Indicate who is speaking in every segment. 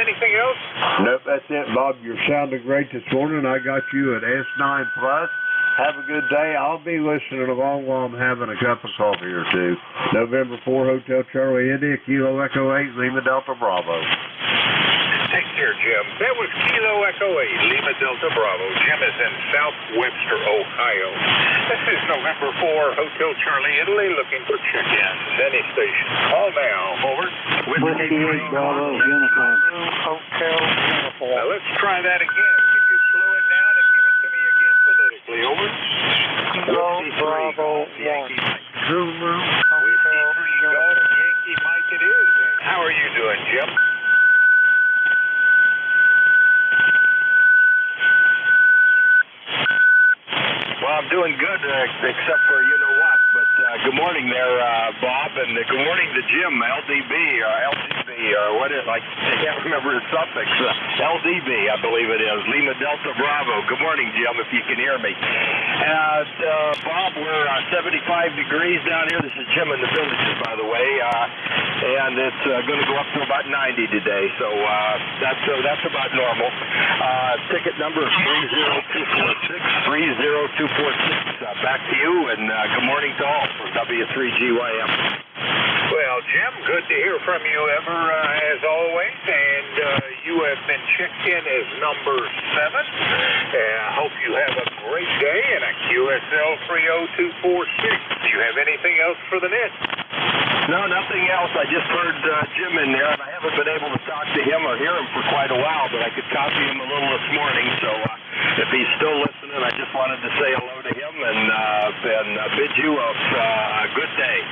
Speaker 1: Anything else?
Speaker 2: Nope, that's it, Bob. You're sounding great this morning. I got you at S9 Plus. Have a good day. I'll be listening along while I'm having a cup of coffee or two. November 4, Hotel Charlie India, Kilo Echo 8, Lima Delta Bravo.
Speaker 1: Take care, Jim. That was Kilo Echo 8, Lima Delta Bravo. Jim is in South Webster, Ohio. This is November 4, Hotel Charlie Italy, looking for check-ins. Any station. Call now. Over.
Speaker 3: Whiskey 8 Bravo, uniform.
Speaker 1: Hotel uniform. Now let's try that again. Could you slow it down and give it to me again phonetically? Over.
Speaker 3: Kilo Bravo 1.
Speaker 1: Zulu Hotel Golf Yankee Mike it is. And how are you doing, Jim?
Speaker 4: Well, I'm doing good, except for you-know-what, but good morning there, Bob, and good morning to Jim, LDB, or LDB, or what is it, I can't remember the suffix, LDB, I believe it is, Lima Delta Bravo. Good morning, Jim, if you can hear me. Bob, we're 75 degrees down here. This is Jim in the Villages, by the way, and it's going to go up to about 90 today, so that's about normal. Ticket number 30246, 30246. Back to you, and good morning to all from W3GYM.
Speaker 1: Well, Jim, good to hear from you as always, and you have been checked in as number 7. I hope you have a great day and a QSL 30246. Do you have anything else for the net?
Speaker 4: No, nothing else. I just heard Jim in there, and I haven't been able to talk to him or hear him for quite a while, but I could copy him a little this morning, so if he's still listening, I just wanted to say hello to him and bid you a good day.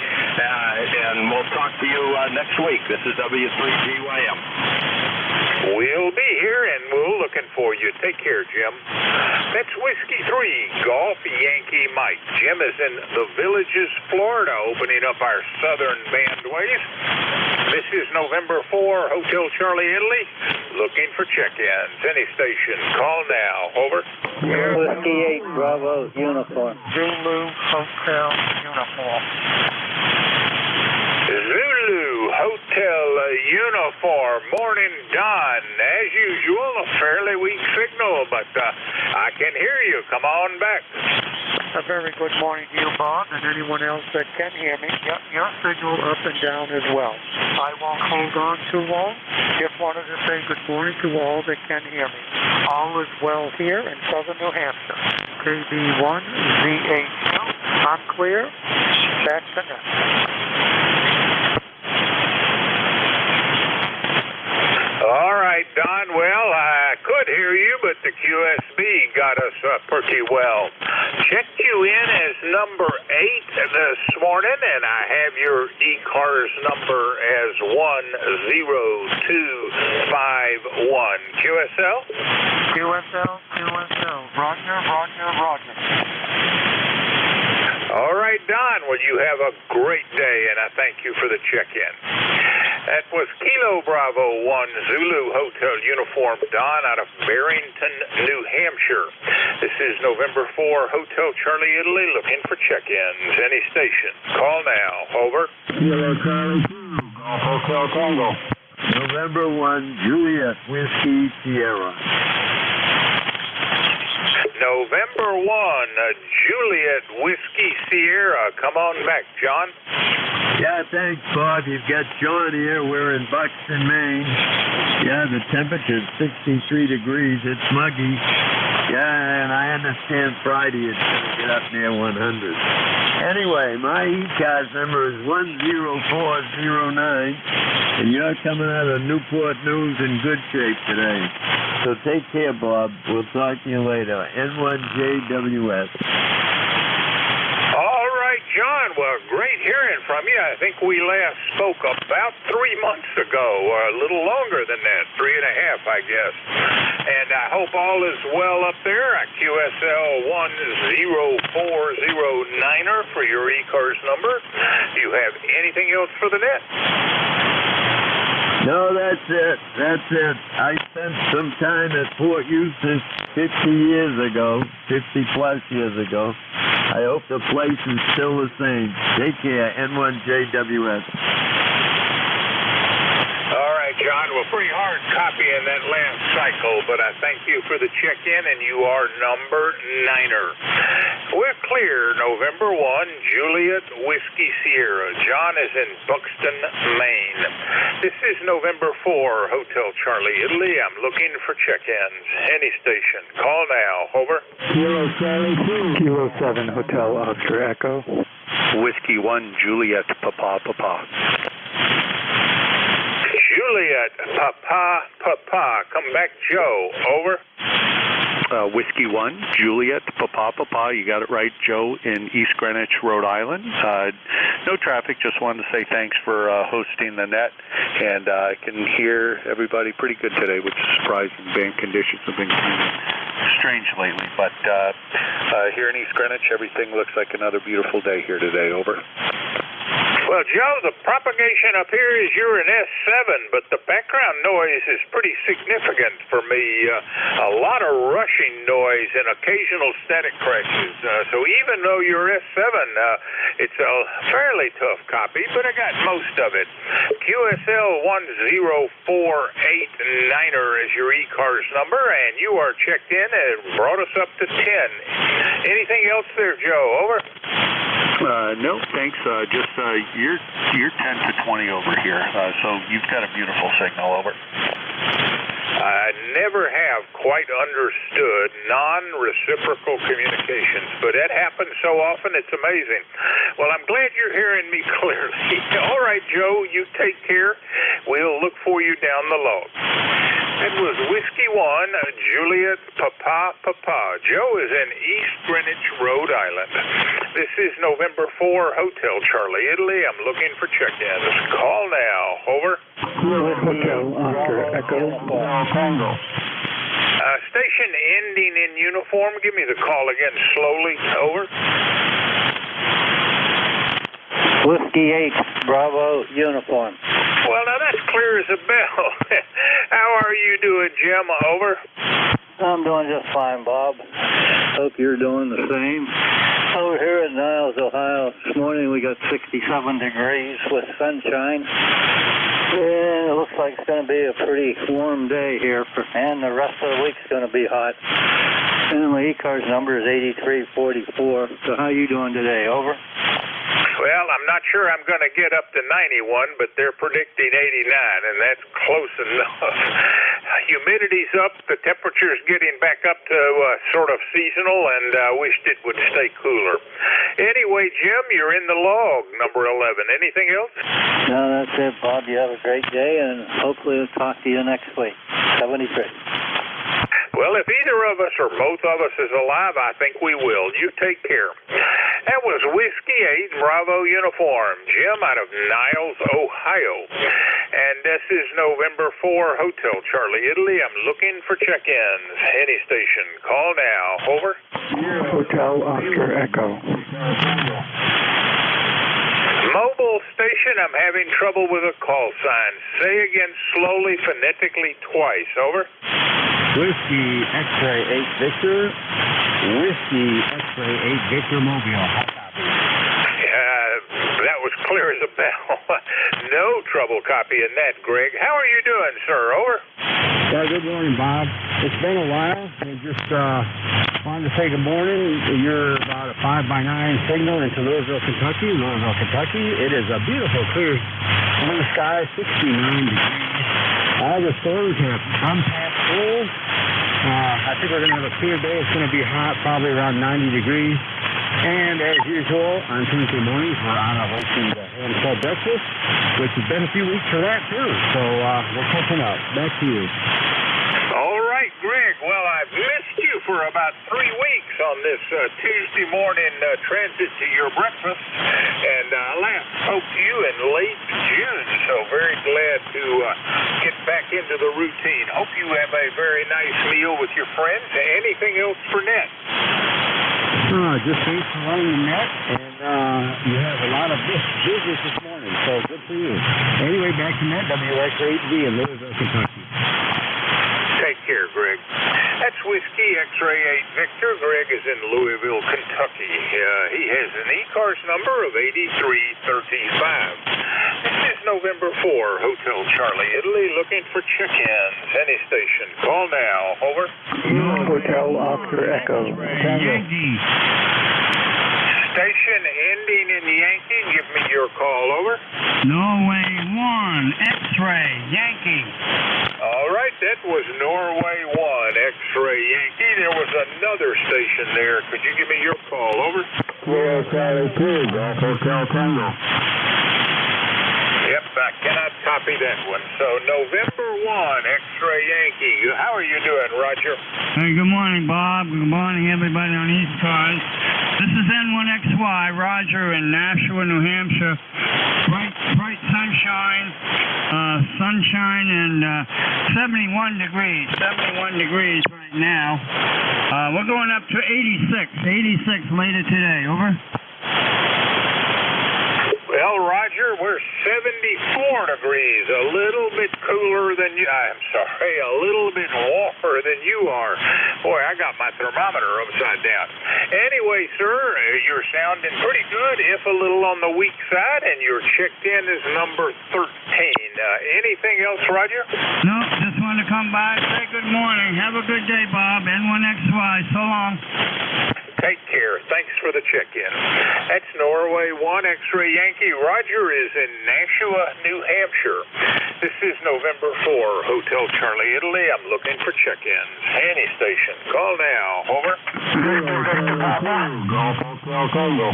Speaker 4: And we'll talk to you next week. This is W3GYM.
Speaker 1: We'll be here, and we're looking for you. Take care, Jim. That's Whiskey 3, Golf Yankee Mike. Jim is in the Villages, Florida, opening up our southern bandways. This is November 4, Hotel Charlie Italy, looking for check-ins. Any station, call now. Over.
Speaker 3: Whiskey 8 Bravo, uniform.
Speaker 1: Zulu Hotel Uniform. Zulu Hotel Uniform. Morning, Don. As usual, a fairly weak signal, but I can hear you. Come on back.
Speaker 5: A very good morning to you, Bob, and anyone else that can hear me. Your signal up and down as well. I won't hold on too long. Just wanted to say good morning to all that can hear me. All is well here in southern New Hampshire. KB1ZH2. I'm clear. Back to net.
Speaker 1: All right, Don. Well, I could hear you, but the QSB got us pretty well. Checked you in as number 8 this morning, and I have your ECARS number as 10251. QSL?
Speaker 5: QSL. Roger.
Speaker 1: All right, Don. Well, you have a great day, and I thank you for the check-in. That was Kilo Bravo 1 Zulu Hotel Uniform Don out of Barrington, New Hampshire. This is November 4 Hotel Charlie Italy looking for check-ins. Any station. Call now. Over.
Speaker 2: Kilo Charlie 2, Golf Hotel Tango. November 1, Juliet Whiskey Sierra.
Speaker 1: November 1, Juliet Whiskey Sierra. Come on back, John.
Speaker 2: Yeah, thanks, Bob. You've got John here. We're in Buxton, Maine. Yeah, the temperature's 63 degrees. It's muggy. Yeah, and I understand Friday it's going to get up near 100. Anyway, my ECARS number is 10409, and you're coming out of Newport News in good shape today. So take care, Bob. We'll talk to you later. N1JWS.
Speaker 1: All right, John. Well, great hearing from you. I think we last spoke about 3 months ago, or a little longer than that, 3.5, I guess. And I hope all is well up there at QSL 10409er for your ECARS number. Do you have anything else for the net?
Speaker 2: No, that's it. I spent some time at Fort Eustis 50 years ago, 50-plus years ago. I hope the place is still the same. Take care, N1JWS.
Speaker 1: All right, John. Well, a pretty hard copy in that last cycle, but I thank you for the check-in, and you are number 9er. We're clear, November 1, Juliet Whiskey Sierra. John is in Buxton, Maine. This is November 4, Hotel Charlie, Italy. I'm looking for check-ins. Any station. Call now. Over.
Speaker 2: Kilo Charlie 2.
Speaker 6: Kilo 7, Hotel Oscar Echo.
Speaker 7: Whiskey 1, Juliet, Papa.
Speaker 1: Juliet, Papa. Come back, Joe. Over.
Speaker 7: Whiskey 1, Juliet, Papa. You got it right, Joe, in East Greenwich, Rhode Island. No traffic. Just wanted to say thanks for hosting the net. And I can hear everybody pretty good today, which is surprising. Band conditions have been strange lately. But here in East Greenwich, everything looks like another beautiful day here today. Over.
Speaker 1: Well, Joe, the propagation up here is you're an S7, but the background noise is pretty significant for me. A lot of rushing noise and occasional static crashes. So even though you're S7, it's a fairly tough copy, but I got most of it. QSL 10489er is your ECARS number, and you are checked in and brought us up to 10. Anything else there, Joe? Over.
Speaker 7: No, thanks. Just you're 10 to 20 over here, so you've got a beautiful signal. Over.
Speaker 1: I never have quite understood non-reciprocal communications, but that happens so often, it's amazing. Well, I'm glad you're hearing me clearly. All right, Joe, you take care. We'll look for you down the log. That was Whiskey 1, Juliet, Papa. Joe is in East Greenwich, Rhode Island. This is November 4, Hotel Charlie, Italy. I'm looking for check-ins. Call now. Over.
Speaker 6: Hotel Oscar Echo.
Speaker 2: Tango.
Speaker 1: Station ending in uniform. Give me the call again slowly. Over.
Speaker 3: Whiskey 8, Bravo, uniform.
Speaker 1: Well, now that's clear as a bell. How are you doing, Jim? Over.
Speaker 3: I'm doing just fine, Bob.
Speaker 2: Hope you're doing the same.
Speaker 3: Over here in Niles, Ohio, this morning we got 67 degrees with sunshine. And it looks like it's going to be a pretty warm day here, and the rest of the week's going to be hot. And my ECARS number is 8344. So how you doing today? Over.
Speaker 1: Well, I'm not sure I'm going to get up to 91, but they're predicting 89, and that's close enough. Humidity's up, the temperature's getting back up to sort of seasonal, and I wished it would stay cooler. Anyway, Jim, you're in the log, number 11. Anything else?
Speaker 3: No, that's it, Bob. You have a great day, and hopefully we'll talk to you next week. 73.
Speaker 1: Well, if either of us or both of us is alive, I think we will. You take care. That was Whiskey 8, Bravo uniform. Jim out of Niles, Ohio. And this is November 4, Hotel Charlie, Italy. I'm looking for check-ins. Any station. Call now. Over.
Speaker 6: Hotel Oscar Echo.
Speaker 1: Mobile station, I'm having trouble with a call sign. Say again slowly, phonetically twice. Over.
Speaker 2: Whiskey X-ray 8 Victor. Whiskey X-ray 8 Victor Mobile.
Speaker 1: That was clear as a bell. No trouble copying that, Greg. How are you doing, sir? Over.
Speaker 2: Yeah, good morning, Bob. It's been a while. I just wanted to say good morning. You're about a 5x9 signal into Louisville, Kentucky. It is a beautiful, clear blue sky, 69 degrees. All the storms have come past full. I think we're going to have a clear day. It's going to be hot, probably around 90 degrees. And as usual, on Tuesday mornings, we're on our way to the Ham Club Breakfast, which has been a few weeks for that, too. So we're catching up. Back to you.
Speaker 1: All right, Greg. Well, I've missed you for about 3 weeks on this Tuesday morning transit to your breakfast. And I last spoke to you in late June, so very glad to get back into the routine. Hope you have a very nice meal with your friends. Anything else for Net?
Speaker 2: Just thanks for running the net, and you have a lot of business this morning, so good for you. Anyway, back to net, WX8V in Louisville, Kentucky.
Speaker 1: Take care, Greg. That's Whiskey X-Ray 8 Victor. Greg is in Louisville, Kentucky. He has an ECARS number of 8335. This is November 4, Hotel Charlie, Italy, looking for check-ins. Any station. Call now. Over.
Speaker 6: Hotel Oscar Echo.
Speaker 8: Yankee.
Speaker 1: Station ending in Yankee. Give me your call. Over.
Speaker 8: Norway 1, X-Ray, Yankee.
Speaker 1: All right, that was Norway 1, X-Ray Yankee. There was another station there. Could you give me your call? Over.
Speaker 3: Charlie 2, Golf Hotel Tango.
Speaker 1: Yep, I cannot copy that one. So November 1, X-Ray Yankee. How are you doing, Roger?
Speaker 8: Hey, good morning, Bob. Good morning, everybody on ECARS. This is N1XY, Roger in Nashua, New Hampshire. Bright sunshine, and 71 degrees. 71 degrees right now. We're going up to 86 later today. Over.
Speaker 1: Well, Roger, we're 74 degrees, a little bit cooler than you. I'm sorry, a little bit warmer than you are. Boy, I got my thermometer upside down. Anyway, sir, you're sounding pretty good, if a little on the weak side, and your checked in is number 13. Anything else, Roger?
Speaker 8: No, just wanted to come by, say good morning. Have a good day, Bob. N1XY. So long.
Speaker 1: Take care. Thanks for the check-in. That's Norway 1 X-Ray Yankee. Roger is in Nashua, New Hampshire. This is November 4, Hotel Charlie, Italy. I'm looking for check-ins. Any station. Call now. Over.
Speaker 3: Golf Hotel Tango.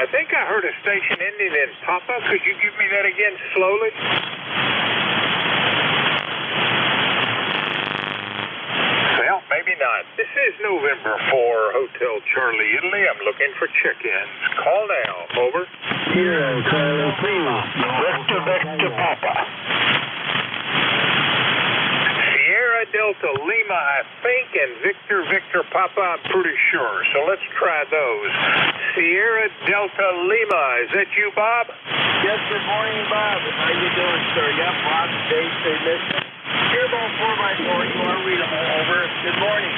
Speaker 1: I think I heard a station ending in Papa. Could you give me that again slowly? Well, maybe not. This is November 4, Hotel Charlie, Italy. I'm looking for check-ins. Call now. Over.
Speaker 3: Hero Charlie 2,
Speaker 4: Victor Papa.
Speaker 1: Sierra Delta Lima, I think, and Victor Papa, I'm pretty sure. So let's try those. Sierra Delta Lima, is that you, Bob?
Speaker 3: Yes, good morning, Bob. How you doing, sir? Yep, Bob, Dave, State Michigan. Airboat 4x4, you are readable. Over. Good morning.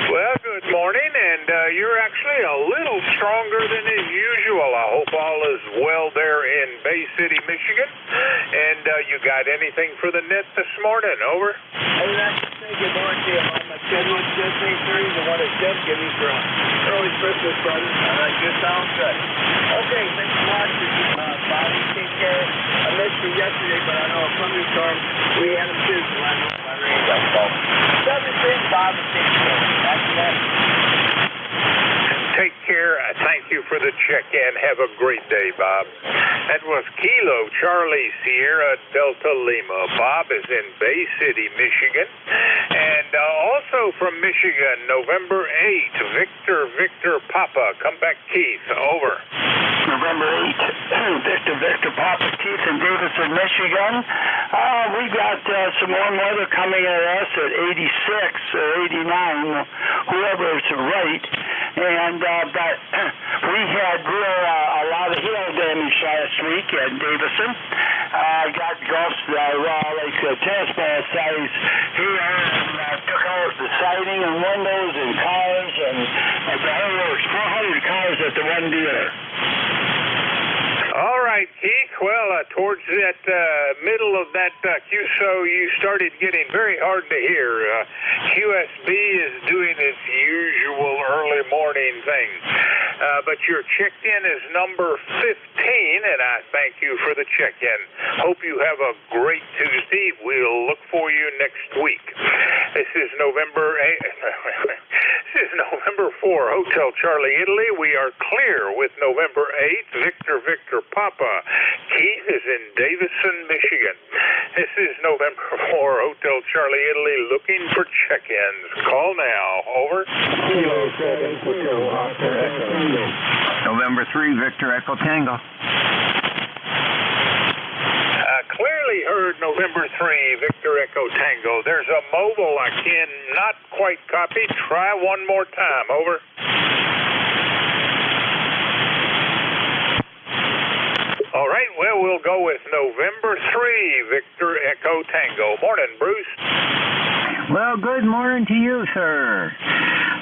Speaker 1: Well, good morning, and you're actually a little stronger than usual. I hope all is well there in Bay City, Michigan. And you got anything for the net this morning? Over.
Speaker 3: I would like to say good morning to you. My schedule is just 8:30, the one that Jeff gave me for early Christmas, brother. Good, sounds good. Okay, thanks a lot for Bobby. Take care. I missed you yesterday, but I know a thunderstorm. We had them too, so I know my range up. So, 7-3, Bob, and take care. After that.
Speaker 1: Take care. Thank you for the check-in. Have a great day, Bob. That was Kilo Charlie Sierra Delta Lima. Bob is in Bay City, Michigan. And also from Michigan, November 8, Victor Papa. Come back, Keith. Over.
Speaker 4: November 8, Victor Papa, Keith in Davison, Michigan. We got some warm weather coming at us at 86 or 89, whoever is right. And but we had a lot of hail damage last week at Davison. Got gusts like tennis ball size here, and took out the siding and windows and cars, and there was 400 cars at the one dealer.
Speaker 1: All right, Keith. Well, towards that middle of that QSO, you started getting very hard to hear. QSB is doing its usual early morning thing. But your check-in is number 15, and I thank you for the check-in. Hope you have a great Tuesday. We'll look for you next week. This is November 8. This is November 4, Hotel Charlie, Italy. We are clear with November 8, Victor Papa. Keith is in Davison, Michigan. This is November 4, Hotel Charlie, Italy, looking for check-ins. Call now. Over.
Speaker 9: November 3, Victor Echo Tango.
Speaker 1: Clearly heard November 3, Victor Echo Tango. There's a mobile I cannot quite copy. Try one more time. Over. All right, well, we'll go now with November 3, Victor Echo Tango. Morning, Bruce.
Speaker 9: Well, good morning to you, sir.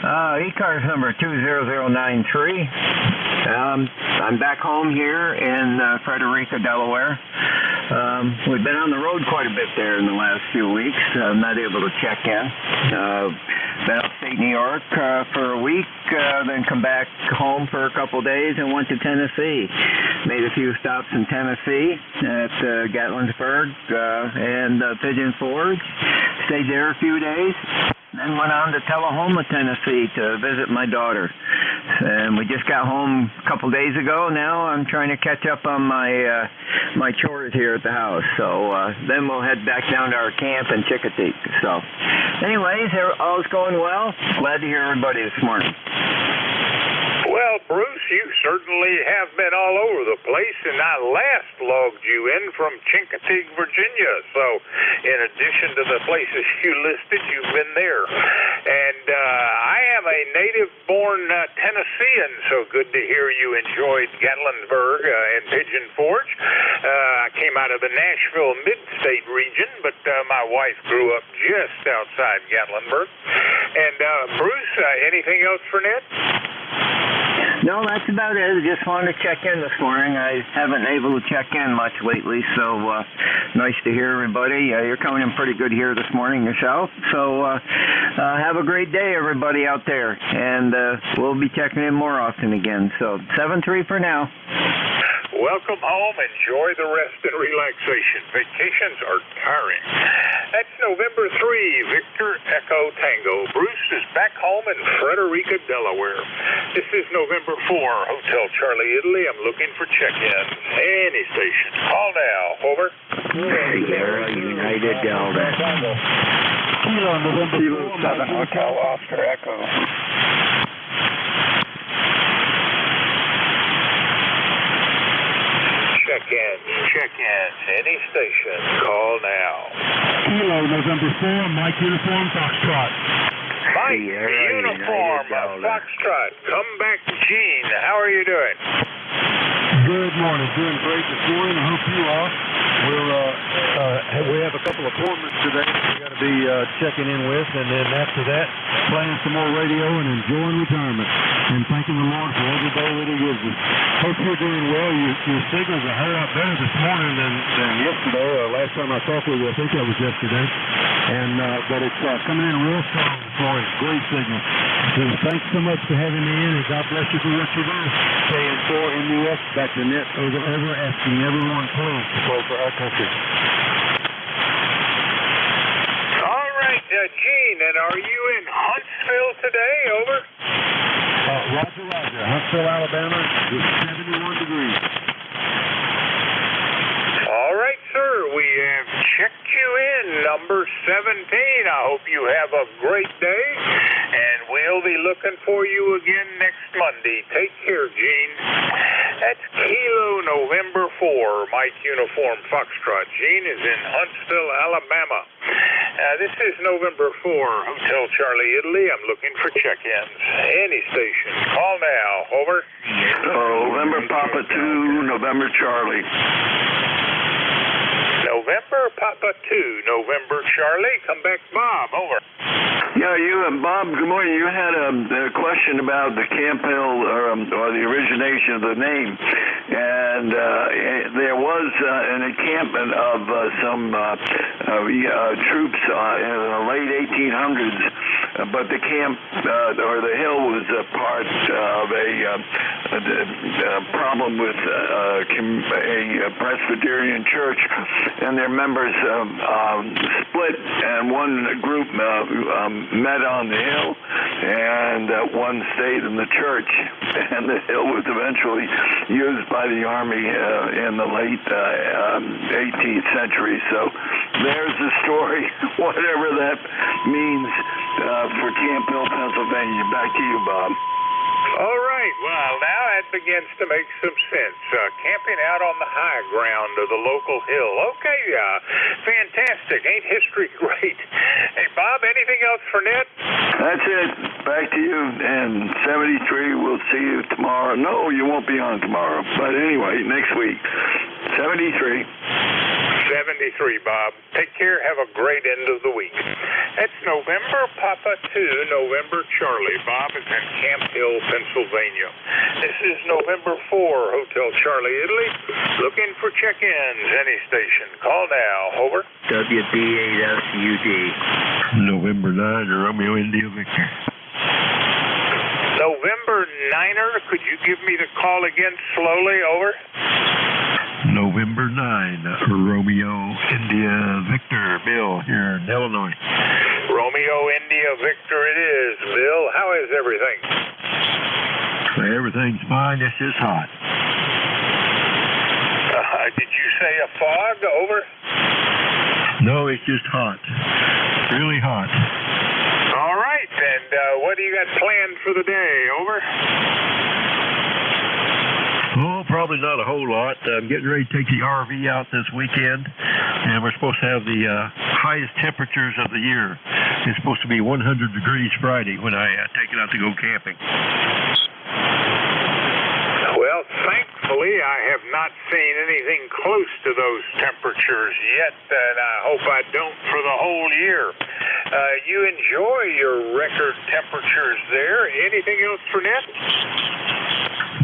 Speaker 9: ECARS number 20093. I'm back home here in Frederica, Delaware. We've been on the road quite a bit there in the last few weeks. I'm not able to check in. Been upstate New York for a week, then come back home for a couple days and went to Tennessee. Made a few stops in Tennessee at Gatlinburg and Pigeon Forge. Stayed there a few days. Then went on to Tullahoma, Tennessee to visit my daughter. And we just got home a couple days ago. Now I'm trying to catch up on my chores here at the house. So then we'll head back down to our camp in Chickadeek. So anyways, all's going well. Glad to hear everybody this morning.
Speaker 1: Well, Bruce, you certainly have been all over the place, and I last logged you in from Chincoteague, Virginia. So, in addition to the places you listed, you've been there. And I am a native-born Tennessean, so good to hear you enjoyed Gatlinburg and Pigeon Forge. I came out of the Nashville mid-state region, but my wife grew up just outside Gatlinburg. And, Bruce, anything else for Ned?
Speaker 9: No, that's about it. I just wanted to check in this morning. I haven't been able to check in much lately, so nice to hear everybody. You're coming in pretty good here this morning yourself. So have a great day, everybody out there, and we'll be checking in more often again. So 7-3 for now.
Speaker 1: Welcome home. Enjoy the rest and relaxation. Vacations are tiring. That's November 3, Victor Echo Tango. Bruce is back home in Frederica, Delaware. This is November 4, Hotel Charlie, Italy. I'm looking for check-in. Any station. Call now. Over.
Speaker 9: Sierra United Delta.
Speaker 6: Kilo November 7, Hotel Oscar Echo.
Speaker 1: Check-ins. Any station. Call now.
Speaker 6: Kilo November 4, Mike Uniform Foxtrot.
Speaker 1: Mike Uniform Foxtrot. Come back, Gene. How are you doing?
Speaker 10: Good morning. Doing great this morning. I hope you are. We have a couple appointments today we got to be checking in with, and then after that, playing some more radio and enjoying retirement. And thanking the Lord for every day that He gives us. Hope you're doing well. Your signal's a whole lot better this morning than yesterday. Last time I talked with you, I think that was yesterday. And but it's coming in real strong this morning. Great signal. So thanks so much for having me in, and God bless you for what you do. Staying for NUS, back to net over asking everyone please to pray for our country.
Speaker 1: All right, Gene, and are you in Huntsville today? Over.
Speaker 10: Roger. Huntsville, Alabama, it's 71 degrees.
Speaker 1: All right, sir. We have checked you in, number 17. I hope you have a great day, and we'll be looking for you again next Monday. Take care, Gene. That's Kilo November 4, Mike Uniform Foxtrot. Gene is in Huntsville, Alabama. This is November 4, Hotel Charlie, Italy. I'm looking for check-ins. Any station. Call now. Over.
Speaker 4: November Papa 2, November Charlie.
Speaker 1: November Papa 2, November Charlie. Come back, Bob. Over.
Speaker 4: Yeah, you and Bob, good morning. You had a question about the Camp Hill or the origination of the name. And there was an encampment of some troops in the late 1800s, but the camp or the hill was a part of a problem with a Presbyterian church, and their members split, and one group met on the hill, and one stayed in the church, and the hill was eventually used by the Army in the late 18th century. So there's the story, whatever that means for Camp Hill, Pennsylvania. Back to you, Bob.
Speaker 1: All right. Well, now that begins to make some sense. Camping out on the high ground of the local hill. Okay, fantastic. Ain't history great? Hey, Bob, anything else for Ned?
Speaker 4: That's it. Back to you. And 73, we'll see you tomorrow. No, you won't be on tomorrow. But anyway, next week. 73.
Speaker 1: 73, Bob. Take care. Have a great end of the week. That's November Papa 2, November Charlie. Bob is in Camp Hill, Pennsylvania. This is November 4, Hotel Charlie, Italy. Looking for check-ins. Any station. Call now. Over.
Speaker 2: WD8SUD.
Speaker 10: November 9, Romeo India Victor.
Speaker 1: November 9er. Could you give me the call again slowly? Over.
Speaker 10: November 9, Romeo India Victor. Bill here in Illinois.
Speaker 1: Romeo India Victor it is. Bill, how is everything?
Speaker 10: Everything's fine. It's just hot.
Speaker 1: Did you say a fog? Over.
Speaker 10: No, it's just hot. Really hot.
Speaker 1: All right, and what do you got planned for the day? Over.
Speaker 10: Oh, probably not a whole lot. I'm getting ready to take the RV out this weekend, and we're supposed to have the highest temperatures of the year. It's supposed to be 100 degrees Friday when I take it out to go camping.
Speaker 1: Well, thankfully, I have not seen anything close to those temperatures yet, and I hope I don't for the whole year. You enjoy your record temperatures there. Anything else for Ned?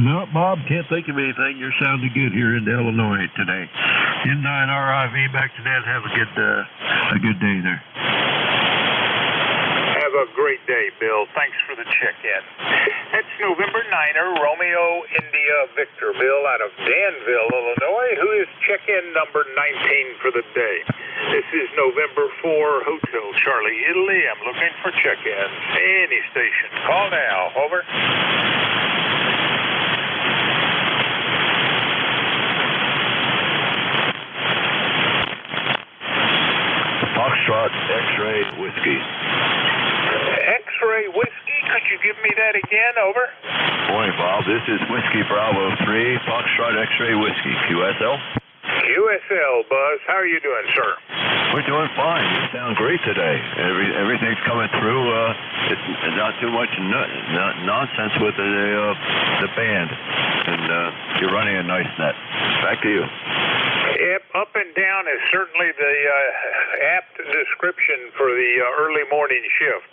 Speaker 10: No, Bob, can't think of anything. You're sounding good here in Illinois today. N9RIV back to that. Have a good day there.
Speaker 1: Have a great day, Bill. Thanks for the check-in. That's November 9er, Romeo India Victor. Bill out of Danville, Illinois, who is check-in number 19 for the day. This is November 4, Hotel Charlie, Italy. I'm looking for check-ins. Any station. Call now. Over.
Speaker 4: Foxtrot X-Ray Whiskey.
Speaker 1: X-Ray Whiskey? Could you give me that again? Over.
Speaker 4: Morning, Bob. This is Whiskey Bravo 3, Foxtrot X-Ray Whiskey. QSL?
Speaker 1: QSL, Buzz. How are you doing, sir?
Speaker 4: We're doing fine. You sound great today. Everything's coming through. It's not too much nonsense with the band. And you're running a nice net. Back to you.
Speaker 1: Yep, up and down is certainly the apt description for the early morning shift.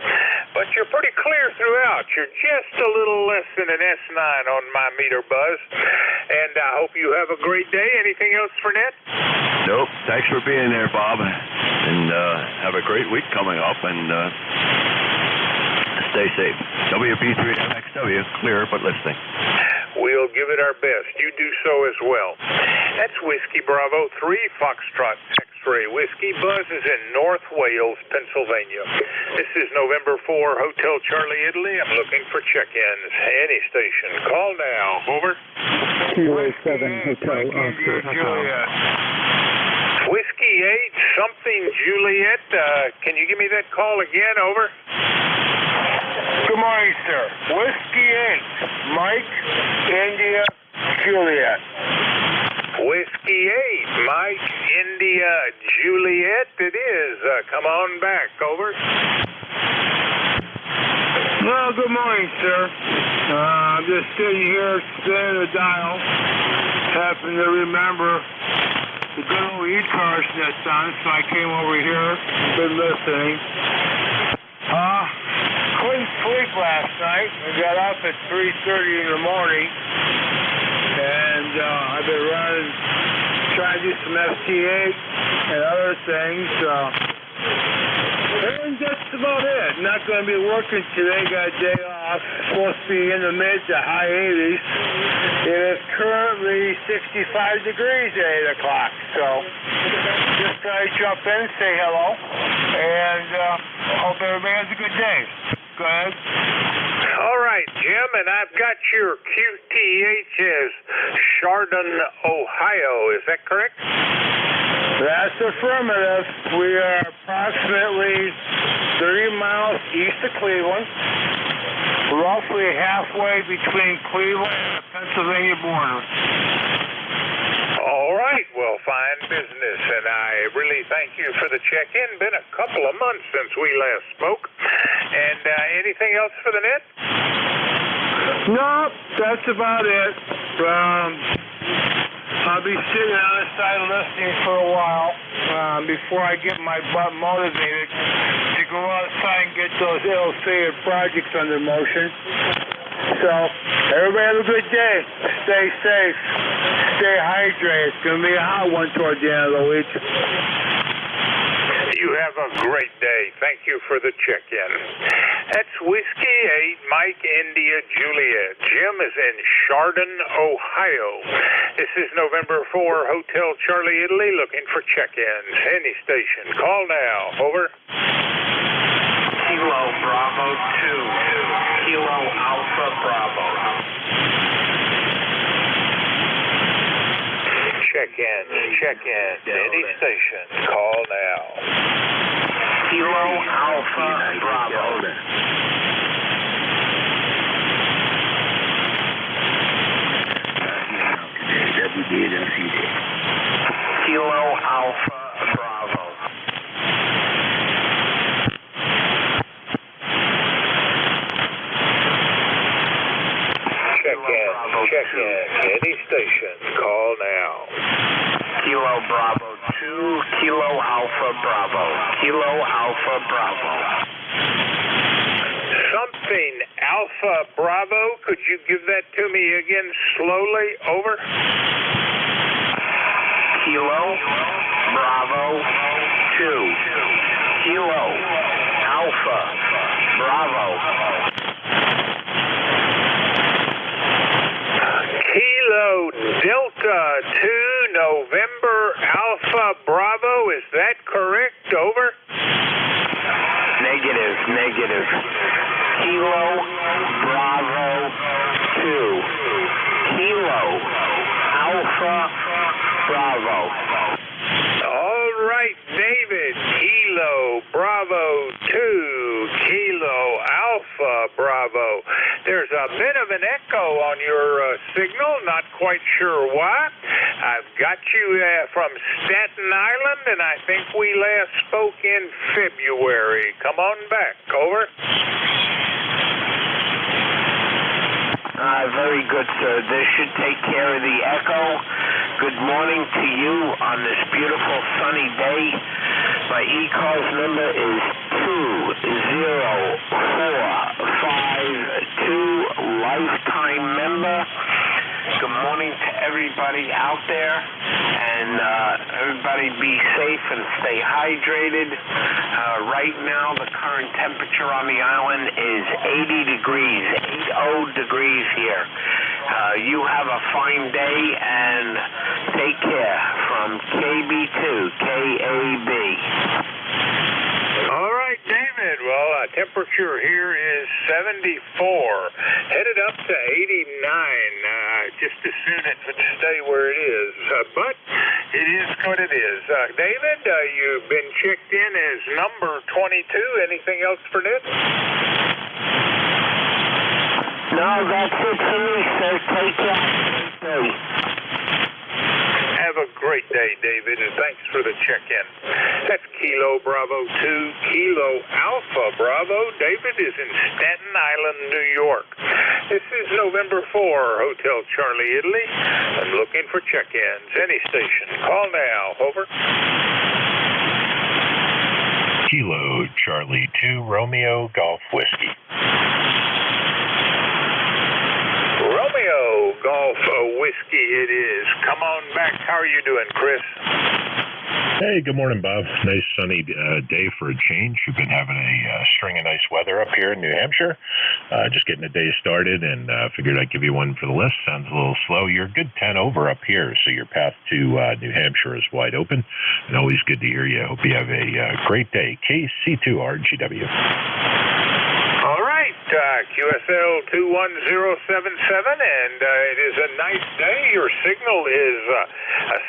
Speaker 1: But you're pretty clear throughout. You're just a little less than an S9 on my meter, Buzz. And I hope you have a great day. Anything else for Ned?
Speaker 4: Nope. Thanks for being there, Bob. And have a great week coming up. And stay safe. WP3MXW, clear but listening.
Speaker 1: We'll give it our best. You do so as well. That's Whiskey Bravo 3, Foxtrot X-Ray Whiskey. Buzz is in North Wales, Pennsylvania. This is November 4, Hotel Charlie, Italy. I'm looking for check-ins. Any station. Call now. Over.
Speaker 5: Kilo 7, Hotel Oscar.
Speaker 1: Juliet. Whiskey 8, something Juliet. Can you give me that call again? Over.
Speaker 5: Good morning, sir. Whiskey 8, Mike, India, Juliet.
Speaker 1: Whiskey 8, Mike, India, Juliet. It is. Come on back. Over.
Speaker 5: Well, good morning, sir. I'm just sitting here spinning the dial. Happen to remember the good old ECARS that's on, so I came over here, been listening. Couldn't sleep last night. I got up at 3:30 in the morning, and I've been trying to do some FT8 and other things. And that's about it. Not going to be working today. Got a day off. Supposed to be in the mid to high 80s. It is currently 65 degrees at 8 o'clock. So just try to jump in, say hello, and hope everybody has a good day. Go ahead.
Speaker 1: All right, Jim, and I've got your QTH as Chardon, Ohio. Is that correct?
Speaker 5: That's affirmative. We are approximately 30 miles east of Cleveland, roughly halfway between Cleveland and the Pennsylvania border.
Speaker 1: All right, well, fine business, and I really thank you for the check-in. Been a couple of months since we last spoke. And anything else for the net?
Speaker 5: No, that's about it. I'll be sitting on the side listening for a while before I get my butt motivated to go outside and get those ill-fated projects under motion. So, everybody have a good day. Stay safe. Stay hydrated. It's going to be a hot one toward the end of the week.
Speaker 1: You have a great day. Thank you for the check-in. That's Whiskey 8 Mike India Juliet. Jim is in Chardon, Ohio. This is November 4 Hotel Charlie Italy looking for check-ins. Any station. Call now. Over.
Speaker 4: Kilo Bravo 2. Kilo Alpha Bravo.
Speaker 1: Check-in. Any station. Call now.
Speaker 4: Kilo Alpha Bravo. Kilo Alpha Bravo.
Speaker 1: Check-in. Any station. Call now.
Speaker 4: Kilo Bravo 2, Kilo Alpha Bravo. Kilo Alpha Bravo.
Speaker 1: Something Alpha Bravo. Could you give that to me again slowly? Over.
Speaker 4: Kilo Bravo 2, Kilo Alpha Bravo.
Speaker 1: Kilo Delta 2 November Alpha Bravo. Is that correct? Over.
Speaker 4: Negative. Kilo Bravo 2, Kilo Alpha Bravo.
Speaker 1: All right, David. Kilo Bravo 2, Kilo Alpha Bravo. There's a bit of an echo on your signal. Not quite sure why. I've got you from Staten Island, and I think we last spoke in February. Come on back. Over.
Speaker 4: Very good, sir. This should take care of the echo. Good morning to you on this beautiful sunny day. My ECARS number is 20452, lifetime member. Good morning to everybody out there, and everybody be safe and stay hydrated. Right now, the current temperature on the island is 80 degrees here. You have a fine day, and take care from KB2, KAB.
Speaker 1: All right, David. Well, temperature here is 74. Headed up to 89. Just as soon as it would stay where it is. But it is what it is. David, you've been checked in as number 22. Anything else for Nick?
Speaker 4: No, that's it for me, sir. Take care.
Speaker 1: Have a great day, David, and thanks for the check-in. That's Kilo Bravo 2, Kilo Alpha Bravo. David is in Staten Island, New York. This is November 4, Hotel Charlie Italy. I'm looking for check-ins. Any station. Call now. Over.
Speaker 11: Kilo Charlie 2, Romeo Golf Whiskey.
Speaker 1: Romeo Golf Whiskey it is. Come on back. How are you doing, Chris?
Speaker 11: Hey, good morning, Bob. Nice sunny day for a change. We've been having a string of nice weather up here in New Hampshire. Just getting the day started, and figured I'd give you one for the list. Sounds a little slow. You're a good 10 over up here, so your path to New Hampshire is wide open. And always good to hear you. Hope you have a great day. KC2RGW.
Speaker 1: All right. QSL 21077, and it is a nice day. Your signal is a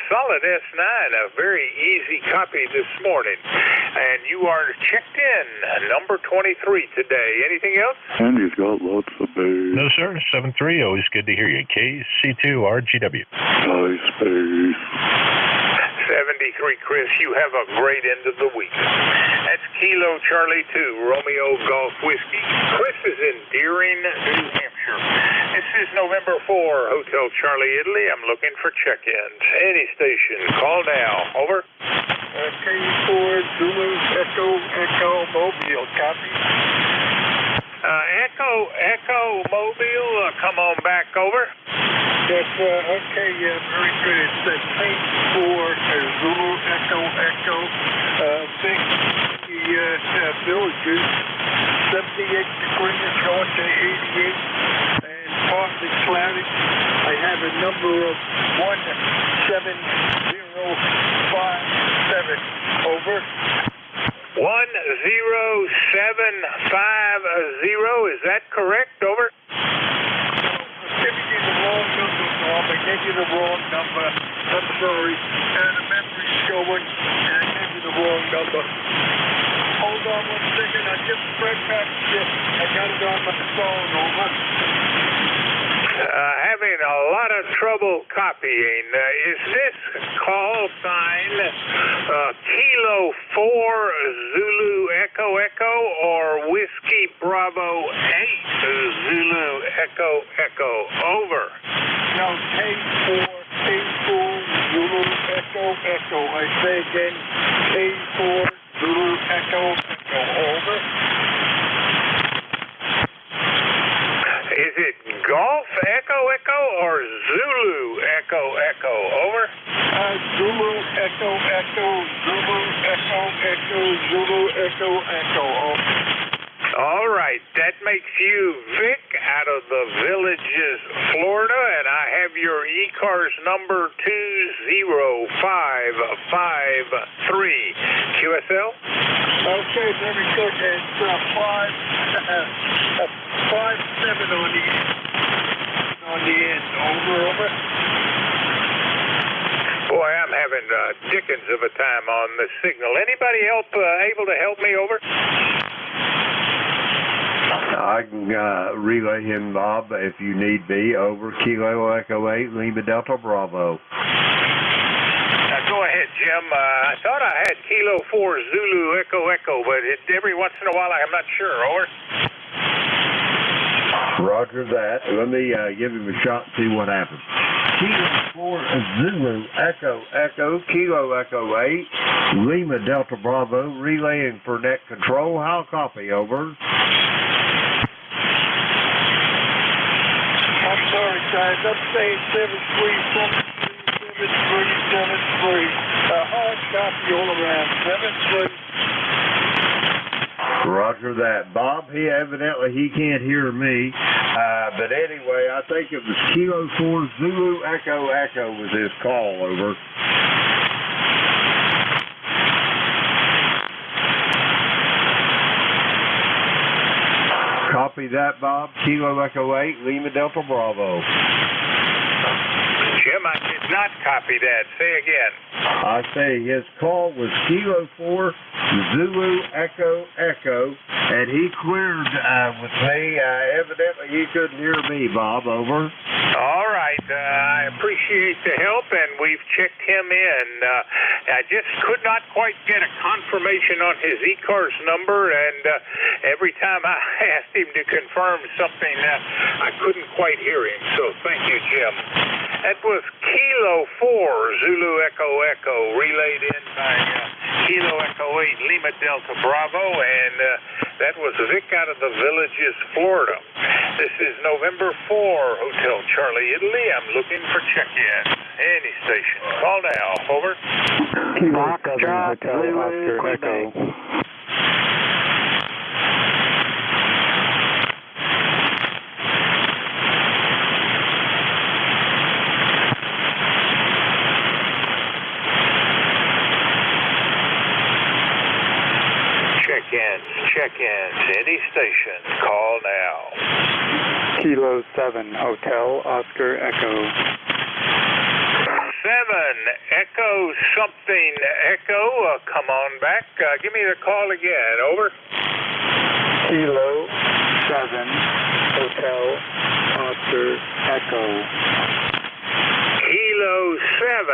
Speaker 1: solid S9, a very easy copy this morning. And you are checked in, number 23 today. Anything else?
Speaker 12: And he's got lots of booze.
Speaker 11: No, sir. 73. Always good to hear you. KC2RGW.
Speaker 12: Nice booze.
Speaker 1: 73, Chris. You have a great end of the week. That's Kilo Charlie 2, Romeo Golf Whiskey. Chris is in Deering, New Hampshire. Hampshire. This is November 4, Hotel Charlie, Italy. I'm looking for check-ins. Any station. Call now. Over.
Speaker 5: K4 Zulu Echo Mobile. Copy.
Speaker 1: Echo Mobile. Come on back. Over.
Speaker 5: Yes, okay, very good. It's K4 Zulu Echo, big villages, 78 degrees going to 88, and partly cloudy. I have a number of 17057. Over.
Speaker 1: 10750. Is that correct? Over.
Speaker 5: I gave you the wrong number. I'm sorry. The memory's going, and I gave you the wrong number. Hold on 1 second. I just read back to you. I got it on my phone. Over.
Speaker 1: Having a lot of trouble copying. Is this call sign Kilo 4 Zulu Echo or Whiskey Bravo 8 Zulu Echo? Over.
Speaker 5: No, K4 Zulu Echo. I say again, K4 Zulu Echo. Over.
Speaker 1: Is it Golf Echo or Zulu Echo? Over.
Speaker 5: Zulu Echo. Zulu Echo. Over.
Speaker 1: All right, that makes you Vic out of the Villages, Florida, and I have your ECARS number 20553. QSL?
Speaker 5: Okay, very good. It's 57 on the end. Over.
Speaker 1: Boy, I'm having dickens of a time on the signal. Anybody else able to help me? Over.
Speaker 2: I can relay him, Bob, if you need be. Over. Kilo Echo 8, Lima Delta Bravo.
Speaker 1: Go ahead, Jim. I thought I had Kilo 4 Zulu Echo, but every once in a while I'm not sure. Over.
Speaker 2: Roger that. Let me give him a shot and see what happens. Kilo 4 Zulu Echo, Kilo Echo 8, Lima Delta Bravo, relaying for net control. How copy? Over.
Speaker 5: I'm sorry, guys. I'm saying 7373. Hard copy all around. 73.
Speaker 2: Roger that. Bob, he can't hear me. But anyway, I think it was Kilo 4 Zulu Echo was his call. Over. Copy that, Bob. Kilo Echo 8, Lima Delta Bravo.
Speaker 1: Jim, I did not copy that. Say again.
Speaker 2: I say his call was Kilo 4 Zulu Echo, and he cleared with me. Evidently, he couldn't hear me, Bob. Over.
Speaker 1: All right. I appreciate the help, and we've checked him in. I just could not quite get a confirmation on his ECARS number, and every time I asked him to confirm something, I couldn't quite hear him. So thank you, Jim. That was Kilo 4 Zulu Echo, relayed in by Kilo Echo 8 Lima Delta Bravo, and that was Vic out of the Villages, Florida. This is November 4, Hotel Charlie, Italy. I'm looking for check-in. Any station. Call now. Over.
Speaker 13: Kilo 7 Hotel Oscar Echo.
Speaker 1: Check-ins. Any station. Call now.
Speaker 13: Kilo 7 Hotel Oscar Echo.
Speaker 1: 7 Echo something Echo. Come on back. Give me the call again. Over.
Speaker 13: Kilo 7 Hotel Oscar Echo.
Speaker 1: Kilo 7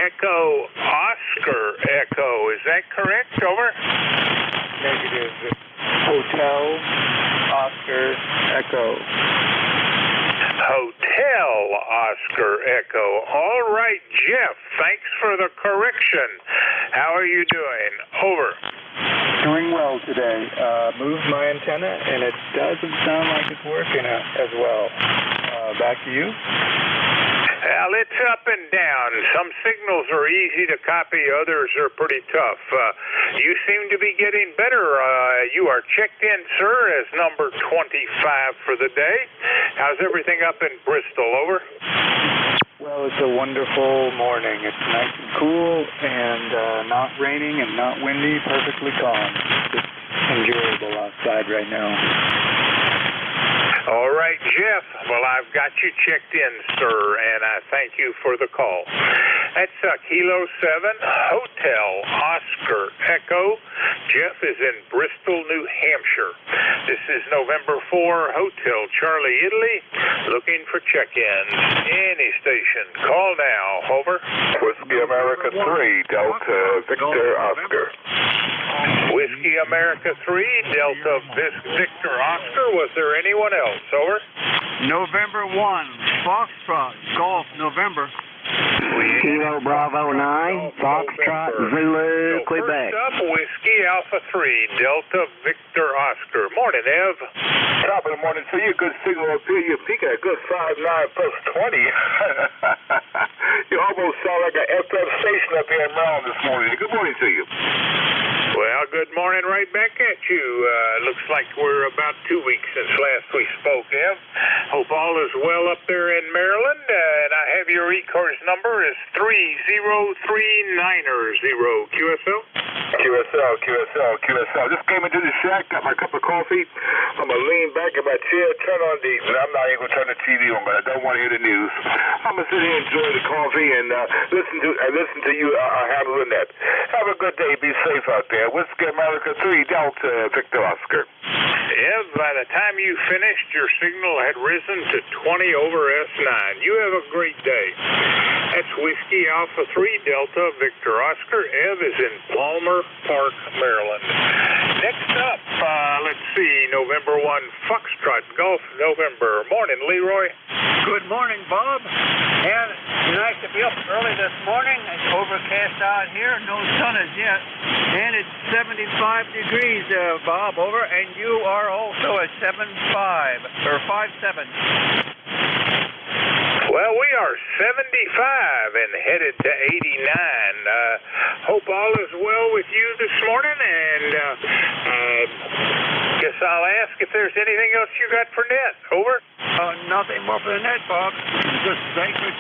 Speaker 1: Echo Oscar Echo. Is that correct? Over.
Speaker 13: Negative. Hotel Oscar Echo.
Speaker 1: Hotel Oscar Echo. All right, Jeff, thanks for the correction. How are you doing? Over.
Speaker 13: Doing well today. Moved my antenna, and it doesn't sound like it's working as well. Back to you.
Speaker 1: Well, it's up and down. Some signals are easy to copy, others are pretty tough. You seem to be getting better. You are checked in, sir, as number 25 for the day. How's everything up in Bristol? Over.
Speaker 13: Well, it's a wonderful morning. It's nice and cool and not raining and not windy, perfectly calm. It's enjoyable outside right now.
Speaker 1: All right, Jeff. Well, I've got you checked in, sir, and I thank you for the call. That's Kilo 7, Hotel Oscar Echo. Jeff is in Bristol, New Hampshire. This is November 4, Hotel Charlie, Italy, looking for check-ins. Any station. Call now. Over.
Speaker 4: Whiskey America 3, Delta Victor Oscar.
Speaker 1: Whiskey America 3, Delta Victor Oscar. Was there anyone else? Over.
Speaker 5: November 1, Foxtrot, Golf, November.
Speaker 3: Kilo Bravo 9, Foxtrot, Zulu, Quebec.
Speaker 1: First up, Whiskey Alpha 3, Delta Victor Oscar. Morning, Ev.
Speaker 4: Top of the morning to you. Good signal up here. You're peaking at a good 5.9 plus 20. You almost sound like an FM station up here in Maryland this morning. Good morning to you.
Speaker 1: Well, good morning right back at you. Looks like we're about 2 weeks since last we spoke, Ev. Hope all is well up there in Maryland. And I have your ECARS number is 30390 QSL. QSL. Just came into the shack, got my cup of coffee. I'm going to lean back in my chair, turn on the, I'm not even going to turn the TV on, but I don't want to hear the news. I'm going to sit here and enjoy the coffee and listen to you handling that. Have a good day. Be safe out there. Whiskey America 3, Delta Victor Oscar. Ev, by the time you finished, your signal had risen to 20 over S9. You have a great day. That's Whiskey Alpha 3, Delta Victor Oscar. Ev is in Palmer Park, Maryland. Next up, let's see, November 1, Foxtrot, Golf, November. Morning, Leroy.
Speaker 5: Good morning, Bob. And it's nice to be up early this morning. It's overcast out here, no sun as yet. And it's 75 degrees, Bob, over. And you are also at 7.5 or 5.7.
Speaker 1: Well, we are 75 and headed to 89. Hope all is well with you this morning, and guess I'll ask if there's anything else you got for net. Over.
Speaker 5: Nothing more for the net, Bob. Just thanks for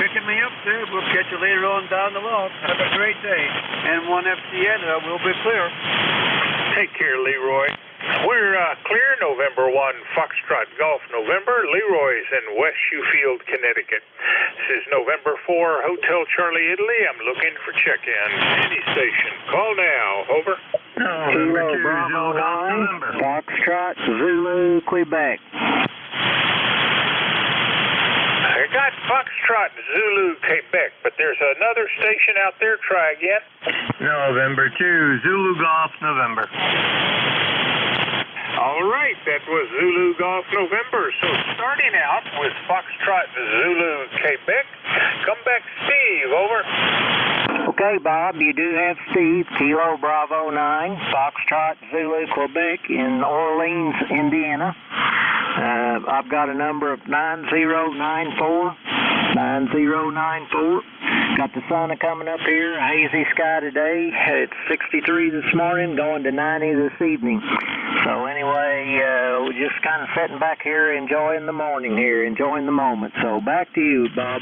Speaker 5: picking me up there. We'll catch you later on down the walk. Have a great day. And 1FCN will be clear.
Speaker 1: Take care, Leroy. We're clear, November 1, Foxtrot Golf, November. Leroy's in West Sheffield, Connecticut. This is November 4, Hotel Charlie, Italy. I'm looking for check-in. Any station. Call now. Over.
Speaker 3: Kilo Bravo 9, Foxtrot, Zulu, Quebec.
Speaker 1: I got Foxtrot, Zulu, Quebec, but there's another station out there. Try again.
Speaker 2: November 2, Zulu Golf, November.
Speaker 1: All right, that was Zulu Golf November. So starting out with Foxtrot, Zulu, Quebec. Come back, Steve. Over.
Speaker 3: Okay, Bob, you do have Steve, Kilo Bravo 9, Foxtrot, Zulu, Quebec in Orleans, Indiana. I've got a number of 9094. Got the sun coming up here, hazy sky today. It's 63 this morning, going to 90 this evening. So anyway, we're just kind of sitting back here, enjoying the morning here, enjoying the moment. So back to you, Bob.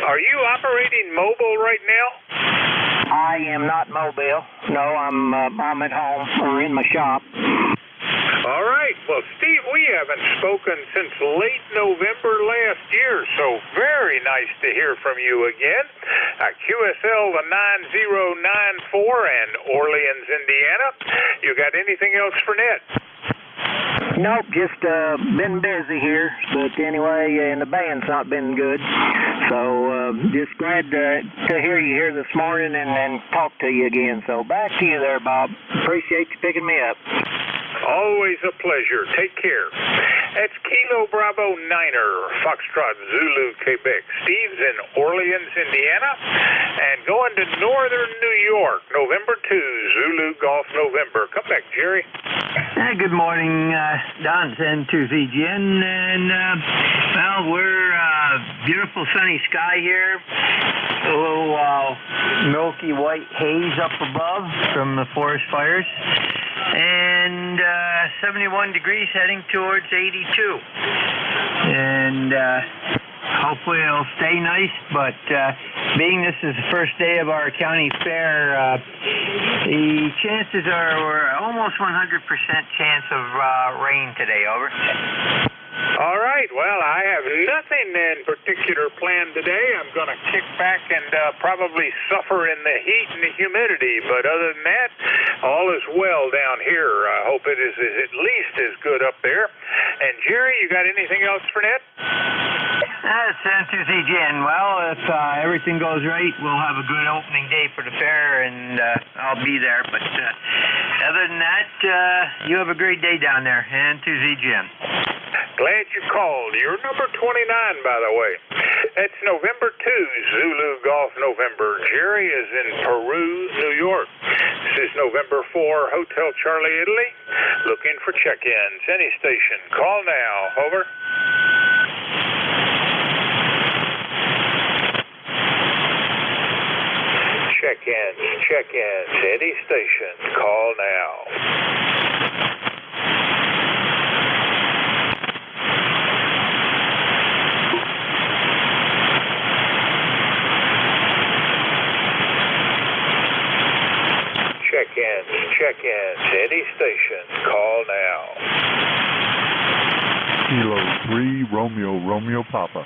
Speaker 1: Are you operating mobile right now?
Speaker 3: I am not mobile. No, I'm at home or in my shop.
Speaker 1: All right. Well, Steve, we haven't spoken since late November last year, so very nice to hear from you again. QSL the 9094 and Orleans, Indiana. You got anything else for net?
Speaker 3: Nope, just been busy here, but anyway, and the band's not been good. So just glad to hear you here this morning and talk to you again. So back to you there, Bob. Appreciate you picking me up.
Speaker 1: Always a pleasure. Take care. That's Kilo Bravo 9er, Foxtrot Zulu, Quebec. Steve's in Orleans, Indiana. And going to northern New York, November 2, Zulu Golf November. Come back, Jerry.
Speaker 2: Good morning, Don N2ZGN. And, well, we're beautiful sunny sky here. A little milky white haze up above from the forest fires. And 71 degrees heading towards 82. And hopefully it'll stay nice, but being this is the first day of our county fair, the chances are we're almost 100% chance of rain today. Over.
Speaker 1: All right. Well, I have nothing in particular planned today. I'm going to kick back and probably suffer in the heat and the humidity. But other than that, all is well down here. I hope it is at least as good up there. And Jerry, you got anything else for Ned?
Speaker 2: That's N2ZGN. Well, if everything goes right, we'll have a good opening day for the fair, and I'll be there. But other than that, you have a great day down there. N2ZGN.
Speaker 1: Glad you called. You're number 29, by the way. That's November 2, Zulu Golf November. Jerry is in Peru, New York. This is November 4, Hotel Charlie, Italy. Looking for check-ins. Any station. Call now. Over. Check-ins. Any station. Call now. Check-ins. Any station. Call now.
Speaker 12: Kilo 3, Romeo, Papa.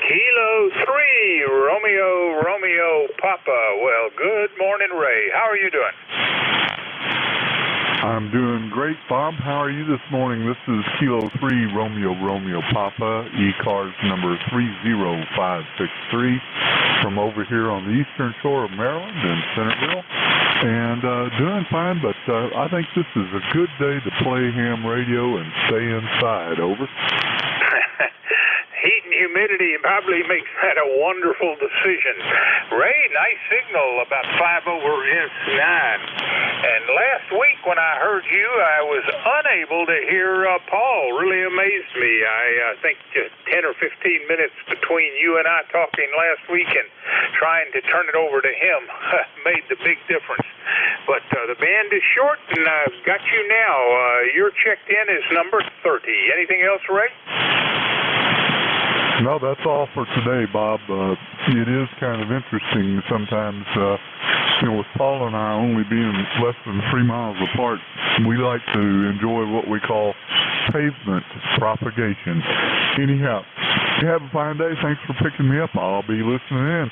Speaker 1: Kilo 3, Romeo, Papa. Well, good morning, Ray. How are you doing?
Speaker 12: I'm doing great, Bob. How are you this morning? This is Kilo 3, Romeo, Papa, ECARS number 30563 from over here on the eastern shore of Maryland in Centerville. And doing fine, but I think this is a good day to play ham radio and stay inside. Over.
Speaker 1: Heat and humidity probably makes that a wonderful decision. Ray, nice signal about 5 over S9. And last week when I heard you, I was unable to hear Paul. Really amazed me. I think just 10 or 15 minutes between you and I talking last week and trying to turn it over to him made the big difference. But the band is short, and I've got you now. You're checked in as number 30. Anything else, Ray?
Speaker 12: No, that's all for today, Bob. It is kind of interesting sometimes, with Paul and I only being less than 3 miles apart, we like to enjoy what we call pavement propagation. Anyhow, you have a fine day. Thanks for picking me up. I'll be listening in.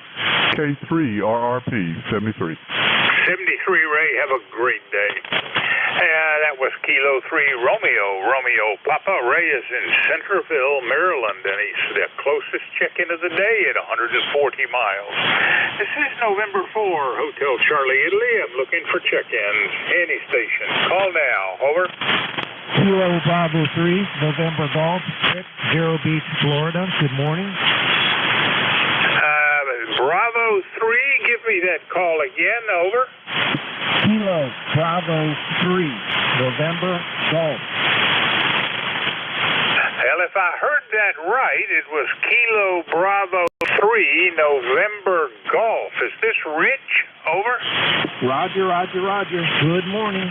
Speaker 12: K3 RRP 73.
Speaker 1: 73, Ray. Have a great day. That was Kilo 3, Romeo, Papa. Ray is in Centerville, Maryland, and he's the closest check-in of the day at 140 miles. This is November 4, Hotel Charlie, Italy. I'm looking for check-ins. Any station. Call now. Over.
Speaker 14: Kilo Bravo 3, November Golf, Vero Beach, Florida. Good morning.
Speaker 1: Bravo 3, give me that call again. Over.
Speaker 14: Kilo Bravo 3, November Golf.
Speaker 1: Well, if I heard that right, it was Kilo Bravo 3, November Golf. Is this Rich? Over.
Speaker 14: Roger. Good morning.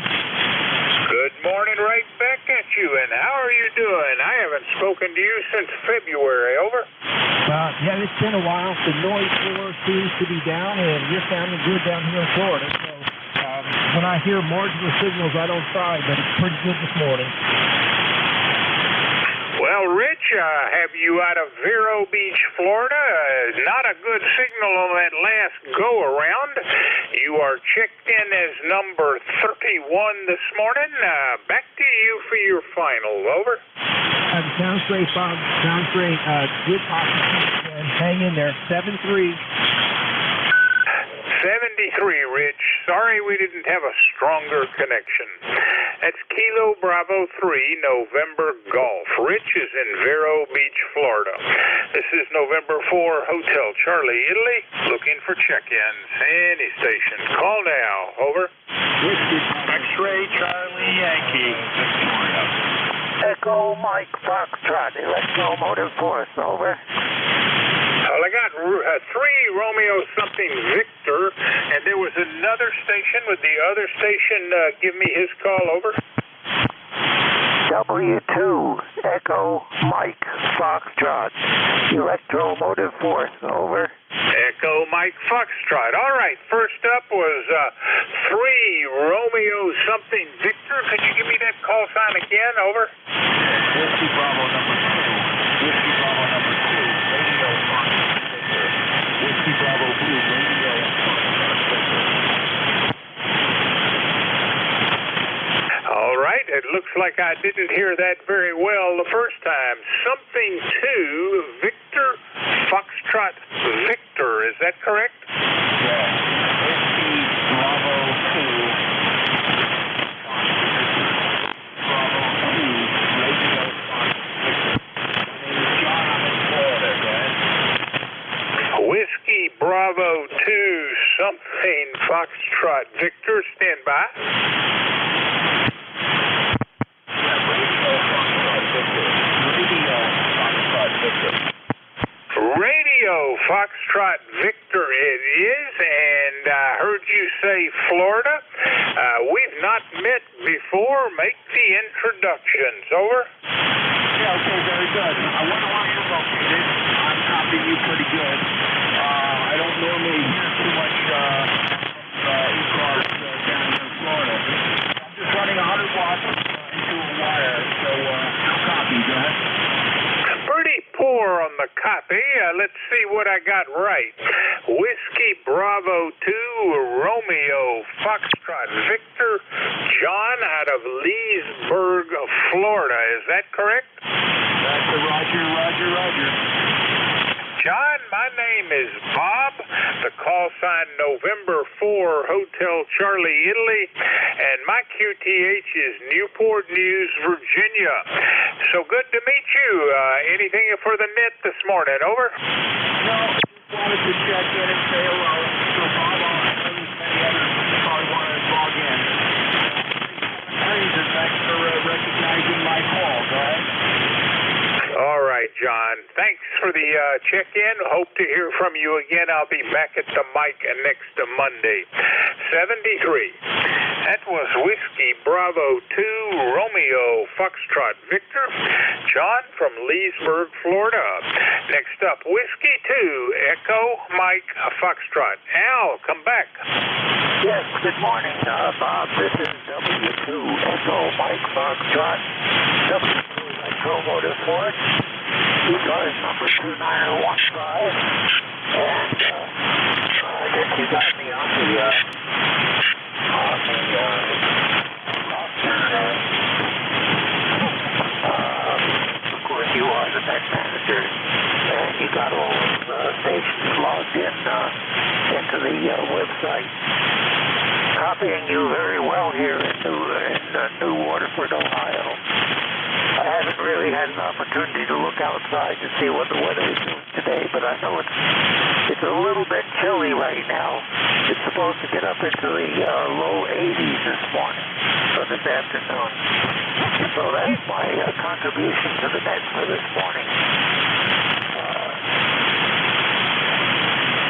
Speaker 1: Good morning, right back at you. And how are you doing? I haven't spoken to you since February. Over.
Speaker 14: Yeah, it's been a while. The noise floor seems to be down, and you're sounding good down here in Florida. So when I hear marginal signals, I don't try, but it's pretty good this morning.
Speaker 1: Well, Rich, have you out of Vero Beach, Florida? Not a good signal on that last go-around. You are checked in as number 31 this morning. Back to you for your final. Over.
Speaker 14: Sounds great, Bob. Sounds great. Good talking to you. Hang in there. 7-3.
Speaker 1: 73, Rich. Sorry we didn't have a stronger connection. That's Kilo Bravo 3, November Golf. Rich is in Vero Beach, Florida. This is November 4, Hotel Charlie, Italy. Looking for check-ins. Any station. Call now. Over.
Speaker 4: X-Ray Charlie Yankee.
Speaker 15: Echo Mike Foxtrot, Electromotive Force, over.
Speaker 1: Well, I got 3 Romeo something Victor, and there was another station. Would the other station give me his call, over?
Speaker 15: W2, Echo Mike Foxtrot, Electromotive Force, over.
Speaker 1: Echo Mike Foxtrot. All right, first up was 3 Romeo something Victor. Could you give me that call sign again, over?
Speaker 4: Whiskey Bravo number 2. Whiskey Bravo number 2. Radio Fox Victor. Whiskey Bravo 2. Radio Fox Victor.
Speaker 1: All right, it looks like I didn't hear that very well the first time. Something 2, Victor Foxtrot Victor. Is that correct?
Speaker 4: Yeah. Whiskey Bravo 2. Bravo 2. Radio Fox Victor. My name is John. I'm in Florida. Go ahead.
Speaker 1: Whiskey Bravo 2 something Foxtrot Victor. Stand by. Radio Foxtrot Victor it is, and I heard you say Florida. We've not met before. Make the introductions. Over.
Speaker 4: Yeah, okay, very good. I wonder why you're located. I'm copying you pretty good. I don't normally hear too much ECARS down here in Florida. I'm just running 100 watts into a wire, so no copy. Go ahead.
Speaker 1: Pretty poor on the copy. Let's see what I got right. Whiskey Bravo 2, Romeo Foxtrot Victor, John out of Leesburg, Florida. Is that correct?
Speaker 4: That's a Roger.
Speaker 1: John, my name is Bob. The call sign November 4, Hotel Charlie, Italy. And my QTH is Newport News, Virginia. So good to meet you. Anything for the net this morning, over?
Speaker 4: No, just wanted to check in and say hello. So Bob, I know there's many others that probably want to log in. Thanks for recognizing my call. Go ahead.
Speaker 1: All right, John. Thanks for the check-in. Hope to hear from you again. I'll be back at the mic next Monday. 73. That was Whiskey Bravo 2, Romeo Foxtrot Victor, John from Leesburg, Florida. Next up, Whiskey 2, Echo Mike Foxtrot. Al, come back.
Speaker 15: Yes, good morning, Bob. This is W2, Echo Mike Foxtrot, W2 Electromotive Force, ECARS number 2915, and I guess you got me on the of course you are the net manager, and you got all the stations logged in into the website. Copying you very well here in New Waterford, Ohio. I haven't really had an opportunity to look outside to see what the weather is doing today, but I know it's a little bit chilly right now. It's supposed to get up into the low 80s this morning, or this afternoon. So that's my contribution to the net for this morning.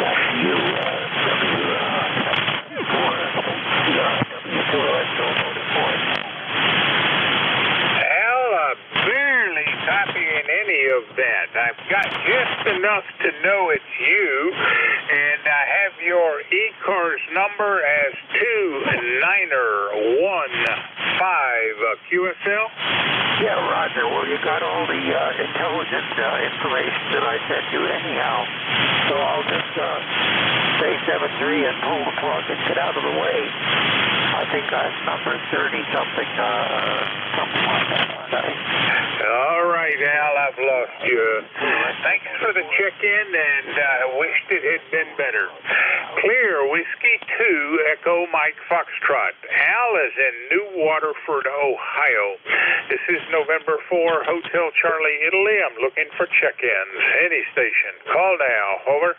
Speaker 15: Back to you,
Speaker 1: Barely copying any of that. I've got just enough to know it's you, and I have your ECARS number as 2915 QSL.
Speaker 15: Yeah, Roger. Well, you got all the intelligent information that I sent you anyhow. So I'll just say 73 and pull the plug and get out of the way. I think I'm number 30-something, something like that.
Speaker 1: All right, Al, I've lost you. Thanks for the check-in, and I wished it had been better. Clear Whiskey 2, Echo Mike Foxtrot. Al is in New Waterford, Ohio. This is November 4, Hotel Charlie, Italy. I'm looking for check-ins. Any station. Call now. Over.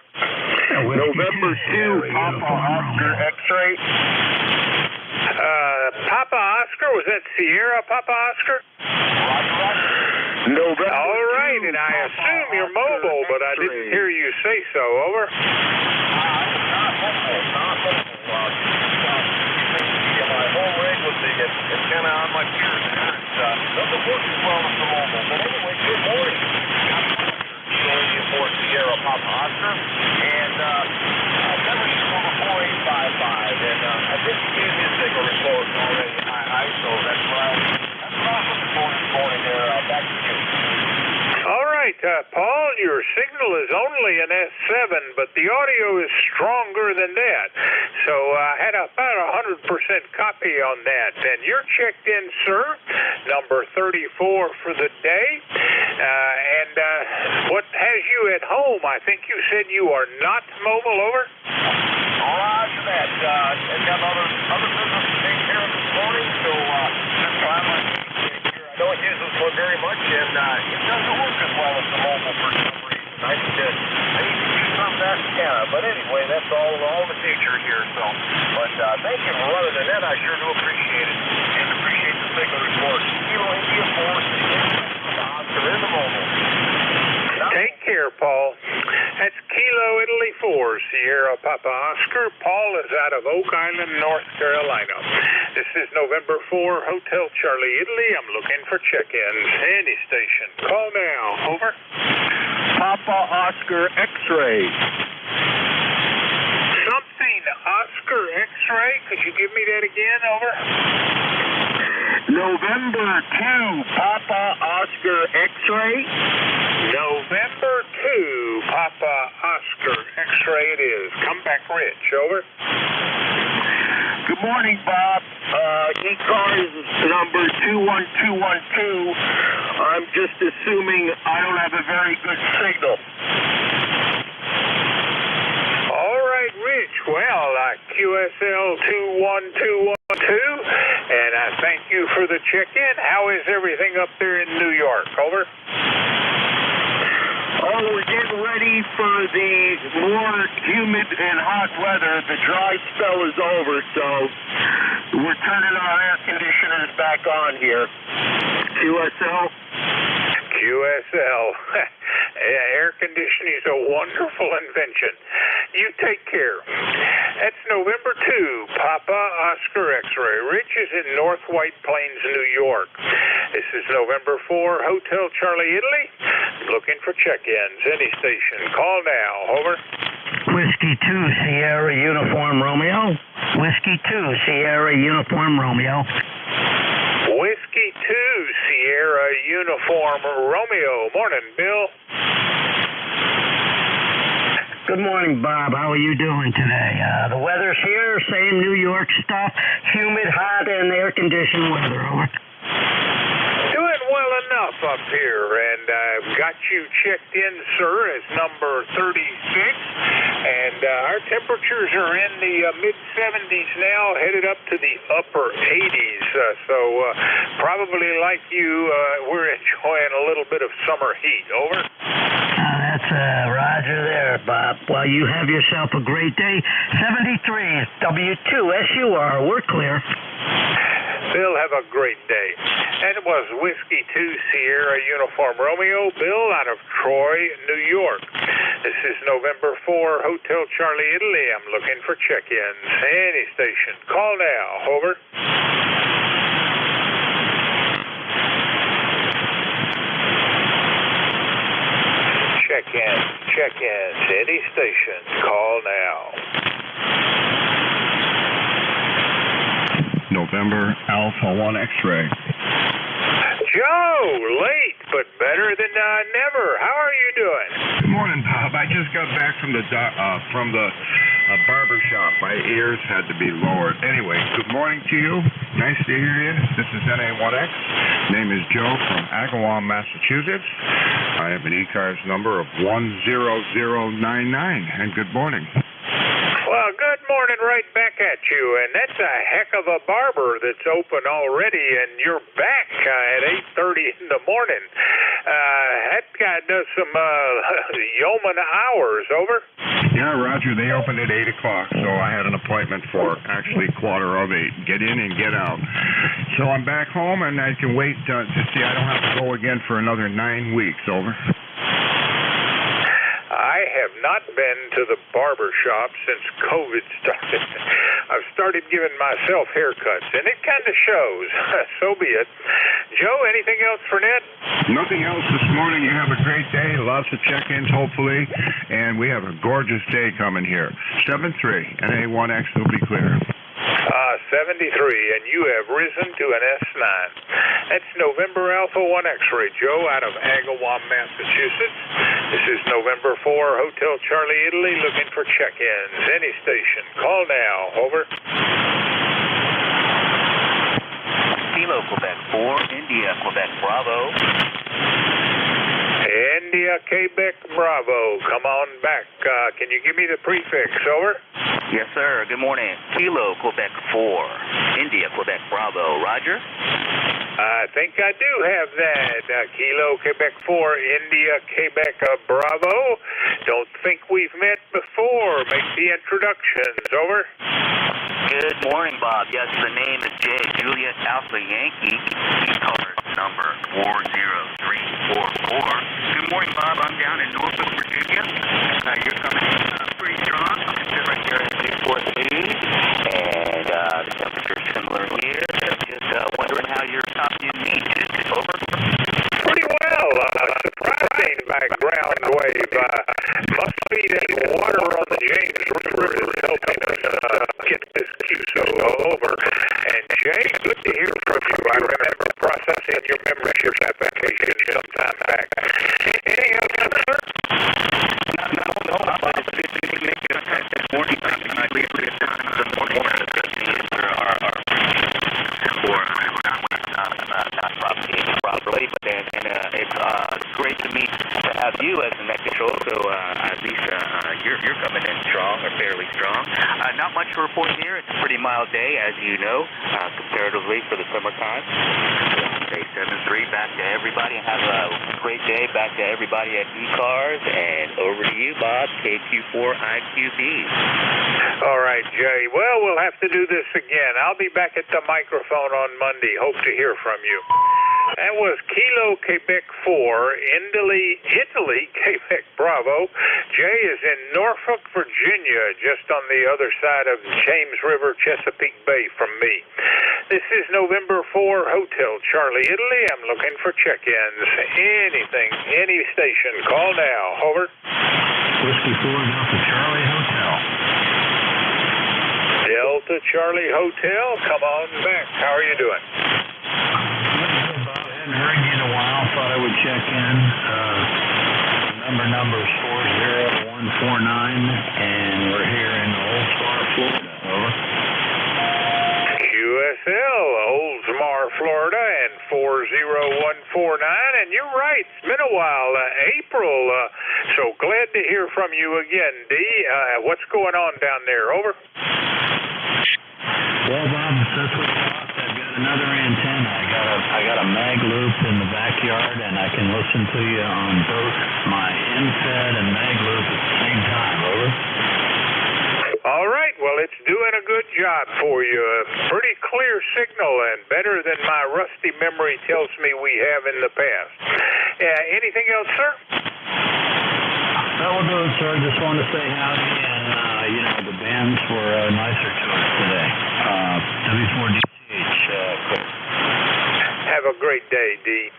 Speaker 4: November 2, Papa Oscar X-ray.
Speaker 1: Papa Oscar, was that Sierra Papa Oscar?
Speaker 4: November
Speaker 1: all right, and I assume you're mobile, but I didn't hear you say so. Over.
Speaker 4: My whole rig was the antenna on my gear there. Doesn't work as well as the mobile. But anyway, good morning. Showing you for Sierra Papa Oscar. And membership over 4855. And I think you gave me a signal report already. So that's what I was looking for this morning there. Back to you.
Speaker 1: All right, Paul, your signal is only an S7, but the audio is stronger than that. So I had about 100% copy on that. And you're checked in, sir, number 34 for the day. And what has you at home? I think you said you are not mobile. Over.
Speaker 4: Roger that. I've got other business to take care of this morning, so just try my I don't use this one very much, and it doesn't work as well as the mobile for some reason. I need to use some antenna, but anyway, that's all the feature here. So, but thank you for running the net. I sure do appreciate it, and appreciate the signal report. Kilo India 4, Oscar in the mobile.
Speaker 1: Take care, Paul. That's Kilo Italy 4, Sierra Papa Oscar. Paul is out of Oak Island, North Carolina. This is November 4, Hotel Charlie, Italy. I'm looking for check-ins. Any station. Call now. Over.
Speaker 4: Papa Oscar X-ray.
Speaker 1: Something Oscar X-ray. Could you give me that again? Over.
Speaker 4: November 2, Papa Oscar X-ray.
Speaker 1: November 2, Papa Oscar X-ray it is. Come back rich. Over.
Speaker 4: Good morning, Bob. ECARS number 21212. I'm just assuming I don't have a very good signal.
Speaker 1: All right, Rich. Well, QSL 21212, and I thank you for the check-in. How is everything up there in New York? Over.
Speaker 4: Oh, we're getting ready for the more humid and hot weather. The dry spell is over, so we're turning our air conditioners back on here. QSL?
Speaker 1: QSL. Air conditioning is a wonderful invention. You take care. That's November 2, Papa Oscar X-ray. Rich is in North White Plains, New York. This is November 4, Hotel Charlie, Italy. Looking for check-ins. Any station. Call now. Over.
Speaker 15: Whiskey 2, Sierra Uniform Romeo. Whiskey 2, Sierra Uniform Romeo.
Speaker 1: Whiskey 2, Sierra Uniform Romeo. Morning, Bill.
Speaker 15: Good morning, Bob. How are you doing today? The weather's here, same New York stuff, humid, hot, and air-conditioned weather. Over.
Speaker 1: Doing well enough up here, and I've got you checked in, sir, as number 36, and our temperatures are in the mid-70s now, headed up to the upper 80s, so probably like you, we're enjoying a little bit of summer heat. Over.
Speaker 15: That's Roger there, Bob. Well, you have yourself a great day. 73 W2SUR. We're clear.
Speaker 1: Bill, have a great day. And it was Whiskey 2 Sierra Uniform Romeo. Bill out of Troy, New York. This is November 4, Hotel Charlie, Italy. I'm looking for check-ins. Any station. Call now. Over. Check-ins. Any station. Call now.
Speaker 16: November Alpha 1 X-ray.
Speaker 1: Joe, late, but better than never. How are you doing?
Speaker 16: Good morning, Bob. I just got back from the barber shop. My ears had to be lowered. Anyway, good morning to you. Nice to hear you. This is NA1X. Name is Joe from Agawam, Massachusetts. I have an ECARS number of 10099. And good morning.
Speaker 1: Well, good Good morning right back at you, and that's a heck of a barber that's open already, and you're back at 8:30 in the morning. That guy does some yeoman hours, over.
Speaker 16: Yeah, Roger, they opened at 8 o'clock, so I had an appointment for actually 8:15. Get in and get out. So I'm back home, and I can wait to see. I don't have to go again for another 9 weeks, over.
Speaker 1: I have not been to the barber shop since COVID started. I've started giving myself haircuts, and it kind of shows. So be it. Joe, anything else for Ned?
Speaker 16: Nothing else this morning. You have a great day. Lots of check-ins, hopefully, and we have a gorgeous day coming here. 7-3, NA1X will be clear.
Speaker 1: 73, and you have risen to an S9. That's November Alpha 1 X-ray, Joe, out of Agawam, Massachusetts. This is November 4, Hotel Charlie, Italy, looking for check-ins. Any station. Call now. Over.
Speaker 17: Kilo, Quebec 4, India, Quebec Bravo.
Speaker 1: India, Quebec Bravo. Come on back. Can you give me the prefix? Over.
Speaker 17: Yes, sir. Good morning. Kilo, Quebec 4, India, Quebec Bravo. Roger?
Speaker 1: I think I do have that. Kilo, Quebec 4, India, Quebec Bravo. Don't think we've met before. Make the introductions. Over.
Speaker 17: Good morning, Bob. Yes, the name is Jay, Juliet Alpha Yankee. ECARS number 40344. Good morning, Bob. I'm down in Norfolk, Virginia. You're coming in pretty strong. Just right here at 643. And the temperature's similar here. Just wondering how your top new meat is. Over.
Speaker 1: Pretty well. Surprising background wave. Must be that water on the James River is helping us get this QSO over. And Jay, good to hear from you. I remember processing your membership application some time back. Anything else, sir?
Speaker 17: No. I just didn't make it this morning. I believe it's the morning not properly, but it's great to have you as the net control. So at least you're coming in strong or fairly strong. Not much to report here. It's a pretty mild day, as you know, comparatively for the summertime. Say 7-3 back to everybody, and have a great day back to everybody at ECARS. And over to you, Bob, KQ4IQB.
Speaker 1: All right, Jay. Well, we'll have to do this again. I'll be back at the microphone on Monday. Hope to hear from you. That was Kilo, Quebec 4, Italy, Quebec Bravo. Jay is in Norfolk, Virginia, just on the other side of James River, Chesapeake Bay from me. This is November 4, Hotel Charlie, Italy. I'm looking for check-ins. Anything, any station. Call now. Over.
Speaker 18: Whiskey 4, Delta Charlie Hotel.
Speaker 1: Delta Charlie Hotel. Come on back. How are you doing?
Speaker 18: Hadn't heard you in a while. Thought I would check in. Number is 40149, and we're here in Oldsmar, Florida. Over.
Speaker 1: QSL, Oldsmar, Florida, and 40149. And you're right. It's been a while. April. So glad to hear from you again, D. What's going on down there? Over.
Speaker 18: Well, Bob, since we talked, I've got another antenna. I got a mag loop in the backyard, and I can listen to you on both my infed and mag loop at the same time. Over.
Speaker 1: All right. Well, it's doing a good job for you. A pretty clear signal, and better than my rusty memory tells me we have in the past. Anything else, sir?
Speaker 18: That will do it, sir. Just wanted to say howdy, and the bands were nicer to us today. W4DCH.
Speaker 1: Have a great day, D.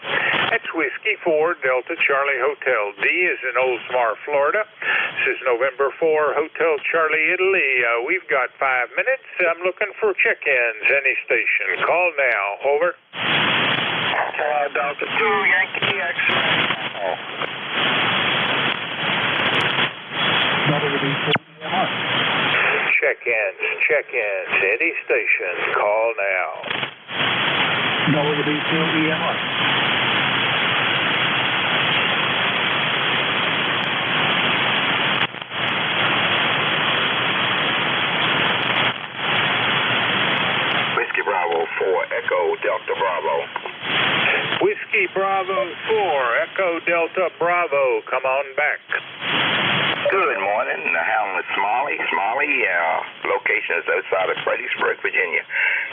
Speaker 1: That's Whiskey 4, Delta Charlie Hotel. D is in Oldsmar, Florida. This is November 4, Hotel Charlie, Italy. We've got 5 minutes. I'm looking for check-ins. Any station. Call now. Over.
Speaker 15: Delta 2, Yankee X-ray.
Speaker 1: Check-ins. Any station. Call now.
Speaker 15: WB2EMR.
Speaker 1: Bravo 4, Echo Delta Bravo, come on back.
Speaker 4: Good morning, Hamlet Smalley. Location is outside of Fredericksburg, Virginia.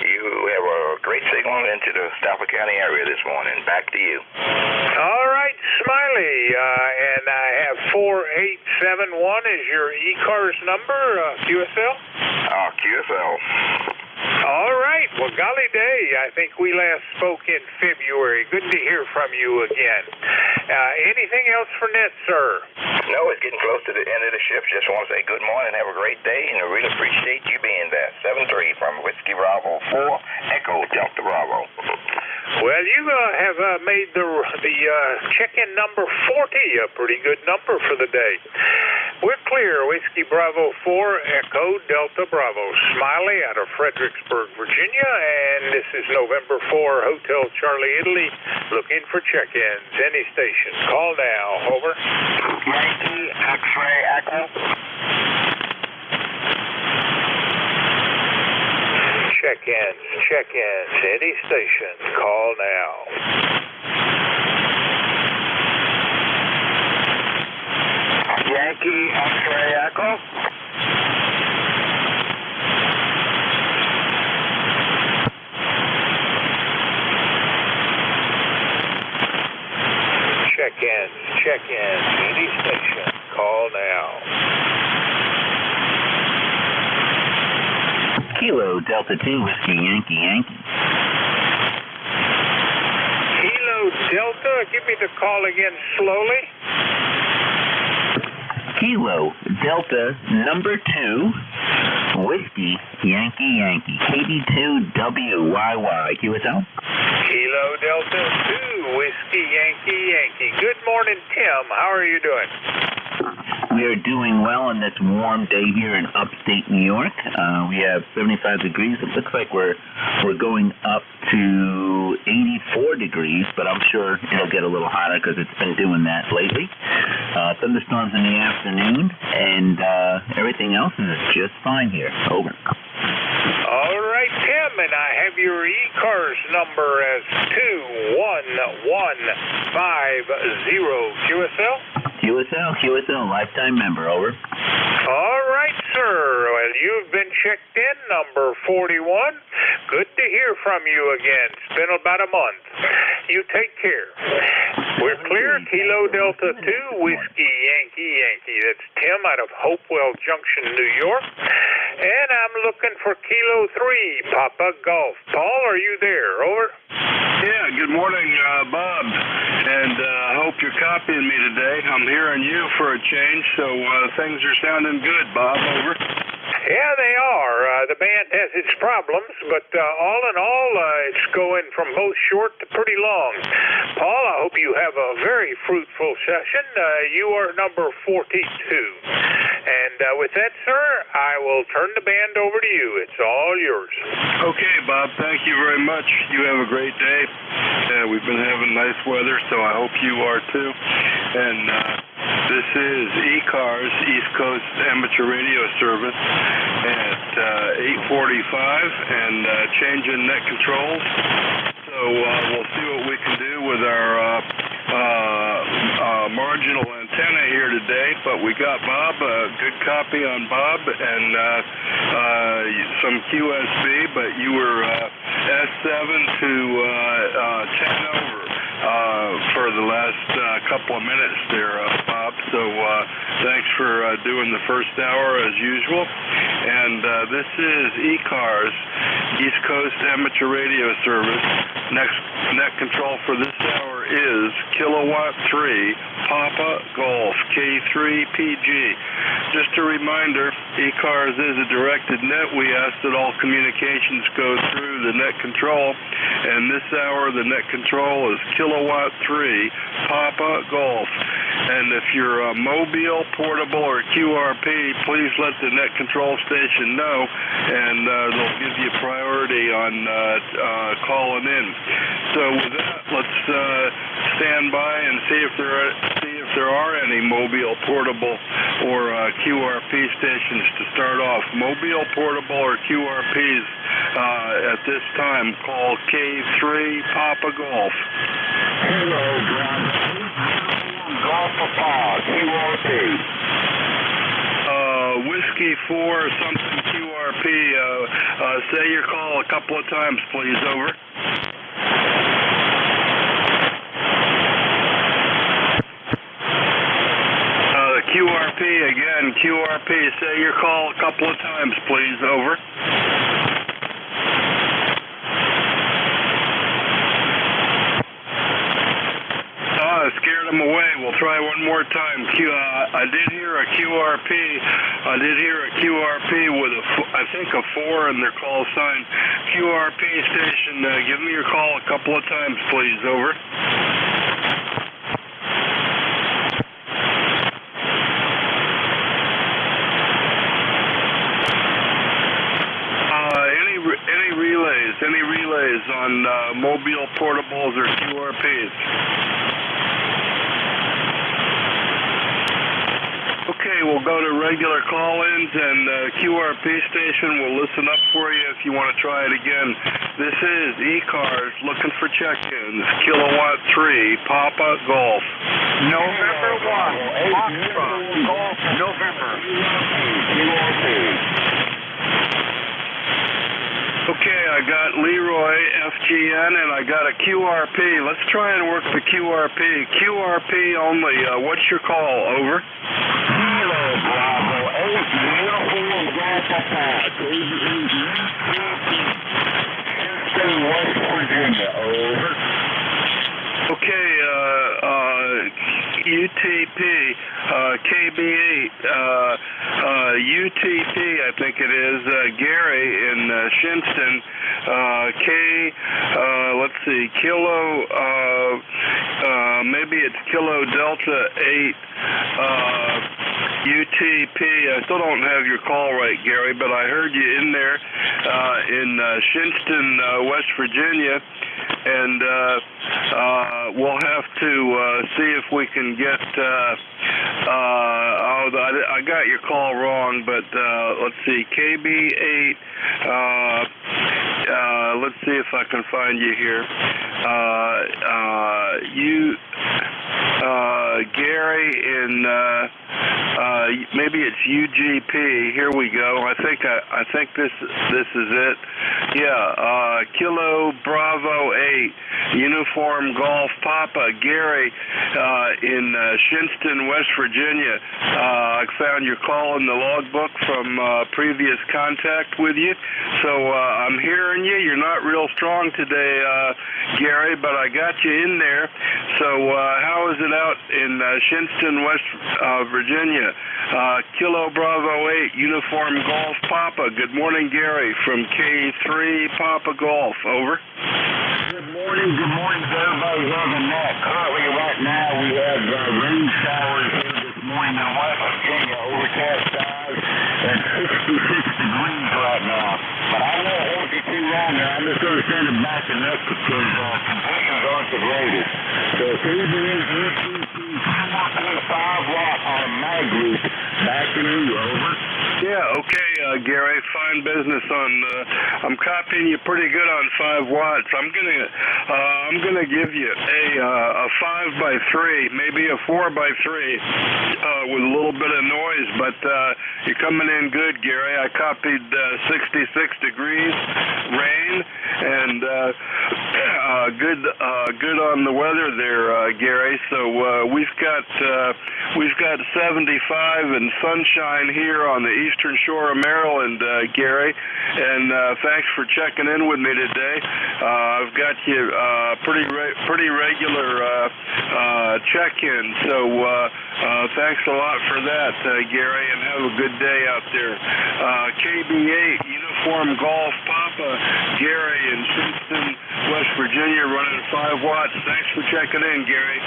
Speaker 4: You have a great signal into the Stafford County area this morning. Back to you.
Speaker 1: All right, Smiley, and I have 4871 is your ECARS number, QSL?
Speaker 4: QSL.
Speaker 1: All right. Well, golly day, I think we last spoke in February. Good to hear from you again. Anything else for Net, sir?
Speaker 4: No, it's getting close to the end of the shift. Just want to say good morning, have a great day, and I really appreciate you being there. 7-3 from Whiskey Bravo 4, Echo Delta Bravo.
Speaker 1: Well, you have made the check-in number 40 a pretty good number for the day. We're clear, Whiskey Bravo 4, Echo Delta Bravo. Smiley out of Fredericksburg, Virginia, and this is November 4, Hotel Charlie, Italy, looking for check-ins. Any station. Call now. Over.
Speaker 4: Yankee X-ray Echo.
Speaker 1: Check-ins. Any station. Call now.
Speaker 4: Yankee X-ray Echo.
Speaker 1: Check-ins. Any station. Call now.
Speaker 18: Kilo Delta 2 Whiskey Yankee.
Speaker 1: Kilo Delta, give me the call again slowly.
Speaker 18: Kilo Delta number 2 Whiskey Yankee. KD2WYY. QSL?
Speaker 1: Kilo Delta 2 Whiskey Yankee. Good morning, Tim. How are you doing?
Speaker 18: We are doing well on this warm day here in upstate New York. We have 75 degrees. It looks like we're going up to 84 degrees, but I'm sure it'll get a little hotter because it's been doing that lately. Thunderstorms in the afternoon, and everything else is just fine here. Over.
Speaker 1: All right, Tim, and I have your ECARS number as 21150
Speaker 18: QSL, lifetime member. Over.
Speaker 1: All right, sir. Well, you've been checked in, number 41. Good to hear from you again. It's been about a month. You take care. We're clear. Kilo Delta 2 Whiskey Yankee. That's Tim out of Hopewell Junction, New York. And I'm looking for Kilo 3 Papa Golf. Paul, are you there? Over.
Speaker 19: Yeah, good morning, Bob, and I hope you're copying me today. I'm hearing you for a change, so things are sounding good, Bob. Over.
Speaker 1: Yeah, they are. The band has its problems, but all in all, it's going from both short to pretty long. Paul, I hope you have a very fruitful session. You are number 42. And with that, sir, I will turn the band over to you. It's all yours.
Speaker 19: Okay, Bob, thank you very much. You have a great day. We've been having nice weather, so I hope you are too. And this is ECARS, East Coast Amateur Radio Service, at 8:45, and changing net controls. So we'll see what we can do with our marginal antenna here today. But we got Bob, a good copy on Bob, and some QSB, but you were S7 to 10 over for the last couple of minutes there, Bob. So thanks for doing the first hour as usual. And this is ECARS, East Coast Amateur Radio Service. Next net control for this hour is Kilowatt 3 Papa Golf K3PG. Just a reminder, ECARS is a directed net. We ask that all communications go through the net control. And this hour, the net control is Kilowatt 3 Papa Golf. And if you're mobile, portable, or QRP, please let the net control station know, and they'll give you priority on calling in. So with that, let's stand by and see if there are any mobile, portable, or QRP stations to start off. Mobile, portable, or QRPs at this time, call K3 Papa Golf.
Speaker 15: Kilo Golf Papa, QRP.
Speaker 19: Whiskey 4 something QRP. Say your call a couple of times, please. Over. QRP again. QRP. Say your call a couple of times, please. Over. Scared them away. We'll try one more time. I did hear a QRP. I did hear a QRP with I think a 4 in their call sign. QRP station, give me your call a couple of times, please. Over. Any relays on mobile portables or QRPs? Okay, we'll go to regular call-ins, and QRP station will listen up for you if you want to try it again. This is ECARS looking for check-ins. Kilowatt 3, Papa Golf.
Speaker 15: November 1, Foxtrot, Golf, November.
Speaker 19: Okay, I got Leroy, FGN, and I got a QRP. Let's try and work the QRP. QRP only. What's your call? Over.
Speaker 15: Kilo Bravo 8, Uniform Golf Papa, West Virginia. Over.
Speaker 19: Okay, UTP, KB8, UTP, I think it is, Gary in Shinston, let's see, Kilo, maybe it's Kilo Delta 8, UTP. I still don't have your call right, Gary, but I heard you in there in Shinston, West Virginia, and we'll have to see if we can get I got your call wrong, but let's see, KB8, let's see if I can find you here. Gary in maybe it's UGP. Here we go. I think this is it. Yeah, Kilo Bravo 8, Uniform Golf Papa, Gary in Shinston, West Virginia. I found your call in the logbook from previous contact with you. So I'm hearing you. You're not real strong today, Gary, but I got you in there. So how is it out in Shinston, West Virginia? Kilo Bravo 8, Uniform Golf Papa. Good morning, Gary, from K3 Papa Golf. Over.
Speaker 15: Good morning to everybody on the net. Currently, right now, we have rain showers here this morning in West Virginia, overcast skies, and 66 degrees right now. But I won't hold you too long there. I'm just going to send it back and up because conditions aren't the greatest. So if anything is UTC 2.5 watt on a mag group, back to you. Over.
Speaker 19: Yeah, okay, Gary, fine business on, I'm copying you pretty good on 5 watts. I'm gonna give you a 5x3, maybe a 4x3, with a little bit of noise, but, you're coming in good, Gary. I copied, 66 degrees, rain, and, good on the weather there, Gary. So, we've got 75 and sunshine here on the eastern shore of Maryland, Gary, and thanks for checking in with me today. I've got you pretty regular check-in, so thanks a lot for that, Gary, and have a good day out there. KB8, Uniform Golf Papa, Gary in Shinston, West Virginia, running 5 watts. Thanks for checking in, Gary.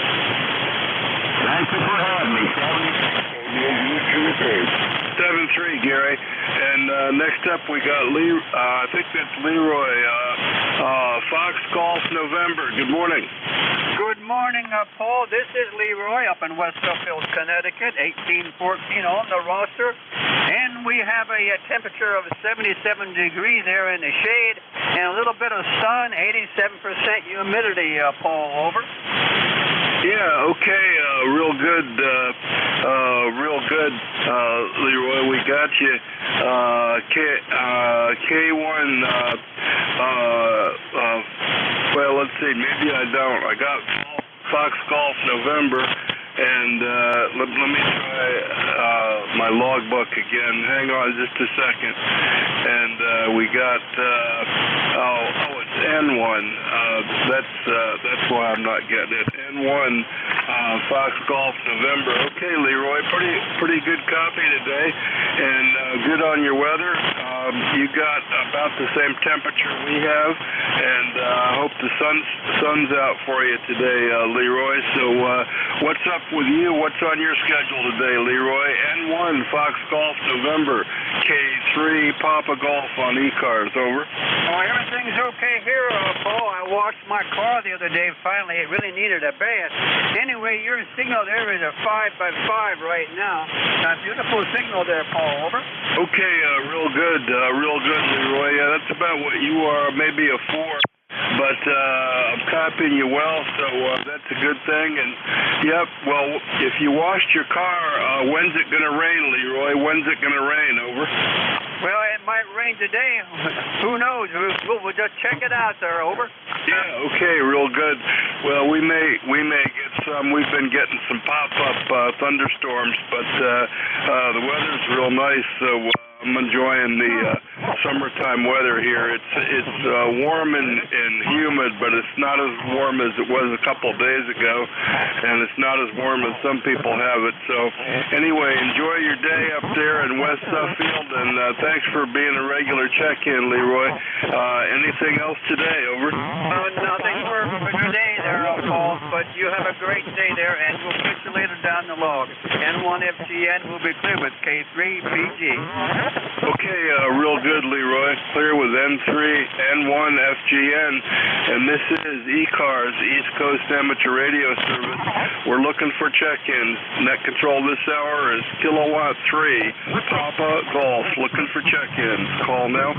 Speaker 15: Thank you for having me.
Speaker 19: 7-3, Gary. And next up we got I think that's Leroy. Fox Golf November. Good morning.
Speaker 20: Good morning, Paul. This is Leroy up in West Suffield, Connecticut, 1814 on the roster. And we have a temperature of 77 degrees there in the shade. and a little bit of sun, 87% humidity, Paul, over.
Speaker 19: Yeah, okay, real good, Leroy, we got you. K1, well, let's see, maybe I don't. I got Fox Golf November, and let me try my logbook again. Hang on just a second. And we got, it's N1. That's why I'm not getting it. N1, Fox Golf November. Okay, Leroy, pretty good copy today, and good on your weather. You got about the same temperature we have, and I hope the sun's out for you today, Leroy. So what's up with you? What's on your schedule today, Leroy? N1, Fox Golf November, K3, Papa Golf on ECARS, over.
Speaker 20: Oh, everything's okay here, Paul. I washed my car the other day, finally. It really needed a bath. Anyway, your signal there is a 5x5 right now. Beautiful signal there, Paul, over.
Speaker 19: Okay, real good, Leroy. Yeah, that's about what you are, maybe a 4. But I'm copying you well, so that's a good thing. And, yep, well, if you washed your car, when's it going to rain, Leroy? When's it going to rain, over?
Speaker 20: Well, it might rain today. Who knows? We'll just check it out there, over.
Speaker 19: Yeah, okay, real good. Well, we may get some. We've been getting some pop-up thunderstorms, but the weather's real nice, so I'm enjoying the summertime weather here. It's warm and humid, but it's not as warm as it was a couple of days ago, and it's not as warm as some people have it. So anyway, enjoy your day up there in West Suffield, and thanks for being a regular check-in, Leroy. Anything else today, over?
Speaker 20: Nothing for today there, Paul, but you have a great day there, and we'll catch you later down the log. N1 FGN will be clear with K3 PG.
Speaker 19: Okay, real good, Leroy. Clear with N3, N1 FGN, and this is ECARS, East Coast Amateur Radio Service. We're looking for check-ins. Net control this hour is Kilowatt 3, Papa Golf. Looking for check-ins. Call now.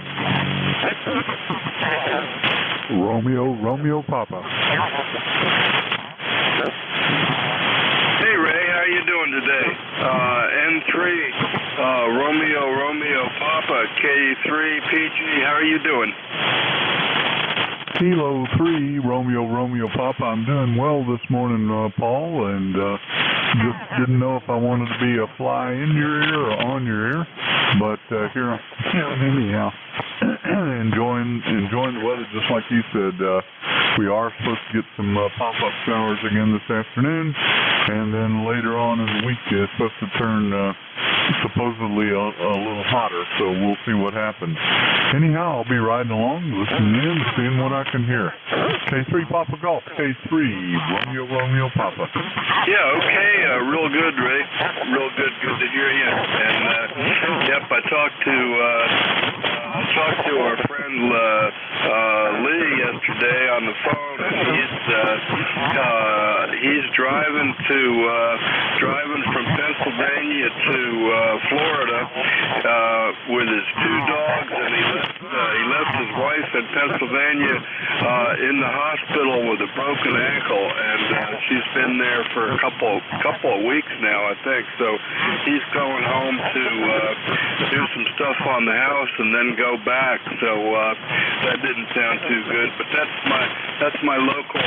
Speaker 12: Romeo Papa.
Speaker 19: Hey, Ray, how you doing today? N3, Romeo Papa, K3 PG. How are you doing?
Speaker 12: Kilo 3, Romeo Papa. I'm doing well this morning, Paul, and just didn't know if I wanted to be a fly in your ear or on your ear, but here I am anyhow. enjoying the weather, just like you said. We are supposed to get some pop-up showers again this afternoon, and then later on in the week it's supposed to turn supposedly a little hotter, so we'll see what happens. Anyhow, I'll be riding along, listening in, seeing what I can hear. K3 Papa Golf, K3 Romeo Papa.
Speaker 19: Yeah, okay, real good, Ray. Real good to hear you. And yep, I talked to our friend Lee yesterday on the phone, and he's driving from Pennsylvania to Florida with his 2 dogs, and he left his wife in Pennsylvania in the hospital with a broken ankle, and she's been there for a couple of weeks now, I think. So he's going home to do some stuff on the house and then go back. So that didn't sound too good, but that's my local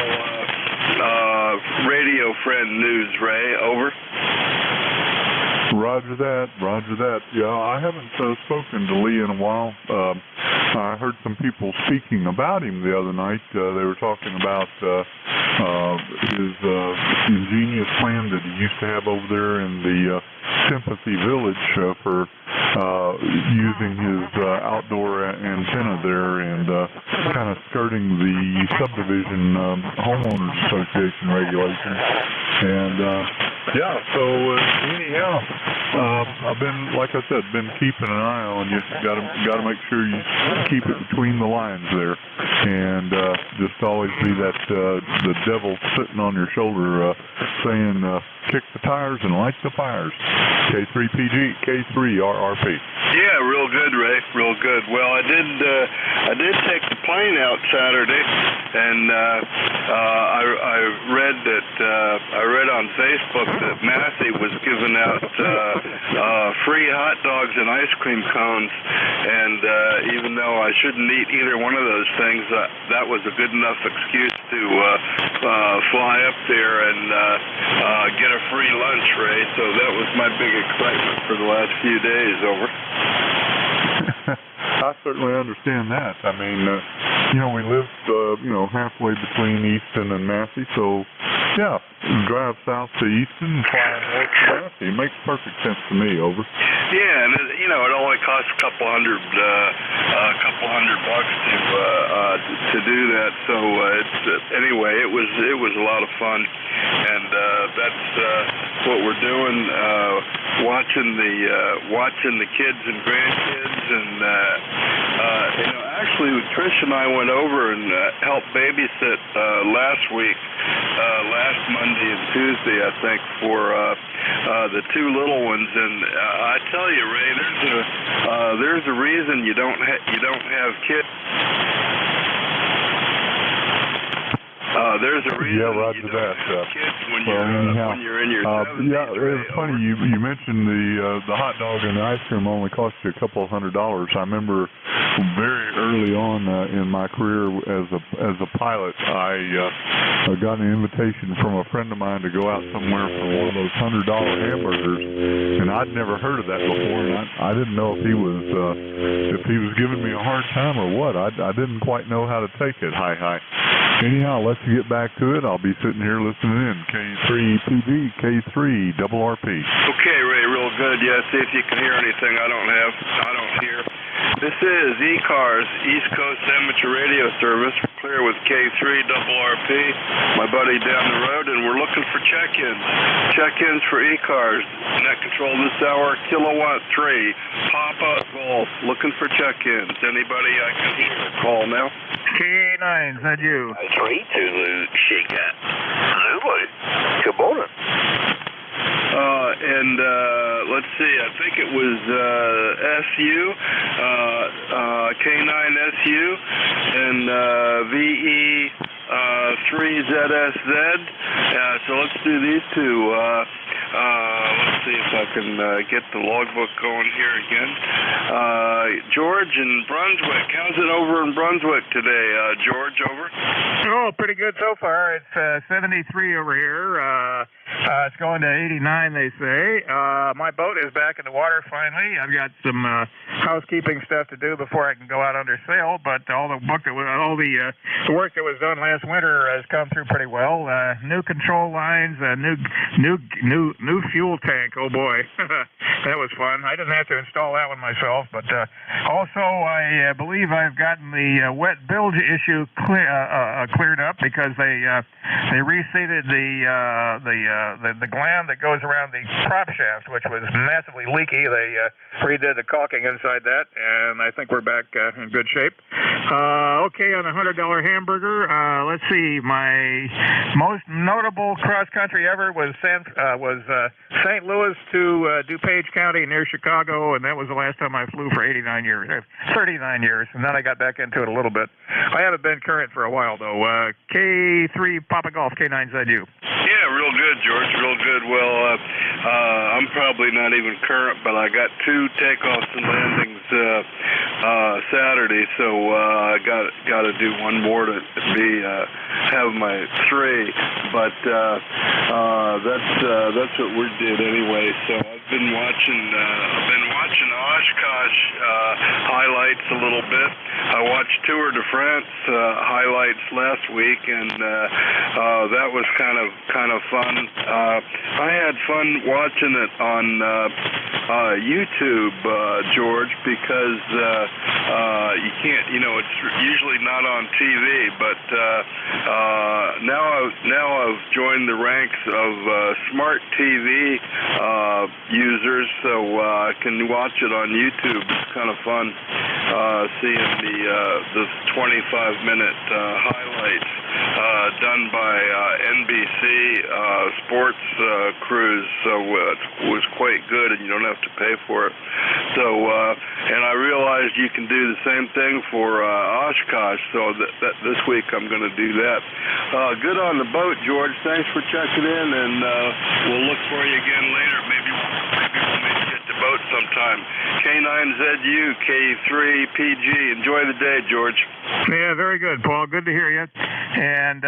Speaker 19: radio friend news, Ray. Over.
Speaker 12: Roger that. Yeah, I haven't spoken to Lee in a while. I heard some people speaking about him the other night. They were talking about his ingenious plan that he used to have over there in the Sympathy Village for using his outdoor antenna there and kind of skirting the subdivision homeowners association regulations. And so anyhow, I've been, like I said, keeping an eye on you. Got to make sure you keep it between the lines there, and just always be that the devil sitting on your shoulder saying, "Kick the tires and light the fires." K3PG, K3RRP.
Speaker 19: Yeah, real good, Ray. Real good. Well, I did take the plane out Saturday, and I read on Facebook that Massey was giving out free hot dogs and ice cream cones, and even though I shouldn't eat either one of those things, that was a good enough excuse to fly up there and get a free lunch, Ray. So that was my big excitement for the last few days. Over.
Speaker 12: I certainly understand that. I mean, we live, halfway between Easton and Massey, so yeah, drive south to Easton and fly north to Massey. It makes perfect sense to me. Over.
Speaker 19: Yeah, and it only costs a couple hundred bucks to do that. So anyway, it was a lot of fun, and that's what we're doing. Watching the kids and grandkids, and actually, Trish and I went over and helped babysit last week, last Monday and Tuesday, I think, for the two little ones. And I tell you, Ray, there's a reason you don't have kids. There's a reason
Speaker 12: roger
Speaker 19: you
Speaker 12: that.
Speaker 19: don't have kids when you're in your 70s.
Speaker 12: Yeah, it was funny you mentioned the hot dog and the ice cream only cost you a couple of $100. I remember very early on in my career as a pilot, I got an invitation from a friend of mine to go out somewhere for one of those $100 hamburgers, and I'd never heard of that before. And I didn't know if he was giving me a hard time or what. I didn't quite know how to take it. Hi. Anyhow, let's get back to it. I'll be sitting here listening in. K3PB, K3, double RP.
Speaker 19: Okay, Ray, real good. Yeah, see if you can hear anything I don't hear. This is ECARS, East Coast Amateur Radio Service. We're clear with K3 double RP, my buddy down the road, and we're looking for check-ins. Check-ins for ECARS. Net control this hour, kilowatt 3, Papa Golf. Looking for check-ins. Anybody I can hear? Call now.
Speaker 8: K9, is that you?
Speaker 1: 3 Zulu Chica. Zulu. Good morning.
Speaker 19: And let's see, I think it was SU, K9SU, and VE3ZSZ. So let's do these two. Let's see if I can get the logbook going here again. George in Brunswick. How's it over in Brunswick today, George? Over?
Speaker 8: Oh, pretty good so far. It's 73 over here. It's going to 89, they say. My boat is back in the water finally. I've got some housekeeping stuff to do before I can go out under sail, but all the work that was done last winter has come through pretty well. New control lines, new fuel tank. Oh boy, that was fun. I didn't have to install that one myself, but also I believe I've gotten the wet bilge issue cleared up because they reseated the gland that goes around the prop shaft, which was massively leaky. They redid the caulking inside that, and I think we're back in good shape. Okay, on the $100 hamburger, let's see. My most notable cross country ever was St. Louis to DuPage County near Chicago, and that was the last time I flew for 39 years, and then I got back into it a little bit. I haven't been current for a while, though. K3 Papa Golf, K9ZU.
Speaker 19: Yeah, real good, George, real good. Well, I'm probably not even current, but I got 2 takeoffs and landings Saturday, so I got to do one more to have my 3. But that's what we did anyway. So I've been watching Oshkosh highlights a little bit. I watched Tour de France highlights last week, and that was kind of fun. I had fun watching it on YouTube, George, because you can't, it's usually not on TV, but now I've joined the ranks of smart TV users, so I can watch it on YouTube. It's kind of fun seeing the 25-minute highlights done by NBC sports crews, so it was quite good, and you don't have to pay for it. So and I realized you can do the same thing for Oshkosh. So that this week I'm going to do that. Good on the boat, George. Thanks for checking in, and we'll look for you again later. Maybe we'll meet you at the boat sometime. K9ZU, K3PG. Enjoy the day, George.
Speaker 8: Yeah, very good, Paul. Good to hear you. And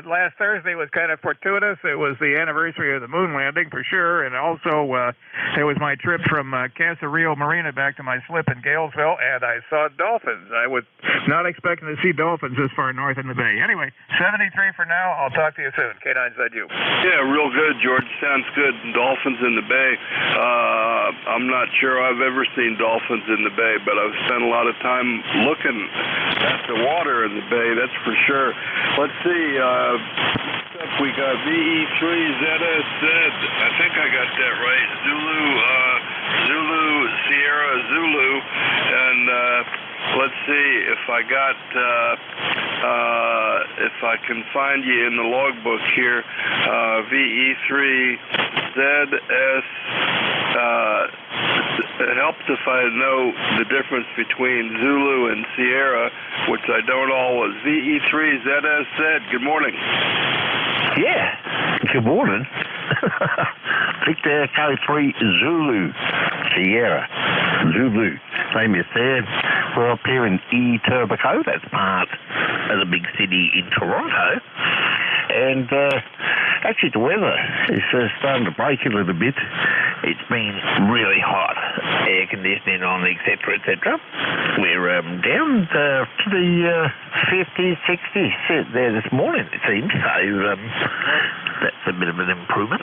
Speaker 8: last Thursday was kind of fortuitous. It was the anniversary of the moon landing, for sure, and also it was my trip from Casa Rio Marina back to my slip in Galesville, and I saw dolphins. I was not expecting to see dolphins this far north in the bay. Anyway, 73 for now. I'll talk to you soon. K9ZU.
Speaker 19: Yeah, real good, George. Sounds good. Dolphins in the bay. I'm not sure I've ever seen dolphins in the bay, but I've spent a lot of time looking at the water in the bay, that's for sure. Let's see. Next up, we got VE3ZSZ. I think I got that right. Zulu, Sierra, Zulu. And let's see if I got, if I can find you in the logbook here. VE3ZS. It helps if I know the difference between Zulu and Sierra, which I don't always. VE3ZSZ, good morning.
Speaker 21: Yeah, good morning. Victor Echo 3 Zulu, Sierra, Zulu. Same as said, we're up here in Etobicoke, that's part of the big city in Toronto. And actually the weather is starting to break a little bit. It's been really hot, air conditioning on, etc., etc. We're down to the 50s, 60s there this morning, it seems. So that's a bit of an improvement.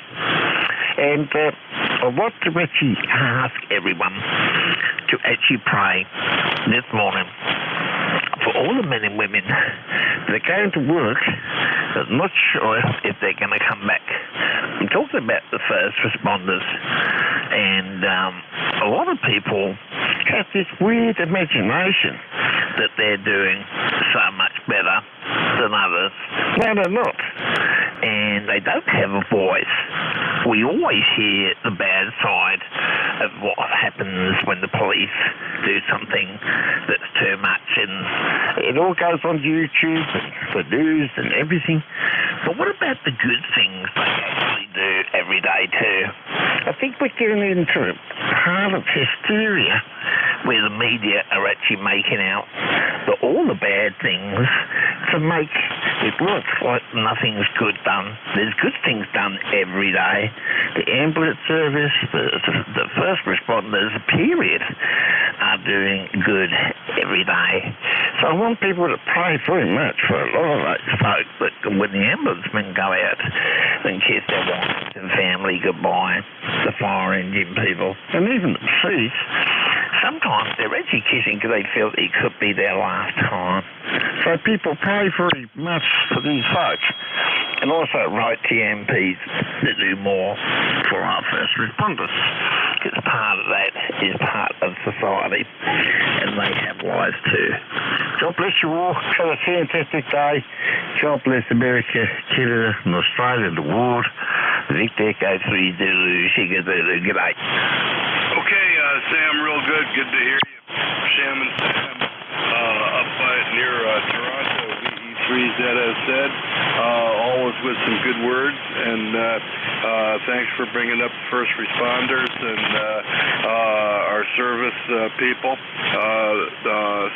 Speaker 21: And I want to actually ask everyone to actually pray this morning for all the men and women that are going to work but not sure if they're going to come back. I'm talking about the first responders, and a lot of people have this weird imagination that they're doing so much better than others. No, they're not. And they don't have a voice. We always hear the bad side of what happens when the police do something that's too much, and it all goes on YouTube and the news and everything. But what about the good things they actually do every day too? I think we're getting into part of hysteria where the media are actually making out that all the bad things to make it look like nothing's good done. There's good things done every day. The ambulance service, the first responders, period, are doing good every day. So I want people to pray very much for a lot of those folk that when the ambulance men go out and kiss their wives and family goodbye, the fire engine people, and even the police, sometimes they're actually kissing because they feel it could be their last time. So people pray very much for these folks, and also write to MPs to do more for our first responders, because part of that is part of society, and they have lives too. God bless you all. Have a fantastic day. God bless America, Canada, and Australia, and the world. Victor Echo 3 Zulu, Sugar Zulu. Good day.
Speaker 19: Okay, Sam, real good. Good to hear you. Sam and Sam up near Toronto, VE3ZSZ, always with some good words, and thanks for bringing up the first responders and our service people,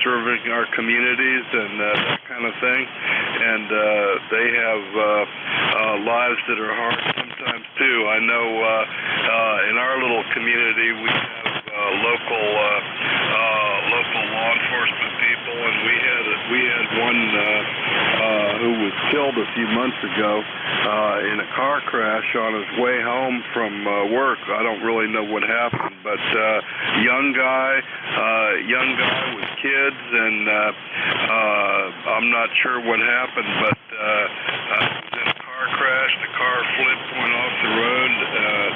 Speaker 19: serving our communities and that kind of thing. And they have lives that are hard sometimes too. I know in our little community we have local law enforcement people, and we had one who was killed a few months ago in a car crash on his way home from work. I don't really know what happened, but young guy with kids, and I'm not sure what happened, but was in a car crash. The car flipped, went off the road,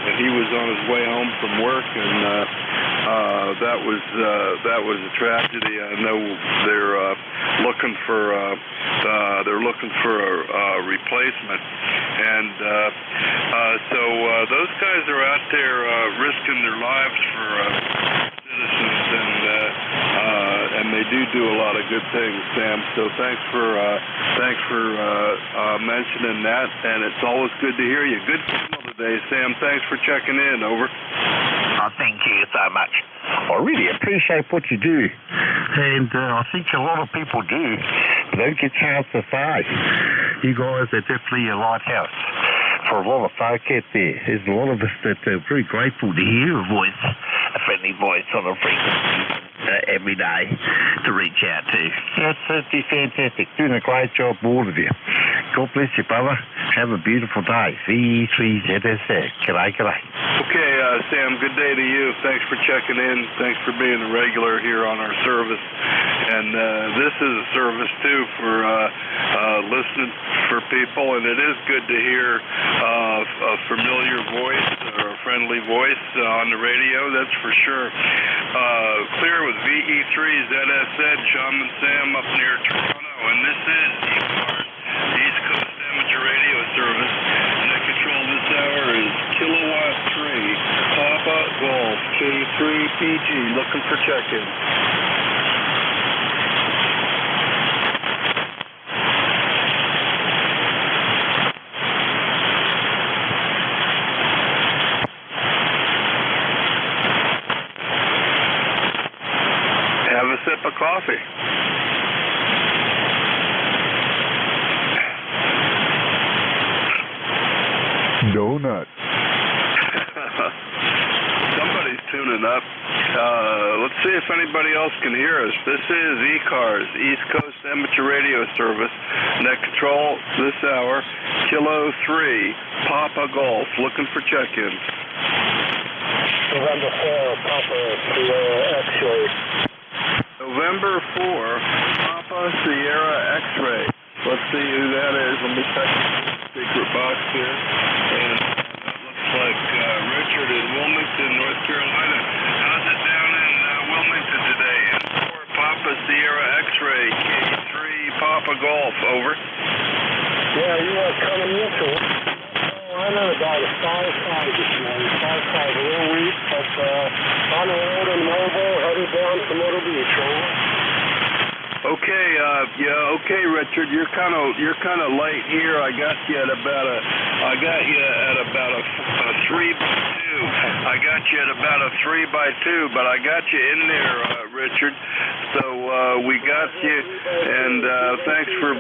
Speaker 19: and he was on his way home from work, and that was a tragedy. I know they're looking for a replacement, and so those guys are out there risking their lives for citizens, and they do a lot of good things, Sam. So thanks for mentioning that, and it's always good to hear you. Good signal today, Sam. Thanks for checking in. Over.
Speaker 21: Oh, thank you so much. I really appreciate what you do, and I think a lot of people do, but don't get a chance to say. You guys are definitely a lighthouse for a lot of folk out there. There's a lot of us that are very grateful to hear a voice, a friendly voice on a frequency every day to reach out to. That's certainly fantastic. Doing a great job, all of you. God bless you, brother. Have a beautiful day. V3ZS. G'day.
Speaker 19: Okay, Sam, good day to you. Thanks for checking in. Thanks for being a regular here on our service. And this is a service, too, for listening for people, and it is good to hear a familiar voice or a friendly voice on the radio, that's for sure. Clear with VE3ZSZ, Shaman Sam up near Toronto, and this is ECARS, East Coast Amateur Radio Service. Net control this hour is Kilowatt 3, Papa Golf, K3PG, looking for check-in. Have a sip of coffee.
Speaker 12: Donut.
Speaker 19: Somebody's tuning up. Let's see if anybody else can hear us. This is ECARS, East Coast Amateur Radio Service. Net control this hour, Kilo 3, Papa Golf, looking for check-ins.
Speaker 15: November 4, Papa Sierra X-ray.
Speaker 19: November 4, Papa Sierra X-ray. Let's see who that is. Let me check the secret box here. And that looks like Richard in Wilmington, North Carolina. How's it down in Wilmington today? N4 Papa Sierra X-ray, K3 Papa Golf, over.
Speaker 15: Yeah, you are coming into it. I'm at about a 5.5 this morning. 5.5, a little weak, but on the road in Mobile, headed down to Myrtle Beach, over.
Speaker 19: Okay, okay, Richard. You're kind of late here. I got you at about a 3x2. I got you at about a 3x2, but I got you in there, Richard. So we got you, and thanks for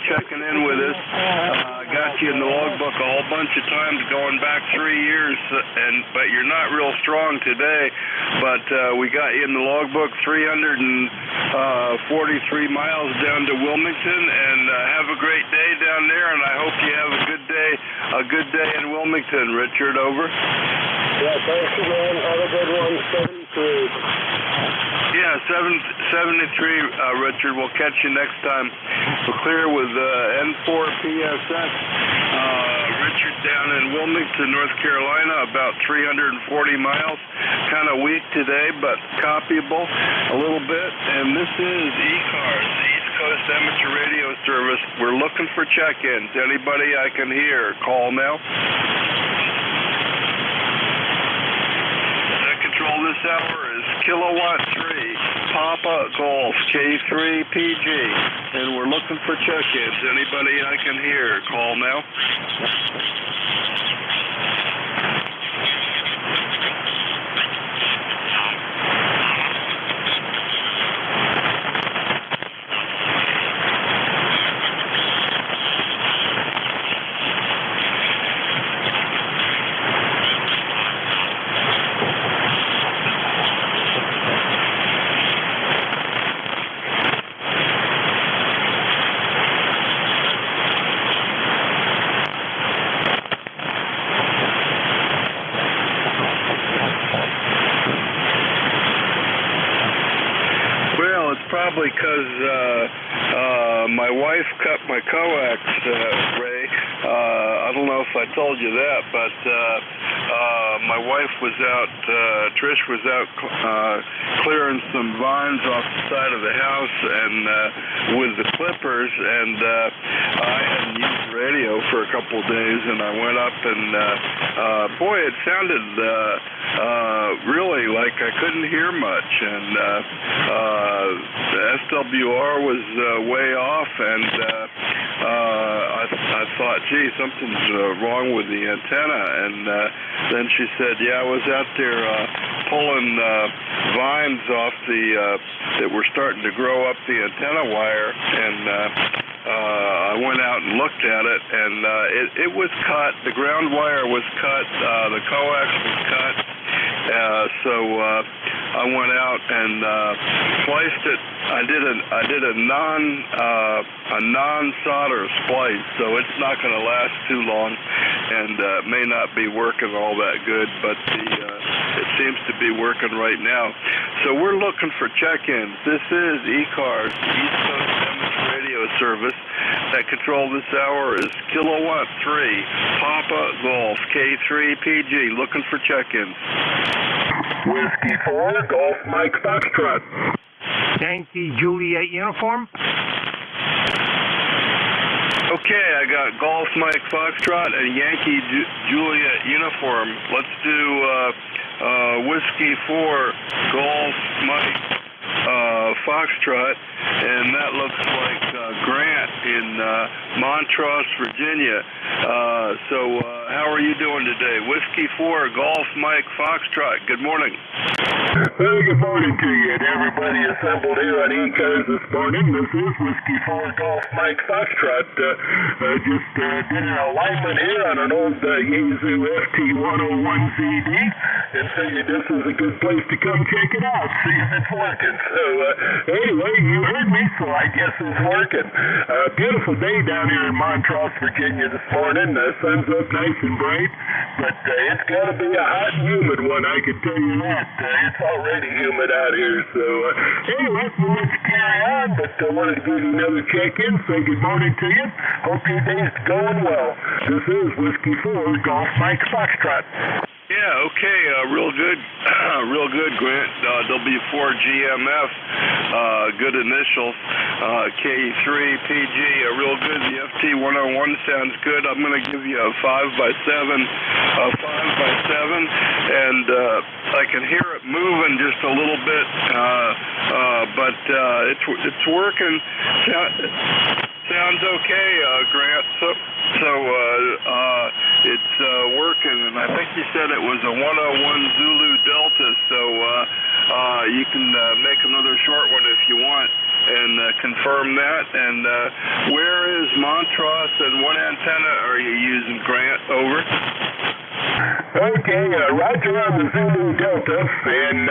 Speaker 19: checking in with us. I got you in the logbook a whole bunch of times going back 3 years, but you're not real strong today. But we got you in the logbook 343 miles down to Wilmington, and have a great day down there. And I hope you have a good day in Wilmington, Richard. Over.
Speaker 15: Yeah, thanks again. Have a good one. 73.
Speaker 19: Yeah, 73, Richard. We'll catch you next time. We're clear with N4 PSX. Richard down in Wilmington, North Carolina, about 340 miles. Kind of weak today, but copyable a little bit. And this is ECARS, East Coast Amateur Radio Service. We're looking for check-ins. Anybody I can hear, call now. Control this hour is Kilowatt 3, Papa Golf, K3PG, and we're looking for check-ins. Anybody I can hear, call now. Probably because my wife cut my coax, Ray. I don't know if I told you that, but my wife was out, Trish was out clearing some vines off the side of the house and with the clippers, and I hadn't used the radio for a couple of days, and I went up and boy, it sounded really like I couldn't hear much, and the SWR was way off, and I thought, gee, something's wrong with the antenna, and then she said, yeah, I was out there pulling vines off that were starting to grow up the antenna wire, and I went out and looked at it, and it was cut. The ground wire was cut. The coax was cut. So I went out and spliced it. I did a non-solder splice, so it's not going to last too long, and may not be working all that good, but it seems to be working right now. So we're looking for check-ins. This is ECARS, East Coast Radio Service. That control this hour is Kilowatt 3, Papa Golf, K3PG, looking for check-ins.
Speaker 21: Whiskey 4, Golf Mike Foxtrot.
Speaker 14: Yankee Juliet uniform.
Speaker 19: Okay, I got Golf Mike Foxtrot and Yankee Juliet uniform. Let's do Whiskey 4, Golf Mike Foxtrot, and that looks like Grant in Montrose, Virginia. So how are you doing today? Whiskey 4, Golf Mike Foxtrot. Good morning.
Speaker 21: Well, good morning to you and everybody assembled here on ECARS this morning. This is Whiskey 4 Golf Mike Foxtrot. Just did an alignment here on an old Yaesu FT101ZD and figured this was a good place to come check it out, see if it's working. So anyway, you heard me, so I guess it's working. Beautiful day down here in Montrose, Virginia this morning. Sun's up nice and bright, but it's got to be a hot and humid one, I can tell you that. It's already humid out here, so anyway, let's carry on, but I wanted to give you another check-in, say good morning to you. Hope your day's going well. This is Whiskey 4 Golf Mike Foxtrot.
Speaker 19: Yeah, okay, real good, Grant. W4GMF, good initials. K3PG, real good. The FT101 sounds good. I'm going to give you a 5x7, and I can hear it moving just a little bit, but it's working. Sounds okay, Grant. So it's working, and I think you said it was a 101 Zulu Delta, so you can make another short one if you want and confirm that. And where is Montrose, and what antenna are you using, Grant? Over.
Speaker 21: Okay, roger on the Zulu Delta, and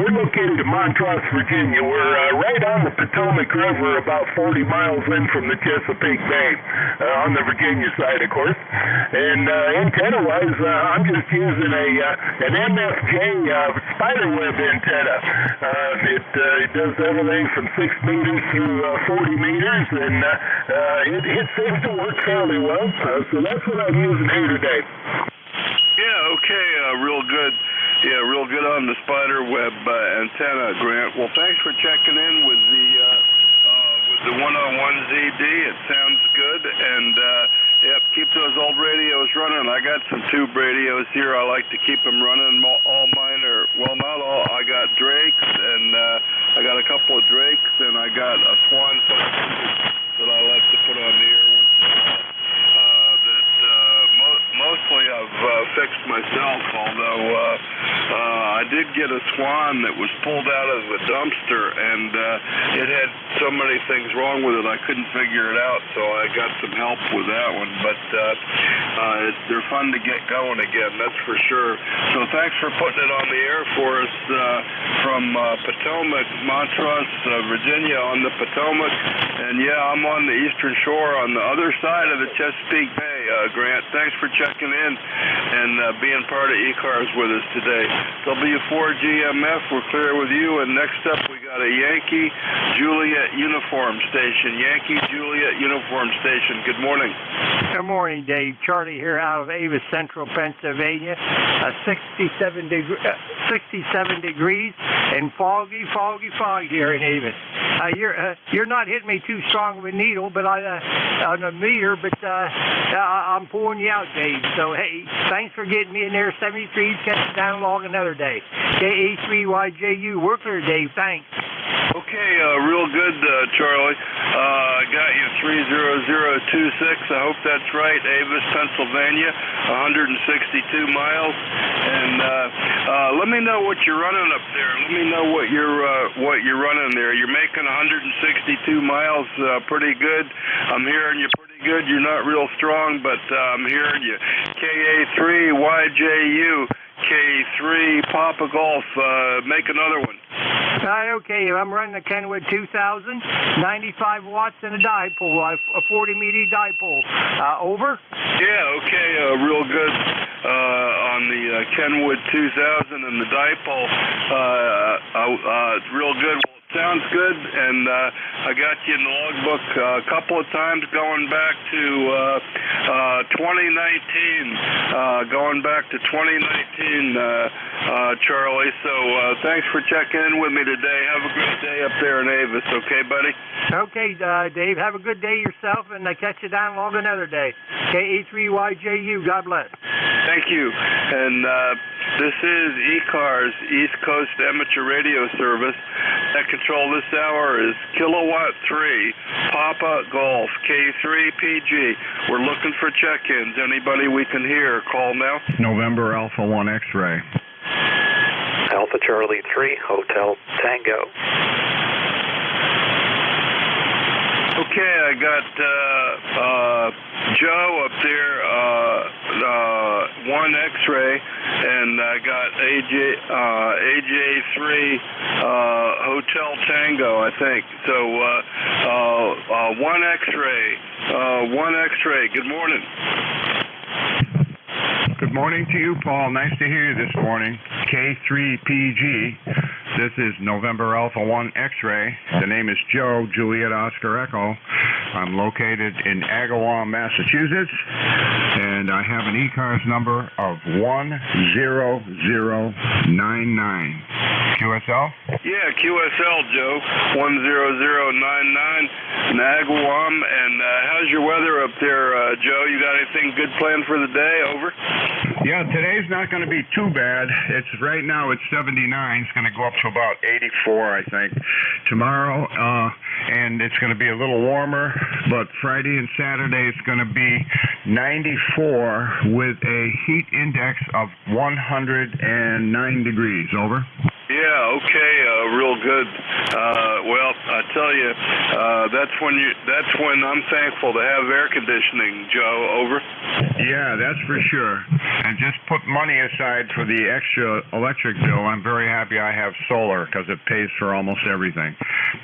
Speaker 21: we're located in Montrose, Virginia. We're right on the Potomac River, about 40 miles in from the Chesapeake Bay, on the Virginia side, of course. And antenna-wise, I'm just using an MFJ spiderweb antenna. It does everything from 6 meters through 40 meters, and it seems to work fairly well. So that's what I'm using here today.
Speaker 19: Yeah, okay, real good. Yeah, real good on the spider web antenna, Grant. Well, thanks for checking in with the 101ZD. It sounds good, and yep, keep those old radios running. I got some tube radios here. I like to keep them running. All mine are, well, not all. I got Drakes, and I got a couple of Drakes, and I got a Swan that I like to put on the air once in a while. Mostly I've fixed myself, although I did get a Swan that was pulled out of the dumpster, and it had so many things wrong with it I couldn't figure it out, so I got some help with that one. But they're fun to get going again, that's for sure. So thanks for putting it on the air for us from Potomac, Montrose, Virginia, on the Potomac. And yeah, I'm on the eastern shore on the other side of the Chesapeake Bay. Grant, thanks for checking in and being part of ECARS with us today. W4GMF, we're clear with you, and next up we got out of Yankee Juliet Uniform Station. Yankee Juliet Uniform Station. Good morning.
Speaker 7: Good morning, Dave. Charlie here out of Avis, Central Pennsylvania. 67 degrees and foggy here in Avis. You're not hitting me too strong with a needle, but on a meter, but I'm pulling you out, Dave. So hey, thanks for getting me in there. 73, catch it down along another day. KA3YJU, work there, Dave. Thanks.
Speaker 19: Okay, real good, Charlie. I got you 30026. I hope that's right. Avis, Pennsylvania, 162 miles. And let me know what you're running up there. Let me know what you're running there. You're making 162 miles, pretty good. I'm hearing you pretty good. You're not real strong, but I'm hearing you. KA3YJU, K3 Papa Golf. Make another one.
Speaker 7: Okay, I'm running a Kenwood 2000, 95 watts and a dipole, a 40 meter dipole. Over?
Speaker 19: Yeah, okay, real good on the Kenwood 2000 and the dipole. Real good. Well, it sounds good, and I got you in the logbook a couple of times going back to 2019. Going back to 2019, Charlie. So thanks for checking in with me today. Have a good day up there in Avis, okay, buddy?
Speaker 7: Okay, Dave. Have a good day yourself, and catch you down along another day. KA3YJU. God bless.
Speaker 19: Thank you. And this is ECARS, East Coast Amateur Radio Service. That control this hour is Kilowatt 3, Papa Golf, K3PG. We're looking for check-ins. Anybody we can hear, call now.
Speaker 16: November Alpha 1 X-Ray.
Speaker 22: Alpha Charlie 3, Hotel Tango.
Speaker 19: Okay, I got Joe up there, 1 X-ray, and I got AJ3 Hotel Tango, I think. So 1 X-ray, 1 X-ray. Good morning.
Speaker 16: Good morning to you, Paul. Nice to hear you this morning. K3PG. This is November Alpha 1 X-Ray. The name is Joe, Juliet Oscar Echo. I'm located in Agawam, Massachusetts, and I have an ECARS number of 10099. QSL?
Speaker 19: Yeah, QSL, Joe. 10099 in Agawam. And how's your weather up there, Joe? You got anything good planned for the day? Over?
Speaker 16: Yeah, today's not going to be too bad. It's right now it's 79. It's going to go up to about 84, I think, tomorrow. And it's going to be a little warmer, but Friday and Saturday it's going to be 94 with a heat index of 109 degrees. Over?
Speaker 19: Yeah, okay, real good. Well, I tell you, that's when I'm thankful to have air conditioning, Joe. Over?
Speaker 16: Yeah, that's for sure. And just put money aside for the extra electric bill. I'm very happy I have solar because it pays for almost everything.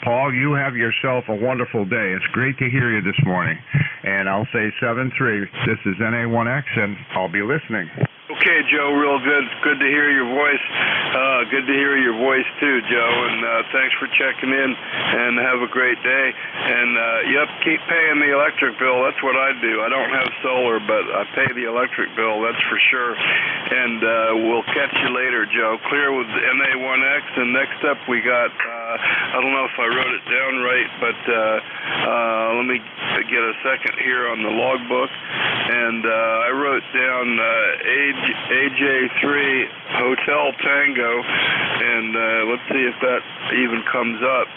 Speaker 16: Paul, you have yourself a wonderful day. It's great to hear you this morning. And I'll say 7-3. This is NA1X, and I'll be listening.
Speaker 19: Okay, Joe, real good. Good to hear your voice. Good to hear your voice, too, Joe. And thanks for checking in, and have a great day. And, yep, keep paying the electric bill. That's what I do. I don't have solar, but I pay the electric bill, that's for sure. And we'll catch you later, Joe. Clear with NA1X. And next up we got, I don't know if I wrote it down right, but let me get a second here on the logbook. And I wrote down AJ3 Hotel Tango, and let's see if that even comes up.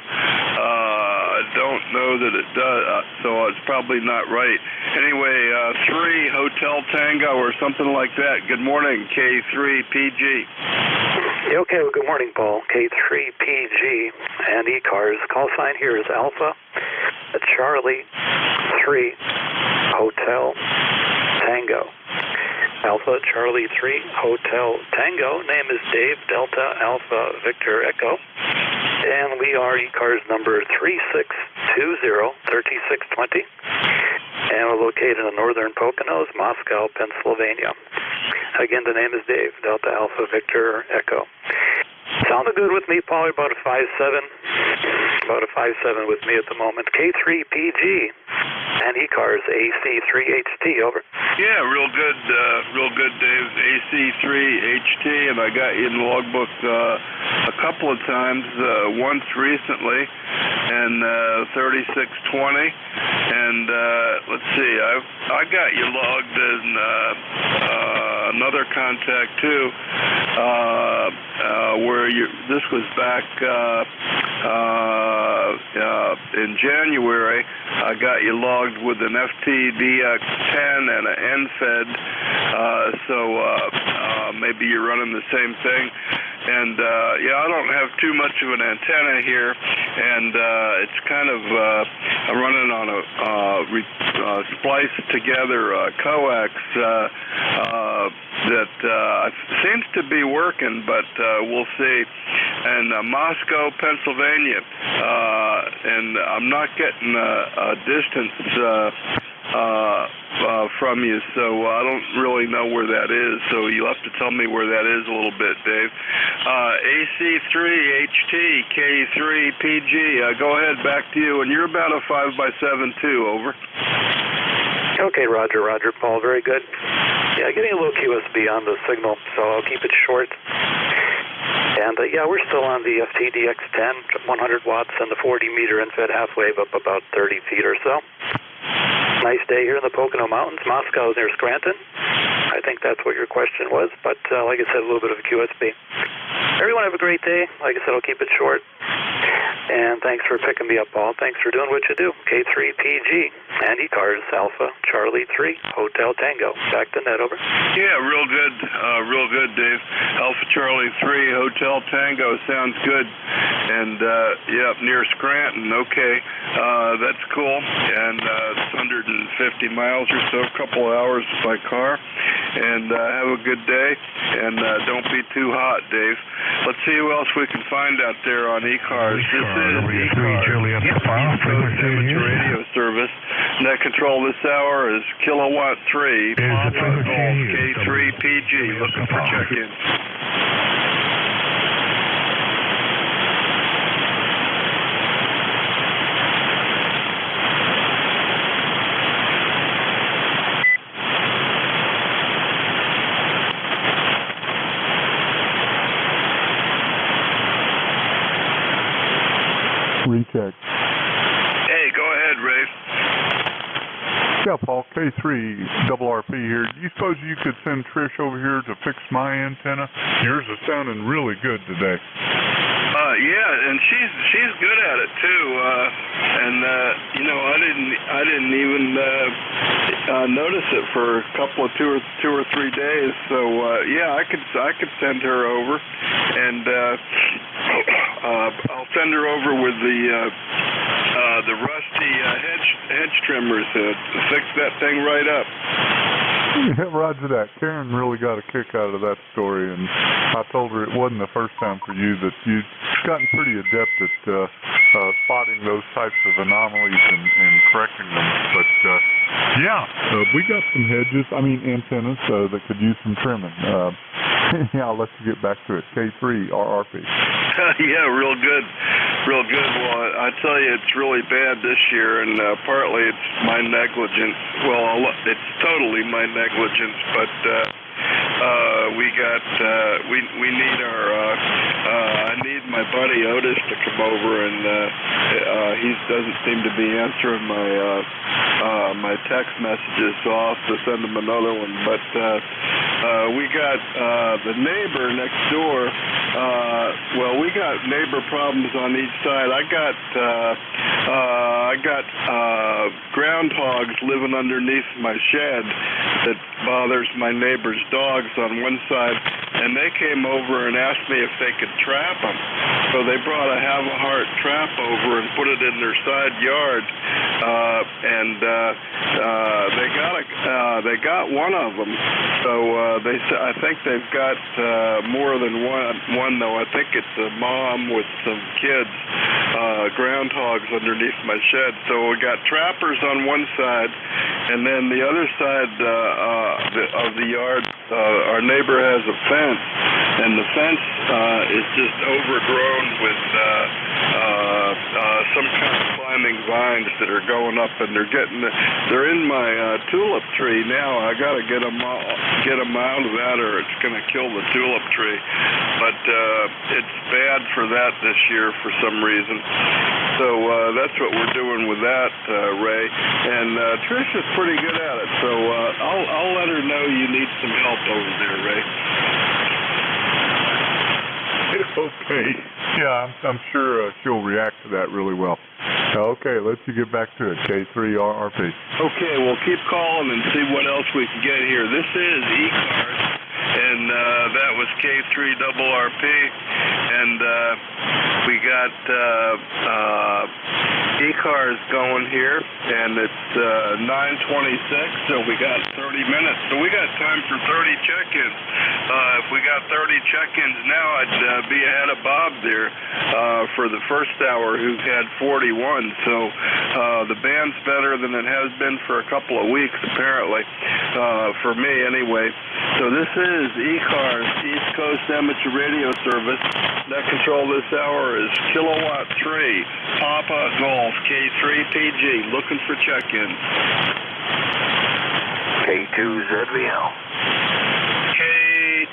Speaker 19: I don't know that it does, so it's probably not right. Anyway, 3 Hotel Tango or something like that. Good morning, K3PG.
Speaker 22: Okay, well, good morning, Paul. K3PG and ECARS. Call sign here is Alpha Charlie 3 Hotel Tango. Alpha Charlie 3 Hotel Tango. Name is Dave, Delta Alpha Victor Echo. And we are ECARS number 3620-3620. And we're located in the northern Poconos, Moscow, Pennsylvania. Again, the name is Dave, Delta Alpha Victor Echo. Sounded good with me, Paul. About a 5.7. About a 5.7 with me at the moment. K3PG and ECARS AC3HT, over.
Speaker 19: Yeah, real good, Dave. AC3HT, and I got you in the logbook a couple of times, once recently, and 3620. And let's see, I got you logged in another contact too, where this was back in January. I got you logged with an FTDX10 and an NFED, so maybe you're running the same thing. And yeah, I don't have too much of an antenna here, and it's kind of I'm running on a spliced together coax that seems to be working, but we'll see. And Moscow, Pennsylvania, and I'm not getting a distance from you, so I don't really know where that is, so you'll have to tell me where that is a little bit, Dave. AC3HT, K3PG, go ahead, back to you, and you're about a 5x7 too, over.
Speaker 22: Okay, Roger, Paul, very good. Yeah, getting a little QSB on the signal, so I'll keep it short. And yeah, we're still on the FTDX10, 100 watts, and the 40-meter infed half wave up about 30 feet or so. Nice day here in the Pocono Mountains. Moscow near Scranton. I think that's what your question was, but like I said, a little bit of a QSB. Everyone have a great day. Like I said, I'll keep it short. And thanks for picking me up, Paul. Thanks for doing what you do. K3PG and ECARS Alpha Charlie 3 Hotel Tango. Back to net, over.
Speaker 19: Yeah, real good, Dave. Alpha Charlie 3 Hotel Tango sounds good. And yeah, near Scranton. Okay, that's cool. And it's 150 miles or so, a couple of hours by car. And have a good day. And don't be too hot, Dave. Let's see who else we can find out there on ECARS. This is ECARS, Amateur Radio Service. Net control this hour is Kilowatt 3, Papa Golf, K3PG, looking for check-in.
Speaker 12: Recheck.
Speaker 19: Hey, go ahead, Ray.
Speaker 12: Yeah, Paul, K3 double RP here. Do you suppose you could send Trish over here to fix my antenna? Yours is sounding really good today.
Speaker 19: Yeah, and she's good at it too. And you know, I didn't even notice it for a couple of two or 3 days. So yeah, I could send her over, and I'll send her over with the rusty hedge trimmers to fix that thing right up.
Speaker 12: Yeah, roger that. Karen really got a kick out of that story, and I told her it wasn't the first time for you, that you'd gotten pretty adept at spotting those types of anomalies and correcting them. But yeah, we got some antennas that could use some trimming. Yeah, I'll let you get back to it. K3 RRP.
Speaker 19: Yeah, real good. Well, I tell you, it's really bad this year, and partly it's my negligence. Well, it's totally my negligence, but we need I need my buddy Otis to come over, and he doesn't seem to be answering my text messages, so I'll have to send him another one. But we got the neighbor next door. Well, we got neighbor problems on each side. I got groundhogs living underneath my shed that bothers my neighbor's dogs on one side, and they came over and asked me if they could trap them. So they brought a have-a-heart trap over and put it in their side yard, and they got one of them. So I think they've got more than one though. I think it's a mom with some kids, groundhogs underneath my shed. So we got trappers on one side, and then the other side of the yard our neighbor has a fence, and the fence is just overgrown with some kind of climbing vines that are going up, and they're in my tulip tree now. I got to get them out of that, or it's going to kill the tulip tree. But it's bad for that this year for some reason. So that's what we're doing with that, Ray. And Trish is pretty good at it, so I'll let her know you need some help over there, Ray.
Speaker 12: Okay. Yeah, I'm sure she'll react to that really well. Okay, let's get back to it. K3RRP.
Speaker 19: Okay, we'll keep calling and see what else we can get here. This is ECARS, and that was K3RRP, and we got ECARS going here, and it's 9:26, so we got 30 minutes. So we got time for 30 check-ins. If we got 30 check-ins now, I'd be ahead of Bob there for the first hour, who had 41. So the band's better than it has been for a couple of weeks, apparently, for me anyway. So this is ECARS, East Coast Amateur Radio Service. Net control this hour is Kilowatt 3, Papa Golf, K3PG, looking for check-ins.
Speaker 21: K2ZVL.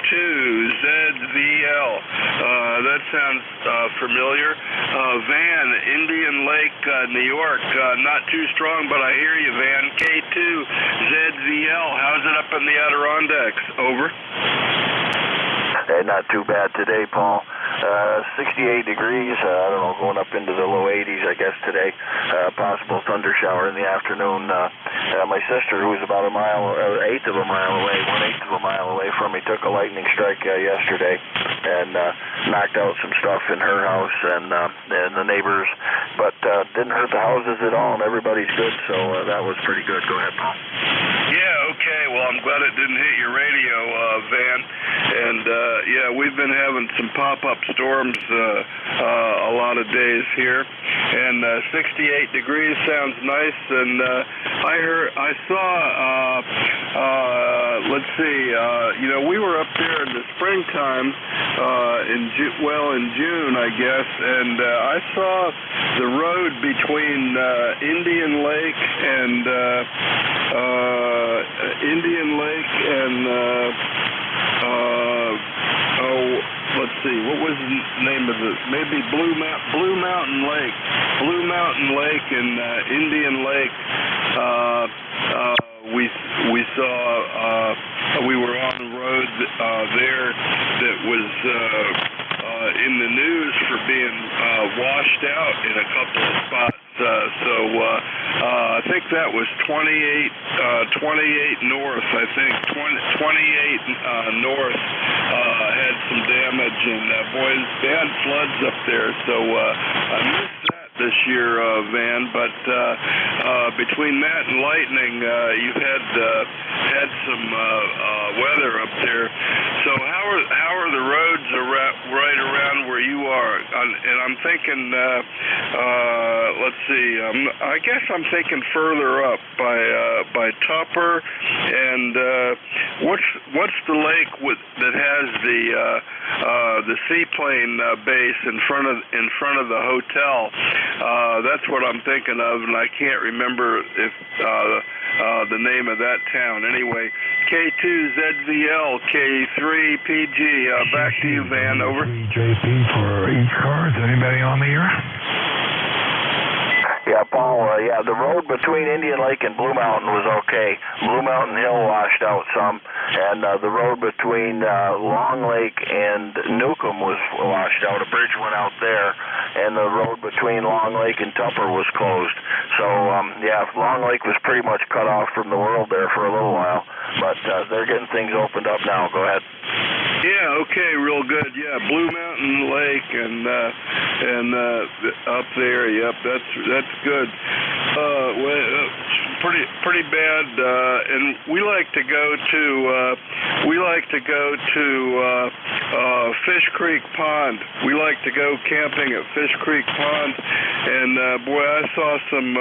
Speaker 19: K2ZVL. That sounds familiar. Van, Indian Lake, New York. Not too strong, but I hear you, Van. K2ZVL. How's it up in the Adirondacks? Over.
Speaker 21: Hey, not too bad today, Paul. 68 degrees, I don't know, going up into the low 80s, I guess, today. Possible thunder shower in the afternoon. My sister, who was about one-eighth of a mile away from me, took a lightning strike yesterday and knocked out some stuff in her house and the neighbors, but didn't hurt the houses at all, and everybody's good, so that was pretty good. Go ahead, Paul.
Speaker 19: Yeah, okay. Well, I'm glad it didn't hit your radio, Van. And, yeah, we've been having some pop-up storms a lot of days here. And 68 degrees sounds nice. And I saw, let's see, we were up there in the springtime, in June, I guess. And I saw the road between Indian Lake and let's see, what was the name of it? Maybe Blue Mountain Lake and Indian Lake. We saw, we were on the road there that was in the news for being washed out in a couple of spots. I think that was 28 north. I think 28 north had some damage, and boys, bad floods up there. So I missed that this year, Van. But between that and lightning, you've had some weather up there. So how are the roads right around where you are? And I'm thinking, let's see, I guess I'm thinking further up by Tupper, and what's the lake that has the seaplane base in front of the hotel? That's what I'm thinking of, and I can't remember if the name of that town. Anyway, K2ZVL, K3PG. Back to you, Van. Over.
Speaker 21: JP for ECARS. Anybody on the air? Yeah, Paul, the road between Indian Lake and Blue Mountain was okay. Blue Mountain Hill washed out some, and the road between Long Lake and Newcomb was washed out. A bridge went out there, and the road between Long Lake and Tupper was closed. So, Long Lake was pretty much cut off from the world there for a little while, but they're getting things opened up now. Go ahead.
Speaker 19: Yeah, okay, real good. Yeah, Blue Mountain Lake and up there. Yep, that's good. pretty bad, and we like to go to Fish Creek Pond. We like to go camping at Fish Creek Pond, and boy, I saw some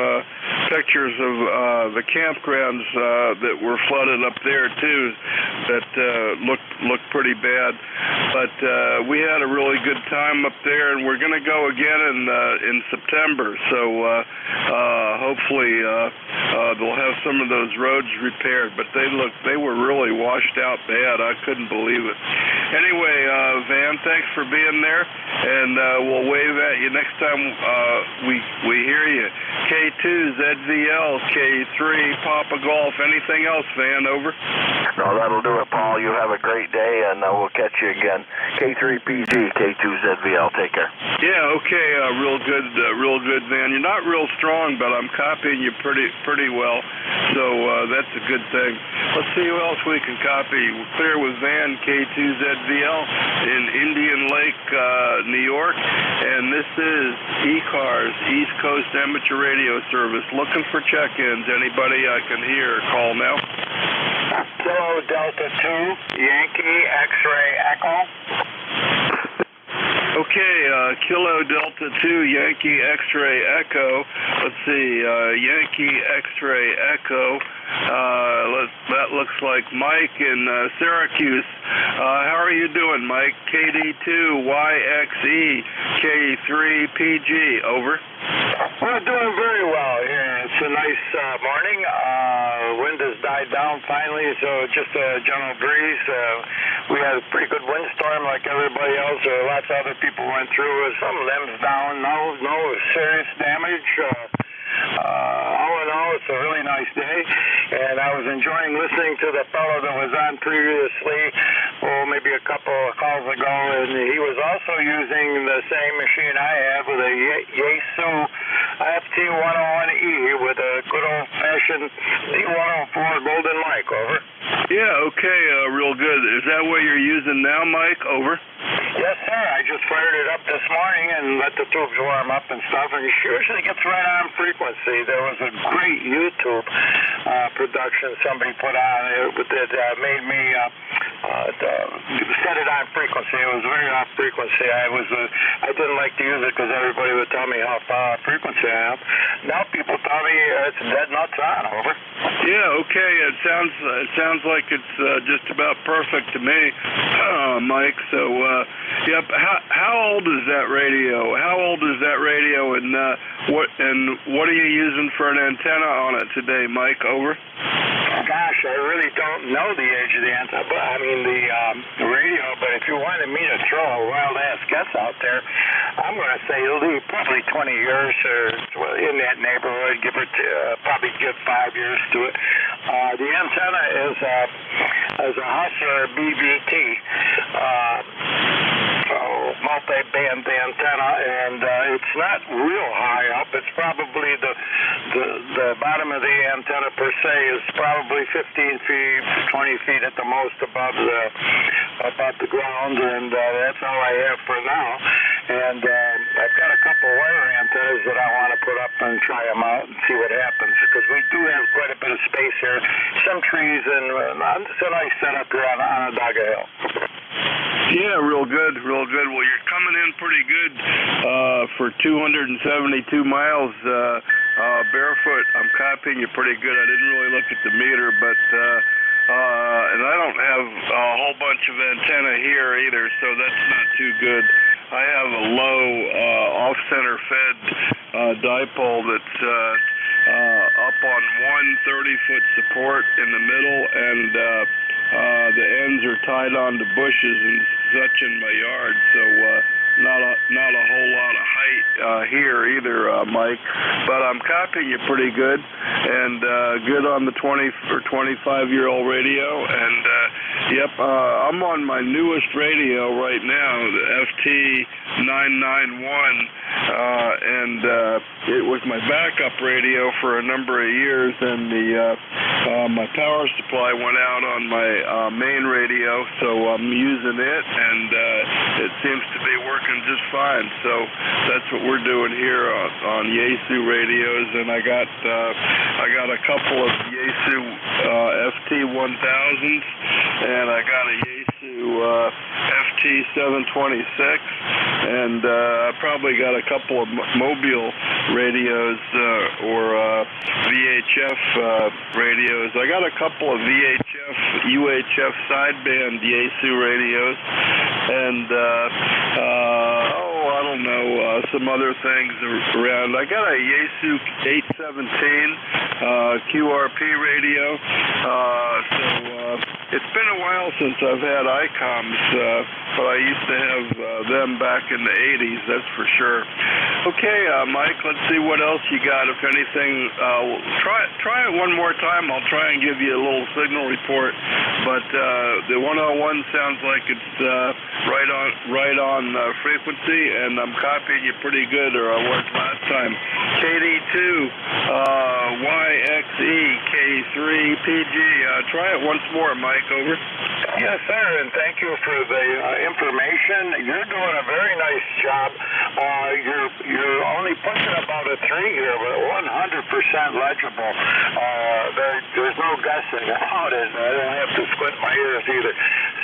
Speaker 19: pictures of the campgrounds that were flooded up there too. That looked pretty bad, but we had a really good time up there, and we're going to go again in September. So hopefully they'll have some of those roads repaired. But they were really washed out bad. I couldn't believe it. Anyway, Van, thanks for being there, and we'll wave at you next time we hear you. K2 ZVL, K3 Papa Golf. Anything else, Van? Over.
Speaker 21: No, that'll do it, Paul. You have a great day, and we'll catch you again. K3PG, K2 ZVL. Take care.
Speaker 19: Yeah, okay. Real good, Van. You're not real strong, but I'm copying you pretty well, so that's a good thing. Let's see who else we can copy. We're clear with Van, K2ZVL in Indian Lake, New York, and this is ECARS, East Coast Amateur Radio Service. Looking for check-ins. Anybody I can hear, call now.
Speaker 22: Kilo Delta 2, Yankee X-Ray Echo.
Speaker 19: Okay, Kilo Delta 2, Yankee X-Ray Echo. Let's see, Yankee X-Ray Echo. That looks like Mike in Syracuse. How are you doing, Mike? KD2YXE, K3PG. Over.
Speaker 22: We're doing very well here. It's a nice morning. Wind has died down finally, so just a gentle breeze. We had a pretty good windstorm like everybody else. Lots of other people went through. Some limbs down, no serious damage. All in all, it's a really nice day, and I was enjoying listening to the fellow that was on previously, maybe a couple of calls ago, and he was also using the same machine I have with a Yaesu FT101E with a good old-fashioned D104 golden mic. Over.
Speaker 19: Yeah, okay, real good. Is that what you're using now, Mike? Over.
Speaker 22: Yes, sir. I just fired it up this morning and let the tubes warm up and stuff, and it usually gets right on frequency. There was a great YouTube production somebody put on that made me set it on frequency. It was very off frequency. I didn't like to use it because everybody would tell me how far off frequency I am. Now people tell me it's dead nuts on. Over.
Speaker 19: Yeah, okay. It sounds like it's just about perfect to me, Mike. So, yep. How old is that radio? And what are you using for an antenna on it today, Mike? Over.
Speaker 22: Gosh, I really don't know the age of the antenna, but I mean the radio. But if you wanted me to throw a wild ass guess out there, I'm going to say it'll be probably 20 years or in that neighborhood. Probably give 5 years to it. The antenna is a Hustler BBT. Multi-band antenna, and it's not real high up. It's probably the bottom of the antenna per se is probably 15 feet, 20 feet at the most above the ground, and that's all I have for now. And I've got a couple wire antennas that I want to put up and try them out and see what happens, because we do have quite a bit of space here, some trees, and it's a nice setup here on Onondaga Hill.
Speaker 19: Yeah, real good. Well, you're coming in pretty good for 272 miles barefoot. I'm copying you pretty good. I didn't really look at the meter, but and I don't have a whole bunch of antenna here either, so that's not too good. I have a low off-center fed dipole that's up on one 30-foot support in the middle, and the ends are tied onto bushes and such in my yard, so not a whole lot of height here either, Mike. But I'm copying you pretty good, and good on the 20 or 25-year-old radio. And yep, I'm on my newest radio right now, the FT991, and it was my backup radio for a number of years, and my power supply went out on my main radio, so I'm using it, and it seems to be working just fine. So that's what we're doing here on Yaesu radios, and I got a couple of Yaesu FT1000s, and I got a Yaesu FT726, and I probably got a couple of mobile radios or VHF radios. I got a couple of VHF, UHF sideband Yaesu radios, and I don't know, some other things around. I got a Yaesu 817 QRP radio, so it's been a while since I've had ICOMs, but I used to have them back in the 80s, that's for sure. Okay, Mike, let's see what else you got, if anything. Try it one more time. I'll try and give you a little signal report, but the 101 sounds like it's right on frequency, and I'm copying you pretty good, or I was last time. KD2 YXE K3PG. Try it once more, Mike. Over.
Speaker 21: Yes, sir, and thank you for the information. You're doing a very nice job. You're only pushing about a 3 here, but 100% legible. There's no guessing about it. I don't have to squint my ears either.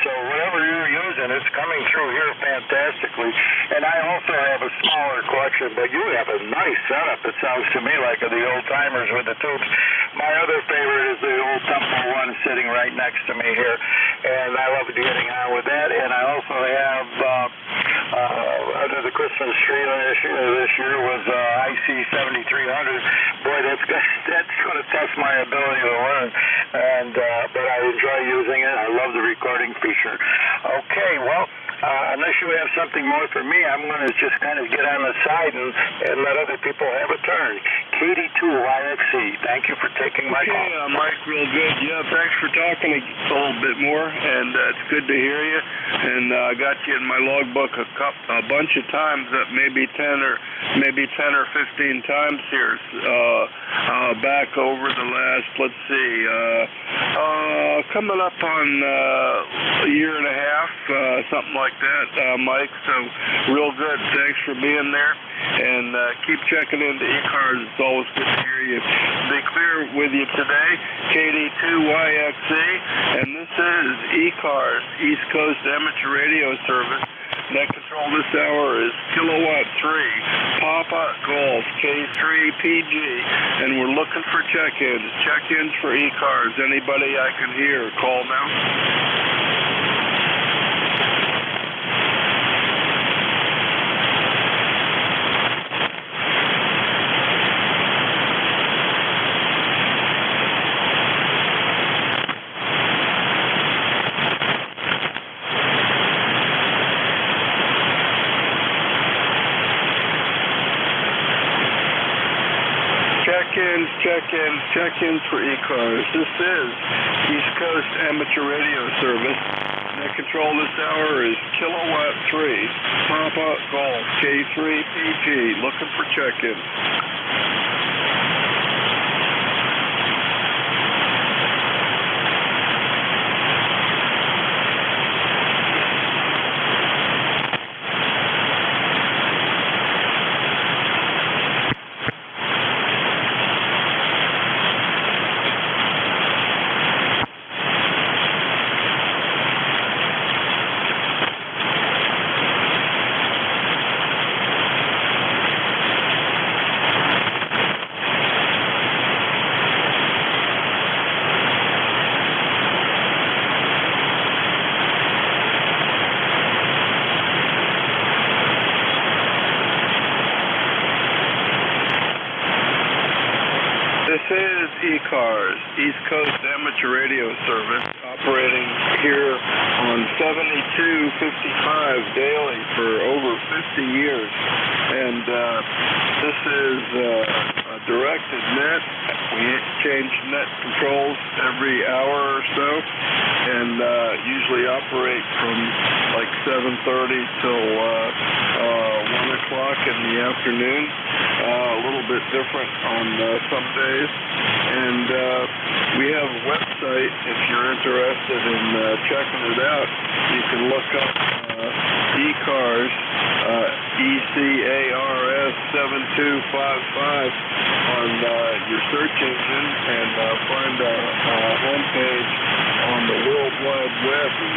Speaker 21: So whatever you're using, it's coming through here fantastically. And I also have a smaller collection, but you have a nice setup. It sounds to me like the old timers with the tubes. My other favorite is the old Temple one sitting right next to me here, and I love getting on with that. And I also have under the Christmas tree this year was IC 7300. Boy, that's going to test my ability to learn, and but I enjoy using it. I love the recording feature. Okay, well, unless you have something more for me, I'm going to just kind of get on the side and let other people have a turn. KD2YXE, thank you for taking my call.
Speaker 19: Okay, Mike, real good. Yeah, thanks for talking a little bit more, and it's good to hear you. And I got you in my logbook a bunch of times, maybe 10 or 15 times here, back over the last, let's see, coming up on a year and a half, something like that, Mike. So real good. Thanks for being there, and keep checking into ECARS. It's always good to hear you. Be clear with you today, KD2YXE, and this is ECARS, East Coast Amateur Radio Service. Net control this hour is Kilowatt 3, Papa Golf K3PG, and we're looking for check-ins. Check-ins for ECARS. Anybody I can hear, call now. Check-ins for ECARS. This is East Coast Amateur Radio Service. Net control this hour is Kilowatt 3, Papa Golf K3PG. Looking for check-ins. This is ECARS, East Coast Amateur Radio Service, operating here on 7255 daily for over 50 years. And this is a directed net. We change net controls every hour or so, and usually operate from like 7:30 till 1 1 o'clock in the afternoon. A little bit different on some days. And we have a website if you're interested in checking it out. You can look up ECARS, ECARS 7255 on your search engine and find our homepage on the World Wide Web and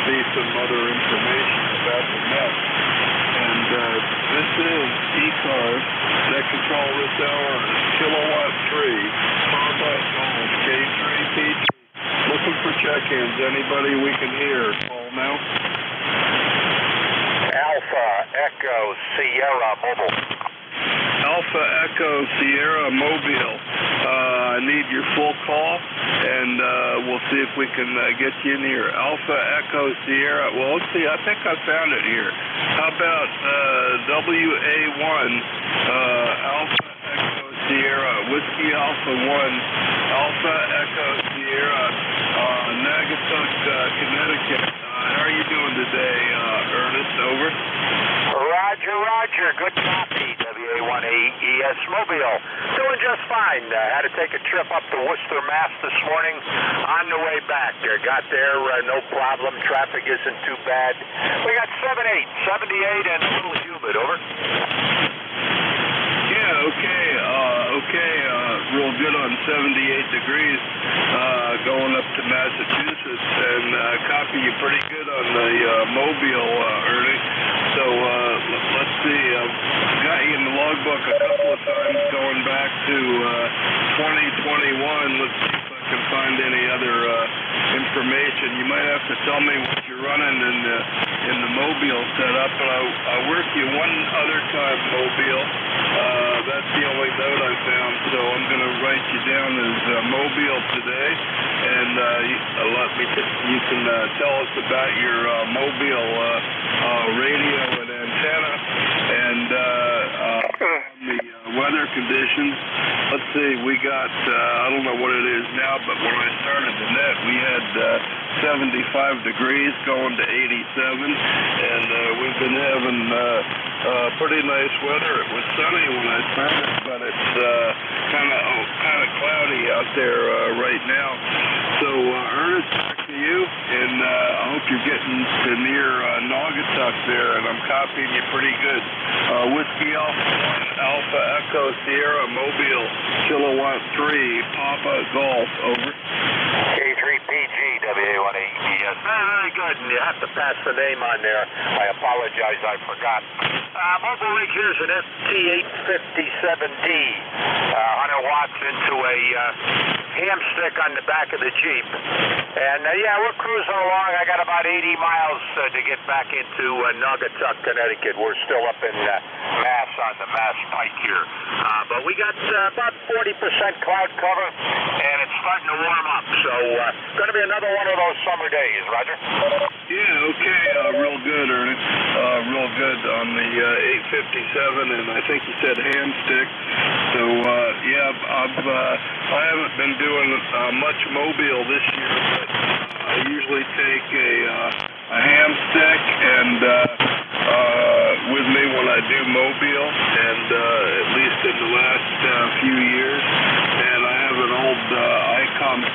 Speaker 19: see some other information about the net. And this is ECARS. Net control this hour is Kilowatt 3, Papa Golf, K3PG. Looking for check-ins. Anybody we can hear. Call now.
Speaker 1: Alpha Echo Sierra Mobile.
Speaker 19: Alpha Echo Sierra Mobile. I need your full call, and we'll see if we can get you in here. Alpha Echo Sierra. Well, let's see. I think I found it here. How about WA1 Alpha Echo Sierra Whiskey Alpha 1 Alpha Echo Sierra Naugatuck, Connecticut. How are you doing today, Ernest? Over.
Speaker 1: Roger. Good copy. WA1ES Mobile. Doing just fine. Had to take a trip up to Worcester, Mass. this morning. On the way back. Got there, no problem. Traffic isn't too bad. We got 78 and a little humid. Over.
Speaker 19: Yeah, okay. Real good on 78 degrees going up to Massachusetts, and copy you pretty good on the Mobile, Ernie. So let's see. I've got you in the logbook a couple of times going back to 2021. Let's see if I can find any other information. You might have to tell me what you're running in the Mobile setup, but I work you one other time Mobile. That's the only note I found, so I'm going to write you down as Mobile today, and you can tell us about your Mobile radio and antenna, and the weather conditions. Let's see, we got, I don't know what it is now, but when I started the net, we had 75 degrees going to 87, and we've been having pretty nice weather. It was sunny when I started, but it's kind of cloudy out there right now. So, Ernest, back to you, and I hope you're getting to near Naugatuck there, and I'm copying you pretty good. Whiskey Alpha 1, Alpha Echo Sierra Mobile, Kilowatt 3, Papa Golf, over.
Speaker 1: K3PG, WA1ES. Very good, and you have to pass the name on there. I apologize, I forgot. Mobile rig here's an FT857D. 100 watts into a hamstick on the back of the Jeep. And yeah, we're cruising along. I got about 80 miles to get back into Naugatuck, Connecticut. We're still up in Mass on the Mass Pike here. But we got about 40% cloud cover, and it's starting to warm up. So going to be another one of those summer days, Roger.
Speaker 19: Yeah, okay. Real good, Ernie. Real good on the 857, and I think you said hamstick. So, yeah, I haven't been doing much Mobile this year, but I usually take a hamstick and with me when I do Mobile, and at least in the last few years. And I have an old ICOM 6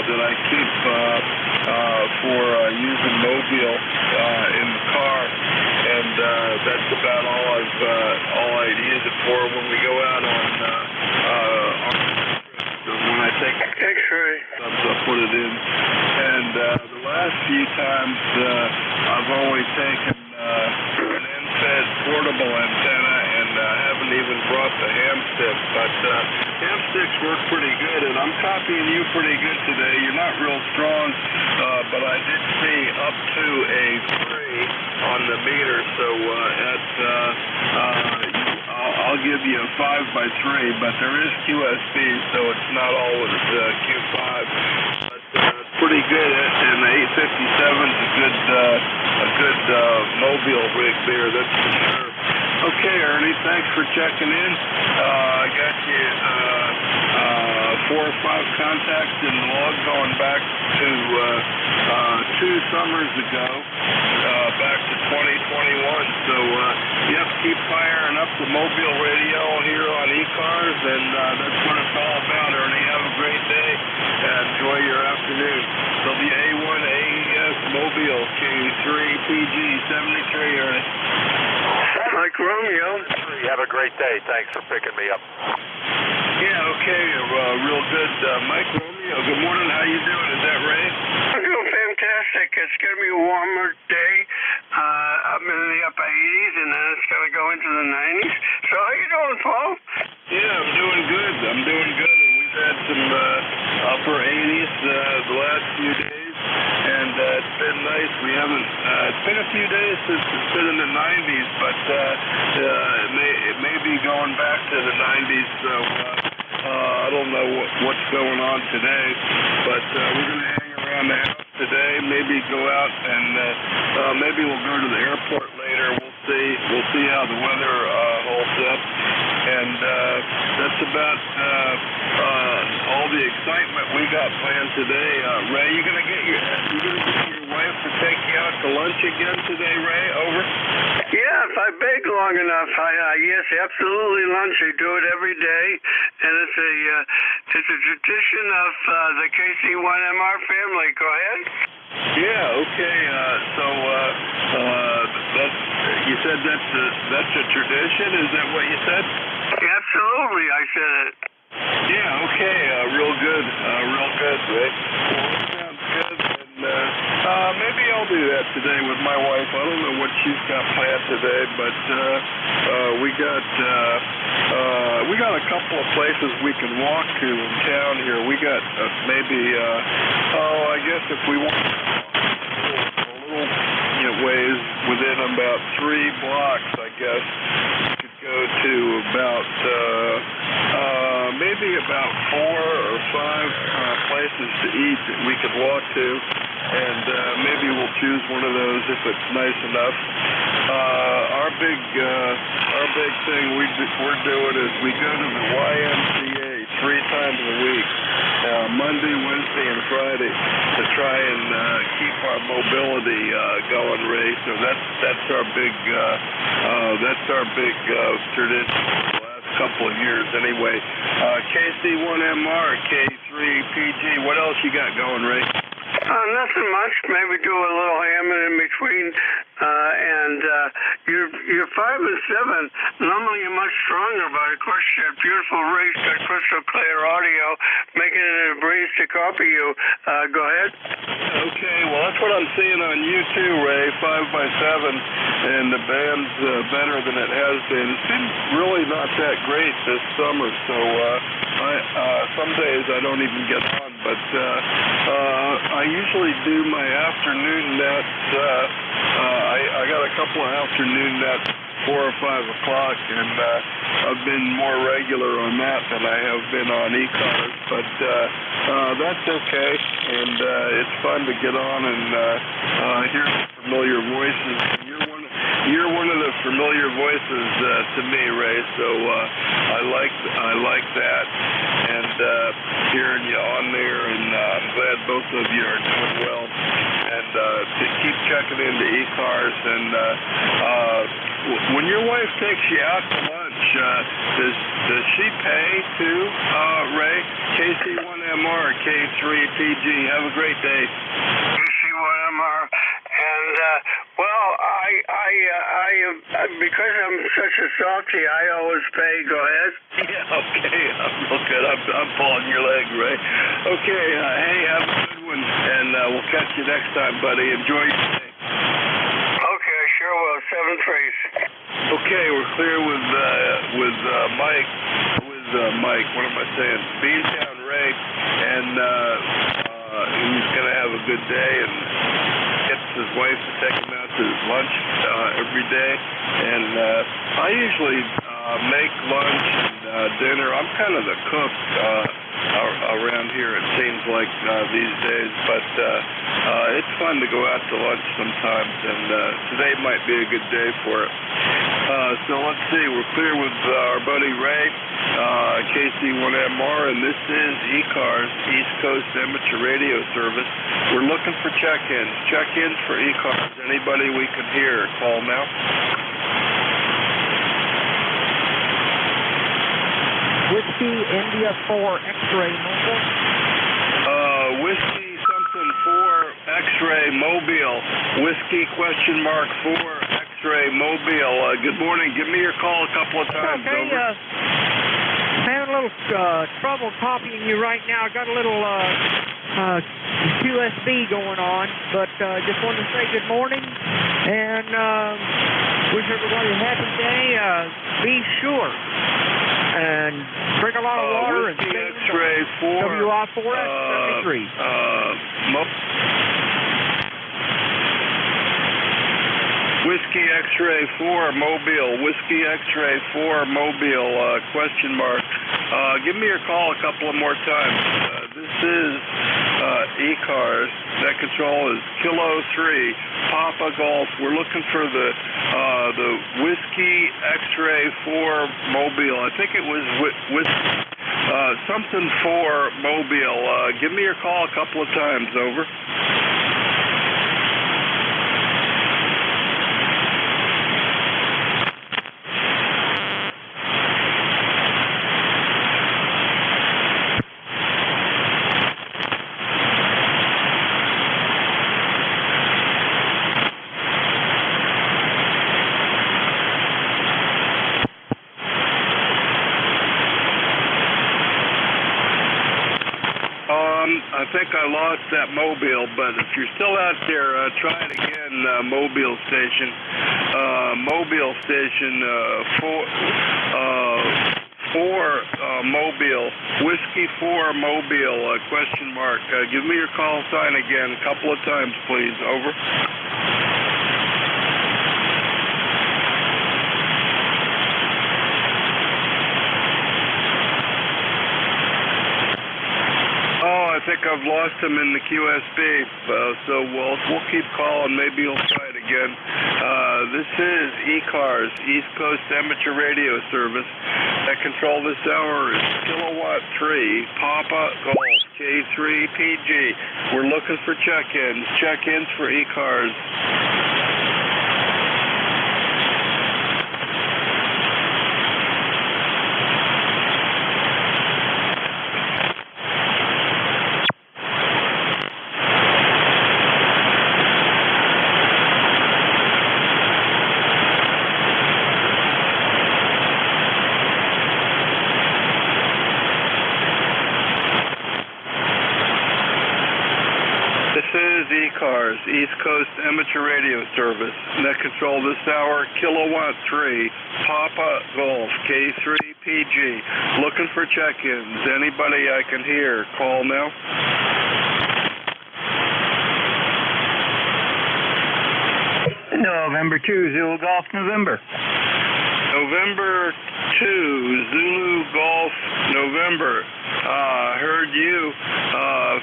Speaker 19: that I keep for using Mobile in the car, and that's about all I'd use it for when we go out on when I take X-ray. I'll put it in, and the last few times I've only taken an end-fed portable antenna, and haven't even brought the hamstick, but hamsticks work pretty good, and I'm copying you pretty good today. You're not real strong, but I did see up to a 3 on the meter, so I'll give you a 5x3, but there is QSB, so it's not always Q5, but it's pretty good, and the 857's a good Mobile rig there, that's for sure. Okay, Ernie, thanks for checking in. I got you 4 4 or 5 contacts in the log going back to 2 summers ago, back to 2021. So, yep, keep firing up the mobile radio here on ECARS, and that's what it's all about, Ernie. Have a great day. Enjoy your afternoon. WA1 AES Mobile K3PG 73, Ernie.
Speaker 6: Mike Romeo.
Speaker 9: Have a great day. Thanks for picking me up.
Speaker 19: Yeah, okay, real good. Mike Romeo, good morning. How you doing? Is that Ray?
Speaker 6: I'm doing fantastic. It's going to be a warmer day. I'm in the upper 80s, and then it's going to go into the 90s. So how you doing, Paul?
Speaker 19: Yeah, I'm doing good. And we've had some upper 80s the last few days, and it's been nice. We haven't, it's been a few days since it's been in the 90s, but it may be going back to the 90s, so I don't know what's going on today, but we're going to hang around the house today, maybe go out and maybe we'll go to the airport later. We'll see how the weather holds up, and that's about all the excitement we got planned today. Ray, you gonna get your wife to take you out to lunch again today, Ray? Over?
Speaker 6: Yeah, if I beg long enough, yes, absolutely lunch. I do it every day, and it's a tradition of the KC1MR family. Go ahead.
Speaker 19: Yeah, okay. You said that's a tradition. Is that what you said?
Speaker 6: Absolutely, I said it.
Speaker 19: Yeah, okay. Real good, Ray. Well, that sounds good. And maybe I'll do that today with my wife. I don't know what she's got planned today, but we got a couple of places we can walk to in town here. We got maybe I guess if we want a little ways within about 3 blocks, I guess we could go to about maybe about 4 or 5 places to eat that we could walk to, and maybe we'll choose one of those if it's nice enough. Our big thing we're doing is we go to the YMCA 3 times a week, Monday, Wednesday, and Friday, to try and keep our mobility going, Ray. So that's our big tradition for the last couple of years, anyway. KC1MR, K3PG. What else you got going, Ray?
Speaker 6: Nothing much. Maybe do a little hammering in between. And you're 5 and 7. Normally you're much stronger, but of course you have beautiful race, got crystal clear audio, making it a breeze to copy you. Go ahead.
Speaker 19: Okay, well that's what I'm seeing on you too, Ray. 5x7, and the band's better than it has been. It's been really not that great this summer, so some days I don't even get on, but I usually do my afternoon nets. I got a couple of afternoon nets, 4 or 5 o'clock, and I've been more regular on that than I have been on ECARS, but that's okay, and it's fun to get on and hear familiar voices. You're one of the familiar voices to me, Ray, so I like that, and hearing you on there, and I'm glad both of you are doing well, and to keep checking into ECARS, and when your wife takes you out to lunch, does she pay too, Ray? KC1MR, K3PG. Have a great day.
Speaker 6: KC1MR, and because I'm such a softy, I always pay. Go ahead.
Speaker 19: Yeah, okay. I'm real good. I'm pulling your leg, Ray. Okay. Hey, have a good one, and we'll catch you next time, buddy. Enjoy your day.
Speaker 6: Okay, sure will. 7-3.
Speaker 19: Okay, we're clear with Mike. Mike, what am I saying? Beantown Ray, and he's gonna have a good day and gets his wife to take him out to lunch every day. And I usually make lunch and dinner. I'm kind of the cook around here, it seems like these days, but it's fun to go out to lunch sometimes, and today might be a good day for it. So let's see, we're clear with our buddy Ray, KC1MR, and this is ECARS, East Coast Amateur Radio Service. We're looking for check-ins. Check-ins for ECARS. Anybody we can hear, call now.
Speaker 14: Whiskey India 4 X-ray mobile.
Speaker 19: Whiskey something 4 X-ray mobile. Whiskey question mark 4 X-ray mobile. Good morning. Give me your call a couple of times.
Speaker 14: Okay.
Speaker 19: Over.
Speaker 14: I'm having a little trouble copying you right now. I got a little QSB going on, but just wanted to say good morning and wish everybody a happy day. Be sure and drink a lot of water and stay
Speaker 19: X-ray 4
Speaker 14: WI4S 73.
Speaker 19: Whiskey X-ray 4 Mobile. Whiskey X-ray 4 Mobile. Question mark. Give me your call a couple of more times. This is ECARS. That control is Kilo 3 Papa Golf. We're looking for the Whiskey X-ray 4 Mobile. I think it was with something 4 Mobile. Give me your call a couple of times. Over. I think I lost that Mobile, but if you're still out there, try it again, Mobile Station. Mobile Station 4 Mobile. Whiskey 4 Mobile, question mark. Give me your call sign again a couple of times, please. Over. I think I've lost him in the QSB, so we'll keep calling. Maybe he'll try it again. This is ECARS, East Coast Amateur Radio Service. That control this hour is Kilowatt 3 Papa Golf K3PG. We're looking for check-ins. Check-ins for ECARS. ECARS, East Coast Amateur Radio Service. Net control this hour, Kilowatt 3, Papa Golf, K3PG. Looking for check-ins. Anybody I can hear, call now.
Speaker 3: November 2, Zulu Golf, November.
Speaker 19: November 2, Zulu Golf, November. Heard you.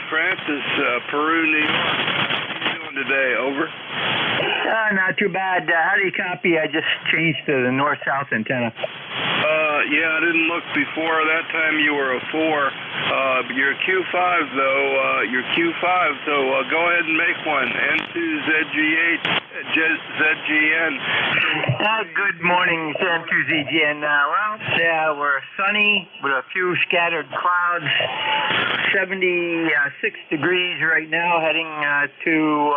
Speaker 19: Francis, Peru, New York. How are you doing today? Over.
Speaker 3: Not too bad. How do you copy? I just changed to the north-south antenna.
Speaker 19: Yeah, I didn't look before. That time you were a 4. You're Q5, though. You're Q5, so go ahead and make one. N2ZGH, ZGN.
Speaker 3: Good morning, N2ZGN. Well, yeah, we're sunny with a few scattered clouds. 76 degrees right now, heading to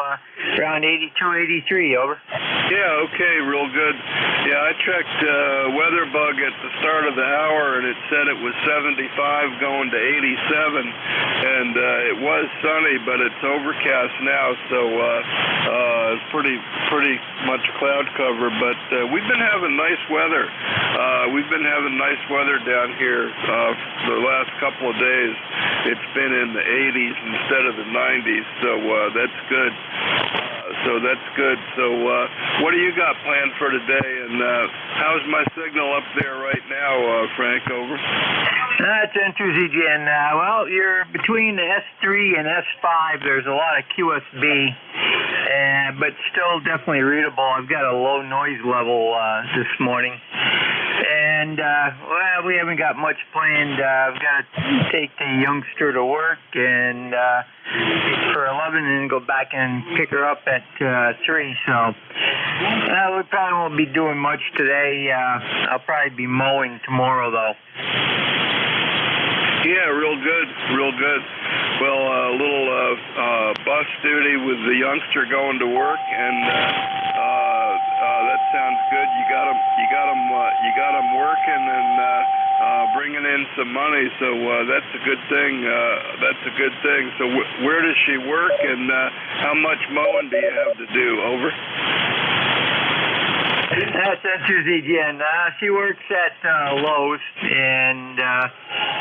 Speaker 3: around 82, 83. Over.
Speaker 19: Yeah, okay, real good. Yeah, I checked WeatherBug at the start of the hour, and it said it was 75 going to 87, and it was sunny, but it's overcast now, so it's pretty much cloud cover. But we've been having nice weather. We've been having nice weather down here the last couple of days. It's been in the 80s instead of the 90s, so that's good. So what do you got planned for today, and how's my signal up there right now, Frank? Over.
Speaker 3: That's N2ZGN. Well, you're between the S3 and S5. There's a lot of QSB, and
Speaker 2: but still definitely readable. I've got a low noise level this morning. And, well, we haven't got much planned. I've got to take the youngster to work and for 11 and then go back and pick her up at 3. So we probably won't be doing much today. I'll probably be mowing tomorrow, though.
Speaker 19: Yeah, real good, real good. Well, a little bus duty with the youngster going to work, and that sounds good. You got him working and bringing in some money, so that's a good thing. So where does she work, and how much mowing do you have to do? Over.
Speaker 2: That's Susie Jen. She works at Lowe's and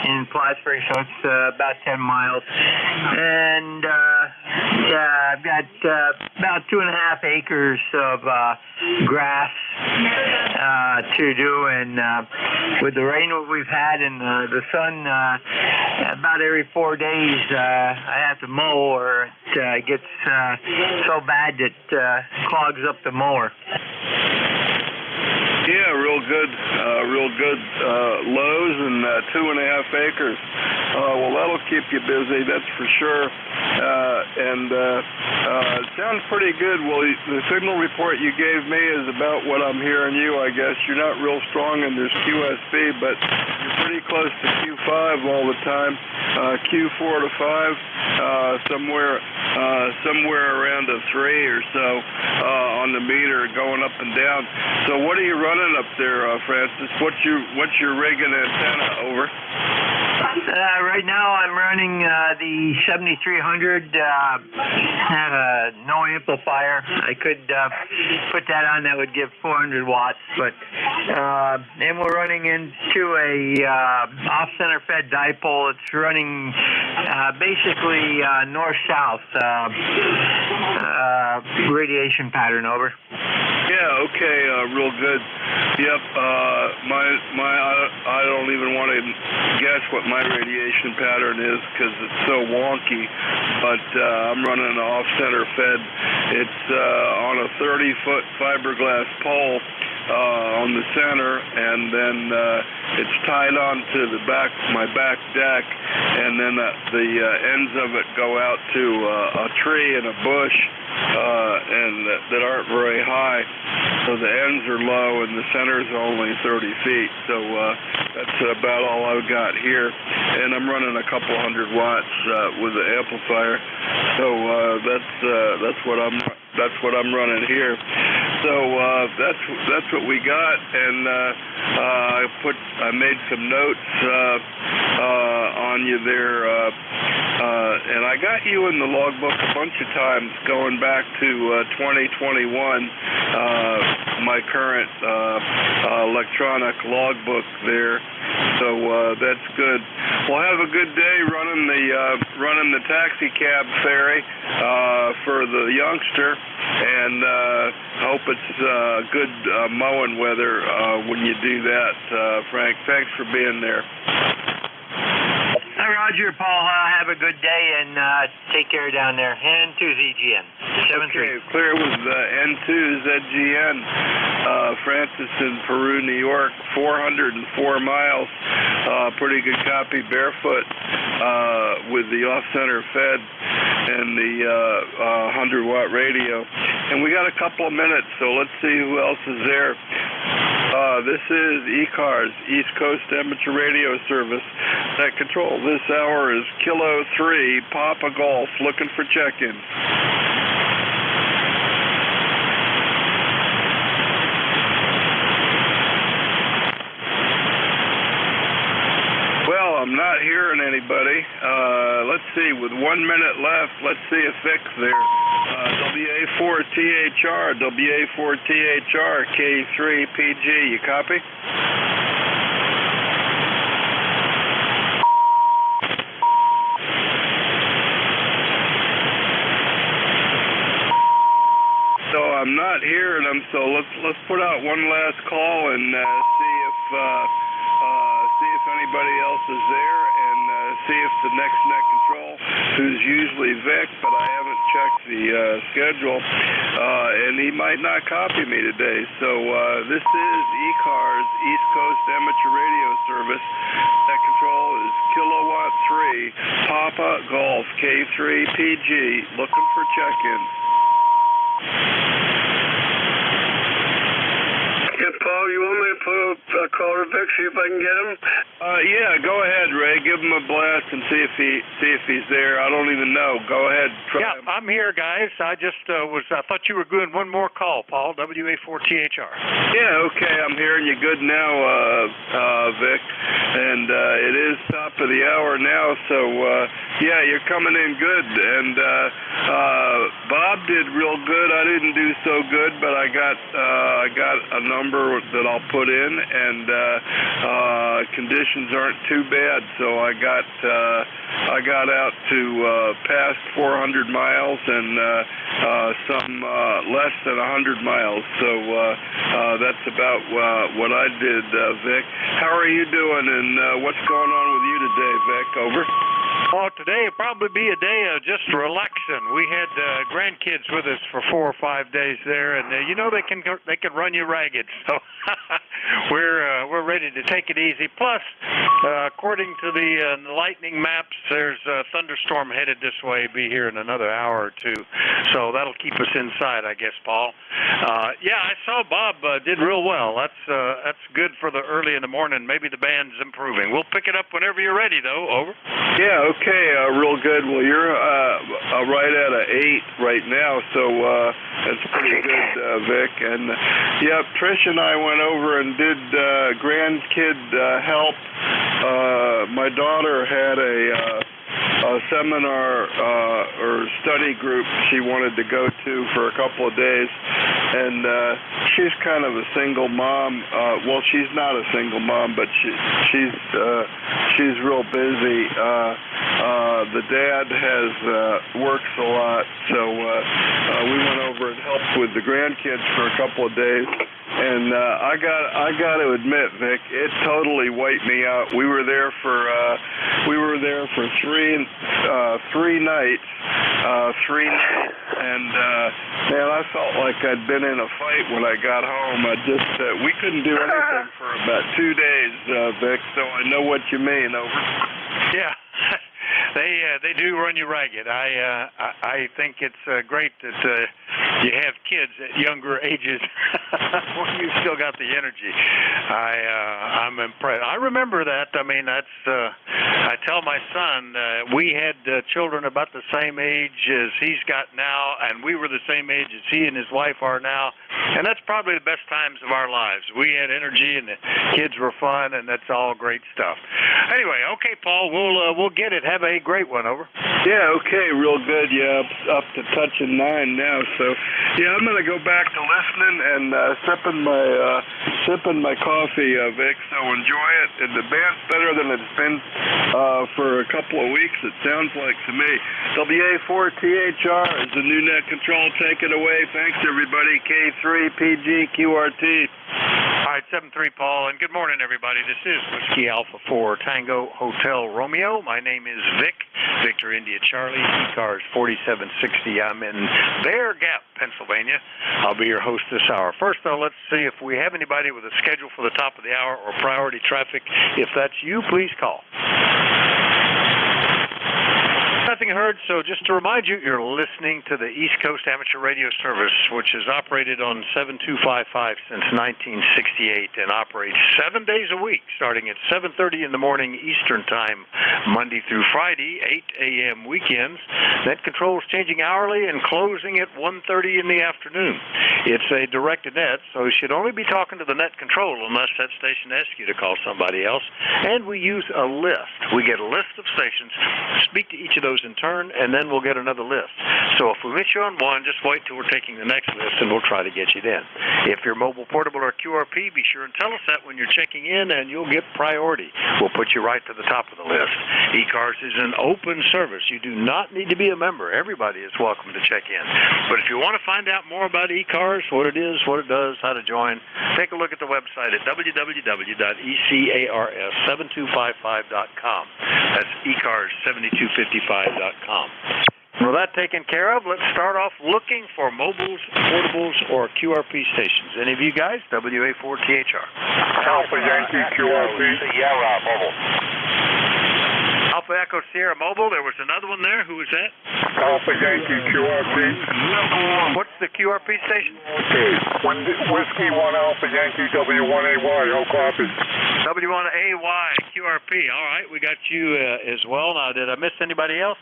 Speaker 2: in Plattsburgh, so it's about 10 miles. And yeah, I've got about 2.5 acres of grass to do, and with the rain we've had and the sun, about every 4 days I have to mow, or it gets so bad that it clogs up the mower.
Speaker 19: Yeah, real good. Lowe's and 2.5 acres. Well, that'll keep you busy, that's for sure. And it sounds pretty good. Well, the signal report you gave me is about what I'm hearing you, I guess. You're not real strong in this QSB, but you're pretty close to Q5 all the time. Q4 to 5, somewhere around a 3 or so on the meter, going up and down. So what are you running up there, Francis? What's your rig and antenna? Over.
Speaker 2: Right now I'm running the 7300, no amplifier. I could put that on, that would give 400 watts, but and we're running into a off-center fed dipole. It's running basically north-south radiation pattern. Over.
Speaker 19: Yeah, okay, real good. Yep, I don't even want to guess what my radiation pattern is because it's so wonky, but I'm running an off-center fed. It's on a 30-foot fiberglass pole on the center, and then it's tied onto my back deck, and then the ends of it go out to a tree and a bush, and that aren't very high. So the ends are low and the center's only 30 feet. So that's about all I've got here. And I'm running a couple 100 watts with the amplifier. So that's what I'm running here. So that's what we got. And I made some notes on you there. And I got you in the logbook a bunch of times going back to 2021, my current electronic logbook there. So that's good. Well, have a good day running the taxi cab ferry for the youngster, and hope it's good mowing weather when you do that, Frank. Thanks for being there.
Speaker 2: Roger, Paul. Have a good day and take care down there. N2ZGN. 73.
Speaker 19: Okay, clear with N2ZGN. Francis in Peru, New York, 404 miles. Pretty good copy, barefoot, with the off-center fed and the 100-watt radio. And we got a couple of minutes, so let's see who else is there. This is ECARS, East Coast Amateur Radio Service. Net control. This hour is Kilo 3, Papa Golf, looking for check-in. Well, I'm not hearing anybody. Let's see, with 1 minute left, let's see a fix there. WA4THR, WA4THR, K3PG, you copy? So I'm not hearing them, so let's put out one last call and see if anybody else is there, and see if the next net control who's usually Vic, but I haven't checked the schedule, and he might not copy me today. So this is ECARS, East Coast Amateur Radio Service. Net control is Kilowatt 3, Papa Golf K3PG, looking for check-in.
Speaker 6: Yeah, Paul, you want me to put a call to Vic, see if I can get him?
Speaker 19: Yeah, go ahead, Ray. Give him a blast and see if he's there. I don't even know. Go ahead. Try him.
Speaker 9: I'm here, guys. I just I thought you were doing one more call, Paul. WA4THR.
Speaker 19: Yeah, okay. I'm hearing you good now, Vic. And it is top of the hour now, so yeah, you're coming in good. And Bob did real good. I didn't do so good, but I got a number that I'll put in, and conditions aren't too bad. So I got out to past 400 miles and some less than 100 miles. So that's about what I did, Vic. How are you doing, and what's going on with you today, Vic? Over.
Speaker 9: Oh, today will probably be a day of just relaxing. We had grandkids with us for 4 or 5 days there, and you know they can run you ragged. So we're ready to take it easy. Plus, according to the lightning maps, there's a thunderstorm headed this way. Be here in another hour or two, so that'll keep us inside, I guess, Paul. Yeah, I saw Bob did real well. That's good for the early in the morning. Maybe the band's improving. We'll pick it up whenever you're ready, though. Over.
Speaker 19: Yeah, okay, real good. Well, you're right at a 8 right now, so that's pretty good, Vic. And yeah, Trish and I went over and did grandkid help. My daughter had a seminar or study group she wanted to go to for a couple of days, and she's kind of a single mom. Well, she's not a single mom, but she's real busy. The dad works a lot, so we went over and helped with the grandkids for a couple of days. And I got to admit, Vic, it totally wiped me out. We were there for 3 nights, and man, I felt like I'd been in a fight when I got home. We couldn't do anything for about 2 days, Vic. So I know what you mean. Over.
Speaker 9: Yeah. They do run you ragged. I think it's great that you have kids at younger ages when you still got the energy. I'm impressed. I remember that. I mean, I tell my son we had children about the same age as he's got now, and we were the same age as he and his wife are now, and that's probably the best times of our lives. We had energy, and the kids were fun, and that's all great stuff. Anyway, okay, Paul, we'll get it. Have a great one. Over.
Speaker 19: Yeah, okay, real good. Yeah, up to touching 9 now. So, yeah, I'm gonna go back to listening and sipping my coffee, Vic. So enjoy it. And the band's better than it's been for a couple of weeks. It sounds like to me. WA4THR is the new net control. Take it away. Thanks, everybody. K3PGQRT.
Speaker 9: All right, 7-3, Paul, and good morning, everybody. This is Whiskey Alpha 4 Tango Hotel Romeo. My name is Vic, Victor India Charlie, ECARS 4760. I'm in Bear Gap, Pennsylvania. I'll be your host this hour. First, though, let's see if we have anybody with a schedule for the top of the hour or priority traffic. If that's you, please call. Nothing heard, so just to remind you, you're listening to the East Coast Amateur Radio Service, which has operated on 7255 since 1968 and operates 7 days a week, starting at 7:30 in the morning Eastern Time, Monday through Friday, 8 a.m. weekends. Net control is changing hourly and closing at 1:30 in the afternoon. It's a directed net, so you should only be talking to the net control unless that station asks you to call somebody else. And we use a list. We get a list of stations, speak to each of those in turn, and then we'll get another list. So if we miss you on one, just wait till we're taking the next list, and we'll try to get you then. If you're mobile, portable, or QRP, be sure and tell us that when you're checking in, and you'll get priority. We'll put you right to the top of the list. ECARS is an open service. You do not need to be a member. Everybody is welcome to check in. But if you want to find out more about ECARS, ECARS, what it is, what it does, how to join. Take a look at the website at www.ECARS7255.com. That's ECARS7255.com. With that taken care of, let's start off looking for mobiles, portables, or QRP stations. Any of you guys? WA4THR.
Speaker 12: Alpha Yankee QRP.
Speaker 1: Sierra Mobile.
Speaker 9: Alpha Echo Sierra Mobile. There was another one there. Who was that?
Speaker 12: Alpha Yankee QRP.
Speaker 9: What's the QRP station?
Speaker 12: Whiskey 1 Alpha Yankee W1AY. All copy.
Speaker 9: W1AY QRP. All right, we got you as well. Now, did I miss anybody else?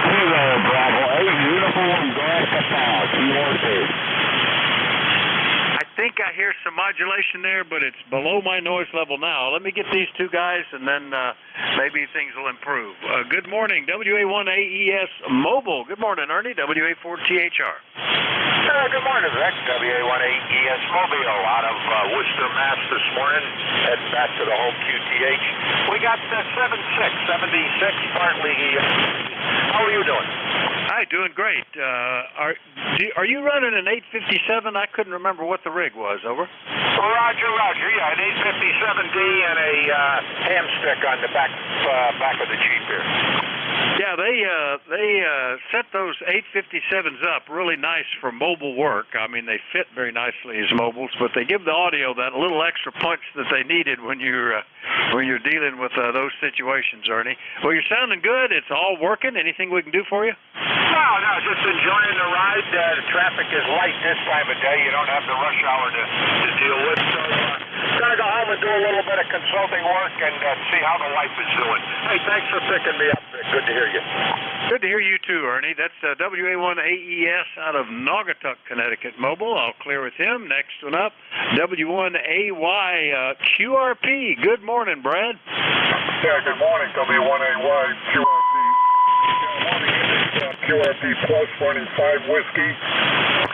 Speaker 21: Zero Bravo 8 Uniform Delta Pal QRP.
Speaker 9: I think I hear some modulation there, but it's below my noise level now. Let me get these two guys, and then maybe things will improve. Good morning, WA1AES Mobile. Good morning, Ernie, WA4THR.
Speaker 1: Good morning, Rex. WA1AES Mobile out of Worcester, Mass. this morning. Heading back to the home QTH. We got 76, partly. How are you doing?
Speaker 9: Hi, doing great. Are you running an 857? I couldn't remember what the rig was. Over.
Speaker 1: Roger. Yeah, an 857D and a ham stick on the back of the Jeep here.
Speaker 9: Yeah, they set those 857s up really nice for mobile work. I mean, they fit very nicely as mobiles, but they give the audio that little extra punch that they needed when you're dealing with those situations, Ernie. Well, you're sounding good. It's all working. Anything we can do for you?
Speaker 1: No, just enjoying the ride. The traffic is light this time of day. You don't have the rush hour to deal with. So, gonna go home and do a little bit of consulting work and see how the wife is doing. Hey, thanks for picking me up. Good to hear you.
Speaker 9: Good to hear you too, Ernie. That's WA1AES out of Naugatuck, Connecticut Mobile. I'll clear with him. Next one up, W1AY QRP. Good morning, Brad.
Speaker 12: Yeah, good morning, W1AY QRP. QRP Plus running 5 whiskey.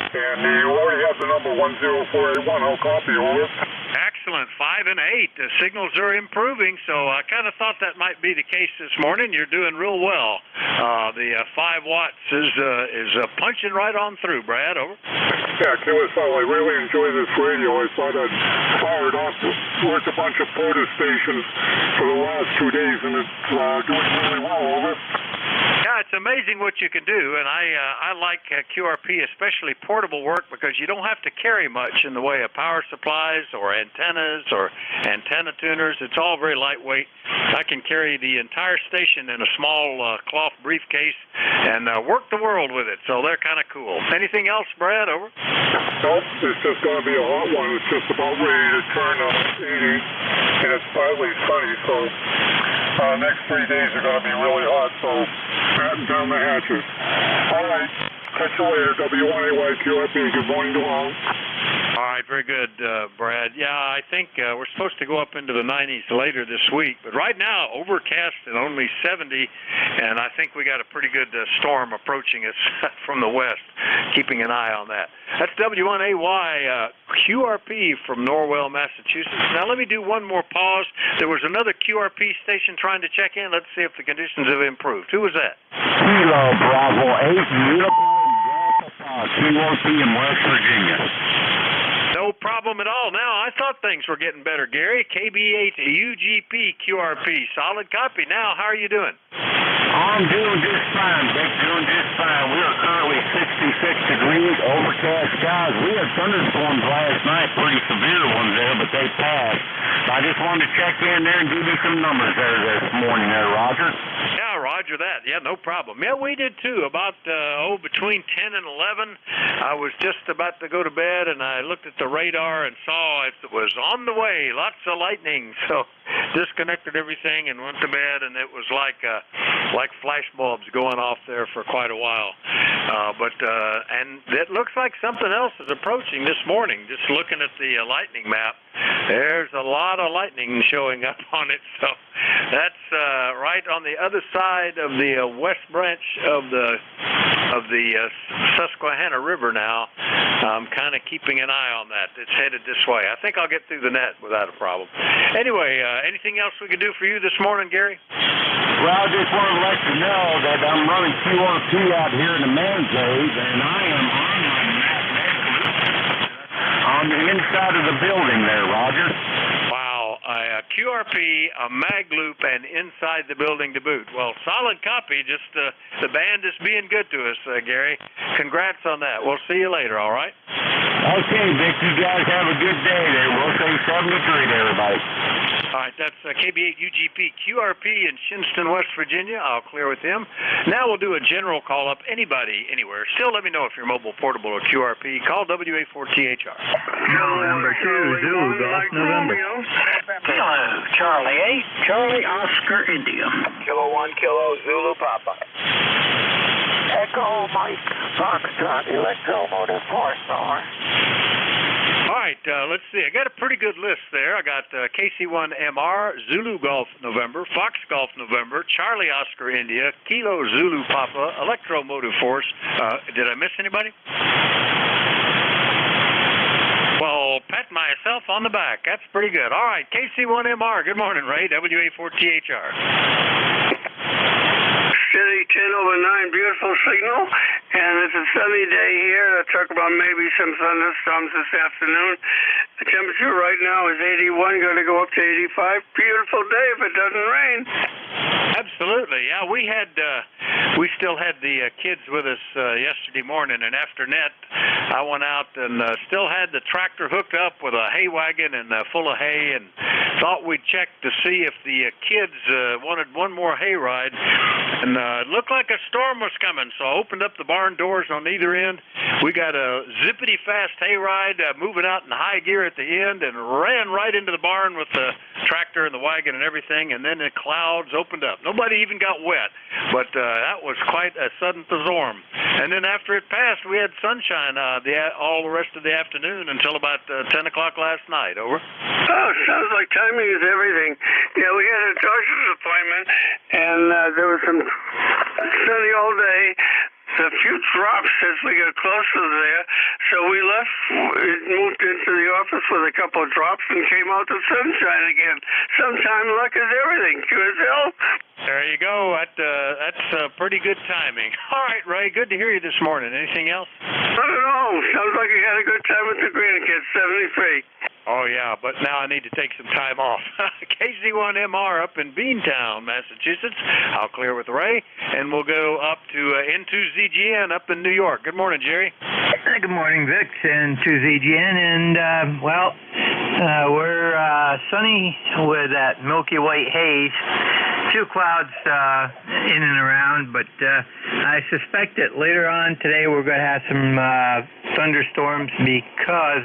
Speaker 12: And you already have the number 10481. I'll copy over.
Speaker 9: Excellent. 5 and 8. The signals are improving, so I kind of thought that might be the case this morning. You're doing real well. The 5 watts is punching right on through, Brad. Over.
Speaker 12: Yeah, QSL, I really enjoy this radio. I thought I'd fire it off. Worked a bunch of porter stations for the last 2 days, and it's doing really well. Over.
Speaker 9: Yeah, it's amazing what you can do, and I like QRP, especially portable work, because you don't have to carry much in the way of power supplies or antennas or antenna tuners. It's all very lightweight. I can carry the entire station in a small cloth briefcase and work the world with it, so they're kind of cool. Anything else, Brad? Over.
Speaker 12: Nope, it's just going to be a hot one. It's just about ready to turn 80, and it's partly sunny, so next 3 days are going to be really hot, so batten down the hatches. All right, catch you later, W1AY QRP. Good morning to all.
Speaker 9: All right, very good, Brad. Yeah, I think we're supposed to go up into the 90s later this week, but right now, overcast and only 70, and I think we got a pretty good storm approaching us from the west, keeping an eye on that. That's W1AY QRP from Norwell, Massachusetts. Now, let me do one more pause. There was another QRP station trying to check in. Let's see if the conditions have improved. Who was that?
Speaker 21: Kilo Bravo 8 Uniform Delta Pal QRP in West Virginia.
Speaker 9: No problem at all. Now, I thought things were getting better, Gary. KB8 UGP QRP. Solid copy. Now, how are you doing?
Speaker 21: I'm doing just fine, Vic. Doing just fine. We are currently 66 degrees, overcast skies. We had thunderstorms last night, pretty severe ones there, but they passed. So I just wanted to check in there and give you some numbers there this morning there, Roger.
Speaker 9: Yeah, roger that. Yeah, no problem. Yeah, we did too. About, between 10 and 11, I was just about to go to bed, and I looked at the radar and saw it was on the way. Lots of lightning. So disconnected everything and went to bed, and it was like flash bulbs going off there for quite a while. And it looks like something else is approaching this morning. Just looking at the lightning map, there's a lot of lightning showing up on it. So that's right on the other side of the west branch of the Susquehanna River now. I'm kind of keeping an eye on that. It's headed this way. I think I'll get through the net without a problem. Anyway, anything else we can do for you this morning, Gary?
Speaker 21: Well, I just wanted to let you know that I'm running QRP out here in the man cave, and I am on my mathematical
Speaker 16: on the inside of the building there, Roger.
Speaker 9: Wow, a QRP, a mag loop, and inside the building to boot. Well, solid copy. Just the band is being good to us, Gary. Congrats on that. We'll see you later, all right?
Speaker 16: Okay, Vic, you guys have a good day there. We'll say 7 to 3 to everybody.
Speaker 9: All right, that's KB8 UGP QRP in Shinston, West Virginia. I'll clear with him. Now we'll do a general call-up. Anybody, anywhere. Still let me know if you're mobile, portable, or QRP. Call WA4THR.
Speaker 2: November 2, Zulu, Golf November.
Speaker 15: Kilo, Charlie 8, Charlie Oscar India. Kilo 1, Kilo Zulu Papa. Echo Mike Foxtrot, electromotive horsepower.
Speaker 9: All right, let's see. I got a pretty good list there. I got KC1MR, Zulu Golf November, Fox Golf November, Charlie Oscar India, Kilo Zulu Papa, Electromotive Force. Did I miss anybody? Well, pat myself on the back. That's pretty good. All right, KC1MR. Good morning, Ray. WA4THR.
Speaker 6: Steady 10/9, beautiful signal, and it's a sunny day here. Talk about maybe some thunderstorms this afternoon. The temperature right now is 81, going to go up to 85. Beautiful day if it doesn't rain.
Speaker 9: Absolutely, yeah. We still had the kids with us yesterday morning, and after net, I went out and still had the tractor hooked up with a hay wagon and full of hay, and thought we'd check to see if the kids wanted one more hay ride. And it looked like a storm was coming, so I opened up the barn doors on either end. We got a zippity-fast hay ride moving out in high gear at the end and ran right into the barn with the tractor and the wagon and everything, and then the clouds opened up. Nobody even got wet, but that was quite a sudden storm. And then after it passed, we had sunshine all the rest of the afternoon until about 10 o'clock last night. Over.
Speaker 6: Oh, sounds like timing is everything. Yeah, we had a doctor's appointment, and there was some sunny all day. A few drops as we got closer there, so we left, moved into the office with a couple of drops and came out to sunshine again. Sometime luck is everything. QSL.
Speaker 9: There you go. That's pretty good timing. All right, Ray, good to hear you this morning. Anything else?
Speaker 6: Not at all. Sounds like you had a good time with the grandkids, 73.
Speaker 9: Oh, yeah, but now I need to take some time off. KC1MR up in Beantown, Massachusetts. I'll clear with Ray, and we'll go up to N2ZGN up in New York. Good morning, Jerry.
Speaker 10: Good morning, Vic, N2ZGN. And, we're sunny with that milky white haze. Few clouds in and around, but I suspect that later on today we're going to have some thunderstorms because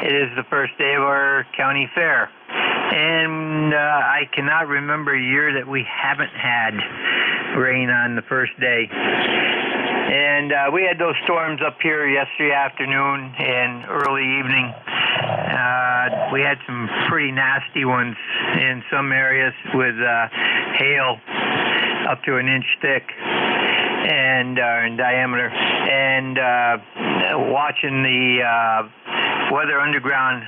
Speaker 10: it is the first day of our county fair. And I cannot remember a year that we haven't had rain on the first day. And we had those storms up here yesterday afternoon and early evening. We had some pretty nasty ones in some areas with hail up to an inch thick and in diameter. And watching the Weather Underground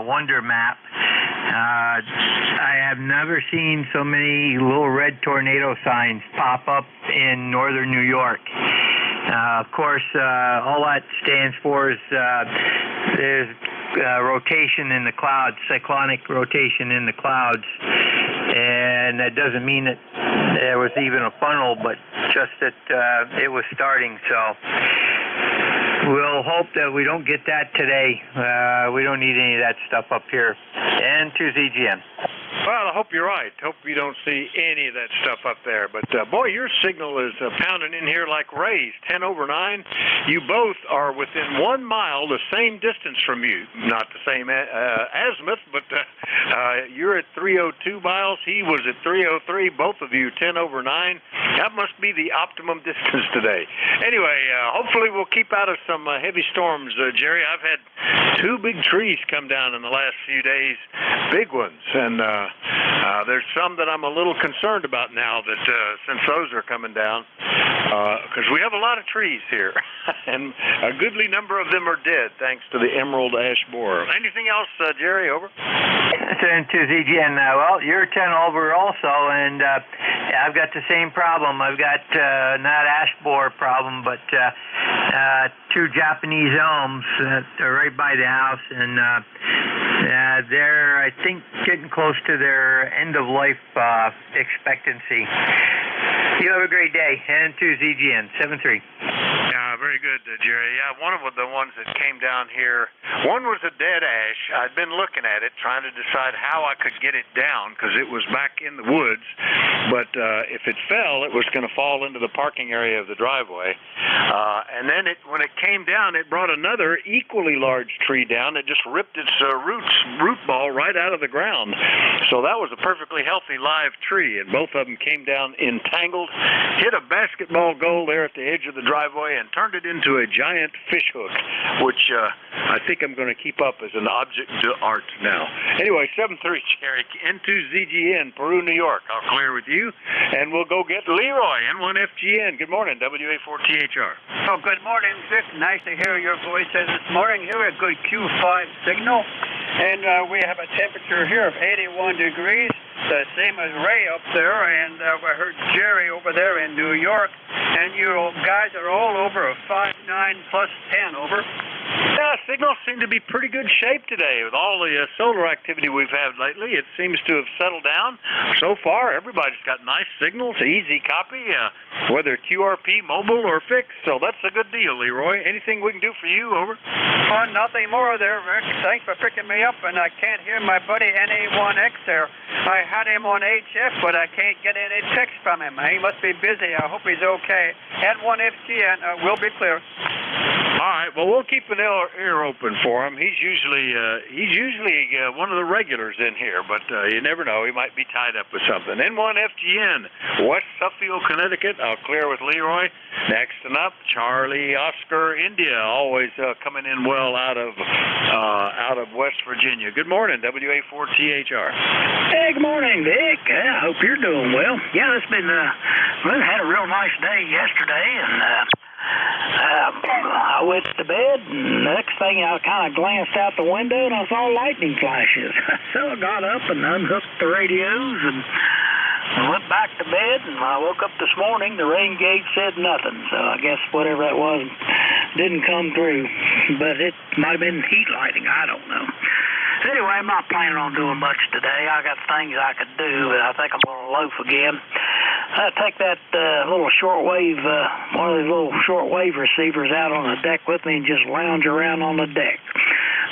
Speaker 10: Wonder Map, I have never seen so many little red tornado signs pop up in northern New York. Of course, all that stands for is there's rotation in the clouds, cyclonic rotation in the clouds, and that doesn't mean that there was even a funnel, but just that it was starting. So we'll hope that we don't get that today. We don't need any of that stuff up here. And to ZGM.
Speaker 9: Well, I hope you're right. Hope you don't see any of that stuff up there. But, boy, your signal is pounding in here like Ray's, 10/9. You both are within 1 mile, the same distance from you. Not the same azimuth, but you're at 302 miles. He was at 303. Both of you, 10/9. That must be the optimum distance today. Anyway, hopefully we'll keep out of some heavy storms, Jerry. I've had 2 big trees come down in the last few days, big ones, and there's some that I'm a little concerned about now that since those are coming down, because we have a lot of trees here, and a goodly number of them are dead thanks to the emerald ash borer. Anything else, Jerry? Over.
Speaker 10: Turn to ZGN now. Well, you're 10 over also, and I've got the same problem. I've got not ash borer problem, but two Japanese elms that are right by the house, and they're, I think, getting close to their end-of-life expectancy. You have a great day. And to ZGN, 7-3.
Speaker 9: Yeah, very good, Jerry. Yeah, one of the ones that came down here, one was a dead ash. I'd been looking at it, trying to decide how I could get it down because it was back in the woods. But if it fell, it was going to fall into the parking area of the driveway. And then when it came down, it brought another equally large tree down. It just ripped its root ball right out of the ground. So that was a perfectly healthy live tree, and both of them came down entangled, hit a basketball goal there at the edge of the driveway, and turned it into a giant fish hook, which I think I'm going to keep up as an object d'art now. Anyway, 7-3, Jerry, N2ZGN, Peru, New York. I'll clear with you, and we'll go get Leroy, N1FGN. Good morning, WA4THR.
Speaker 20: Oh, good morning, Vic. Nice to hear your voice this morning. Here, a good Q5 signal, and we have a temperature here of 81 degrees. The same as Ray up there, and I heard Jerry over there in New York, and you guys are all over a 5.9 plus 10 over.
Speaker 9: Yeah, signals seem to be pretty good shape today with all the solar activity we've had lately. It seems to have settled down. So far, everybody's got nice signals, easy copy, whether QRP, mobile, or fixed. So that's a good deal, Leroy. Anything we can do for you, over?
Speaker 20: Oh, nothing more there, Rick. Thanks for picking me up, and I can't hear my buddy NA1X there. I had him on HF, but I can't get any text from him. He must be busy. I hope he's okay. N1FGN will be clear.
Speaker 9: All right. Well, we'll keep an ear open for him. He's usually one of the regulars in here, but you never know. He might be tied up with something. N1FGN, West Suffield, Connecticut. I'll clear with Leroy. Next and up, Charlie Oscar, India. Always coming in well out of West Virginia. Good morning, WA4THR.
Speaker 15: Hey, good morning, Vic. I hope you're doing well. Yeah, it's been we had a real nice day yesterday, and I went to bed, and the next thing I kind of glanced out the window and I saw lightning flashes. So I got up and unhooked the radios and went back to bed, and when I woke up this morning, the rain gauge said nothing. So I guess whatever that was didn't come through, but it might have been heat lighting. I don't know. Anyway, I'm not planning on doing much today. I got things I could do, but I think I'm going to loaf again. I take that little shortwave, one of those little shortwave receivers out on the deck with me and just lounge around on the deck.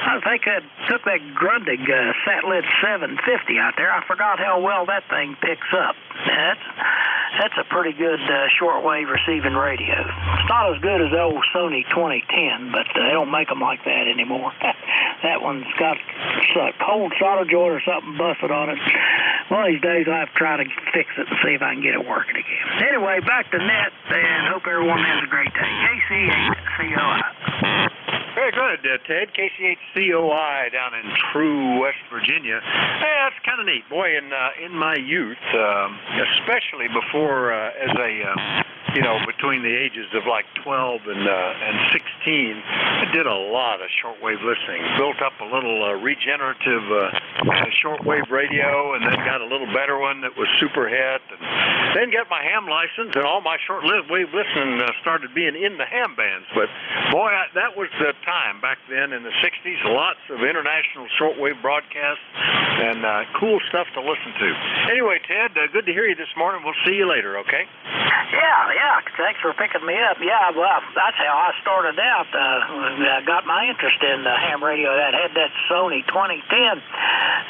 Speaker 15: I think I took that Grundig Satlit 750 out there. I forgot how well that thing picks up. That's a pretty good shortwave receiving radio. It's not as good as the old Sony 2010, but they don't make them like that anymore. That one's got a cold solder joint or something busted on it. One of these days I'll have to try to fix it and see if I can get it working again. Anyway, back to net, and hope everyone has a great day. KC8COI.
Speaker 9: Very good, Ted. KC8COI down in True, West Virginia. Hey, that's kind of neat. Boy, in my youth, especially before as a between the ages of like 12 and 16, I did a lot of shortwave listening. Built up a little regenerative shortwave radio, and then got a little better one that was super hit, and then got my ham license, and all my shortwave listening started being in the ham bands. But boy, that was the time back then in the 60s. Lots of international shortwave broadcasts and cool stuff to listen to. Anyway, Ted, good to hear you this morning. We'll see you later, okay?
Speaker 15: Yeah, thanks for picking me up. Yeah, well, that's how I started out. I got my interest in ham radio. That had that Sony 2010,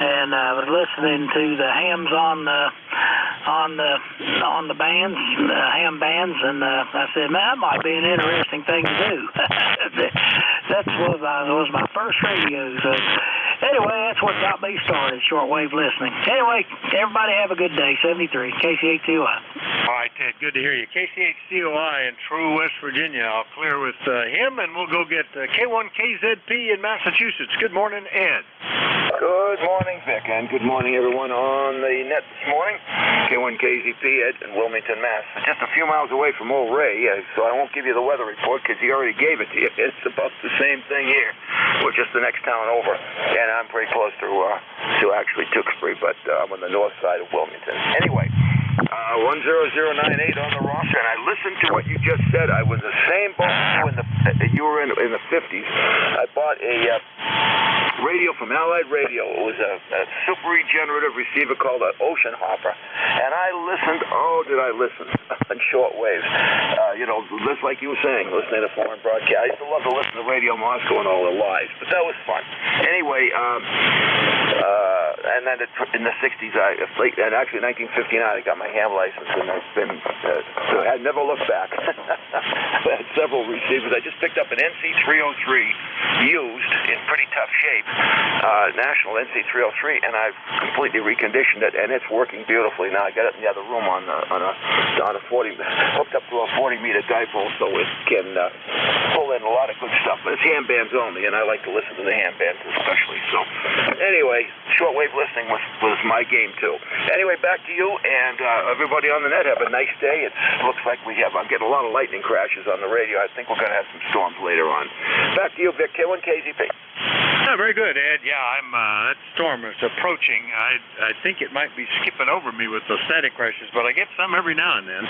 Speaker 15: and I was listening to the hams on the bands, ham bands, and I said, man, that might be an interesting thing to do. That was my first radio. So Anyway, that's what got me started, shortwave listening. Anyway, everybody have a good day. 73, KCHCOI.
Speaker 9: All right, Ted, good to hear you. KCHCOI in True, West Virginia. I'll clear with him, and we'll go get K1KZP in Massachusetts. Good morning, Ed.
Speaker 4: Good morning, Vic, and good morning, everyone on the net this morning. K1KZP, Ed in Wilmington, Mass. Just a few miles away from old Ray, so I won't give you the weather report because he already gave it to you. It's about the same thing here. We're just the next town over, and I'm pretty close to actually Tewksbury, but I'm on the north side of Wilmington. Anyway, 10098 on the roster, and I listened to what you just said. I was the same boat you were in the 50s. I bought a radio from Allied Radio. It was a super regenerative receiver called an Ocean Hopper, and I listened. Oh, did I listen on short waves? Just like you were saying, listening to foreign broadcasts. I used to love to listen to Radio Moscow and all the lives, but that was fun. Anyway, and then in the 60s, and actually 1959, I got my ham license, and I've been, I never looked back. I had several receivers. I just picked up an NC303 used in pretty tough shape, National NC303, and I've completely reconditioned it, and it's working beautifully now. I got it in the other room on a 40, hooked up to a 40-meter dipole, so it can pull in a lot of good stuff. But it's ham bands only, and I like to listen to the ham bands especially. So anyway, shortwave listening was my game too. Anyway, back to you, and everybody on the net have a nice day. It looks like I'm getting a lot of lightning crashes on the radio. I think we're going to have some storms later on. Back to you, Vic. K1KZP.
Speaker 9: Oh, very good, Ed. Yeah, that storm is approaching. I think it might be skipping over me with those static crashes, but I get some every now and then.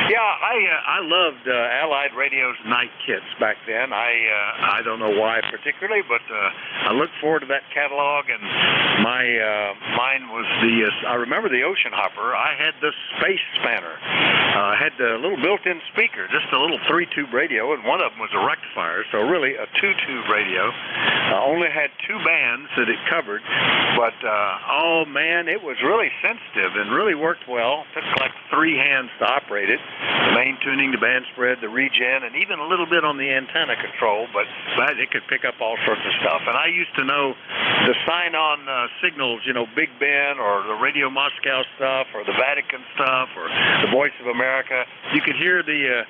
Speaker 9: Yeah, I loved Allied Radio's night kits back then. I don't know why particularly, but I looked forward to that catalog, and mine was I remember the Ocean Hopper. I had the Space Spanner. I had the little built-in speaker, just a little 3-tube radio, and one of them was a rectifier, so really a 2-tube radio. Only had 2 bands that it covered, but oh man, it was really sensitive and really worked well. Took like 3 hands to operate it. The main tuning, the band spread, the regen, and even a little bit on the antenna control, but it could pick up all sorts of stuff. And I used to know the sign-on signals, Big Ben or the Radio Moscow stuff or the Vatican stuff or the Voice of America. You could hear the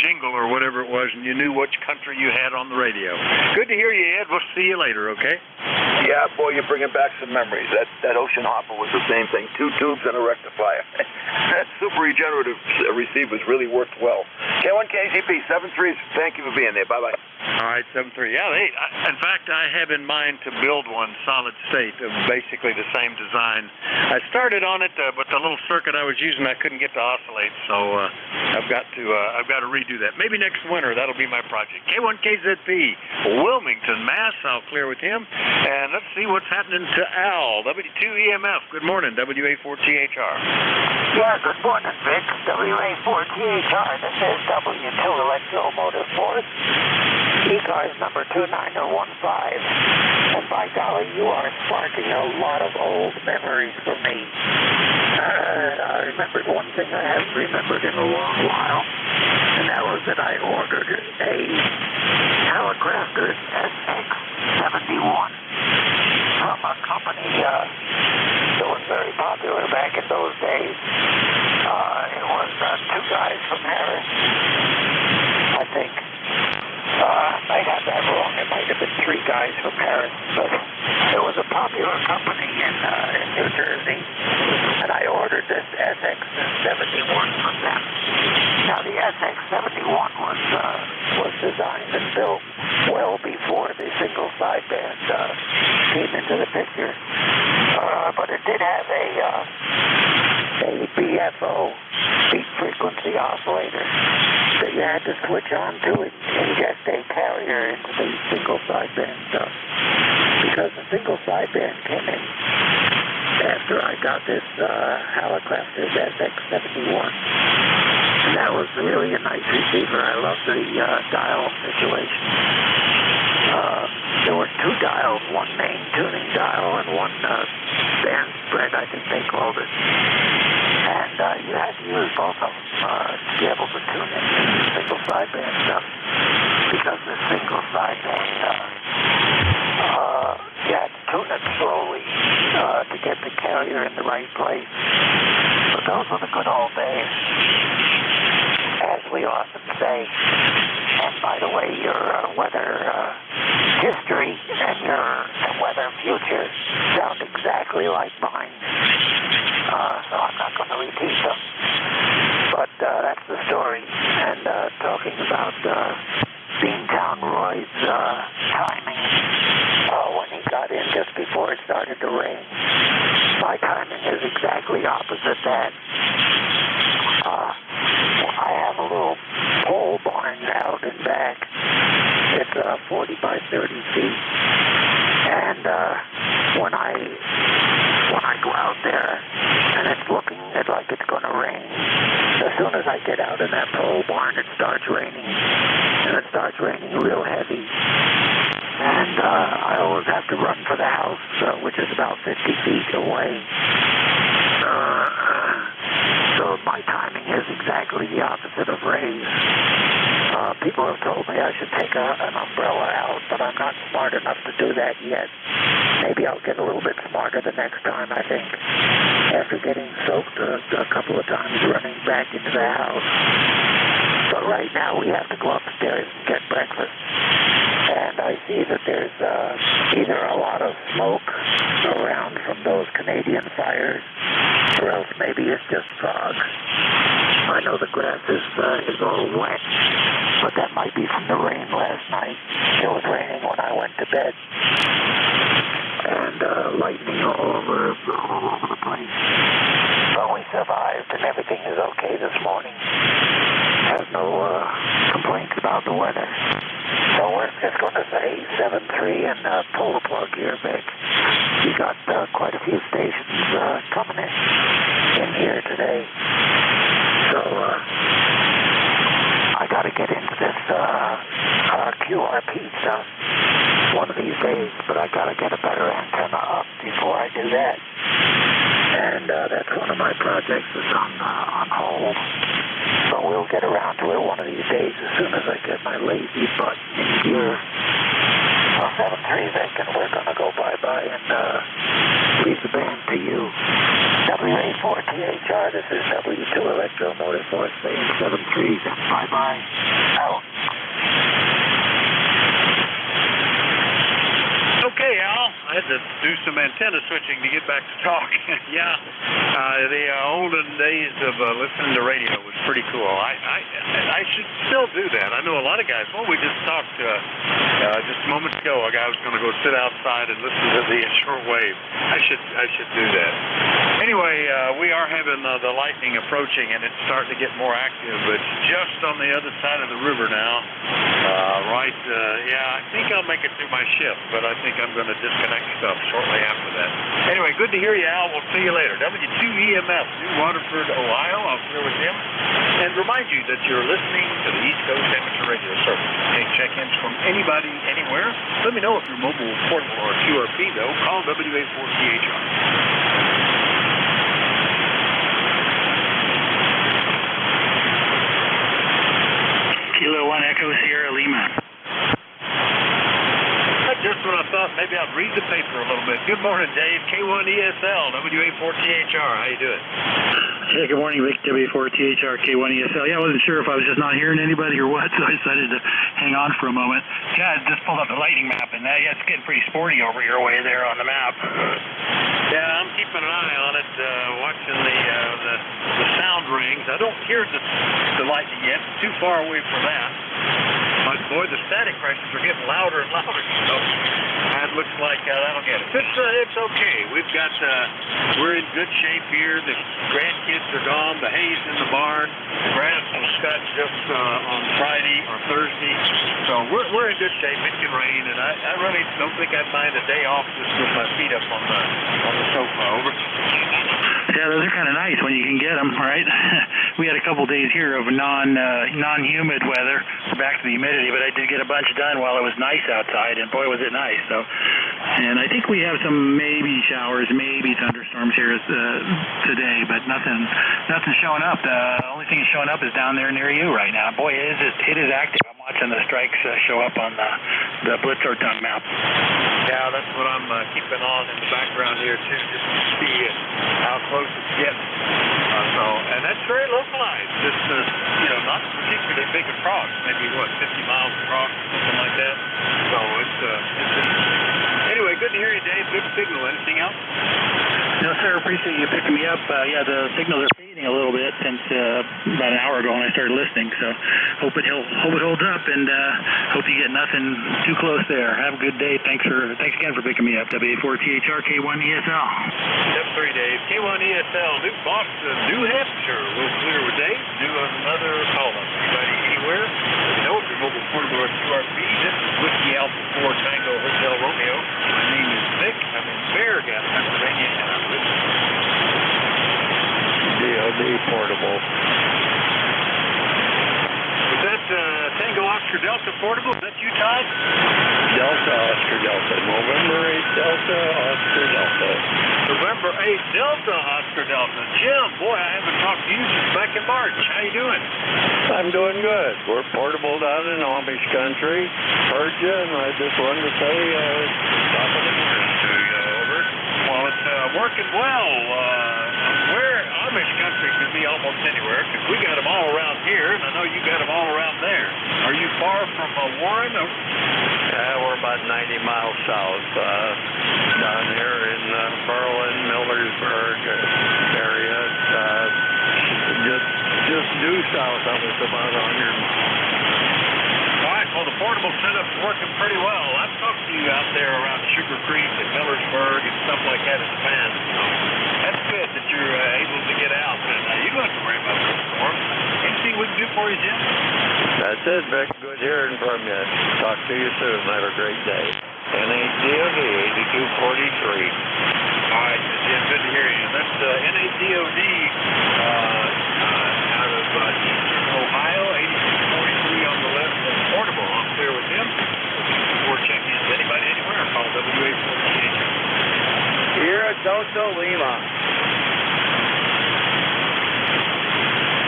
Speaker 9: jingle or whatever it was, and you knew which country you had on the radio. Good to hear you, Ed. We'll see you later, okay?
Speaker 4: Yeah, boy, you're bringing back some memories. That Ocean Hopper was the same thing, 2 tubes and a rectifier. That super regenerative receivers really worked well. K1KZP, 73s, thank you for being there. Bye-bye.
Speaker 9: All right, 73. Yeah, in fact, I have in mind to build one solid state of basically the same design. I started on it, but the little circuit I was using, I couldn't get to oscillate, so I've got to redo that. Maybe next winter, that'll be my project. K1KZP, Wilmington, Mass. I'll clear with him. And let's see what's happening to Al, W2EMF. Good morning, WA4THR.
Speaker 15: Yeah, good morning, Vic. WA4THR. This is W2 Electromotive Force. ECARS number 29015. And by golly, you are sparking a lot of old memories for me. I remembered one thing I haven't remembered in a long while, and that was that I ordered a Helicrafter SX71 from a company that was very popular back in those days. It was 2 guys from Harris, I think. I got that wrong. It might have been 3 guys from Harris, but it was a popular company in New Jersey, and I ordered this SX71 from them. Now, the SX71 was designed and built well before the single sideband came into the picture, but it did have a BFO, beat frequency oscillator, that you had to switch on to inject a carrier into the single sideband stuff, because the single sideband came in after I got this Helicrafter's SX71. And that was really a nice receiver. I loved the dial situation. There were 2 dials, one main tuning dial and one band spread, I think they called it. And you had to use both of them to be able to tune in the single sideband stuff, because the single sideband, you had to often say. And by the way, your weather history and your weather future sound exactly like mine. So I'm not going to repeat them. But that's the story. And talking about Beantown Roy's timing, when he got in just before it started to rain, my timing is exactly opposite that. I have a little pole barn out and back. It's 40 by 30 feet. And when I go out there and it's looking like it's going to rain, as soon as I get out in that pole barn, it starts raining. And it starts raining real heavy. And I always have to run for the house, which is about 50 feet away. So my timing is exactly the opposite of Ray's. People have told me I should take an umbrella out, but I'm not smart enough to do that yet. Maybe I'll get a little bit smarter the next time, I think, after getting soaked a couple of times running back into the house. But right now we have to go upstairs and get breakfast. And I see that there's either a lot of smoke around from those Canadian fires, or else maybe it's just fog. I know the grass is all wet, but that might be from the rain last night. It was raining when I went to bed. And lightning all over the place. But we survived, and everything is okay this morning. Have no complaints about the weather. So we're just going to say 7-3 and pull the plug here, Vic. We got quite a few stations coming in here today. So I got to get into this QRP stuff one of these days, but I got to get a better antenna up before I do that. And that's one of my projects that's on hold. So we'll get around to it one of these days as soon as I get my lazy butt in gear. Well, 7-3, Vic, and we're going to go bye-bye and leave the band to you. WA4THR, this is W2 Electro Motorsports saying 7-3, and bye-bye. Out.
Speaker 9: Okay, Al. I had to do some antenna switching to get back to talk. Yeah, the olden days of listening to radio was pretty cool. I should still do that. I know a lot of guys. Well, we just talked just moments ago. A guy was going to go sit outside and listen to the shortwave. I should do that. Anyway, we are having the lightning approaching, and it's starting to get more active. It's just on the other side of the river now. I think I'll make it through my shift, but I think I'm going to disconnect stuff shortly after that. Anyway, good to hear you, Al. We'll see you later. W2EMF, New Waterford, Ohio. I'm here with him. And remind you that you're listening to the East Coast Amateur Radio Service. Any check-ins from anybody, anywhere? Let me know if you're mobile, portable, or QRP, though. Call WA4THR.
Speaker 11: Kilo 1 Echo Sierra Lima.
Speaker 9: Just when I thought maybe I'd read the paper a little bit. Good morning, Dave. K1ESL, WA4THR. How you doing?
Speaker 11: Hey, good morning, Vic. W4THR, K1ESL. Yeah, I wasn't sure if I was just not hearing anybody or what, so I decided to hang on for a moment. Yeah, I just pulled up the lightning map, and it's getting pretty sporty over your way there on the map.
Speaker 9: Yeah, I'm keeping an eye on it, watching the sound rings. I don't hear the lightning yet. It's too far away from that. But boy, the static crashes are getting louder and louder. So that looks like that'll get it. It's okay. We're in good shape here. The grandkids are gone. The hay's in the barn. The grass was cut just on Friday or Thursday. So we're in good shape. It can rain, and I really don't think I'd mind a day off just with my feet up on the sofa. Over.
Speaker 11: Yeah, those are kind of nice when you can get them, right? We had a couple days here of non-humid weather. Back to the humidity, but I did get a bunch done while it was nice outside, and boy, was it nice. So, and I think we have some maybe showers, maybe thunderstorms here today, but nothing showing up. The only thing that's showing up is down there near you right now. Boy, it is active. I'm watching the strikes show up on the Blitzertung map.
Speaker 9: Yeah, that's what I'm keeping on in the background here too, just to see how close it's getting. And that's very localized. Just not not particularly big across, maybe, 50 miles across, something like that. So it's interesting. Anyway, good to hear you, Dave. Good signal. Anything else?
Speaker 11: No, sir. Appreciate you picking me up. Yeah, the signals are fading a little bit since about an hour ago when I started listening. So hope it holds up, and hope you get nothing too close there. Have a good day. Thanks again for picking me up. WA4THR K1ESL.
Speaker 9: Step 3, Dave. K1ESL, New Boston, New Hampshire. We'll clear with Dave. Do another call up. Anybody anywhere? Let me know if you're mobile portable or QRP. This is Whiskey Alpha 4 Tango Hotel Romeo. My name is Vic. I'm in Bear Gap, Pennsylvania, and I'm with
Speaker 2: DOD portable.
Speaker 9: Was that Tango Oscar Delta portable? Is that you, Todd?
Speaker 2: Delta Oscar Delta. November 8 Delta Oscar Delta.
Speaker 9: November 8 Delta Oscar Delta. Jim, boy, I haven't talked to you since back in March. How you doing?
Speaker 2: I'm doing good. We're portable down in Amish country. Heard you, and I just wanted to say top of the morning to you. Over.
Speaker 9: Well, it's working well. Where Amish country could be almost anywhere, because we got them all around here, and I know you got them all around there. Are you far from Warren?
Speaker 2: We're about 90 miles south, down here in Berlin, Millersburg area. Just due south of us, about 100.
Speaker 9: All right, well, the portable setup's working pretty well. I've talked to you out there around Sugar Creek and Millersburg and stuff like that in the past. So that's good that you're able to get out, and you don't have to worry about the storm. Anything we can do for you, Jim?
Speaker 2: That's it, Vic. Good hearing from you. Talk to you soon. Have a great day. NADOD 8243.
Speaker 9: All right, Jim, good to hear you. That's NADOD out of Eastern Ohio, 8643 on the left, and portable. I'm clear with him. Before check-ins, anybody anywhere, call WA4TH.
Speaker 5: Here at Delta Lima.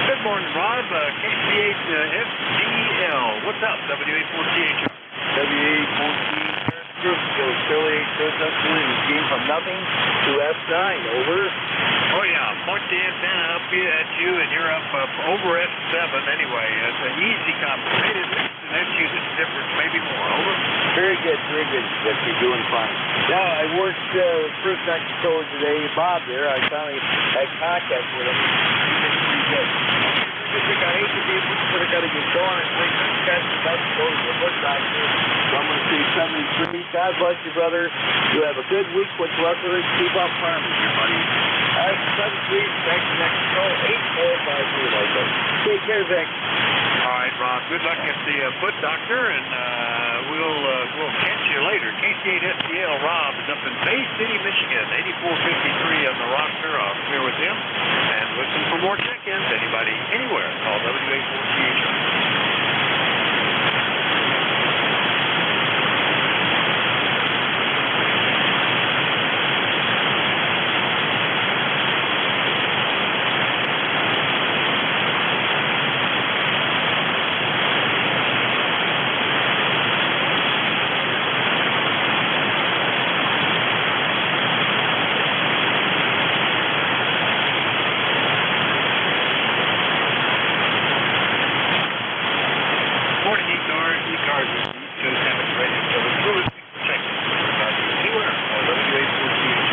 Speaker 9: Good morning, Rob. KC8 FDL. What's up, WA4TH?
Speaker 5: WA4TH. Philly goes up to the game from nothing to F9. Over.
Speaker 9: Oh, yeah. Point the antenna up at you, and you're up over F7 anyway. It's an easy complicated list, and that's you. This difference, maybe more. Over.
Speaker 5: Very good, very good. Yes, you're doing fine. Well, I worked first night controller today. Bob there, I finally had contact with him. He did pretty good. I hate to be a week, but I got to get going. And bring some guys to go to the book doctor. So I'm going to say 73. God bless you, brother. You have a good week with Rucker. Keep up farming, everybody. 73, back to next show, 8450, like that. Take care, Vic.
Speaker 9: All right, Rob. Good luck at the foot doctor, and we'll catch you later. KC8 SDL Rob is up in Bay City, Michigan. 8453 on the roster. I'll clear with him. And listen for more check-ins. Anybody anywhere, call WA4TH. ECARS is East Coast Amateur Radio Service. We're listening for check-ins. Anywhere on WA4TH.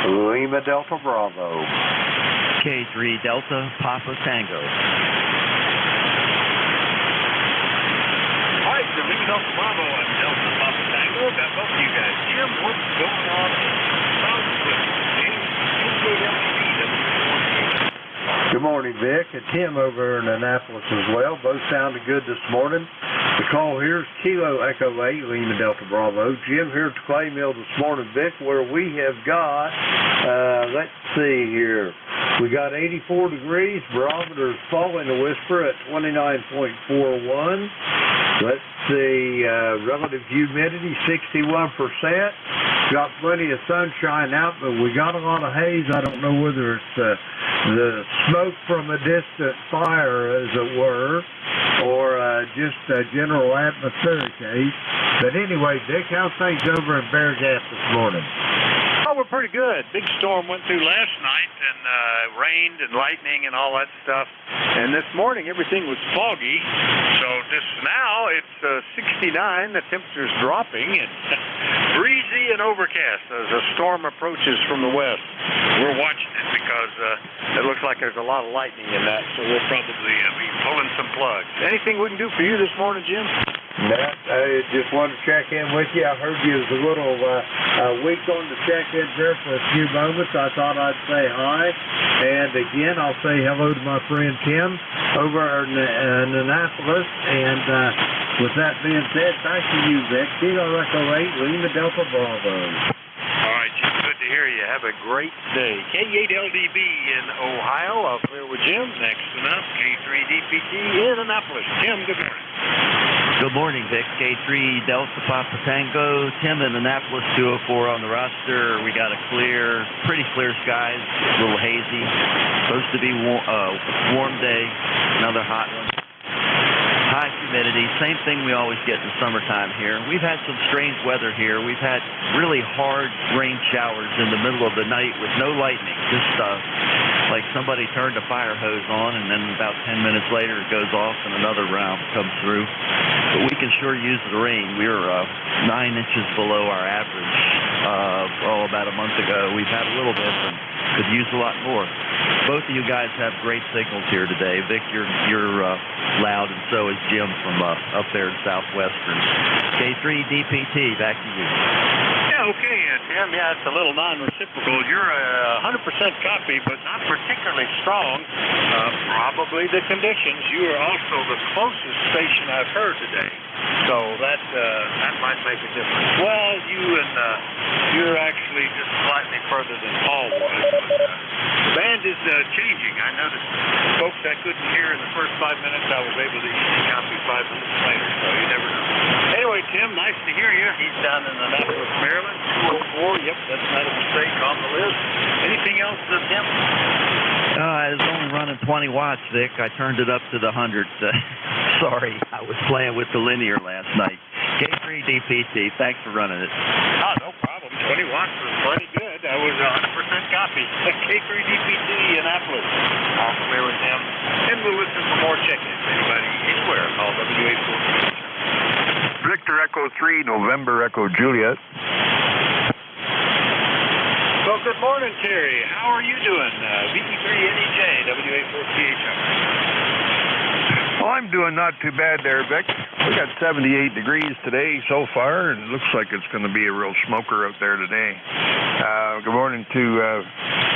Speaker 5: Lima Delta Bravo.
Speaker 13: K3 Delta Papa Tango.
Speaker 9: All right, so Lima Delta Bravo and Delta Papa Tango. Got both of you guys. Jim, what's going on in
Speaker 2: Good morning, Vic. And Tim over in Annapolis as well. Both sounded good this morning. The call here is Kilo Echo 8, Lima Delta Bravo. Jim here at the Clay Mill this morning, Vic, where we have got, let's see here. We got 84 degrees. Barometer's falling a whisper at 29.41. Let's see, relative humidity 61%. Got plenty of sunshine out, but we got a lot of haze. I don't know whether it's the smoke from a distant fire, as it were, or just a general atmospheric haze. But anyway, Dick, how's things over in Bear Gap this morning?
Speaker 9: Oh, we're pretty good. Big storm went through last night, and rained and lightning and all that stuff. And this morning, everything was foggy. So just now, it's 69. The temperature's dropping. It's breezy and overcast as a storm approaches from the west. We're watching it because it looks like there's a lot of lightning in that, so we'll probably be pulling some plugs. Anything we can do for you this morning, Jim?
Speaker 2: I just wanted to check in with you. I heard you was a little weak on the check-in there for a few moments. I thought I'd say hi. And again, I'll say hello to my friend Tim over in Annapolis. And with that being said, back to you, Vic. Kilo Echo 8, Lima Delta Bravo.
Speaker 9: All right, Jim, good to hear you. Have a great day. K8LDB in Ohio. I'll clear with Jim. Next up, K3DPT in Annapolis. Jim, good morning.
Speaker 13: Good morning, Vic. K3 Delta Papa Tango. Tim in Annapolis, 204 on the roster. We got a pretty clear skies, a little hazy. Supposed to be warm day, another hot one. High humidity, same thing we always get in the summertime here. We've had some strange weather here. We've had really hard rain showers in the middle of the night with no lightning. Just like somebody turned a fire hose on, and then about 10 minutes later it goes off and another round comes through. But we can sure use the rain. We were 9 inches below our average about a month ago. We've had a little bit and could use a lot more. Both of you guys have great signals here today. Vic, you're loud, and so is Jim from up there in Southwestern. K3DPT, back to you.
Speaker 9: Yeah, okay, Tim. Yeah, it's a little non-reciprocal. You're a 100% copy, but not particularly strong. Probably the conditions. You are also the closest station I've heard today, so that might make a difference. Well, you're actually just slightly further than Paul was, but the band is changing. I noticed folks I couldn't hear in the first 5 minutes, I was able to easily copy 5 minutes later, so you never know. Anyway, Tim, nice to hear you. He's down in Annapolis, Maryland, 204. Yep, that's not a mistake on the list. Anything else, Tim?
Speaker 13: I was only running 20 watts, Vic. I turned it up to the 100. Sorry, I was playing with the linear last night. K3DPT, thanks for running it.
Speaker 9: Oh, no problem. 20 watts was plenty good. I was 100% copy. K3DPT Annapolis. I'll clear with him. And we'll listen for more check-ins. Anybody anywhere, call WA4.
Speaker 17: Victor Echo 3, November Echo Juliet.
Speaker 9: Well, good morning, Terry. How are you doing? VE3NEJ, WA4PHR.
Speaker 17: Well, I'm doing not too bad there, Vic. We got 78 degrees today so far, and it looks like it's going to be a real smoker out there today. Good morning to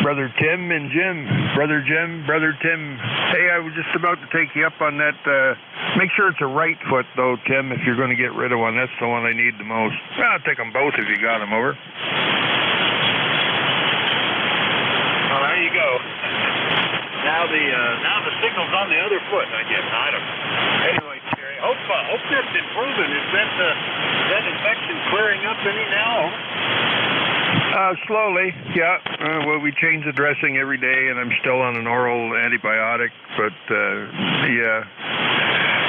Speaker 17: Brother Tim and Jim. Brother Jim, Brother Tim. Hey, I was just about to take you up on that. Make sure it's a right foot, though, Tim, if you're going to get rid of one. That's the one I need the most. I'll take them both if you got them over.
Speaker 9: Well, there you go. Now the signal's on the other foot, I guess. I don't know. Anyway, Terry, hope that's improving. Is that infection clearing up any now?
Speaker 17: Slowly, yeah. Well, we change the dressing every day, and I'm still on an oral antibiotic, but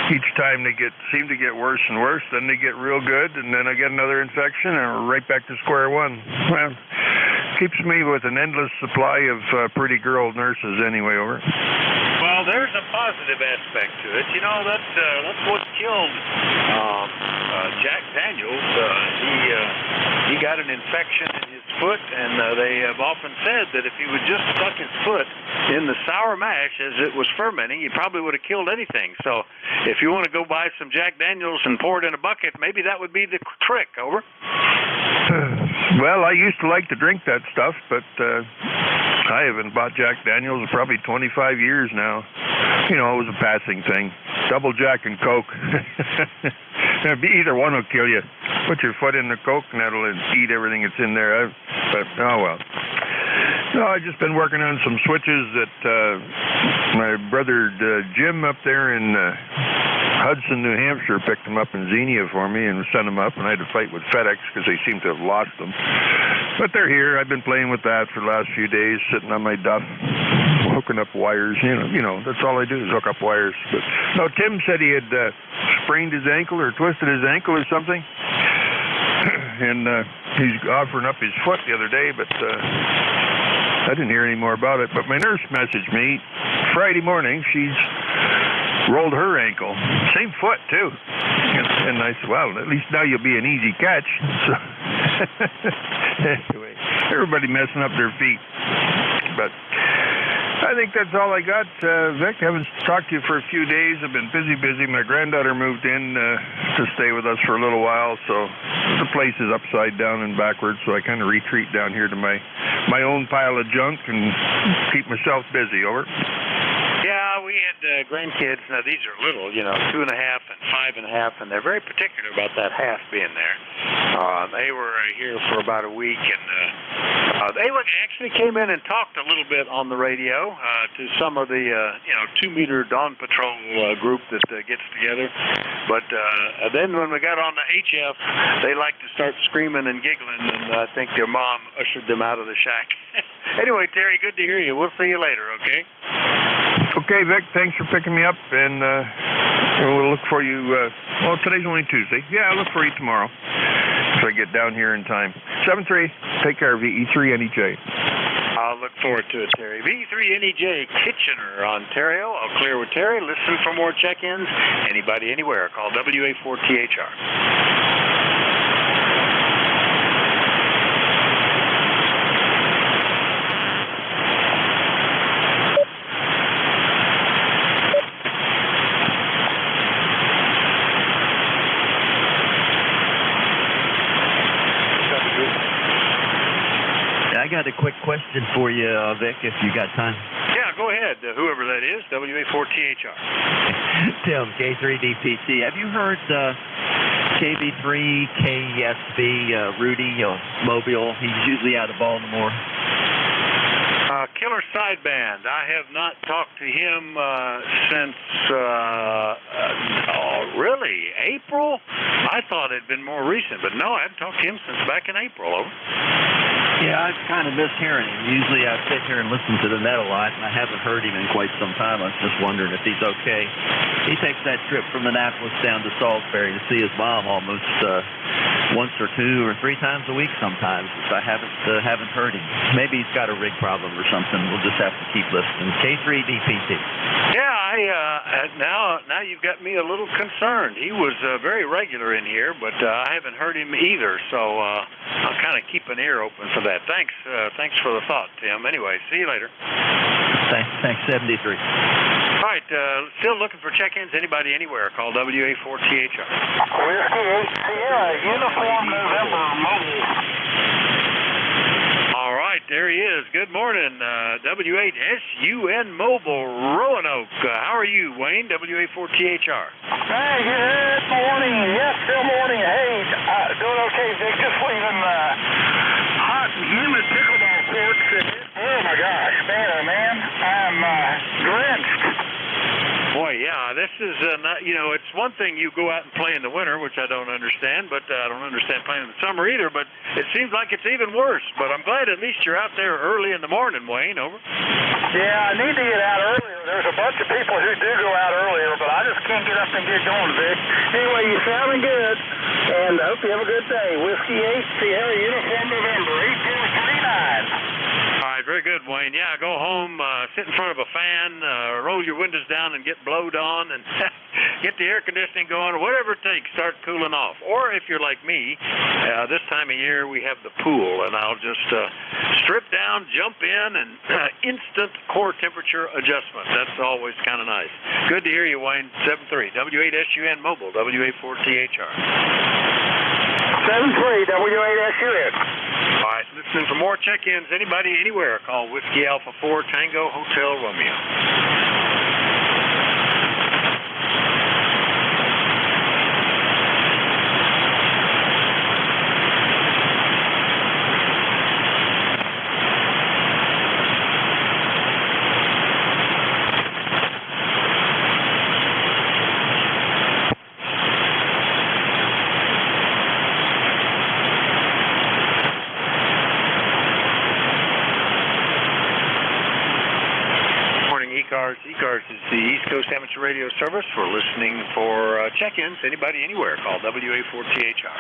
Speaker 17: each time they seem to get worse and worse, then they get real good, and then I get another infection, and we're right back to square one. Well, keeps me with an endless supply of pretty girl nurses anyway, over.
Speaker 9: Well, there's a positive aspect to it. You know, that's what killed Jack Daniels. He got an infection in his foot, and they have often said that if he would just stuck his foot in the sour mash as it was fermenting, he probably would have killed anything. So if you want to go buy some Jack Daniels and pour it in a bucket, maybe that would be the trick. Over.
Speaker 17: Well, I used to like to drink that stuff, but I haven't bought Jack Daniels in probably 25 years now. You know, it was a passing thing. Double Jack and Coke. Either one will kill you. Put your foot in the Coke and that'll eat everything that's in there. But, oh well. No, I've just been working on some switches that my brother Jim up there in Hudson, New Hampshire, picked them up in Xenia for me and sent them up, and I had to fight with FedEx because they seem to have lost them. But they're here. I've been playing with that for the last few days, sitting on my duff, hooking up wires. You know, that's all I do is hook up wires. But no, Tim said he had sprained his ankle or twisted his ankle or something, and he's offering up his foot the other day, but I didn't hear any more about it. But my nurse messaged me Friday morning. She's rolled her ankle. Same foot, too. And I said, well, at least now you'll be an easy catch. So anyway, everybody messing up their feet. But I think that's all I got, Vic. I haven't talked to you for a few days. I've been busy. My granddaughter moved in to stay with us for a little while, so the place is upside down and backwards, so I kind of retreat down here to my own pile of junk and keep myself busy. Over.
Speaker 9: Yeah, we had grandkids. Now, these are little, 2.5 and 5.5, and they're very particular about that half being there. They were here for about a week, and they actually came in and talked a little bit on the radio to some of the, 2-meter Dawn Patrol group that gets together. But then when we got on the HF, they like to start screaming and giggling, and I think their mom ushered them out of the shack. Anyway, Terry, good to hear you. We'll see you later, okay?
Speaker 17: Okay, Vic, thanks for picking me up, and we'll look for you. Well, today's only Tuesday. Yeah, I'll look for you tomorrow if I get down here in time. 7-3, take care, VE3NEJ.
Speaker 9: I'll look forward to it, Terry. V3NEJ, Kitchener, Ontario. I'll clear with Terry. Listen for more check-ins. Anybody, anywhere, call WA4THR.
Speaker 13: I got a quick question for you, Vic, if you got time.
Speaker 9: Yeah, go ahead. Whoever that is, WA4THR.
Speaker 13: Tim, K3DPT. Have you heard KB3 KSB Rudy Mobile? He's usually out of Baltimore.
Speaker 9: Killer Sideband. I have not talked to him since, really, April? I thought it had been more recent, but no, I haven't talked to him since back in April. Over.
Speaker 13: Yeah, I've kind of missed hearing him. Usually I sit here and listen to the net a lot, and I haven't heard him in quite some time. I was just wondering if he's okay. He takes that trip from Annapolis down to Salisbury to see his mom almost once or 2 or 3 times a week sometimes. I haven't heard him. Maybe he's got a rig problem or something. We'll just have to keep listening. K3DPT.
Speaker 9: Yeah, now you've got me a little concerned. He was very regular in here, but I haven't heard him either, so I'll kind of keep an ear open for that. Thanks for the thought, Tim. Anyway, see you later.
Speaker 13: Thanks, 73.
Speaker 9: All right, still looking for check-ins. Anybody, anywhere, call WA4THR.
Speaker 15: Sierra, Uniform November Mobile.
Speaker 9: All right, there he is. Good morning, W8SUN Mobile, Roanoke. How are you, Wayne, WA4THR?
Speaker 15: Hey, good morning. Yes, good morning. Hey, doing okay, Vic. Just leaving hot and humid pickleball courts. Oh, my gosh, man, I'm drenched.
Speaker 9: Boy, yeah, this is, it's one thing you go out and play in the winter, which I don't understand, but I don't understand playing in the summer either, but it seems like it's even worse. But I'm glad at least you're out there early in the morning, Wayne, over.
Speaker 15: Yeah, I need to get out earlier. There's a bunch of people who do go out earlier, but I just can't get up and get going, Vic. Anyway, you're sounding good, and I hope you have a good day. Whiskey 8, Sierra Uniform November, 8439.
Speaker 9: right, very good, Wayne. Yeah, go home, sit in front of a fan, roll your windows down and get blowed on, and get the air conditioning going, or whatever it takes, start cooling off. Or if you're like me, this time of year we have the pool, and I'll just strip down, jump in, and instant core temperature adjustment. That's always kind of nice. Good to hear you, Wayne. 7-3, W8SUN Mobile, W84THR.
Speaker 15: 7-3, W8SUN.
Speaker 9: All right, listening for more check-ins. Anybody, anywhere, call Whiskey Alpha 4 Tango Hotel Romeo. ECARS. ECARS is the East Coast Amateur Radio Service. We're listening for check-ins. Anybody, anywhere, call WA4THR.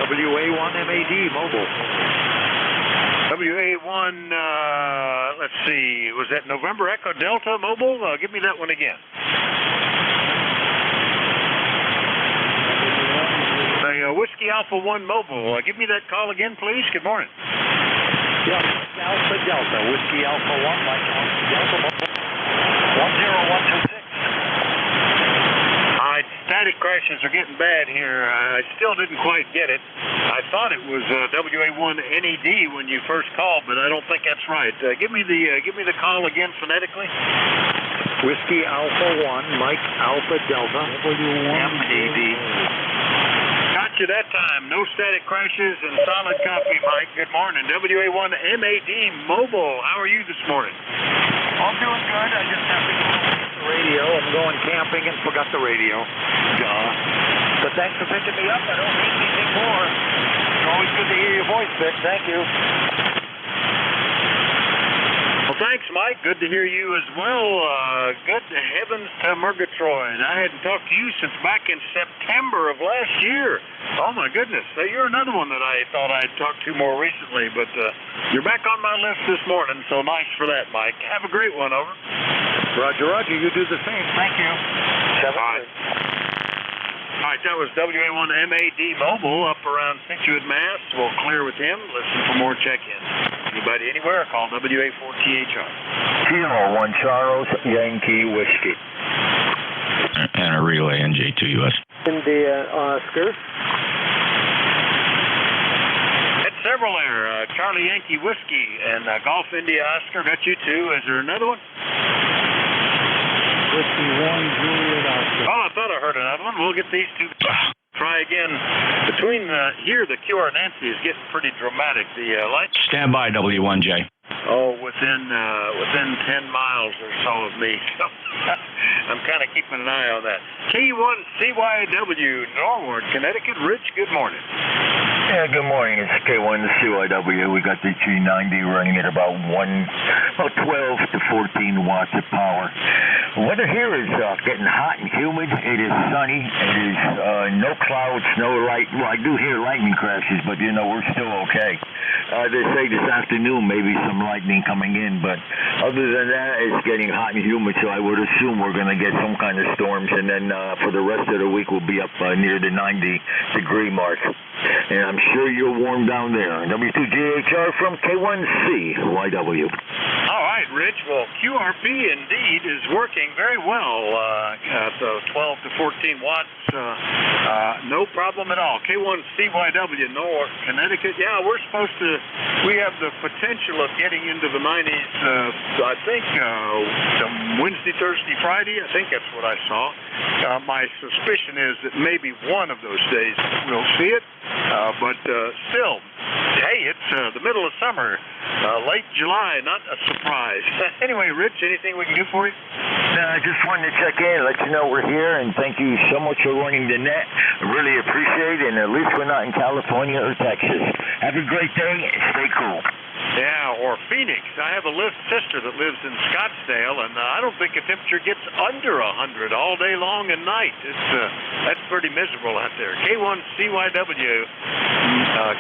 Speaker 13: WA1MAD Mobile.
Speaker 9: WA1, let's see, was that November Echo Delta Mobile? Give me that one again. The Whiskey Alpha 1 Mobile. Give me that call again, please. Good morning.
Speaker 13: Yeah, Alpha Delta, Whiskey Alpha 1, Mike Alpha Delta, 10126.
Speaker 9: All right, static crashes are getting bad here. I still didn't quite get it. I thought it was WA1NED when you first called, but I don't think that's right. Give me the call again phonetically.
Speaker 13: Whiskey Alpha 1, Mike Alpha Delta, WA1NED.
Speaker 9: Got you that time. No static crashes and solid copy, Mike. Good morning. WA1MAD Mobile. How are you this morning?
Speaker 13: I'm doing good. I just have to go get the radio. I'm going camping and forgot the radio. Duh. But thanks for picking me up. I don't need anything more. It's always good to hear your voice, Vic. Thank you.
Speaker 9: Well, thanks, Mike. Good to hear you as well. Good heavens to Murgatroyd. I hadn't talked to you since back in September of last year. Oh, my goodness. You're another one that I thought I'd talked to more recently, but you're back on my list this morning, so nice for that, Mike. Have a great one, over.
Speaker 13: Roger, Roger. You do the same. Thank you.
Speaker 9: All right, that was WA1MAD Mobile up around Situate, Mass. We'll clear with him. Listen for more check-ins. Anybody, anywhere, call WA4THR.
Speaker 8: Kilo 1 Charles, Yankee Whiskey.
Speaker 18: And a relay, NJ2US.
Speaker 3: In the Oscar.
Speaker 9: Had several there. Charlie Yankee Whiskey and Golf India Oscar. Got you two. Is there another one?
Speaker 3: Whiskey 1 Juliet Oscar.
Speaker 9: Oh, I thought I heard another one. We'll get these two. Try again. Between here, the QR Nancy is getting pretty dramatic. The light.
Speaker 18: Stand by, W1J.
Speaker 9: Oh, within 10 miles or so of me. So I'm kind of keeping an eye on that. K1CYW, Norwood, Connecticut. Rich, good morning.
Speaker 8: Yeah, good morning. It's K1CYW. We got the G90 running at about 12 to 14 watts of power. Weather here is getting hot and humid. It is sunny. It is no clouds, no light. Well, I do hear lightning crashes, but you know we're still okay. They say this afternoon maybe some lightning coming in, but other than that, it's getting hot and humid. So I would assume we're going to get some kind of storms, and then for the rest of the week we'll be up near the 90-degree mark. And I'm sure you're warm down there. W2GHR from K1CYW.
Speaker 9: All right, Rich. Well, QRP indeed is working very well at 12 to 14 watts. No problem at all. K1CYW, North Connecticut. Yeah, we're supposed to. We have the potential of getting into the 90s. I think Wednesday, Thursday, Friday. I think that's what I saw. My suspicion is that maybe one of those days we'll see it. But still, hey, it's the middle of summer, late July, not a surprise. Anyway, Rich, anything we can do for you?
Speaker 8: I just wanted to check in, let you know we're here, and thank you so much for running the net. I really appreciate it, and at least we're not in California or Texas. Have a great day, and stay cool.
Speaker 9: Yeah, or Phoenix. I have a sister that lives in Scottsdale, and I don't think the temperature gets under 100 all day long and night. That's pretty miserable out there. K1CYW,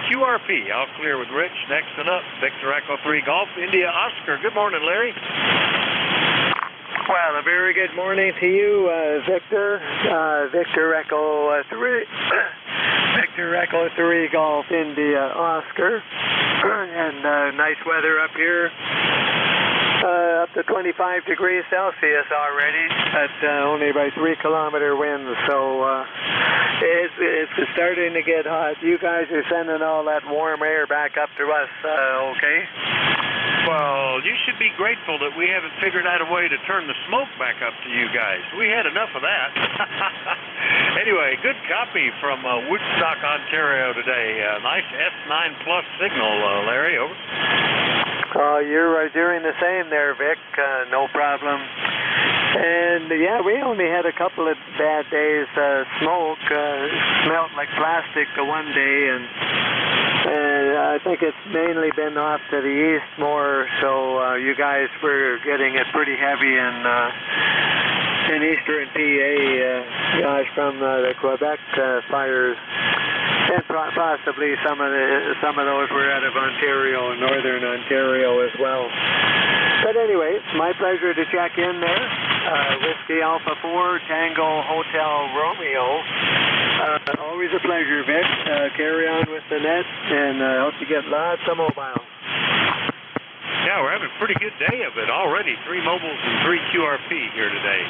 Speaker 9: QRP. I'll clear with Rich. Next and up, Victor Echo 3 Golf India Oscar. Good morning, Larry.
Speaker 7: Well, a very good morning to you, Victor. Victor Echo 3. Victor Echo 3 Golf India Oscar. And nice weather up here. Up to 25 degrees Celsius already, at only about 3-kilometer winds. So it's starting to get hot. You guys are sending all that warm air back up to us, okay?
Speaker 9: Well, you should be grateful that we haven't figured out a way to turn the smoke back up to you guys. We had enough of that. Anyway, good copy from Woodstock, Ontario today. Nice S9 Plus signal, Larry. Over.
Speaker 7: You're doing the same there, Vic. No problem. And, yeah, we only had a couple of bad days. Smoke smelled like plastic the one day, and I think it's mainly been off to the east more, so you guys were getting it pretty heavy in eastern PA, gosh, from the Quebec fires. And possibly some of those were out of Ontario and northern Ontario as well. But anyway, it's my pleasure to check in there. Whiskey Alpha 4, Tango Hotel Romeo. Always a pleasure, Vic. Carry on with the net, and I hope you get lots of mobile.
Speaker 9: Yeah, we're having a pretty good day of it already. 3 mobiles and 3 QRP here today.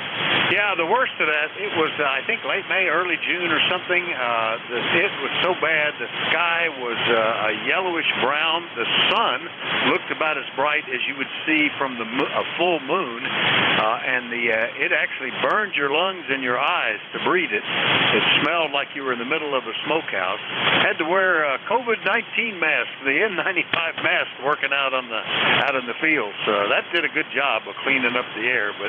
Speaker 9: Yeah, the worst of that, it was, I think, late May, early June or something. It was so bad. The sky was a yellowish brown. The sun looked about as bright as you would see from a full moon. And it actually burned your lungs and your eyes to breathe it. It smelled like you were in the middle of a smokehouse. Had to wear a COVID-19 mask, the N95 mask, working out in the field. So that did a good job of cleaning up the air, but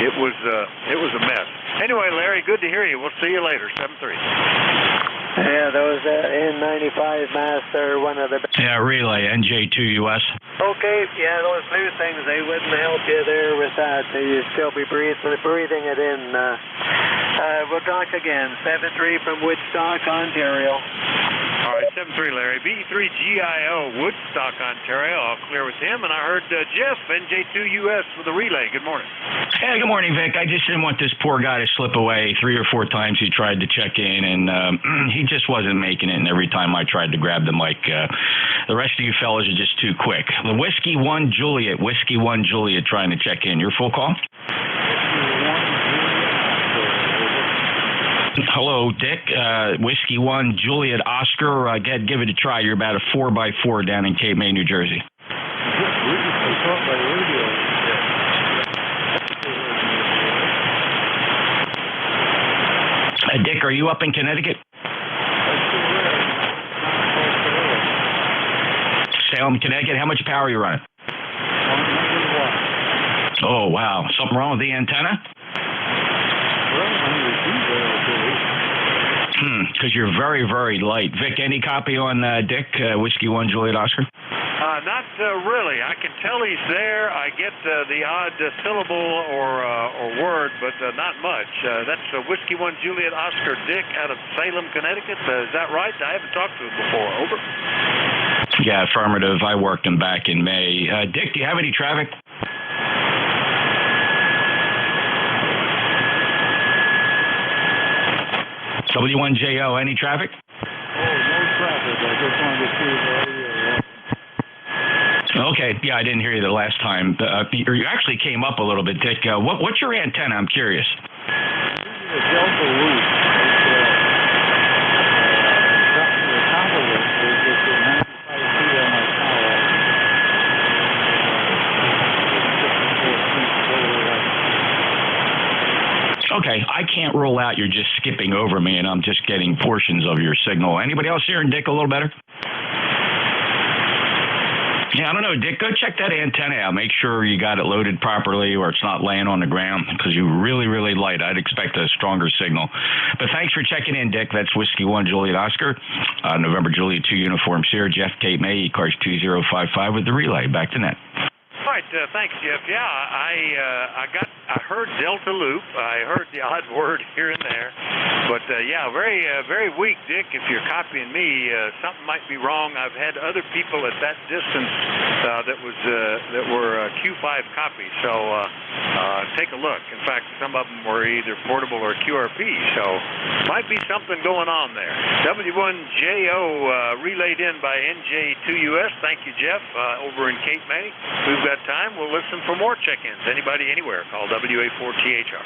Speaker 9: it was a mess. Anyway, Larry, good to hear you. We'll see you later. 7-3.
Speaker 7: Yeah, those N95 masks are one of the best.
Speaker 18: Yeah, relay, NJ2US.
Speaker 7: Okay, yeah, those blue things, they wouldn't help you there with that. You'd still be breathing it in. We'll talk again. 7-3 from Woodstock, Ontario.
Speaker 9: All right, 7-3, Larry. B3GIO, Woodstock, Ontario. I'll clear with him. And I heard Jeff, NJ2US, with a relay. Good morning.
Speaker 18: Hey, good morning, Vic. I just didn't want this poor guy to slip away. 3 or 4 times he tried to check in, and he just wasn't making it. And every time I tried to grab the mic, the rest of you fellas are just too quick. The Whiskey 1 Juliet trying to check in. Your full call? Hello, Dick. Whiskey 1 Juliet Oscar. Give it a try. You're about a 4x4 down in Cape May, New Jersey. Dick, are you up in Connecticut? Salem, Connecticut. How much power are you running? 100 watts. Oh, wow. Something wrong with the antenna? Because you're very, very light. Vic, any copy on Dick, Whiskey 1 Juliet Oscar?
Speaker 9: Not really. I can tell he's there. I get the odd syllable or word, but not much. That's Whiskey 1 Juliet Oscar Dick out of Salem, Connecticut. Is that right? I haven't talked to him before. Over.
Speaker 18: Yeah, affirmative. I worked him back in May. Dick, do you have any traffic? W1JO, any traffic?
Speaker 22: Oh, no traffic. I just wanted to see the audio.
Speaker 18: Okay, yeah, I didn't hear you the last time. You actually came up a little bit, Dick. What's your antenna? I'm curious.
Speaker 22: This is a Delta Loop. The top of it is just at 95 feet on my tower.
Speaker 18: Okay, I can't rule out you're just skipping over me and I'm just getting portions of your signal. Anybody else hearing Dick a little better? Yeah, I don't know, Dick. Go check that antenna out. Make sure you got it loaded properly or it's not laying on the ground because you really, really light. I'd expect a stronger signal. But thanks for checking in, Dick. That's Whiskey 1, Juliet Oscar. November Juliet 2 Uniform Sierra, Jeff, Kate May, ECARS 2055 with the relay. Back to net.
Speaker 9: All right, thanks, Jeff. Yeah, I heard Delta Loop. I heard the odd word here and there, but yeah, very weak, Dick. If you're copying me, something might be wrong. I've had other people at that distance that were Q5 copies. So take a look. In fact, some of them were either portable or QRP. So might be something going on there. W1JO relayed in by NJ2US. Thank you, Jeff. Over in Cape May, we've got time. We'll listen for more check-ins. Anybody anywhere, call WA4THR.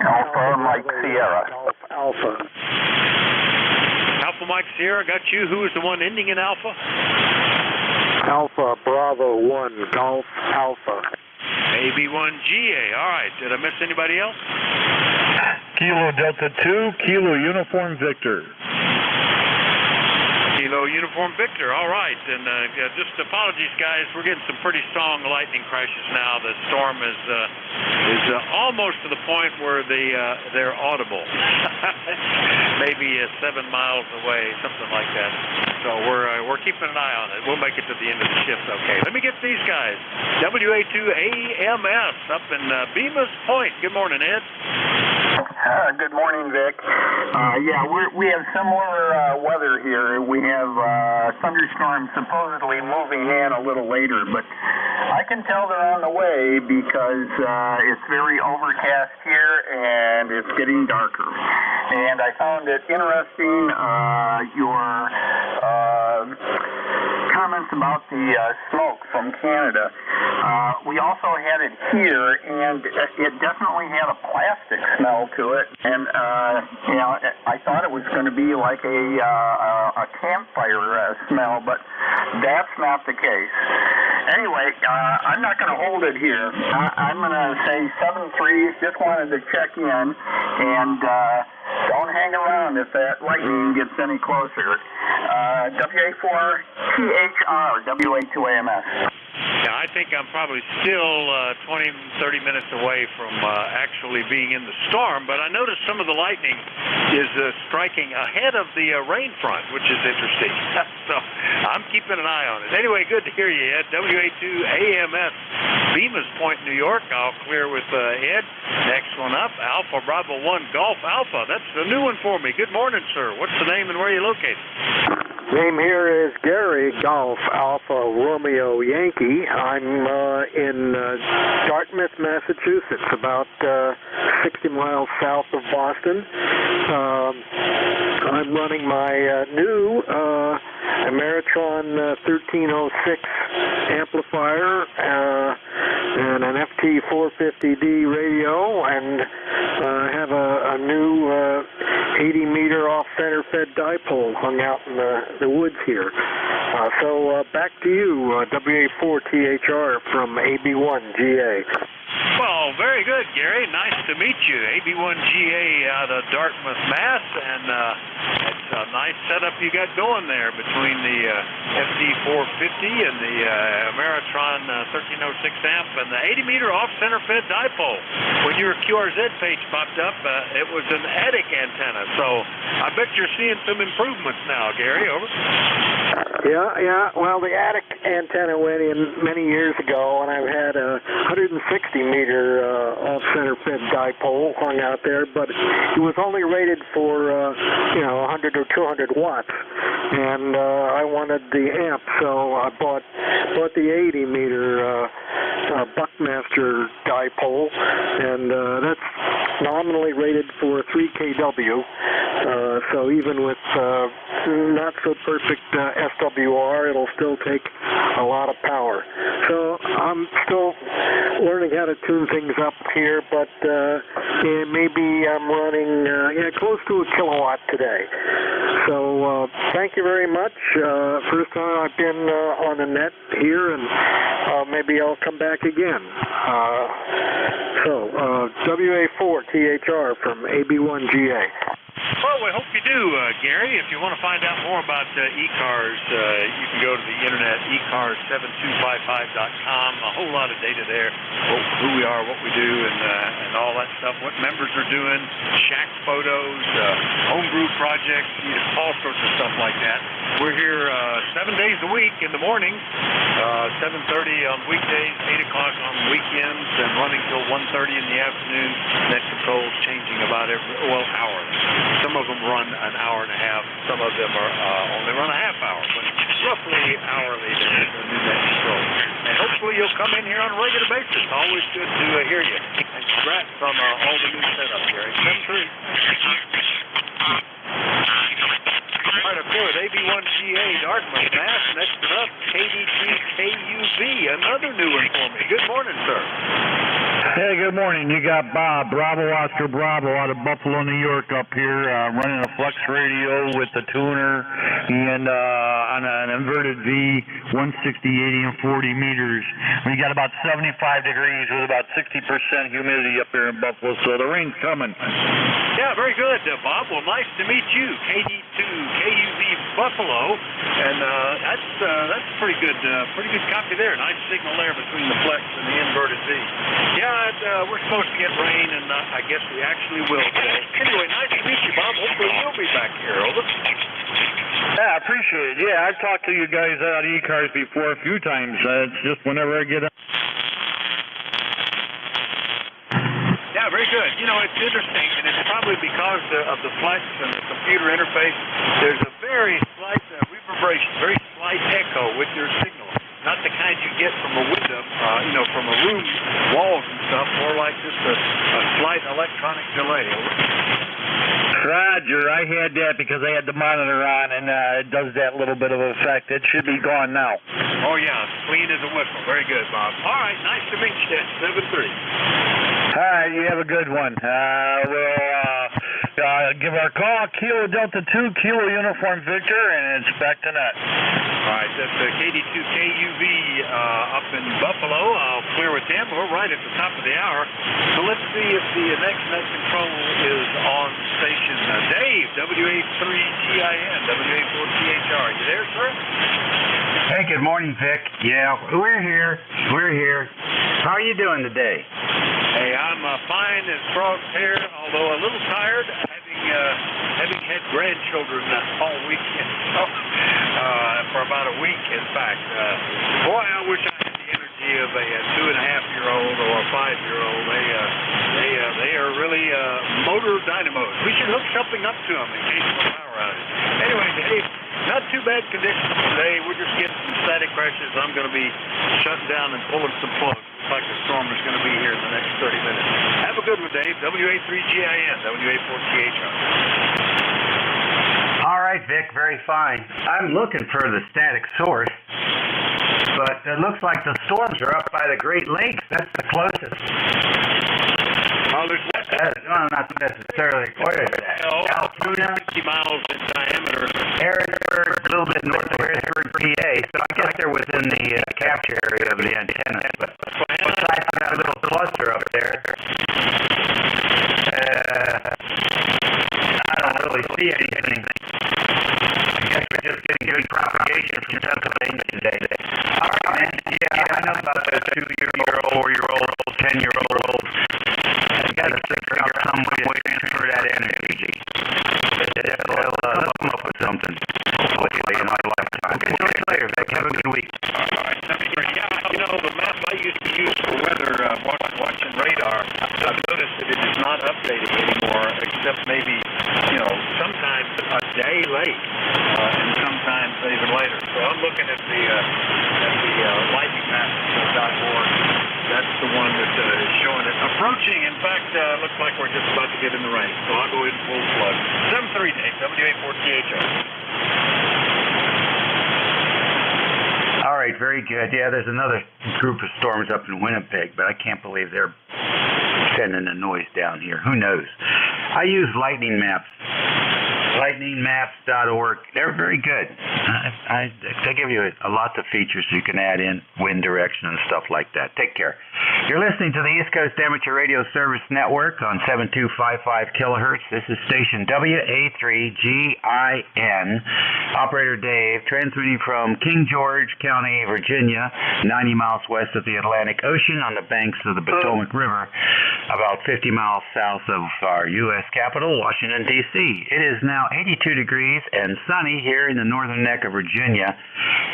Speaker 21: Alpha Mike Sierra.
Speaker 22: Alpha.
Speaker 9: Alpha Mike Sierra, got you. Who is the one ending in Alpha?
Speaker 22: Alpha Bravo 1 Golf Alpha.
Speaker 9: AB1GA. All right. Did I miss anybody else?
Speaker 14: Kilo Delta 2, Kilo Uniform Victor.
Speaker 9: Kilo Uniform Victor. All right. And just apologies, guys. We're getting some pretty strong lightning crashes now. The storm is almost to the point where they're audible. Maybe 7 miles away, something like that. So we're keeping an eye on it. We'll make it to the end of the shift. Okay. Let me get these guys. WA2AMS up in Bemis Point. Good morning, Ed.
Speaker 21: Good morning, Vic. Yeah, we have similar weather here. We have thunderstorms supposedly moving in a little later, but I can tell they're on the way because it's very overcast here and it's getting darker. And I found it interesting, your comments about the smoke from Canada. We also had it here, and it definitely had a plastic smell to it. And you know, I thought it was going to be like a campfire smell, but that's not the case. Anyway, I'm not going to hold it here. I'm going to say 7-3. Just wanted to check in, and don't hang around if that lightning gets any closer. WA4THR, WA2AMS.
Speaker 9: Yeah, I think I'm probably still 20, 30 minutes away from actually being in the storm, but I noticed some of the lightning is striking ahead of the rain front, which is interesting. So I'm keeping an eye on it. Anyway, good to hear you, Ed. WA2AMS, Bemis Point, New York. I'll clear with Ed. Next one up, Alpha Bravo 1 Golf Alpha. That's a new one for me. Good morning, sir. What's the name and where are you located?
Speaker 22: Name here is Gary Golf Alpha Romeo Yankee. I'm in Dartmouth, Massachusetts, about 60 miles south of Boston. I'm running my new Ameritron 1306 amplifier and an FT450D radio, and have a new 80-meter off-center fed dipole hung out in the woods here. So back to you, WA4THR from AB1GA.
Speaker 9: Well, very good, Gary. Nice to meet you. AB1GA out of Dartmouth, Mass. And it's a nice setup you got going there between the FD450 and the Ameritron 1306 amp and the 80-meter off-center fed dipole. When your QRZ page popped up, it was an attic antenna. So I bet you're seeing some improvements now, Gary. Over.
Speaker 22: Yeah. Well, the attic antenna went in many years ago, and I've had a 160-meter off-center fed dipole hung out there, but it was only rated for 100 or 200 watts, and I wanted the amp, so I bought the 80-meter Buckmaster dipole, and that's nominally rated for 3 kW. So even with not so perfect SWR, it'll still take a lot of power. So I'm still learning how to tune things up here, but maybe I'm running close to a kilowatt today. So thank you very much. First time I've been on the net here, and maybe I'll come back again. So WA4THR from AB1GA.
Speaker 9: Well, we hope you do, Gary. If you want to find out more about ECARS, you can go to the internet, ECARS7255.com. A whole lot of data there, who we are, what we do, and all that stuff, what members are doing, shack photos, homebrew projects, all sorts of stuff like that. We're here 7 days a week in the morning, 7:30 on weekdays, 8 o'clock on weekends, and running till 1:30 in the afternoon. Net controls changing about hourly. Some of them run an hour and a half. Some of them are only run a half hour, but roughly hourly there's a new net control. And hopefully you'll come in here on a regular basis. Always good to hear you. And congrats on all the new setup, Gary. 7-3. All right, up here with AB1GA, Dartmouth, Mass. Next up, KD2KUV, another new one for me. Good morning, sir.
Speaker 14: Hey, good morning. You got Bob, Bravo Oscar Bravo, out of Buffalo, New York, up here, running a flex radio with the tuner and on an inverted V, 160, 80, and 40 meters. We got about 75 degrees with about 60% humidity up here in Buffalo, so the rain's coming.
Speaker 9: Yeah, very good, Bob. Well, nice to meet you, KD2KUV Buffalo, and that's pretty good copy there. Nice signal there between the flex and the inverted V. Yeah, we're supposed to get rain, and I guess we actually will today. Anyway, nice to meet you, Bob. Hopefully you'll be back here. Over.
Speaker 14: Yeah, I appreciate it. Yeah, I've talked to you guys out at ECARS before a few times. It's just whenever I get up.
Speaker 9: Yeah, very good. You know, it's interesting, and it's probably because of the flex and the computer interface. There's a very slight reverberation, very slight echo with your signal. Not the kind you get from a window, from a room, walls and stuff, more like just a slight electronic delay.
Speaker 14: Roger, I had that because I had the monitor on, and it does that little bit of effect. It should be gone now.
Speaker 9: Oh, yeah, clean as a whistle. Very good, Bob. All right, nice to meet you at 7:30.
Speaker 14: All right, you have a good one. We'll give our call, Kilo Delta 2, Kilo Uniform Victor, and it's back to net.
Speaker 9: All right, that's KD2KUV up in Buffalo. I'll clear with them. We're right at the top of the hour. So let's see if the next net control is on station. Dave, WA3GIN, WA4THR. You there, sir?
Speaker 1: Hey, good morning, Vic. Yeah, we're here. How are you doing today?
Speaker 9: Hey, I'm fine as frogs hair, although a little tired, having had grandchildren all weekend, for about a week, in fact. Boy, I wish I had the energy of a 2.5-year-old or a 5-year-old. They are really motor dynamos. We should hook something up to them in case of a power outage. Anyway, Dave, not too bad conditions today. We're just getting some static crashes. I'm going to be shutting down and pulling some plugs. Looks like the storm is going to be here in the next 30 minutes. Have a good one, Dave. WA3GIN, WA4THR.
Speaker 1: All right, Vic, very fine. I'm looking for the static source, but it looks like the storms are up by the Great Lakes. That's the closest.
Speaker 9: Well, there's
Speaker 1: not necessarily quite that. Altoona,
Speaker 9: 50 miles in diameter.
Speaker 1: Harrisburg, a little bit north of Harrisburg, PA. So I guess they're within the capture area of the antenna. But besides from that little cluster up there, I don't really see anything. I guess we're just getting good propagation from Pennsylvania today. All right, man. Yeah, I know about those 2-year-old, 4-year-old, 10-year-old. I got to figure out some way to transfer that energy. They'll come up with something, hopefully, in my lifetime. Okay, talk to you later, Vic. Have a good week.
Speaker 9: Yeah, the map I used to use for weather, watching radar, I've noticed that it is not updated anymore, except maybe, sometimes a day late, and sometimes even later. So I'm looking at the lightningmaps.org. That's the one that is showing it approaching. In fact, looks like we're just about to get in the rain. So I'll go ahead and full plug. 7:30, Dave, WA4THR.
Speaker 1: All right, very good. Yeah, there's another group of storms up in Winnipeg, but I can't believe they're sending the noise down here. Who knows? I use lightning maps. lightningmaps.org. They're very good. They give you lots of features you can add in, wind direction and stuff like that. Take care. You're listening to the East Coast Amateur Radio Service Network on 7255 kilohertz. This is station WA3GIN. Operator Dave, transmitting from King George County, Virginia, 90 miles west of the Atlantic Ocean on the banks of the Potomac River, about 50 miles south of our U.S. capital, Washington, D.C. It is now 82 degrees and sunny here in the northern neck of Virginia.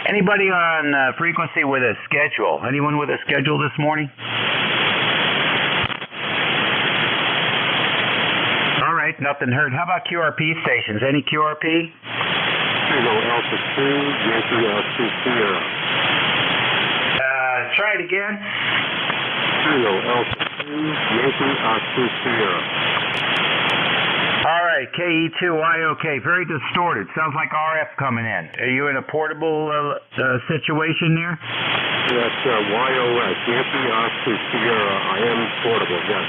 Speaker 1: Anybody on frequency with a schedule? Anyone with a schedule this morning? All right, nothing heard. How about QRP stations? Any QRP?
Speaker 21: Alpha 2, Yankee Oscar Sierra.
Speaker 1: Try it again.
Speaker 21: Alpha 2, Yankee Oscar Sierra.
Speaker 1: All right, KE2YOK, very distorted. Sounds like RF coming in. Are you in a portable situation there?
Speaker 21: That's YOS, Yankee Oscar Sierra. I am portable, yes.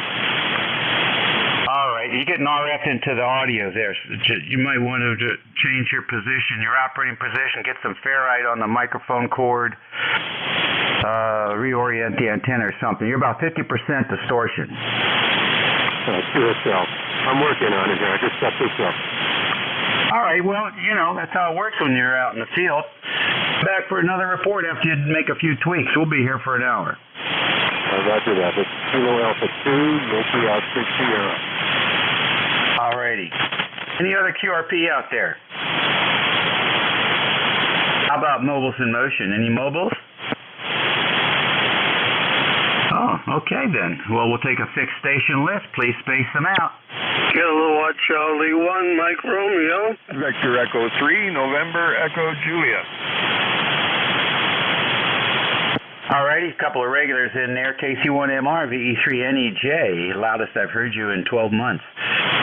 Speaker 1: All right, you're getting RF into the audio there. You might want to change your position, your operating position, get some ferrite on the microphone cord, reorient the antenna or something. You're about 50% distortion.
Speaker 21: To itself. I'm working on it here. I just set this up.
Speaker 1: All right, well, you know, that's how it works when you're out in the field. Back for another report after you make a few tweaks. We'll be here for an hour.
Speaker 21: Roger that. It's Kilo Alpha 2, Yankee Oscar Sierra.
Speaker 1: All righty. Any other QRP out there? How about mobiles in motion? Any mobiles? Oh, okay then. Well, we'll take a fixed station list. Please space them out.
Speaker 6: Kilowatt Charlie 1, Mike Romeo.
Speaker 17: Vector Echo 3, November Echo Julia.
Speaker 1: All righty, a couple of regulars in there. KC1MR, VE3NEJ, loudest I've heard you in 12 months.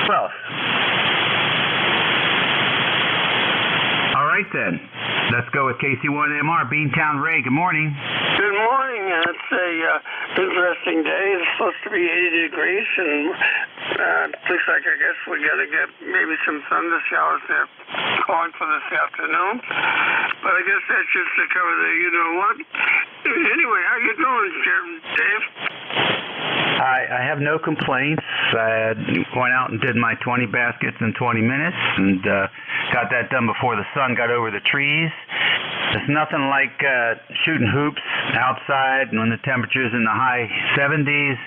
Speaker 1: Well, all right then. Let's go with KC1MR, Beantown Ray. Good morning.
Speaker 6: Good morning. It's a interesting day. It's supposed to be 80 degrees, and looks like I guess we got to get maybe some thunder showers there calling for this afternoon. But I guess that's just to cover the you-know-what. Anyway, how you doing, Dave?
Speaker 1: I have no complaints. I went out and did my 20 baskets in 20 minutes and got that done before the sun got over the trees. There's nothing like shooting hoops outside when the temperature's in the high 70s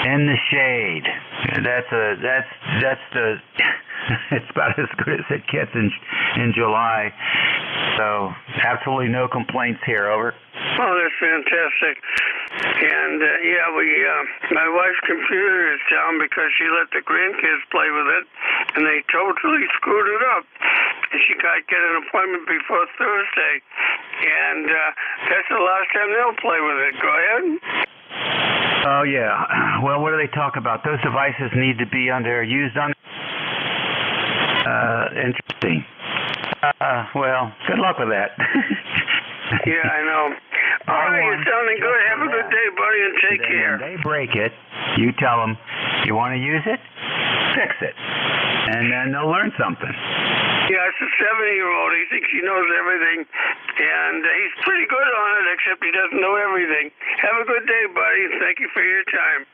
Speaker 1: in the shade. That's the it's about as good as it gets in July. So absolutely no complaints here. Over.
Speaker 6: Oh, that's fantastic. And my wife's computer is down because she let the grandkids play with it, and they totally screwed it up. And she got to get an appointment before Thursday, and that's the last time they'll play with it. Go ahead.
Speaker 1: Oh yeah. Well, what do they talk about? Those devices need to be used on. Interesting. Well, good luck with that.
Speaker 6: Yeah, I know. All right, you're sounding good. Have a good day, buddy, and take care.
Speaker 1: When they break it, you tell them, you want to use it? Fix it. And then they'll learn something.
Speaker 6: Yeah, it's a 70-year-old. He thinks he knows everything, and he's pretty good on it, except he doesn't know everything. Have a good day, buddy, and thank you for your time.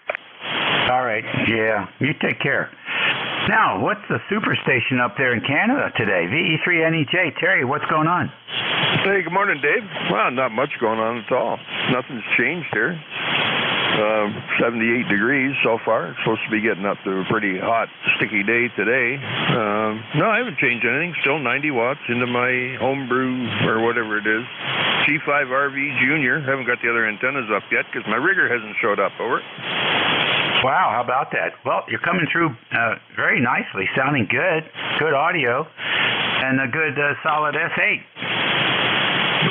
Speaker 1: All right. Yeah, you take care. Now, what's the superstation up there in Canada today? VE3NEJ. Terry, what's going on?
Speaker 17: Hey, good morning, Dave. Well, not much going on at all. Nothing's changed here. 78 degrees so far. It's supposed to be getting up to a pretty hot, sticky day today. No, I haven't changed anything. Still 90 watts into my homebrew or whatever it is. G5RV Junior. Haven't got the other antennas up yet because my rigger hasn't showed up. Over.
Speaker 1: Wow, how about that? Well, you're coming through very nicely, sounding good, good audio, and a good solid S8.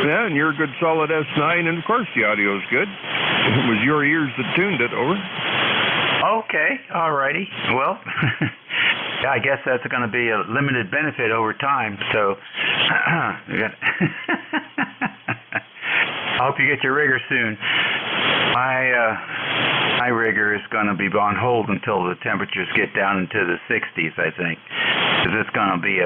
Speaker 17: Yeah, and you're a good solid S9, and of course the audio's good. It was your ears that tuned it. Over.
Speaker 1: Okay, all righty. Well, yeah, I guess that's going to be a limited benefit over time, so I hope you get your rigger soon. My rigger is going to be on hold until the temperatures get down into the 60s, I think. 'cause it's going to be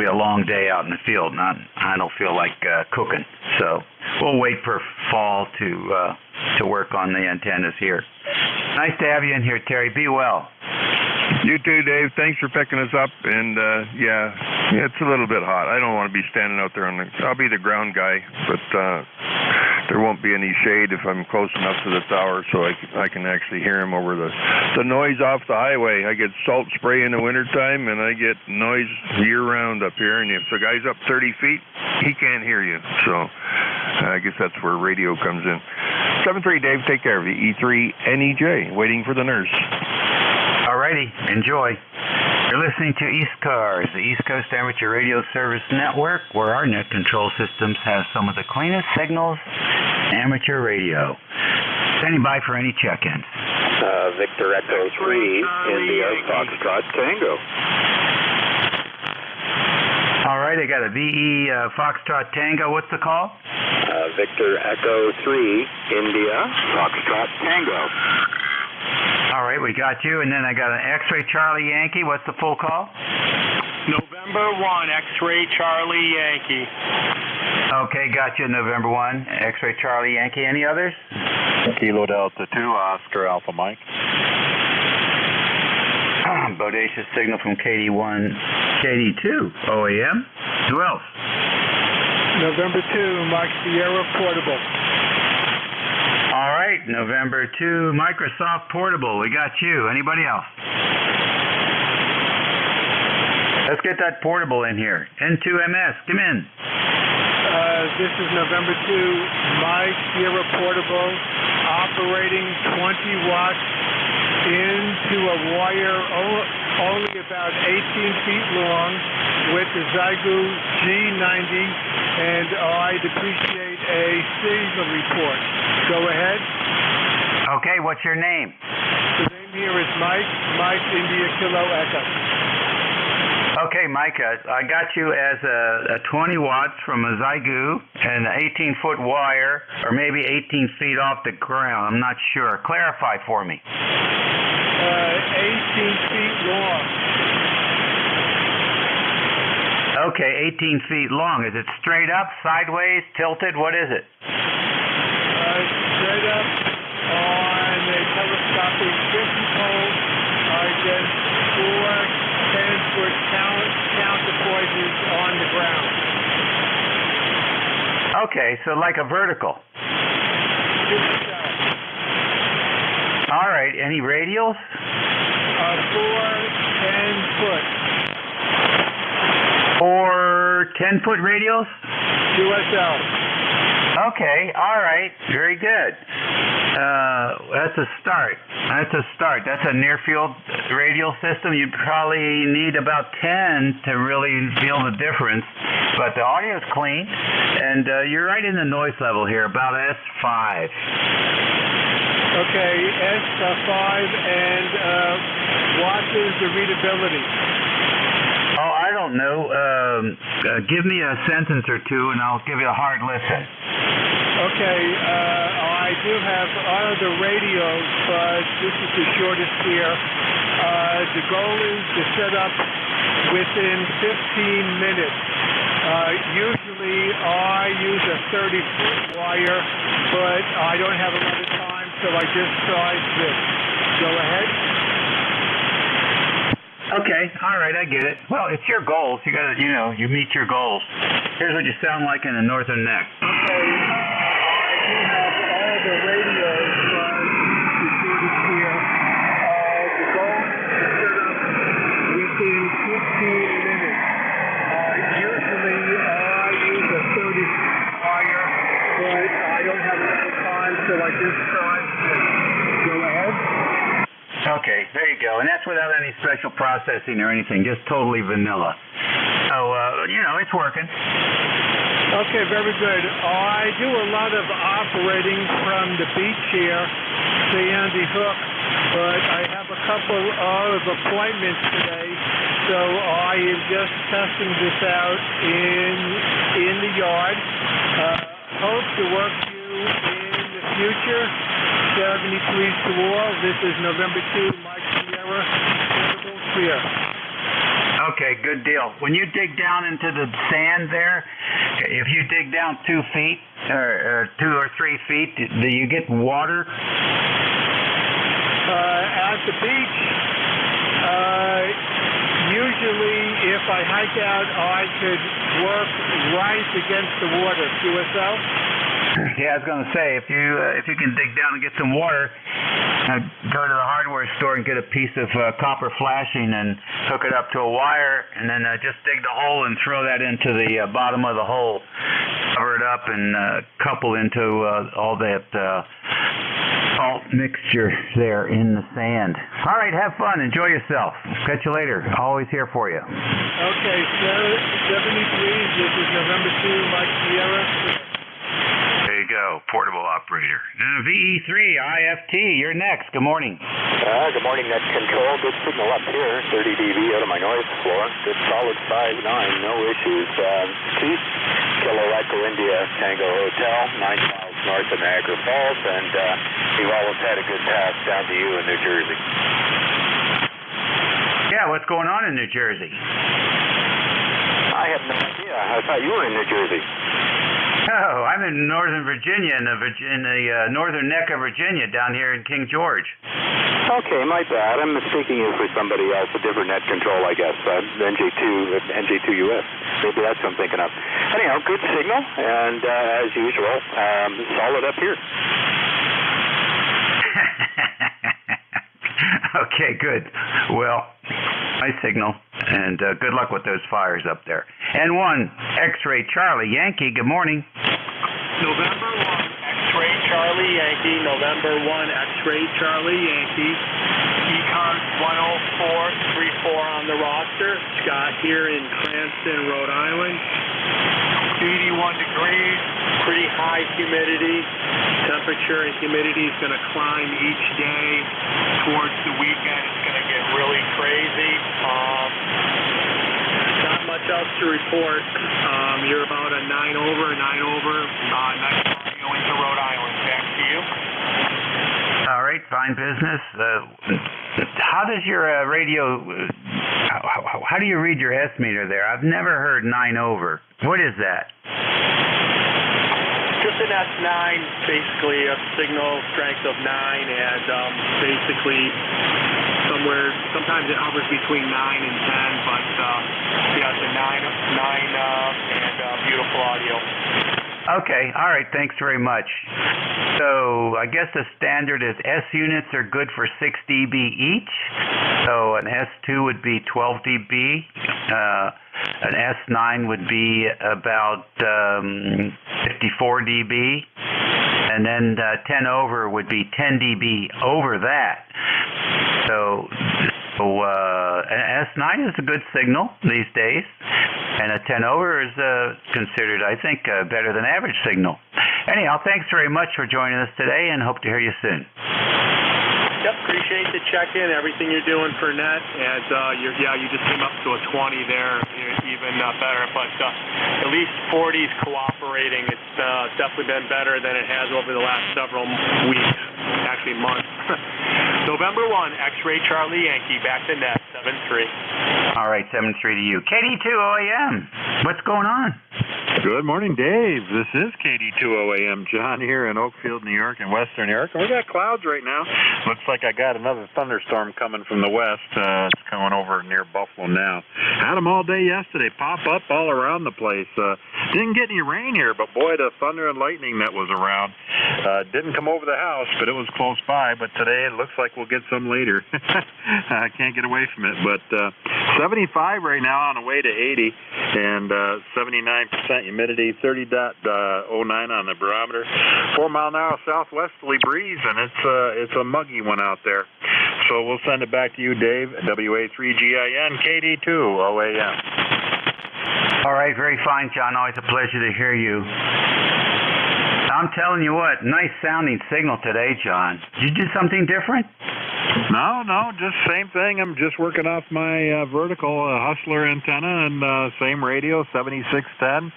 Speaker 1: a long day out in the field, and I don't feel like cooking. So we'll wait for fall to work on the antennas here. Nice to have you in here, Terry. Be well.
Speaker 17: You too, Dave. Thanks for picking us up. And yeah, it's a little bit hot. I don't want to be standing out there I'll be the ground guy, but there won't be any shade if I'm close enough to the tower, so I can actually hear him over the noise off the highway. I get salt spray in the wintertime, and I get noise year-round up here. And if the guy's up 30 feet, he can't hear you. So I guess that's where radio comes in. 7-3, Dave. Take care of you. E3 NEJ, waiting for the nurse.
Speaker 1: Alrighty, enjoy. You're listening to ECARS, the East Coast Amateur Radio Service Network, where our net control systems have some of the cleanest signals in amateur radio. Standing by for any check-ins.
Speaker 4: Victor Echo 3, India, Foxtrot, Tango.
Speaker 1: Alright, I got a VE Foxtrot Tango. What's the call?
Speaker 4: Victor Echo 3, India, Foxtrot, Tango.
Speaker 1: All right, we got you. And then I got an X-Ray Charlie Yankee. What's the full call?
Speaker 12: November 1, X-Ray Charlie Yankee.
Speaker 1: Okay, got you. November 1, X-Ray Charlie Yankee. Any others?
Speaker 19: Kilo Delta 2, Oscar Alpha Mike.
Speaker 1: Bodacious signal from KD1, KD2, OAM. Who else?
Speaker 22: November 2, Mike Sierra Portable.
Speaker 1: All right, November 2, Microsoft Portable. We got you. Anybody else? Let's get that portable in here. N2MS, come in.
Speaker 22: This is November 2, Mike Sierra Portable, operating 20 watts into a wire only about 18 feet long with the Zygu G90, and I'd appreciate a signal report. Go ahead.
Speaker 1: Okay, what's your name?
Speaker 22: The name here is Mike India Kilo Echo.
Speaker 1: Okay, Mike, I got you as a 20 watts from a Zygu and an 18-foot wire, or maybe 18 feet off the ground. I'm not sure. Clarify for me.
Speaker 22: 18 feet long.
Speaker 1: Okay, 18 feet long. Is it straight up, sideways, tilted? What is it?
Speaker 22: Straight up on a telescopic 50 pole against 4 10-foot counterpoises on the ground.
Speaker 1: Okay, so like a vertical. All right, any radials?
Speaker 22: 4 10-foot.
Speaker 1: 4 10-foot radials?
Speaker 22: USL.
Speaker 1: Okay, all right, very good. That's a start. That's a near-field radial system. You probably need about 10 to really feel the difference, but the audio's clean, and you're right in the noise level here, about S5.
Speaker 22: Okay, S5, and what is the readability?
Speaker 1: Oh, I don't know. Give me a sentence or two, and I'll give you a hard listen.
Speaker 22: Okay, I do have other radios, but this is the shortest here. The goal is to set up within 15 minutes. Usually I use a 30-foot wire, but I don't have a lot of time, so I just tried this. Go ahead.
Speaker 1: Okay, all right, I get it. Well, it's your goals. You gotta, you meet your goals. Here's what you sound like in the northern neck.
Speaker 22: Okay, I do have all the radios, but the shortest here. The goal is to set up within 15 minutes. Usually I use a 30 wire, but I don't have a lot of time, so I just tried this. Go ahead.
Speaker 1: Okay, there you go. And that's without any special processing or anything, just totally vanilla. So, it's working.
Speaker 22: Okay, very good. I do a lot of operating from the beach here, Sandy Hook, but I have a couple of appointments today, so I am just testing this out in the yard. Hope to work you in the future. 73 to all. This is November 2, Mike Sierra, Portable Clear.
Speaker 1: Okay, good deal. When you dig down into the sand there, if you dig down 2 feet or 2 or 3 feet, do you get water?
Speaker 12: At the beach, usually if I hike out, I could work right against the water. QSL?
Speaker 1: Yeah, I was going to say, if you can dig down and get some water, go to the hardware store and get a piece of copper flashing and hook it up to a wire, and then just dig the hole and throw that into the bottom of the hole. Cover it up and couple into all that salt mixture there in the sand. All right, have fun. Enjoy yourself. Catch you later. Always here for you.
Speaker 12: Okay, 73. This is November 2, Mike Sierra.
Speaker 1: There you go, portable operator. VE3 IFT, you're next. Good morning.
Speaker 10: Good morning, net control. Good signal up here. 30 dB out of my noise floor. Good solid 5.9, no issues. Keith, Kilo Echo India Tango Hotel, 9 miles north of Niagara Falls, and we've always had a good pass down to you in New Jersey.
Speaker 1: Yeah, what's going on in New Jersey?
Speaker 10: I have no idea. I thought you were in New Jersey.
Speaker 1: Oh, I'm in Northern Virginia, in the northern neck of Virginia, down here in King George.
Speaker 10: Okay, my bad. I'm mistaking you for somebody else, a different net control, I guess. NJ2US. Maybe that's what I'm thinking of. Anyhow, good signal, and as usual, solid up here.
Speaker 1: Okay, good. Well, nice signal, and good luck with those fires up there. N1, X-Ray Charlie Yankee, good morning.
Speaker 12: November 1, X-Ray Charlie Yankee. November 1, X-Ray Charlie Yankee. ECARS 10434 on the roster. Scott here in Cranston, Rhode Island. 81 degrees, pretty high humidity. Temperature and humidity is going to climb each day. Towards the weekend, it's going to get really crazy. Not much else to report. You're about a 9 over. Nice audio into Rhode Island. Back to you.
Speaker 1: All right, fine business. How does your radio, how do you read your S meter there? I've never heard 9 over. What is that?
Speaker 12: Just an S9, basically a signal strength of 9, and basically sometimes it hovers between 9 and 10, but yeah, it's a 9 and beautiful audio.
Speaker 1: Okay, all right, thanks very much. So I guess the standard is S units are good for 6 dB each. So an S2 would be 12 dB. An S9 would be about 54 dB. And then 10 over would be 10 dB over that. So an S9 is a good signal these days, and a 10 over is considered, I think, better than average signal. Anyhow, thanks very much for joining us today, and hope to hear you soon.
Speaker 12: Yep, appreciate the check-in, everything you're doing for net, and you just came up to a 20 there, even better, but at least 40's cooperating. It's definitely been better than it has over the last several weeks, actually months. November 1, X-Ray Charlie Yankee, back to net, 7-3.
Speaker 1: All right, 7-3 to you. KD2OAM, what's going on?
Speaker 19: Good morning, Dave. This is KD2OAM. John here in Oakfield, New York, and Western New York. And we got clouds right now. Looks like I got another thunderstorm coming from the west. It's coming over near Buffalo now. Had them all day yesterday. Pop up all around the place. Didn't get any rain here, but boy, the thunder and lightning that was around didn't come over the house, but it was close by. But today it looks like we'll get some later. I can't get away from it. But 75 right now on the way to 80, and 79% humidity, 30.09 on the barometer, 4 mile an hour southwesterly breeze, and it's a muggy one out there. So we'll send it back to you, Dave, WA3GIN KD2OAM.
Speaker 1: All right, very fine, John. Always a pleasure to hear you. I'm telling you what, nice sounding signal today, John. Did you do something different?
Speaker 19: No, just same thing. I'm just working off my vertical Hustler antenna and same radio, 7610,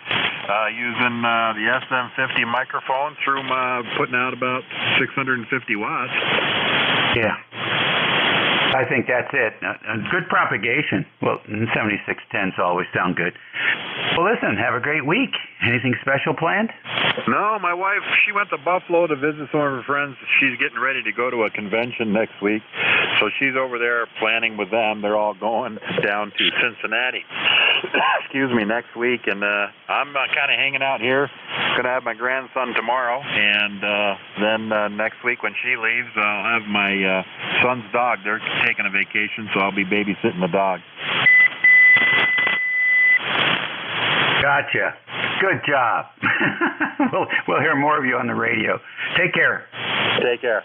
Speaker 19: using the SM50 microphone through putting out about 650 watts.
Speaker 1: Yeah. I I think that's it. Good propagation. Well, 7610s always sound good. Well, listen, have a great week. Anything special planned?
Speaker 19: No, my wife, she went to Buffalo to visit some of her friends. She's getting ready to go to a convention next week. So she's over there planning with them. They're all going down to Cincinnati, next week. And I'm kind of hanging out here. Going to have my grandson tomorrow. And then next week when she leaves, I'll have my son's dog. They're taking a vacation, so I'll be babysitting the dog.
Speaker 1: Gotcha. Good job. We'll hear more of you on the radio. Take care.
Speaker 19: Take care.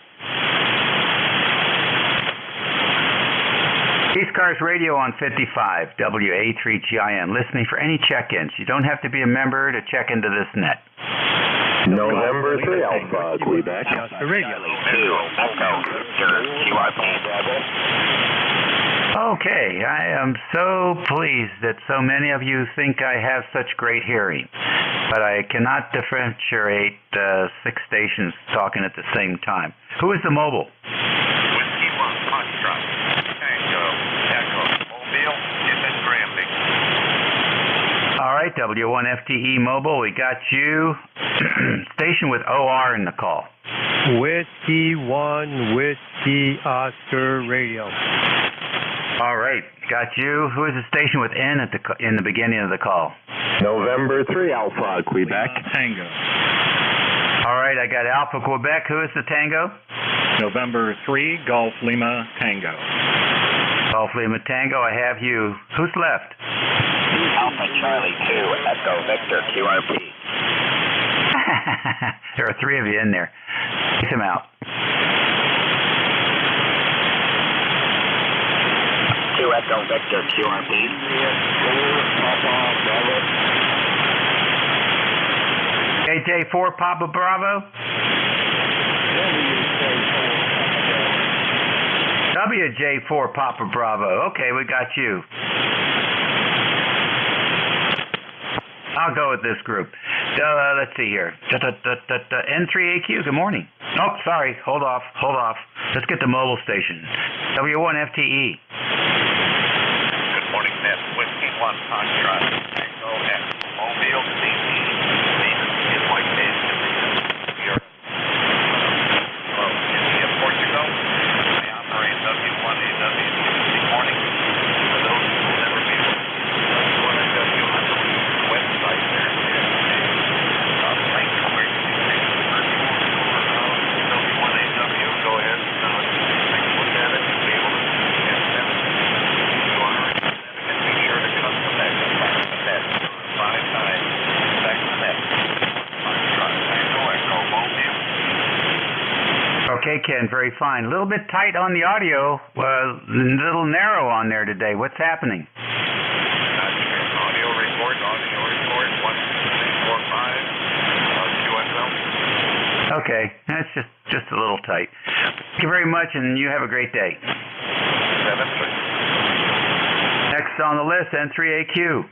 Speaker 1: ECARS Radio on 55, WA3GIN. Listening for any check-ins. You don't have to be a member to check into this net.
Speaker 21: November 3 Alpha, Quebec.
Speaker 16: The radio. 2 Echo Victor QRP.
Speaker 1: Okay, I am so pleased that so many of you think I have such great hearing, but I cannot differentiate 6 stations talking at the same time. Who is the mobile?
Speaker 16: Whiskey 1 Foxtrot. Tango. Echo. Mobile. It's in Granby.
Speaker 1: All right, W1FTE mobile, we got you. Station with OR in the call.
Speaker 20: Whiskey 1 Whiskey Oscar Radio.
Speaker 1: All right, got you. Who is the station with N in the beginning of the call?
Speaker 21: November 3 Alpha, Quebec.
Speaker 19: Tango.
Speaker 1: All right, I got Alpha Quebec. Who is the Tango?
Speaker 19: November 3 Golf Lima Tango.
Speaker 1: Golf Lima Tango, I have you. Who's left?
Speaker 16: Alpha Charlie 2 Echo Victor QRP.
Speaker 1: There are 3 of you in there. Get them out.
Speaker 16: 2 Echo Victor QRP.
Speaker 1: AJ4 Papa Bravo. WJ4 Papa Bravo. Okay, we got you. I'll go with this group. Let's see here. N3AQ, good morning. Oh, sorry. Hold off. Let's get the mobile station. W1FTE.
Speaker 16: Good morning, Net. Whiskey 1 Foxtrot. Tango X. Mobile CC. Is White Days Europe. India, Portugal. I operate W1AW. Good morning. For those who will never be able to go to W1 website there. Thank you. Where you can take the W1AW. Go ahead. Take a look at it. Be able to get that. You are and be sure to cut the net. Back the net. 5 times. Back the net. Tango Echo Mobile.
Speaker 1: Okay, Ken, very fine. A little bit tight on the audio, a little narrow on there today. What's happening?
Speaker 16: Audio report, 1645, QSL.
Speaker 1: Okay, that's just a little tight. Thank you very much, and you have a great day.
Speaker 16: 7-3.
Speaker 1: Next on the list, N3AQ.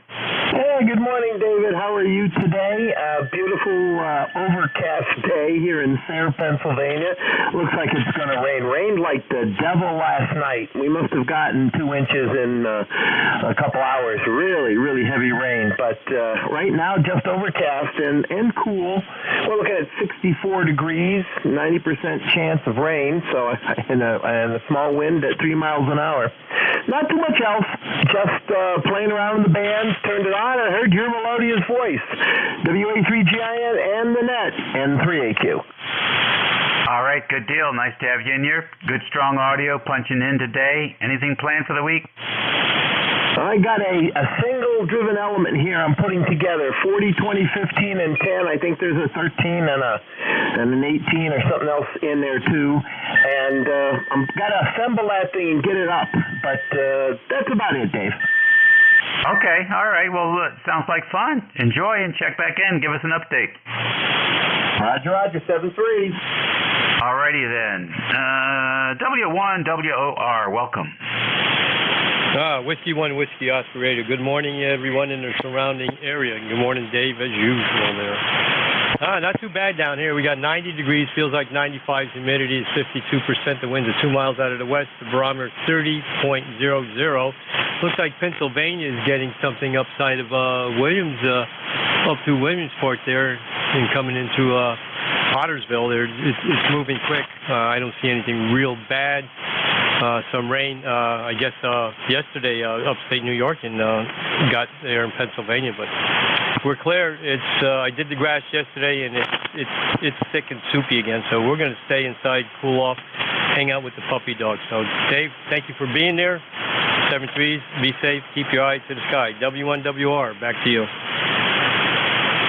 Speaker 21: Hey, good morning, David. How are you today? Beautiful overcast day here in Sayre, Pennsylvania. Looks like it's going to rain. Rained like the devil last night. We must have gotten 2 inches in a couple hours. Really, really heavy rain. But right now, just overcast and cool. We're looking at 64 degrees, 90% chance of rain. So and a small wind at 3 miles an hour. Not too much else. Just playing around with the band. Turned it on. I heard your melodious voice. WA3GIN and the net. N3AQ.
Speaker 1: All right, good deal. Nice to have you in here. Good, strong audio punching in today. Anything planned for the week?
Speaker 21: I got a single-driven element here I'm putting together. 40, 20, 15, and 10. I think there's a 13 and an 18 or something else in there, too. And I'm got to assemble that thing and get it up. But that's about it, Dave.
Speaker 1: Okay, all right. Well, sounds like fun. Enjoy and check back in. Give us an update.
Speaker 21: Roger, 7-3.
Speaker 1: All righty then. W1WOR, welcome.
Speaker 20: Whiskey 1 Whiskey Oscar Radio. Good morning, everyone in the surrounding area. Good morning, Dave, as usual there. Not too bad down here. We got 90 degrees, feels like 95. Humidity is 52%. The winds are 2 miles out of the west. The barometer 30.00. Looks like Pennsylvania is getting something upside of Williams, up through Williamsport there, and coming into Pottersville. There, it's moving quick. I don't see anything real bad. Some rain, I guess, yesterday, upstate New York, and got there in Pennsylvania, but we're clear. It's I did the grass yesterday, and it's thick and soupy again. So we're going to stay inside, cool off, hang out with the puppy dog. So Dave, thank you for being there. 7-3s, be safe, keep your eye to the sky. W1WR, back to you.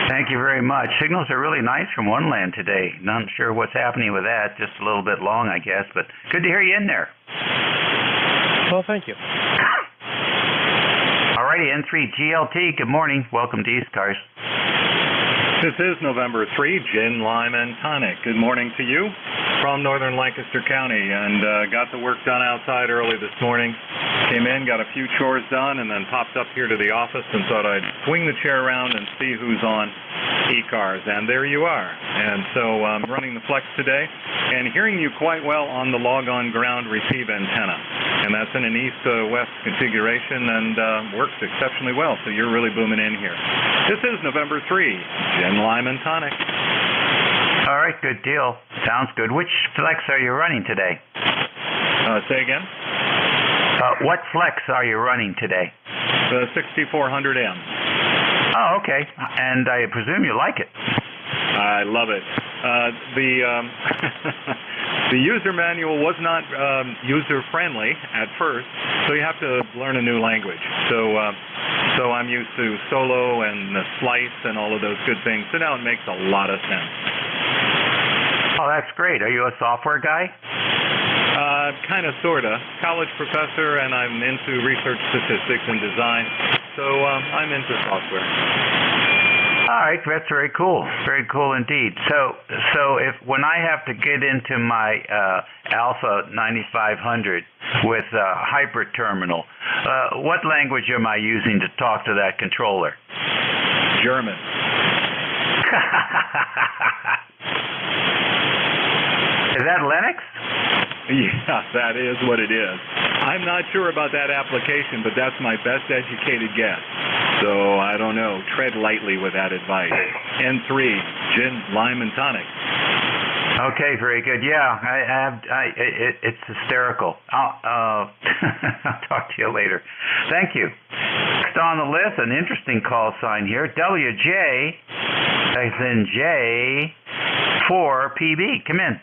Speaker 1: Thank you very much. Signals are really nice from one land today. Not sure what's happening with that. Just a little bit long, I guess, but good to hear you in there.
Speaker 20: Well, thank you.
Speaker 1: All righty, N3GLT, good morning. Welcome to ECARS.
Speaker 19: This is November 3, Gin, Lime, and Tonic. Good morning to you from northern Lancaster County, and got the work done outside early this morning. Came in, got a few chores done, and then popped up here to the office and thought I'd swing the chair around and see who's on ECARS, and there you are. And so I'm running the Flex today and hearing you quite well on the log-on ground receive antenna, and that's in an east-west configuration and works exceptionally well, so you're really booming in here. This is November 3, Gin, Lime, and Tonic.
Speaker 1: All right, good deal. Sounds good. Which Flex are you running today?
Speaker 19: Say again?
Speaker 1: What Flex are you running today?
Speaker 19: The 6400M.
Speaker 1: Oh, okay. And I presume you like it.
Speaker 19: I love it. The user manual was not user-friendly at first, so you have to learn a new language. So I'm used to solo and the slice and all of those good things, so now it makes a lot of sense.
Speaker 1: Oh, that's great. Are you a software guy?
Speaker 19: Kind of, sort of. College professor, and I'm into research statistics and design, so I'm into software.
Speaker 1: All right, that's very cool. Very cool indeed. So if when I have to get into my Alpha 9500 with Hyper Terminal, what language am I using to talk to that controller?
Speaker 19: German.
Speaker 1: Is that Linux?
Speaker 19: Yeah, that is what it is. I'm not sure about that application, but that's my best educated guess. So I don't know. Tread lightly with that advice. N3, Gin, Lime, and Tonic.
Speaker 1: Okay, very good. Yeah, it's hysterical. I'll talk to you later. Thank you. Next on the list, an interesting call sign here. WJ, as in J4PB. Come in.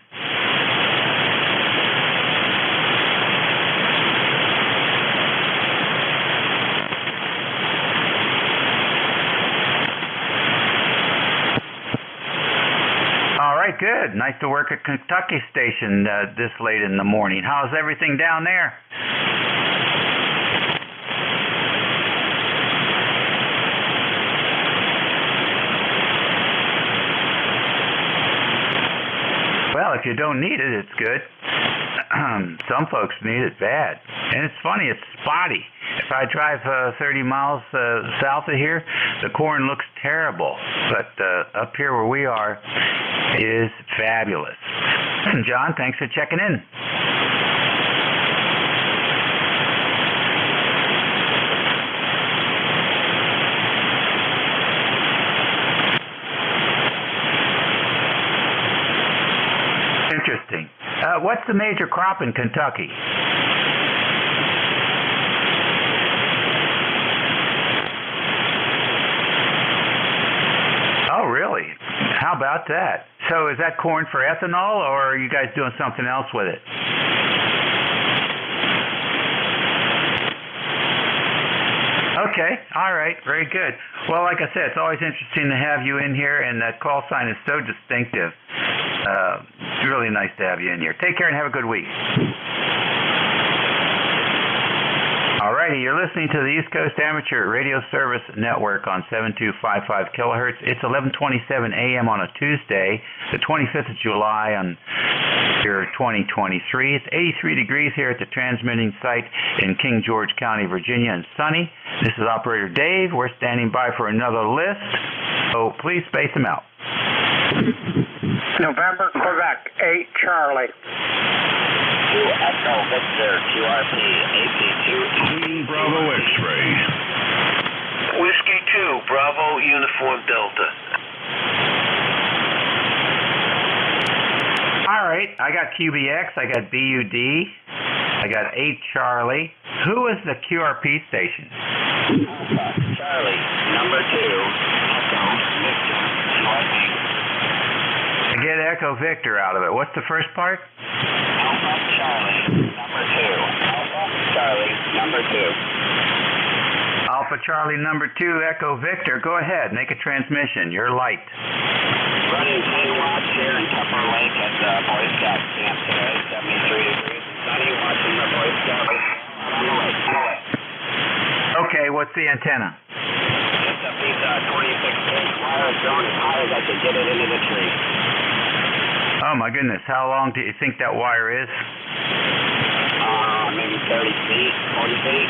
Speaker 1: All right, good. Nice to work at Kentucky Station this late in the morning. How's everything down there? Well, if you don't need it, it's good. Some folks need it bad. And it's funny, it's spotty. If I drive 30 miles south of here, the corn looks terrible. But up here where we are is fabulous. And John, thanks for checking in. Interesting. What's the major crop in Kentucky? Oh, really? How about that? So is that corn for ethanol, or are you guys doing something else with it? Okay, all right, very good. Well, like I said, it's always interesting to have you in here, and that call sign is so distinctive. It's really nice to have you in here. Take care and have a good week. Alrighty, you're listening to the East Coast Amateur Radio Service Network on 7255 kilohertz. It's 11:27 a.m. on a Tuesday, the 25th of July on year 2023. It's 83 degrees here at the transmitting site in King George County, Virginia, and sunny. This is Operator Dave. We're standing by for another list, so please space them out.
Speaker 6: November, Quebec, 8 Charlie.
Speaker 10: 2 Echo Victor, QRP, AP2.
Speaker 5: Queen Bravo X-ray.
Speaker 11: Whiskey 2, Bravo Uniform Delta.
Speaker 1: All right, I got QBX, I got BUD, I got 8 Charlie. Who is the QRP station?
Speaker 10: Charlie, number 2, Echo Victor, QRP.
Speaker 1: I get Echo Victor out of it. What's the first part?
Speaker 10: Alpha Charlie, number 2. Alpha Charlie, number 2.
Speaker 1: Alpha Charlie number 2, Echo Victor. Go ahead, make a transmission. You're light.
Speaker 10: Running 10 watts here in Tupper Lake at the Boy Scout camp today, 73 degrees. Sunny, watching the Boy Scout on the lake.
Speaker 1: Okay, what's the antenna?
Speaker 10: It's a piece of 26-inch wire thrown as high as I could get it into the tree.
Speaker 1: Oh my goodness, how long do you think that wire is?
Speaker 10: Maybe 30 feet, 40 feet.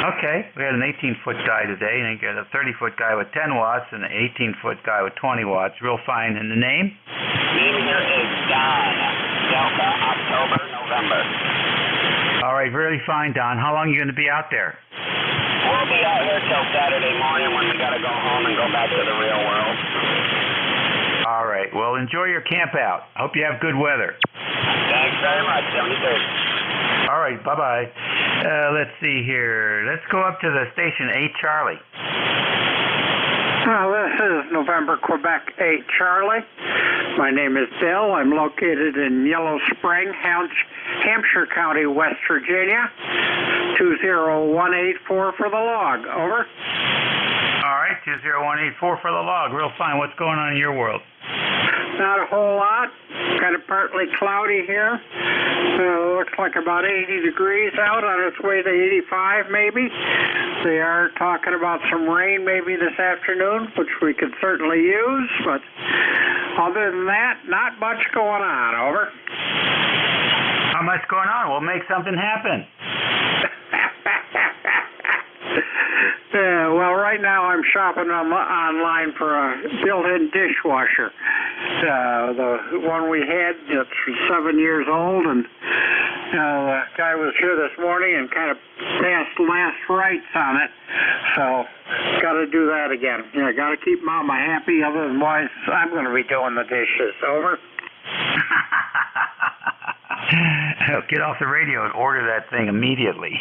Speaker 1: Okay, we had an 18-foot guy today, and you got a 30-foot guy with 10 watts and an 18-foot guy with 20 watts. Real fine. And the name?
Speaker 10: Name here is Don. Delta, October, November.
Speaker 1: All right, really fine, Don. How long are you going to be out there?
Speaker 10: We'll be out here till Saturday morning when we got to go home and go back to the real world.
Speaker 1: All right, well, enjoy your camp out. I hope you have good weather.
Speaker 10: Thanks very much, 73.
Speaker 1: All right, bye-bye. Let's see here. Let's go up to the station 8 Charlie.
Speaker 6: This is November, Quebec, 8 Charlie. My name is Bill. I'm located in Yellow Spring, Hampshire County, West Virginia. 20184 for the log. Over.
Speaker 1: All right, 20184 for the log. Real fine. What's going on in your world?
Speaker 6: Not a whole lot. Kind of partly cloudy here. Looks like about 80 degrees out, on its way to 85 maybe. They are talking about some rain maybe this afternoon, which we could certainly use, but other than that, not much going on. Over.
Speaker 1: Not much going on. We'll make something happen.
Speaker 6: Well, right now I'm shopping online for a built-in dishwasher. The one we had, it's 7 years old, and the guy was here this morning and kind of passed last rites on it. So, got to do that again. Yeah, got to keep Mama happy. Otherwise, I'm going to be doing the dishes. Over.
Speaker 1: Get off the radio and order that thing immediately.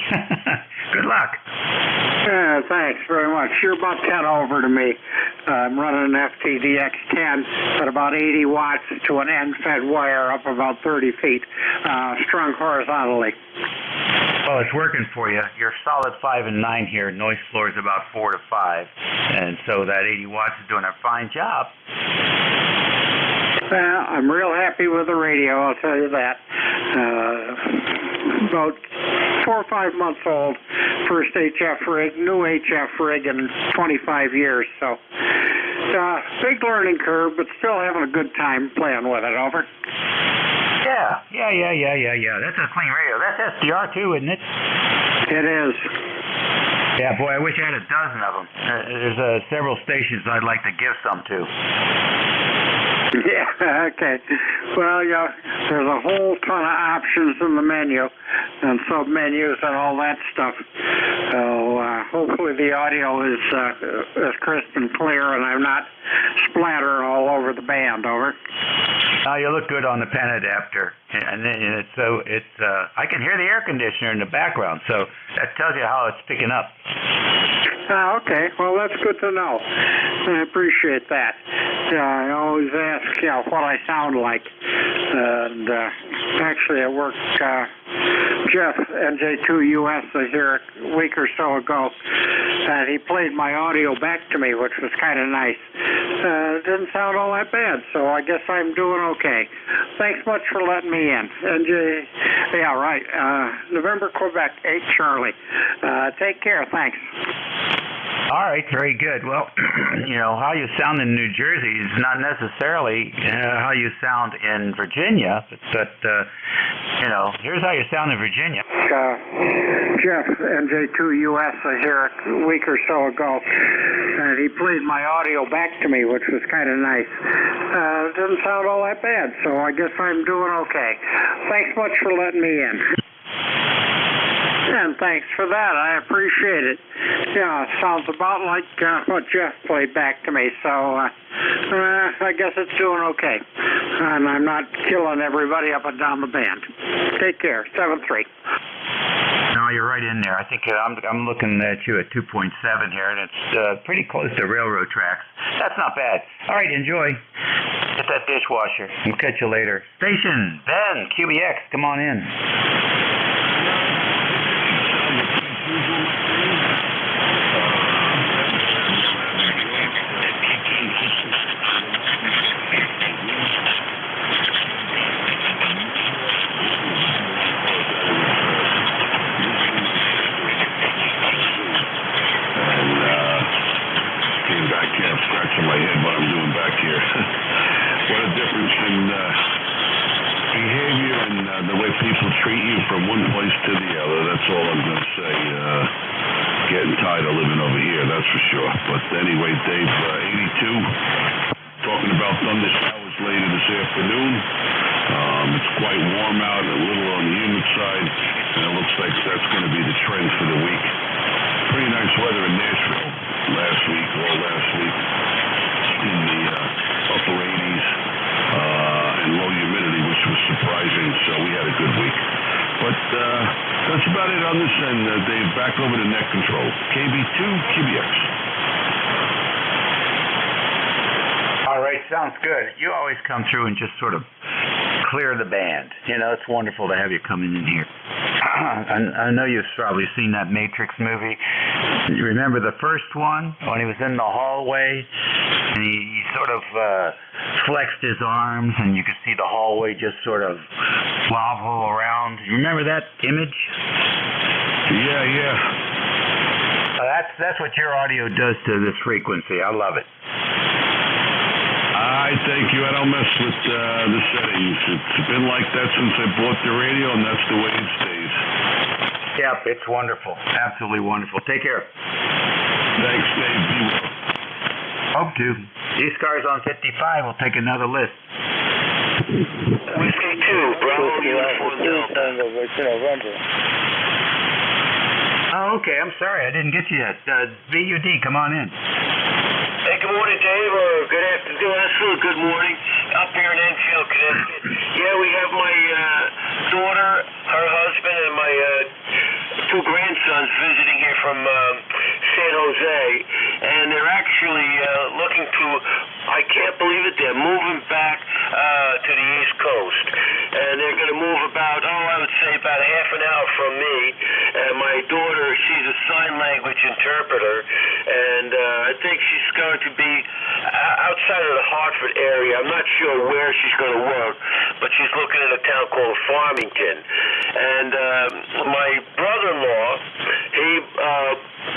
Speaker 1: Good luck.
Speaker 6: Thanks very much. You're about 10 over to me. I'm running an FTDX10 at about 80 watts to an end-fed wire up about 30 feet, strung horizontally.
Speaker 1: Well, it's working for you. You're solid 5 and 9 here. Noise floor is about 4 to 5. And so that 80 watts is doing a fine job.
Speaker 6: I'm real happy with the radio, I'll tell you that. About 4 or 5 months old, first HF rig, new HF rig in 25 years. So, big learning curve, but still having a good time playing with it. Over.
Speaker 1: Yeah. That's a clean radio. That's SDR too, isn't it?
Speaker 6: It is.
Speaker 1: Yeah, boy, I wish I had a dozen of them. There's several stations I'd like to give some to.
Speaker 6: Yeah, okay. Well, yeah, there's a whole ton of options in the menu and sub-menus and all that stuff. So hopefully the audio is crisp and clear and I'm not splattering all over the band. Over.
Speaker 1: You look good on the pen adapter, and it's I can hear the air conditioner in the background, so that tells you how it's picking up.
Speaker 6: Okay, well that's good to know. I appreciate that. I always ask, what I sound like, and actually at work, Jeff, NJ2US, here a week or so ago, and he played my audio back to me, which was kind of nice. It didn't sound all that bad, so I guess I'm doing okay. Thanks much for letting me in. November, Quebec, 8 Charlie. Take care, thanks.
Speaker 1: All right, very good. Well, how you sound in New Jersey is not necessarily how you sound in Virginia, but here's how you sound in Virginia.
Speaker 22: Jeff, NJ2US, here a week or so ago, and he played my audio back to me, which was kind of nice. It doesn't sound all that bad, so I guess I'm doing okay. Thanks much for letting me in. And thanks for that. I appreciate it. Yeah, it sounds about like what Jeff played back to me, so I guess it's doing okay. And I'm not killing everybody up and down the band. Take care. 7-3.
Speaker 1: No, you're right in there. I think I'm looking at you at 2.7 here, and it's pretty close to railroad tracks. That's not bad. All right, enjoy. Get that dishwasher. We'll catch you later. Station, Ben, QBX, come on in.
Speaker 2: Scratching my head what I'm doing back here. What a difference in behavior and the way people treat you from one place to the other. That's all I'm going to say. Getting tired of living over here, that's for sure. But anyway, Dave, 82, talking about thunder showers later this afternoon. It's quite warm out, a little on the humid side, and it looks like that's going to be the trend for the week. Pretty nice weather in Nashville last week in the upper 80s and low humidity, which was surprising, so we had a good week. But that's about it on this end. Dave, back over to net control. KB2, QBX.
Speaker 1: All right, sounds good. You always come through and just sort of clear the band. It's wonderful to have you coming in here. I know you've probably seen that Matrix movie. You remember the first one when he was in the hallway and he sort of flexed his arms and you could see the hallway just sort of wobble around. You remember that image?
Speaker 2: Yeah.
Speaker 1: That's what your audio does to this frequency. I love it.
Speaker 2: Thank you. I don't mess with the settings. It's been like that since I bought the radio, and that's the way it stays.
Speaker 1: Yep, it's wonderful. Absolutely wonderful. Take care.
Speaker 2: Thanks, Dave. Be well.
Speaker 1: Hope to. ECARS on 55. We'll take another list.
Speaker 11: Whiskey 2, Bravo Uniform Delta.
Speaker 1: Oh, okay. I'm sorry. I didn't get you yet. VUD, come on in.
Speaker 11: Hey, good morning, Dave, or good afternoon. That's really good morning up here in Enfield, Connecticut. Yeah, we have my daughter, her husband, and my two grandsons visiting here from San Jose, and they're actually looking to, I can't believe it, they're moving back to the East Coast. And they're going to move about, I would say about half an hour from me. And my daughter, she's a sign language interpreter, and I think she's going to be outside of the Hartford area. I'm not sure where she's going to work, but she's looking at a town called Farmington. And my brother-in-law, he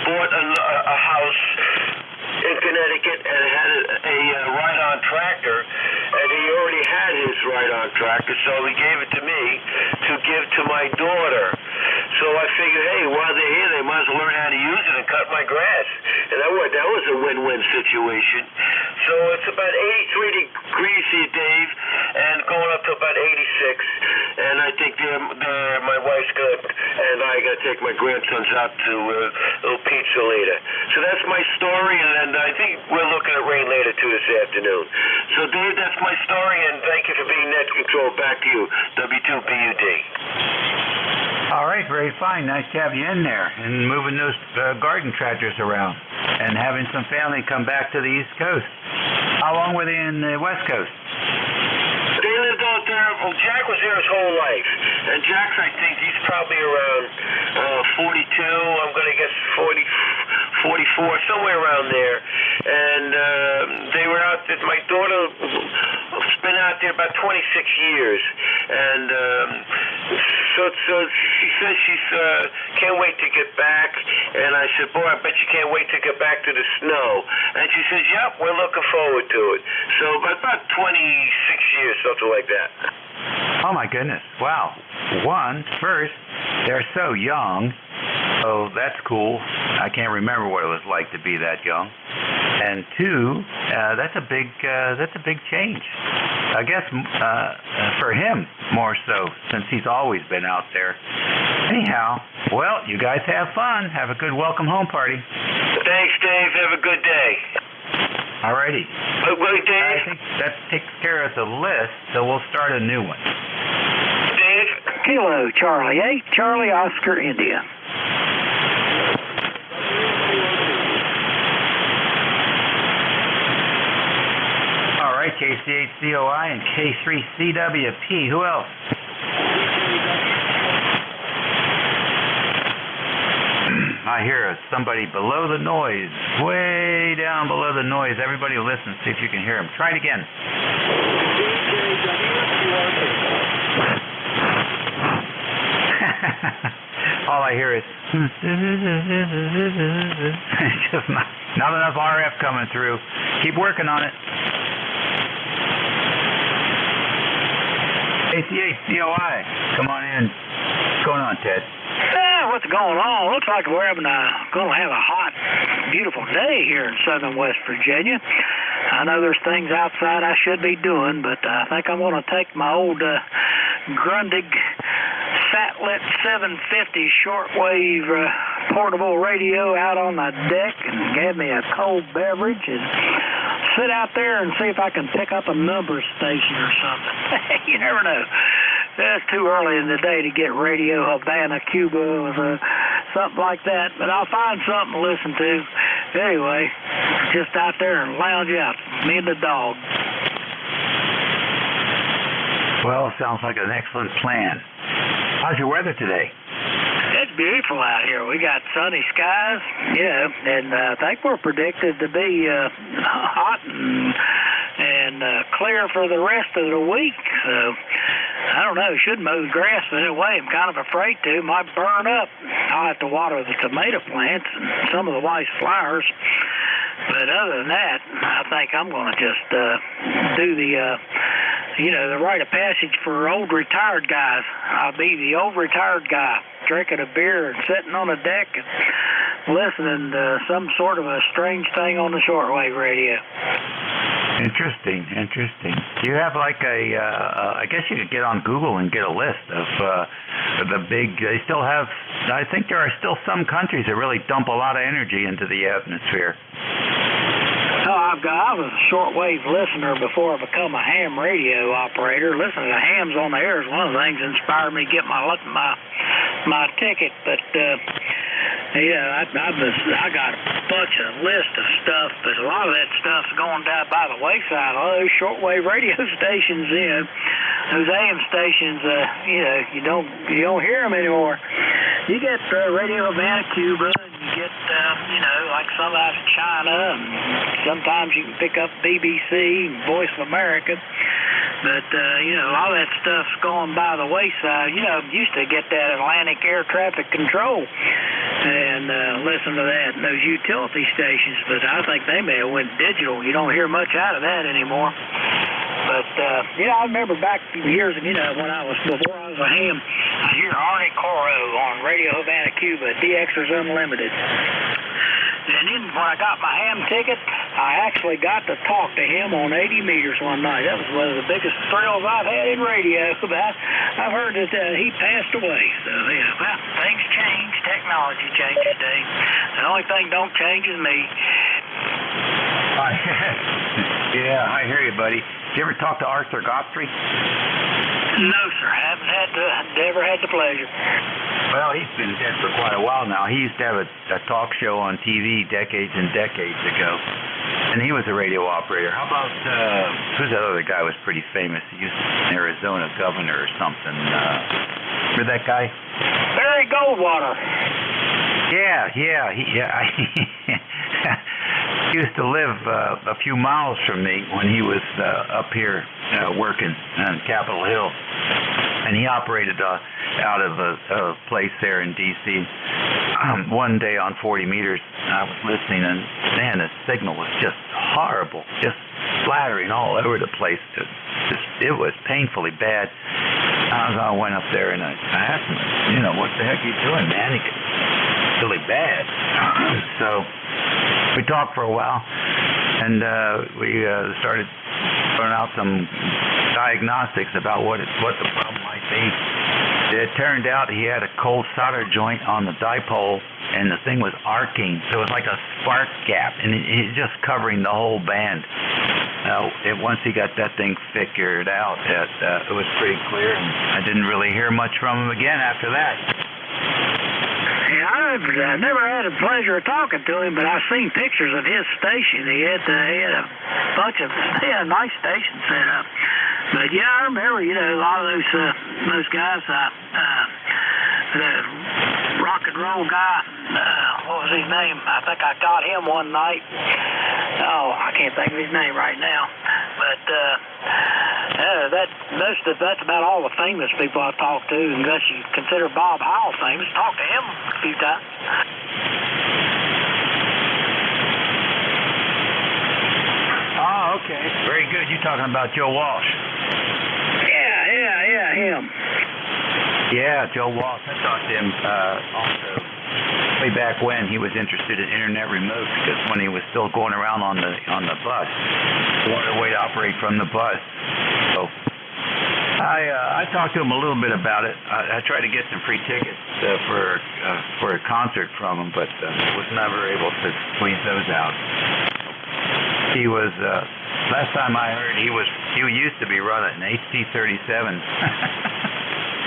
Speaker 11: bought a house in Connecticut and had a ride-on tractor, and he already had his ride-on tractor, so he gave it to me to give to my daughter. So I figured, hey, while they're here, they might as well learn how to use it and cut my grass. And that was a win-win situation. So it's about 83 degrees here, Dave, and going up to about 86. And I think my wife's and I are going to take my grandsons out to a little pizza later. So that's my story, and I think we're looking at rain later too this afternoon. So Dave, that's my story, and thank you for being net control. Back to you, W2BUD.
Speaker 1: All right, very fine. Nice to have you in there and moving those garden tractors around and having some family come back to the East Coast. How long were they in the West Coast?
Speaker 11: They lived out there. Well, Jack was there his whole life. And Jack's, I think, he's probably around 42. I'm going to guess 40, 44, somewhere around there. And they were out there. My daughter has been out there about 26 years. And So she says she's can't wait to get back, and I said, boy, I bet you can't wait to get back to the snow. And she says, yep, we're looking forward to it. So about 26 years, something like that.
Speaker 1: Oh my goodness! Wow. First, they're so young, so that's cool. I can't remember what it was like to be that young. And two, that's a big change. I guess for him more so, since he's always been out there. Anyhow, well, you guys have fun. Have a good welcome home party.
Speaker 11: Thanks, Dave. Have a good day.
Speaker 1: Alrighty.
Speaker 11: Wait, Dave.
Speaker 1: I think that takes care of the list, so we'll start a new one.
Speaker 11: Dave?
Speaker 5: Kilo Charlie 8, Charlie Oscar India.
Speaker 1: All right, KC8COI and K3CWP. Who else? I hear somebody below the noise, way down below the noise. Everybody listen, see if you can hear him. Try it again. All I hear is just not enough RF coming through. Keep working on it. ACA-COI, come on in. What's going on, Ted?
Speaker 5: What's going on? Looks like we're going to have a hot, beautiful day here in southern West Virginia. I know there's things outside I should be doing, but I think I'm going to take my old Grundig Satellite 750 shortwave portable radio out on the deck and get me a cold beverage and sit out there and see if I can pick up a number station or something. You never know. It's too early in the day to get Radio Havana, Cuba, or something like that, but I'll find something to listen to. Anyway, just out there and lounge out, me and the dog.
Speaker 1: Well, sounds like an excellent plan. How's your weather today?
Speaker 5: It's beautiful out here. We got sunny skies, and I think we're predicted to be hot and clear for the rest of the week. So I don't know. Should mow the grass, but anyway, I'm kind of afraid to. It might burn up. I'll have to water the tomato plants and some of the white flowers. But other than that, I think I'm going to just do the rite of passage for old retired guys. I'll be the old retired guy, drinking a beer and sitting on a deck and listening to some sort of a strange thing on the shortwave radio.
Speaker 1: Interesting. Do you have like I guess you could get on Google and get a list of the big, they still have, I think there are still some countries that really dump a lot of energy into the atmosphere.
Speaker 5: I was a shortwave listener before I became a ham radio operator. Listening to hams on the air is one of the things that inspired me to get my ticket. But I got a bunch of list of stuff, but a lot of that stuff's going down by the wayside. All those shortwave radio stations, those AM stations, you don't hear them anymore. You get Radio Havana, Cuba, and you get like some out of China, and sometimes you can pick up BBC and Voice of America. But, a lot of that stuff's going by the wayside. Used to get that Atlantic Air Traffic Control and listen to that and those utility stations, but I think they may have went digital. You don't hear much out of that anymore. But, I remember back years, before I was a ham, I'd hear Arnie Coro on Radio Havana, Cuba, DXers Unlimited. And then when I got my ham ticket, I actually got to talk to him on 80 meters one night. That was one of the biggest thrills I've had in radio. But I've heard that he passed away. So, things change. Technology changes, Dave. The only thing don't change is me.
Speaker 1: Yeah, I hear you, buddy. Did you ever talk to Arthur Godfrey?
Speaker 5: No, sir. Never had the pleasure.
Speaker 1: Well, he's been dead for quite a while now. He used to have a talk show on TV decades and decades ago, and he was a radio operator. How about, who's that other guy who was pretty famous? He used to be an Arizona governor or something. Remember that guy?
Speaker 5: Barry Goldwater.
Speaker 1: Yeah. He used to live a few miles from me when he was up here working on Capitol Hill. And and he operated out of a place there in D.C. One day on 40 meters, I was listening, and man, the signal was just horrible, just splattering all over the place. It was painfully bad. I went up there and I asked him, what the heck are you doing, man? It's really bad. So we talked for a while, and we started throwing out some diagnostics about what the problem might be. It turned out he had a cold solder joint on the dipole, and the thing was arcing. So it was like a spark gap, and it's just covering the whole band. Once he got that thing figured out, it was pretty clear, and I didn't really hear much from him again after that.
Speaker 5: Yeah, I've never had the pleasure of talking to him, but I've seen pictures of his station. He had a bunch of nice stations set up. But yeah, I remember, a lot of those guys, the rock and roll guy, what was his name? I think I got him one night. Oh, I can't think of his name right now. But that's about all the famous people I've talked to, unless you consider Bob Howell famous. Talked to him a few times.
Speaker 1: Oh, okay. Very good. You're talking about Joe Walsh.
Speaker 5: Yeah, him.
Speaker 1: Yeah, Joe Walsh. I talked to him also way back when he was interested in internet remote, because when he was still going around on the bus, he wanted a way to operate from the bus. So I talked to him a little bit about it. I tried to get some free tickets for a concert from him, but was never able to squeeze those out. He was last time I heard he used to be running an HT-37.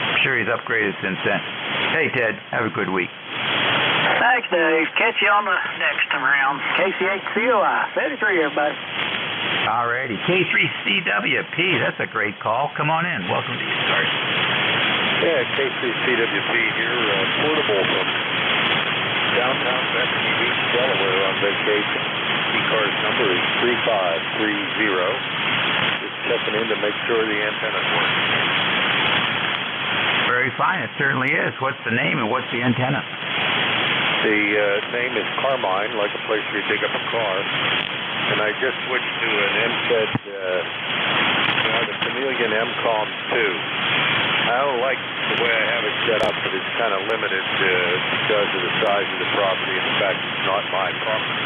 Speaker 1: I'm sure he's upgraded since then. Hey Ted, have a good week.
Speaker 5: Thanks, Dave. Catch you on the next round. KCHCOI 33, everybody.
Speaker 1: Alrighty, K3CWP. That's a great call. Come on in. Welcome to ECARS.
Speaker 13: Yeah, K3CWP here, portable from downtown Bethany Beach, Delaware, on vacation. ECARS number is 3530. Just checking in to make sure the antennas work.
Speaker 1: Very fine. It certainly is. What's the name and what's the antenna?
Speaker 13: The name is Carmine, like a place where you dig up a car. And I just switched to an MCED, the Chameleon MCOM 2. I don't like the way I have it set up, but it's kind of limited because of the size of the property and the fact it's not my property.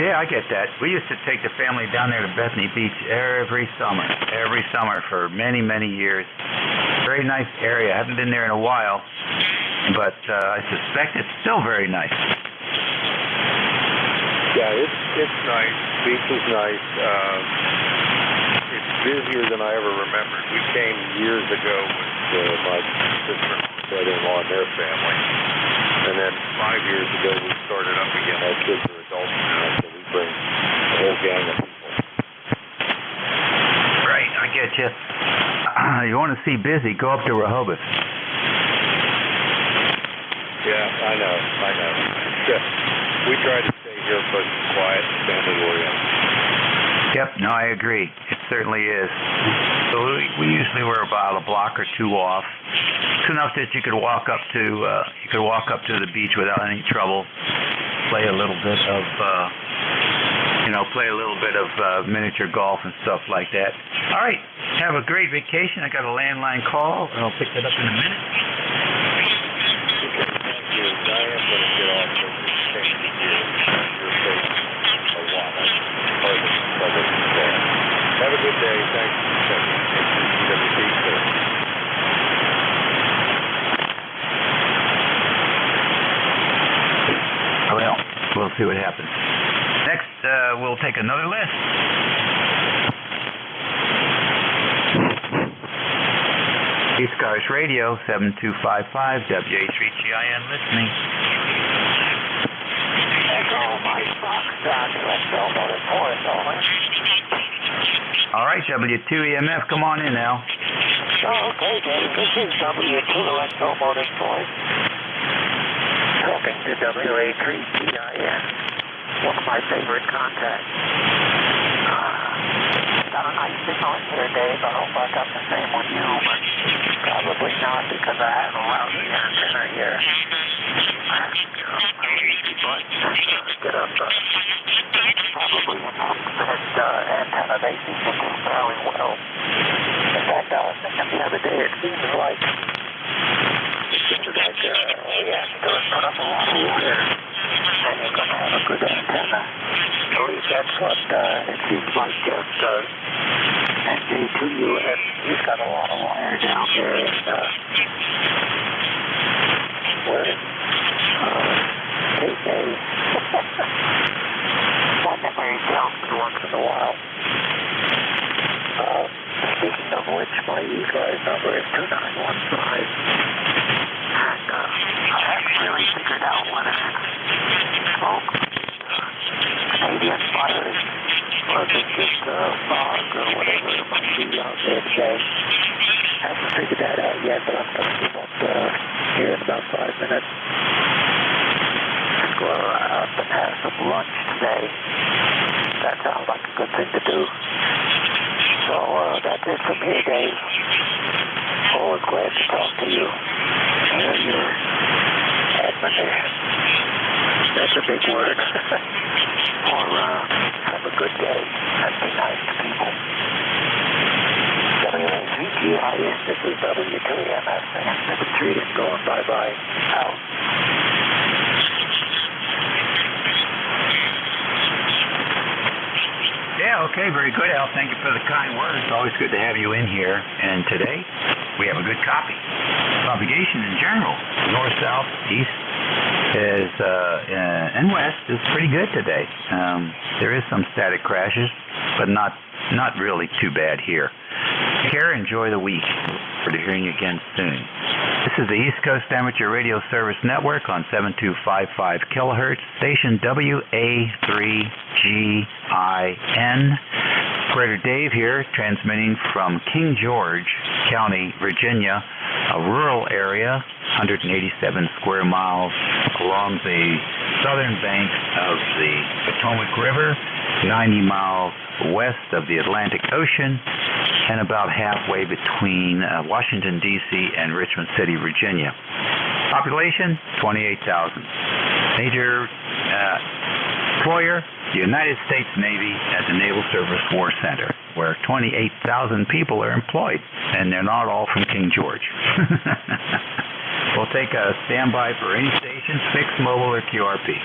Speaker 1: Yeah, I get that. We used to take the family down there to Bethany Beach every summer for many, many years. Very nice area. I haven't been there in a while, but I suspect it's still very nice.
Speaker 13: Yeah, it's nice. Beach is nice. It's busier than I ever remembered. We came years ago with my sister and brother-in-law and their family. And then 5 years ago, we started up again. Our kids are adults now, so we bring a whole gang of people.
Speaker 1: Right, I get you. You want to see busy, go up to Rehoboth.
Speaker 13: Yeah, I know. We try to stay here, but quiet and family-oriented.
Speaker 1: Yep, no, I agree. It certainly is. So we usually were about a block or two off. It's enough that you could walk up to the beach without any trouble. Play a little bit of miniature golf and stuff like that. All right, have a great vacation. I got a landline call, and I'll pick that up in a minute.
Speaker 13: Okay, thank you. I am going to get off the change here. You're facing a lot. Hardly covered that. Have a good day. Thanks for checking in.
Speaker 1: Well, we'll see what happens. Next, we'll take another list. ECARS Radio, 7255, WA3GIN listening. All right, W2EMF, come on in now.
Speaker 15: Okay, Dave. This is W2US Motor Point. Talking to WA3GIN. One of my favorite contacts. got a nice signal in here, Dave. I hope I got the same with you, but probably not because I have a lousy antenna here. Get up, probably an offset antenna. They seem to do fairly well. In fact, I was thinking the other day, it seems like we have to put up a lot of water, and you're going to have a good antenna. At least that's what it seems like does. NJ2US, he's got a lot of wire down there, and KK. That never tells me once in a while. Speaking of which, my ECARS number is 2915. And I haven't really figured out whether it's smoke, Canadian fires, or if it's just fog or whatever it might be out there today. I haven't figured that out yet, but I'm going to give up here in about 5 minutes. Go out and have some lunch today. That sounds like a good thing to do. So that's it from here, Dave. Always glad to talk to you. Hear your admonition. That's a big word. Or have a good day and be nice to people. WACGIS, this is W2MS, and 73 is going bye-bye. Out.
Speaker 1: Yeah, okay, very good, Al. Thank you for the kind words. It's always good to have you in here. And today, we have a good copy. Propagation in general, north, south, east, is and west is pretty good today. There is some static crashes, but not really too bad here. Take care. Enjoy the week. Look forward to hearing you again soon. This is the East Coast Amateur Radio Service Network on 7255 kilohertz, station WA3GIN. Operator Dave here, transmitting from King George County, Virginia, a rural area, 187 square miles along the southern banks of the Potomac River, 90 miles west of the Atlantic Ocean, and about halfway between Washington, D.C. and Richmond City, Virginia. Population, 28,000. Major employer, the United States Navy at the Naval Service War Center, where 28,000 people are employed, and they're not all from King George. We'll take a standby for any stations, fixed, mobile, or QRP.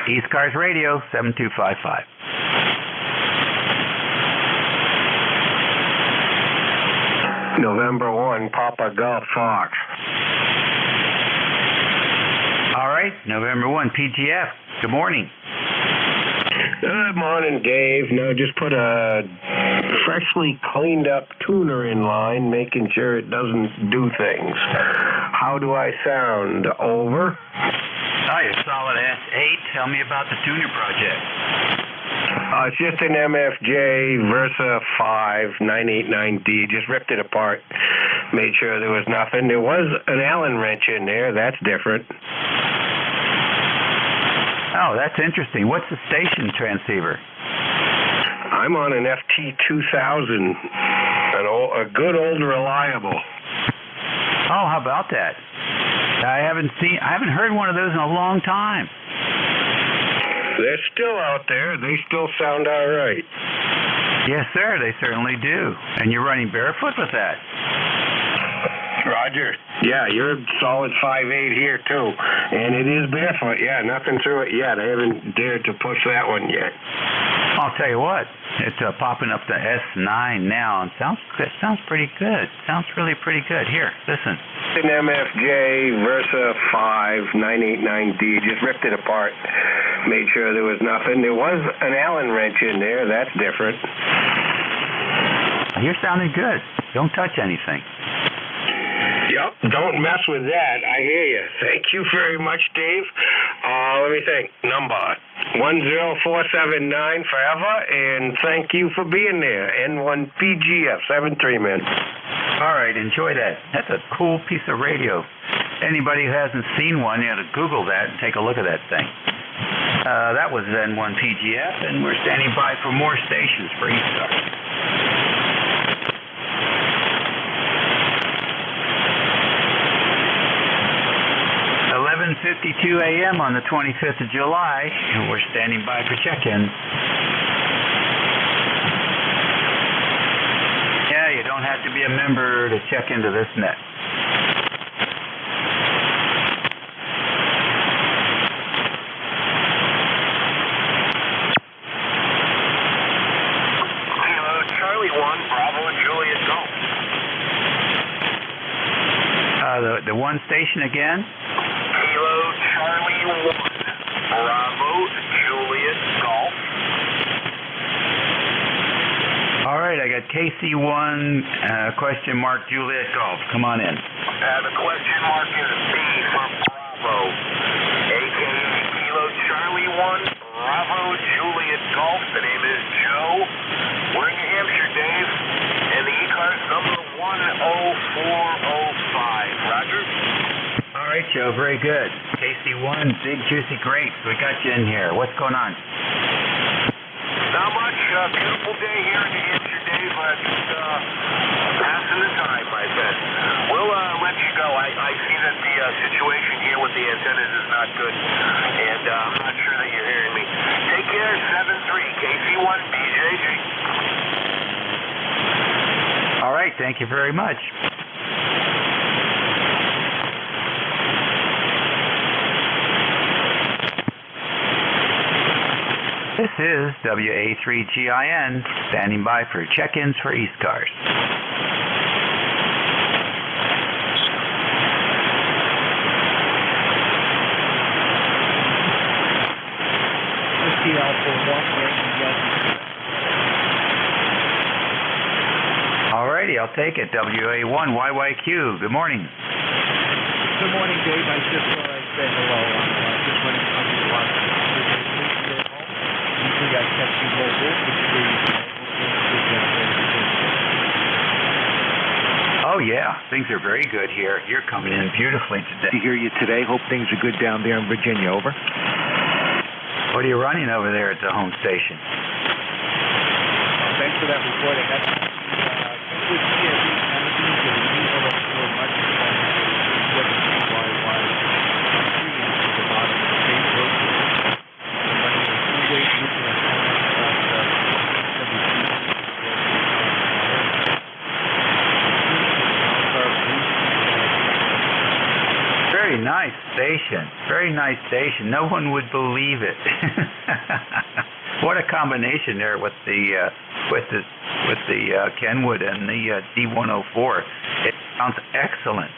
Speaker 1: ECARS Radio, 7255.
Speaker 3: November 1, Papa Golf Fox.
Speaker 1: All right, November 1, PGF. Good morning.
Speaker 3: Good morning, Dave. Now, just put a freshly cleaned up tuner in line, making sure it doesn't do things. How do I sound? Over?
Speaker 1: Oh, you're solid at 8. Tell me about the tuner project.
Speaker 3: It's just an MFJ Versa 5 989D. Just ripped it apart. Made sure there was nothing. There was an Allen wrench in there. That's different.
Speaker 1: Oh, that's interesting. What's the station transceiver?
Speaker 3: I'm on an FT2000. A good old reliable.
Speaker 1: Oh, how about that? I haven't heard one of those in a long time.
Speaker 3: They're still out there. They still sound all right.
Speaker 1: Yes, sir. They certainly do. And you're running barefoot with that?
Speaker 3: Roger. Yeah, you're solid 5'8" here, too. And it is barefoot. Yeah, nothing through it yet. I haven't dared to push that one yet.
Speaker 1: I'll tell you what. It's popping up to S9 now, and it sounds pretty good. Sounds really pretty good. Here, listen.
Speaker 3: An MFJ Versa 5 989D. Just ripped it apart. Made sure there was nothing. There was an Allen wrench in there. That's different.
Speaker 1: You're sounding good. Don't touch anything.
Speaker 3: Yep, don't mess with that. I hear you. Thank you very much, Dave. Let me think. Number 10479 forever, and thank you for being there. N1PGF 73, man.
Speaker 1: All right, enjoy that. That's a cool piece of radio. Anybody who hasn't seen one, you have to Google that and take a look at that thing. That was N1PGF, and we're standing by for more stations for ECARS. 11:52 a.m. on the 25th of July, and we're standing by for check-in. Yeah, you don't have to be a member to check into this net.
Speaker 11: Charlie 1, Bravo, Juliet Golf.
Speaker 1: The one station again?
Speaker 11: Kilo Charlie 1, Bravo, Juliet Golf.
Speaker 1: All right, I got KC1, question mark, Juliet Golf. Come on in.
Speaker 11: The question mark is B for Bravo, a.k.a. Kilo Charlie 1, Bravo, Juliet Golf. The name is Joe. We're in New Hampshire, Dave, and the ECARS number 10405. Roger?
Speaker 1: All right, Joe, very good. KC1, big juicy grapes. We got you in here. What's going on?
Speaker 11: Not much. Beautiful day here in New Hampshire, Dave. Just passing the time, my friend. We'll let you go. I see that the situation here with the antennas is not good, and I'm not sure that you're hearing me. Take care, 7-3, KC1, BJJ.
Speaker 1: All right, thank you very much. This is WA3GIN, standing by for check-ins for ECARS. All righty, I'll take it. WA1, YYQ, good morning.
Speaker 7: Good morning, Dave. I just thought I'd say hello. I'm just running under the watch. I kept you mobile,
Speaker 1: Oh, yeah. Things are very good here. You're coming in beautifully today.
Speaker 7: To hear you today. Hope things are good down there in Virginia. Over.
Speaker 1: What are you running over there at the home station?
Speaker 7: Thanks for that report. I got
Speaker 1: Very nice station. Very nice station. No one would believe it. What a combination there with the Kenwood and the D104. It sounds excellent.
Speaker 7: Yeah,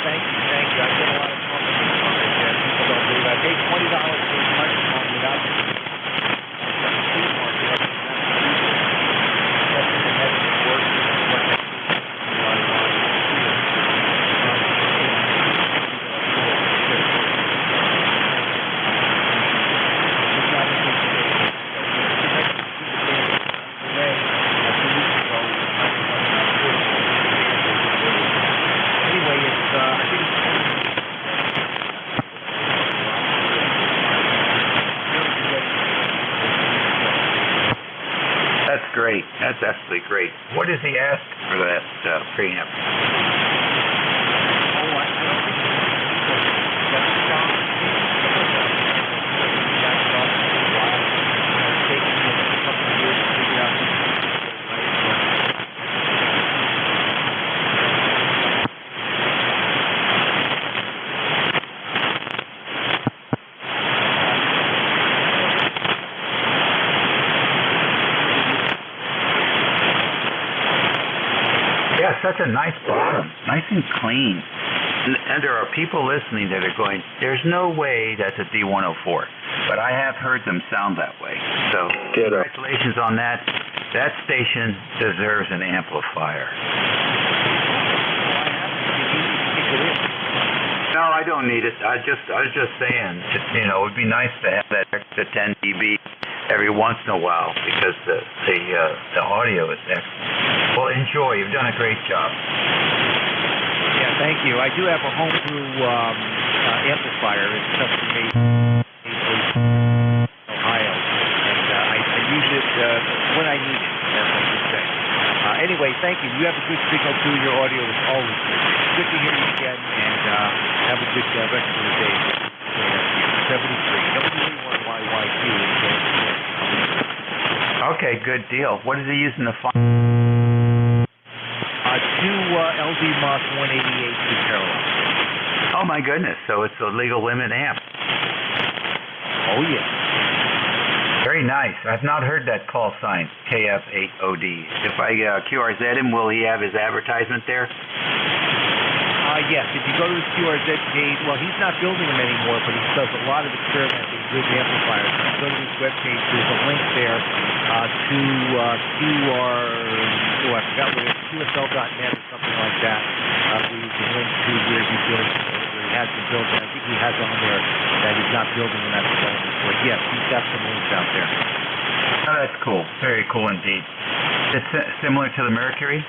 Speaker 7: thank you. I get a lot of compliments there. People don't believe I paid $20 for a microphone without the free market. That's the head of the work.
Speaker 1: That's great. That's absolutely great. What does he ask for that preamp? Yeah, such a nice bottom, nice and clean. And there are people listening that are going, there's no way that's a D104. But I have heard them sound that way. So congratulations on that. That station deserves an amplifier. No, I don't need it. I was just saying, it would be nice to have that extra 10 dB every once in a while because the audio is excellent. Well, enjoy. You've done a great job.
Speaker 7: Yeah, thank you. I do have a homebrew amplifier. It's custom made in Ohio, and I use it when I need it. That's what you say. Anyway, thank you. You have a good signal too. Your audio is always good. Good to hear you again, and have a good rest of the day. 73 WA1YYQ.
Speaker 1: Okay, good deal. What is he using the phone?
Speaker 7: 2 LD Moss 188 to parallel.
Speaker 1: Oh my goodness! So it's a legal limit amp.
Speaker 7: Oh yeah.
Speaker 1: Very nice. I've not heard that call sign, KF8OD. If I QRZ him, will he have his advertisement there?
Speaker 7: Yes. If you go to his QRZ page, well, he's not building them anymore, but he does a lot of experimenting with amplifiers. If you go to his webpage, there's a link there to QR. Oh, I forgot what it is. QSL.net or something like that. There's a link to where he builds, where he has been building. I think he has on there that he's not building them at the moment. But yes, he's got some links out there.
Speaker 1: Oh, that's cool. Very cool indeed. It's similar to the Mercury?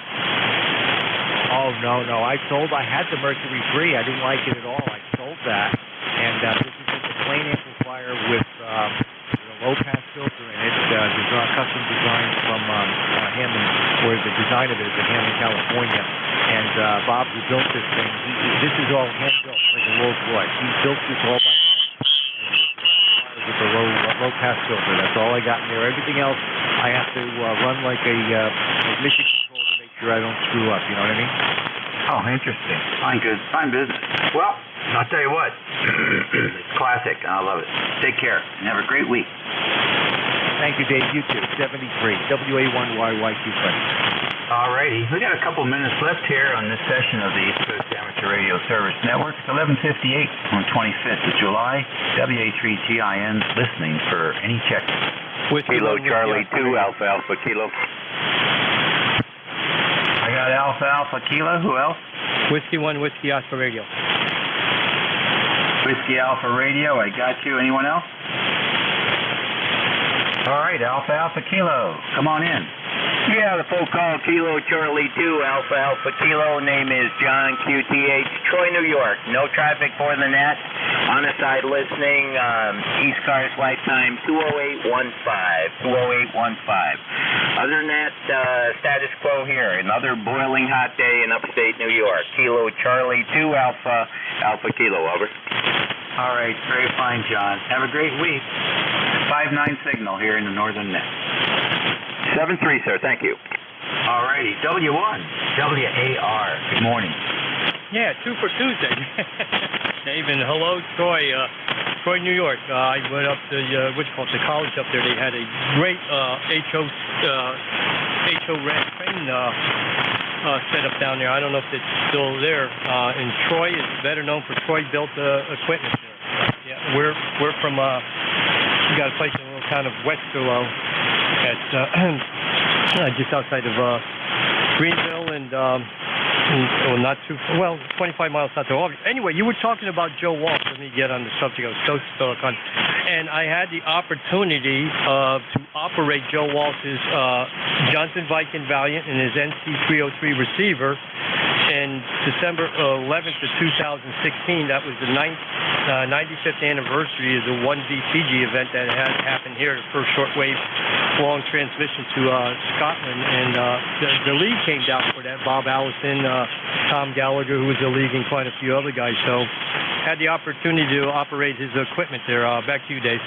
Speaker 7: Oh, no. I had the Mercury 3. I didn't like it at all. I sold that. And this is just a plain amplifier with a low-pass filter in it. Custom design from Hammond, where the design of it is in Hammond, California. And Bob, who built this thing, this is all hand-built, like a Rolls-Royce. He built this all by hand. With a low-pass filter. That's all I got in there. Everything else, I have to run like a mission control to make sure I don't screw up. You know what I mean?
Speaker 1: Oh, interesting. Fine business. Well, I'll tell you what. It's classic. I love it. Take care and have a great week.
Speaker 7: Thank you, Dave. You too. 73 WA1YYQ friends.
Speaker 1: All righty. We got a couple minutes left here on this session of the East Coast Amateur Radio Service Network. It's 11:58 on 25th of July. WA3TIN listening for any check.
Speaker 8: Kilo Charlie 2 Alpha Alpha Kilo.
Speaker 1: I got Alpha Alpha Kilo. Who else?
Speaker 20: Whiskey 1 Whiskey Alpha Radio.
Speaker 1: Whiskey Alpha Radio. I got you. Anyone else? All right, Alpha Alpha Kilo. Come on in.
Speaker 8: Yeah, the full call, Kilo Charlie 2 Alpha Alpha Kilo. Name is John QTH, Troy, New York. No traffic for the net. On the side listening, ECARS lifetime 20815. Other than that, status quo here. Another boiling hot day in upstate New York. Kilo Charlie 2 Alpha Alpha Kilo. Over.
Speaker 1: All right, very fine, John. Have a great week. 5-9 signal here in the northern net.
Speaker 8: 7-3, sir. Thank you.
Speaker 1: All righty. W1, WAR. Good morning.
Speaker 20: Yeah, 2 for Tuesday. Dave, and hello, Troy. Troy, New York. I went up to the college up there. They had a great HO red train set up down there. I don't know if it's still there. And Troy is better known for Troy built equipment there. Yeah, we're from we got a place in a little town of Westerlo at just outside of Greenville and not too well, 25 miles south of Albany. Anyway, you were talking about Joe Walsh. Let me get on the subject. I was so stuck on, and I had the opportunity to operate Joe Walsh's Johnson Viking Valiant and his NC303 receiver in December 11th of 2016. That was the 95th anniversary of the 1VCG event that had happened here, the first shortwave long transmission to Scotland. And the league came down for that. Bob Allison, Tom Gallagher, who was the league, and quite a few other guys. So had the opportunity to operate his equipment there. Back to you, Dave.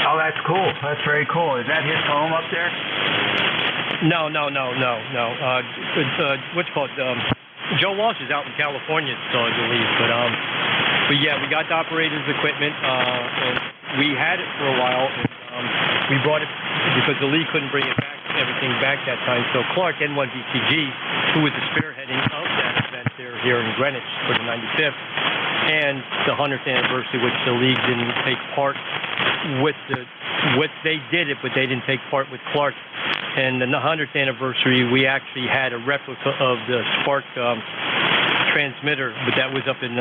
Speaker 1: Oh, that's cool. That's very cool. Is that his home up there?
Speaker 20: No. It's what's it called? Joe Walsh is out in California still, I believe. But yeah, we got to operate his equipment, and we had it for a while. And, we brought it because the league couldn't bring everything back that time. So Clark, N1VCG, who was the spearheading of that event here in Greenwich for the 95th, and the 100th anniversary, which the league didn't take part with they did it, but they didn't take part with Clark. And the 100th anniversary, we actually had a replica of the Spark transmitter, but that was up in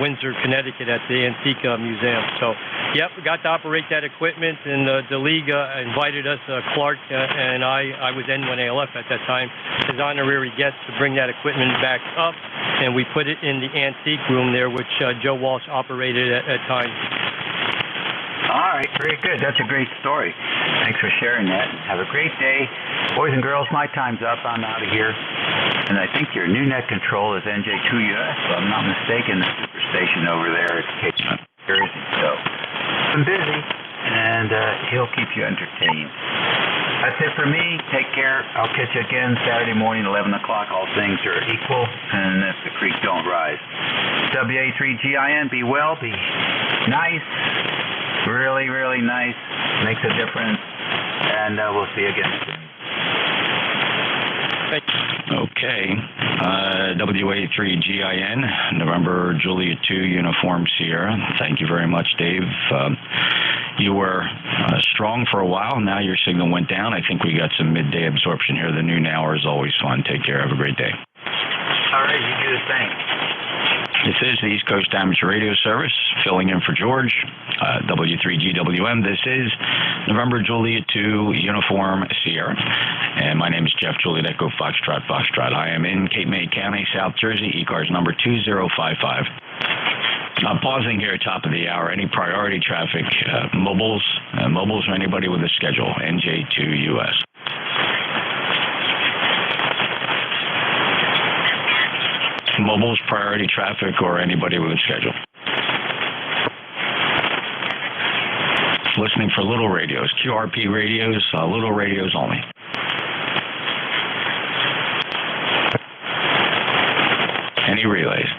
Speaker 20: Windsor, Connecticut at the Antique Museum. So Yep, we got to operate that equipment, and the league invited us, Clark and I was N1ALF at that time, as honorary guests to bring that equipment back up, and we put it in the antique room there, which Joe Walsh operated at times.
Speaker 1: All right, very good. That's a great story. Thanks for sharing that. Have a great day. Boys and girls, my time's up. I'm out of here. And I think your new net control is NJ2US, if I'm not mistaken, the superstation over there at Cape Jersey. So I'm busy, and he'll keep you entertained. That's it for me. Take care. I'll catch you again Saturday morning, 11 o'clock. All things are equal, and if the creek don't rise. WA3GIN, be well, be nice. Really, really nice. Makes a difference. And we'll see you again soon.
Speaker 14: Okay. WA3GIN, November Juliet 2, Uniform Sierra. Thank you very much, Dave. You were strong for a while. Now your signal went down. I think we got some midday absorption here. The noon hour is always fun. Take care. Have a great day.
Speaker 1: All right, you do the same.
Speaker 14: This is the East Coast Amateur Radio Service, filling in for George, W3GWM. This is November Juliet 2, Uniform Sierra. And my name is Jeff Juliet Echo Foxtrot Foxtrot. I am in Cape May County, South Jersey, ECARS number 2055. I'm pausing here at top of the hour. Any priority traffic, mobiles or anybody with a schedule, NJ2US. Mobiles, priority traffic, or anybody with a schedule. Listening for little radios, QRP radios, little radios only. Any relays?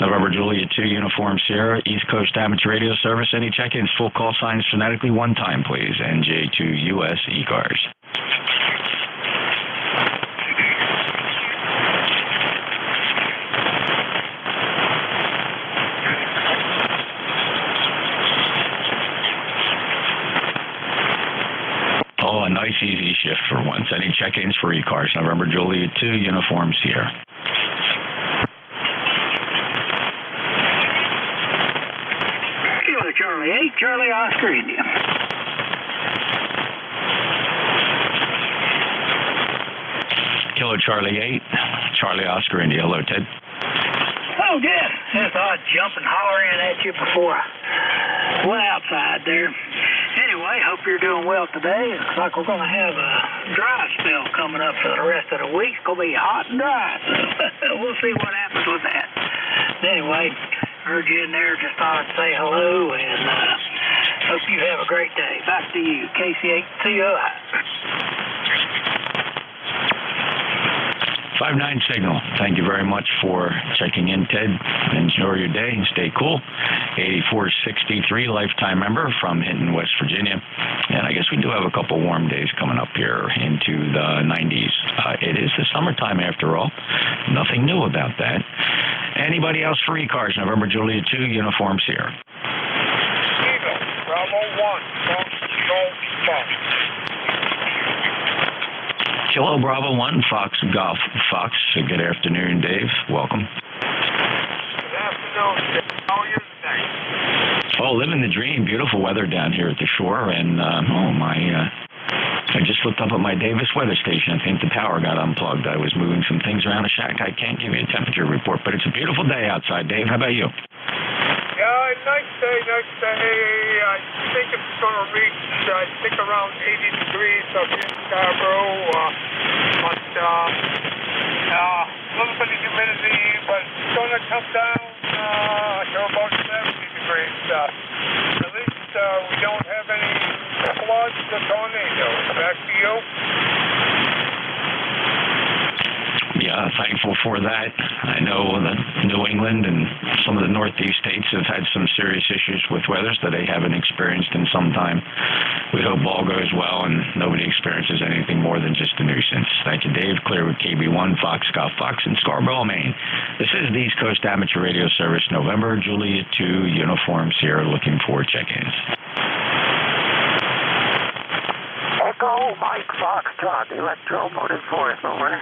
Speaker 14: November Juliet 2, Uniform Sierra, East Coast Amateur Radio Service. Any check-ins, full call signs phonetically one time, please. NJ2US ECARS. Oh, a nice easy shift for once. Any check-ins for ECARS? November Juliet 2, Uniform Sierra.
Speaker 5: Charlie 8, Charlie Oscar India.
Speaker 14: Kilo Charlie 8, Charlie Oscar India. Hello, Ted.
Speaker 5: Oh, yes. I thought I'd jump and holler in at you before I went outside there. Anyway, hope you're doing well today. Looks like we're going to have a dry spell coming up for the rest of the week. It's going to be hot and dry, so we'll see what happens with that. Anyway, heard you in there, just thought I'd say hello, and hope you have a great day. Back to you, KC8COI.
Speaker 14: 5-9 signal. Thank you very much for checking in, Ted. Enjoy your day and stay cool. 8463 lifetime member from Hinton, West Virginia. And I guess we do have a couple warm days coming up here into the 90s. It is the summertime after all. Nothing new about that. Anybody else for ECARS? November Juliet 2, Uniform Sierra.
Speaker 18: Eagle, Bravo 1, Fox, Golf, Fox.
Speaker 14: Kilo Bravo 1, Fox Golf Fox. Good afternoon, Dave. Welcome.
Speaker 18: Good afternoon, Dave. How are you today?
Speaker 14: Oh, living the dream. Beautiful weather down here at the shore. And, I just looked up at my Davis weather station. I think the power got unplugged. I was moving some things around the shack. I can't give you a temperature report, but it's a beautiful day outside, Dave. How about you?
Speaker 18: Yeah, nice day. I think it's going to reach, around 80 degrees up in Scarborough. But a little bit of humidity, but it's going to come down to about 70 degrees. At least we don't have any floods or tornadoes. Back to you.
Speaker 14: Yeah, thankful for that. I know that New England and some of the Northeast states have had some serious issues with weathers that they haven't experienced in some time. We hope all goes well and nobody experiences anything more than just a nuisance. Thank you, Dave. Clear with KB1, Fox, Golf Fox in Scarborough, Maine. This is the East Coast Amateur Radio Service, November Juliet 2, Uniform Sierra, looking for check-ins.
Speaker 15: Echo, Mike Foxtrot, Electromotive Force, over.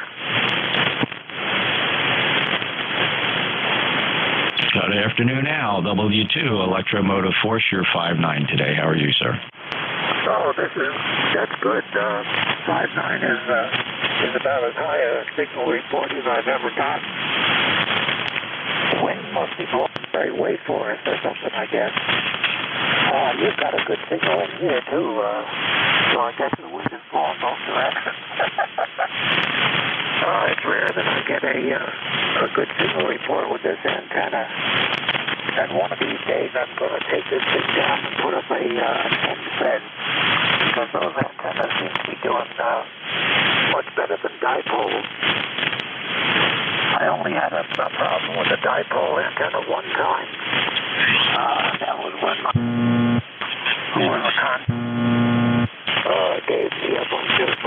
Speaker 14: Good afternoon, Al. W2 Electromotive Force. You're 5'9" today. How are you, sir?
Speaker 15: Oh, that's good. 5'9" is about as high a signal report as I've ever gotten. The wind must be blowing very way for us or something, I guess. You've got a good signal in here, too, so I guess the wind is blowing both directions. It's rare that I get a good signal report with this antenna. And one of these days I'm going to take this thing down and put up an end-fed, because those antennas seem to be doing much better than dipoles. I only had a problem with the dipole antenna one time. That was when my gave me a bunch of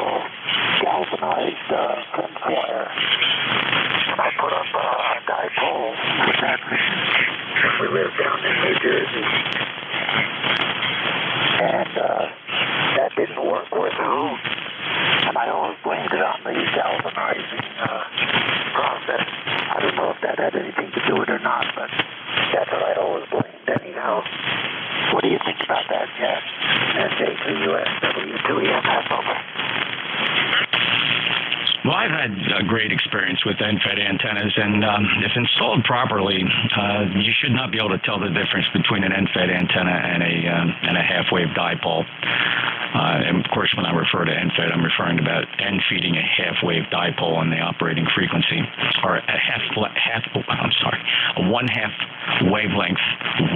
Speaker 15: galvanized fence wire. And I put up a dipole with that. We lived down in New Jersey. And that didn't work worth a hoot. And I always blamed it on the galvanizing process. I don't know if that had anything to do with it or not, but that's what I always blamed anyhow. What do you think about that, Jeff? NJ2US, W2EMS, over.
Speaker 14: Well, I've had a great experience with end-fed antennas, and if installed properly, you should not be able to tell the difference between an end-fed antenna and a half-wave dipole. And of course, when I refer to end-fed, I'm referring about end-feeding a half-wave dipole on the operating frequency, or a one-half wavelength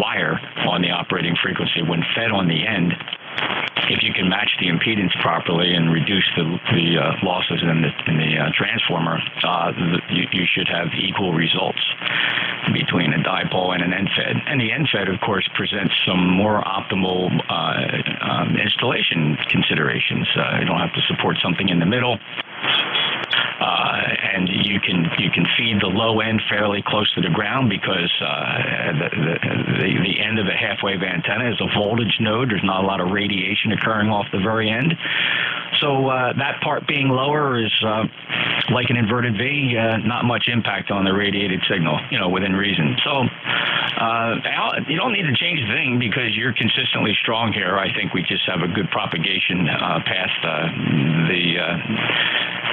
Speaker 14: wire on the operating frequency when fed on the end. If you can match the impedance properly and reduce the losses in the transformer, you should have equal results between a dipole and an end-fed. And the end-fed, of course, presents some more optimal installation considerations. You don't have to support something in the middle. And you can feed the low end fairly close to the ground, because the end of a half-wave antenna is a voltage node. There's not a lot of radiation occurring off the very end. So that part being lower is like an inverted V, not much impact on the radiated signal, within reason. So Al, you don't need to change a thing because you're consistently strong here. I think we just have a good propagation past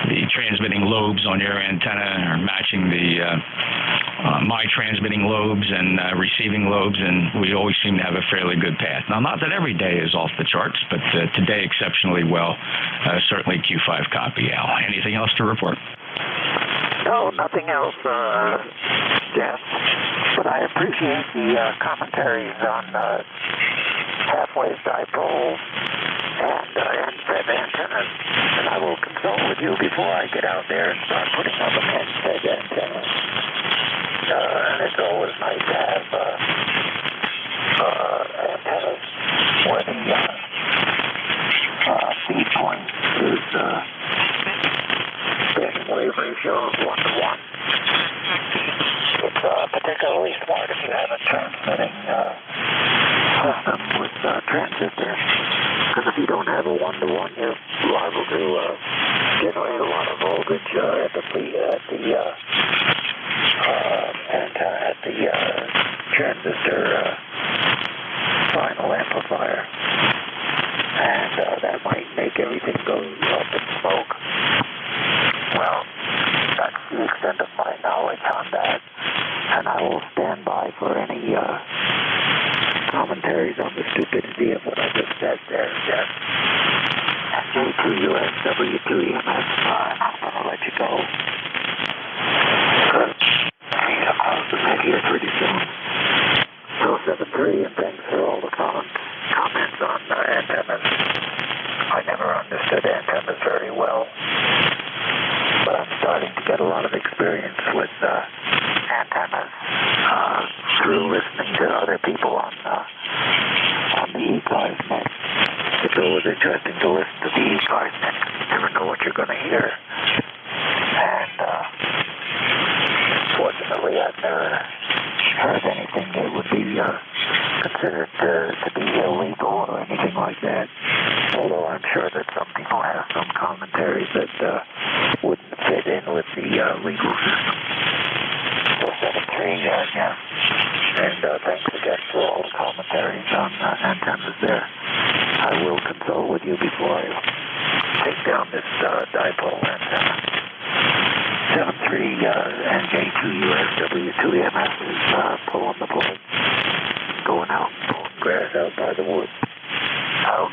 Speaker 14: the transmitting lobes on your antenna, or matching my transmitting lobes and receiving lobes, and we always seem to have a fairly good path. Now, not that every day is off the charts, but today exceptionally well. Certainly Q5 copy, Al. Anything else to report?
Speaker 15: No, nothing else, Jeff. But I appreciate the commentaries on half-wave dipoles and end-fed antennas. And I will consult with you before I get out there and start putting up an end-fed antenna. And it's always nice to have antennas where the feed point is standing wave ratio of 1:1. It's particularly smart if you have a transmitting system with transistors, because if you don't have a 1:1, you're liable to generate a lot of voltage at the transistor final amplifier, and that might make everything go up in smoke. Well, that's the extent of my knowledge on that, and I will stand by for any commentaries on the stupidity of what I just said there, Jeff. NJ2US, W2EMS, I'm going to let you go, because I need to close the net here pretty soon. So 7-3, and thanks for all the comments on antennas. I never understood antennas very well, but I'm starting to get a lot of experience with antennas through listening to other people on the ECARS net. It's always interesting to listen to the ECARS net. You never know what you're going to hear. And fortunately, I've never heard anything that would be considered to be illegal or anything like that. Although I'm sure that some people have some commentaries that wouldn't fit in with the legal system. So 7-3, yeah. thanks again for all the commentaries on antennas there. I will consult with you before I take down this dipole antenna. 73 NJ2US W2EMS is pulling the plug, going out, pulling grass out by the woods. Out.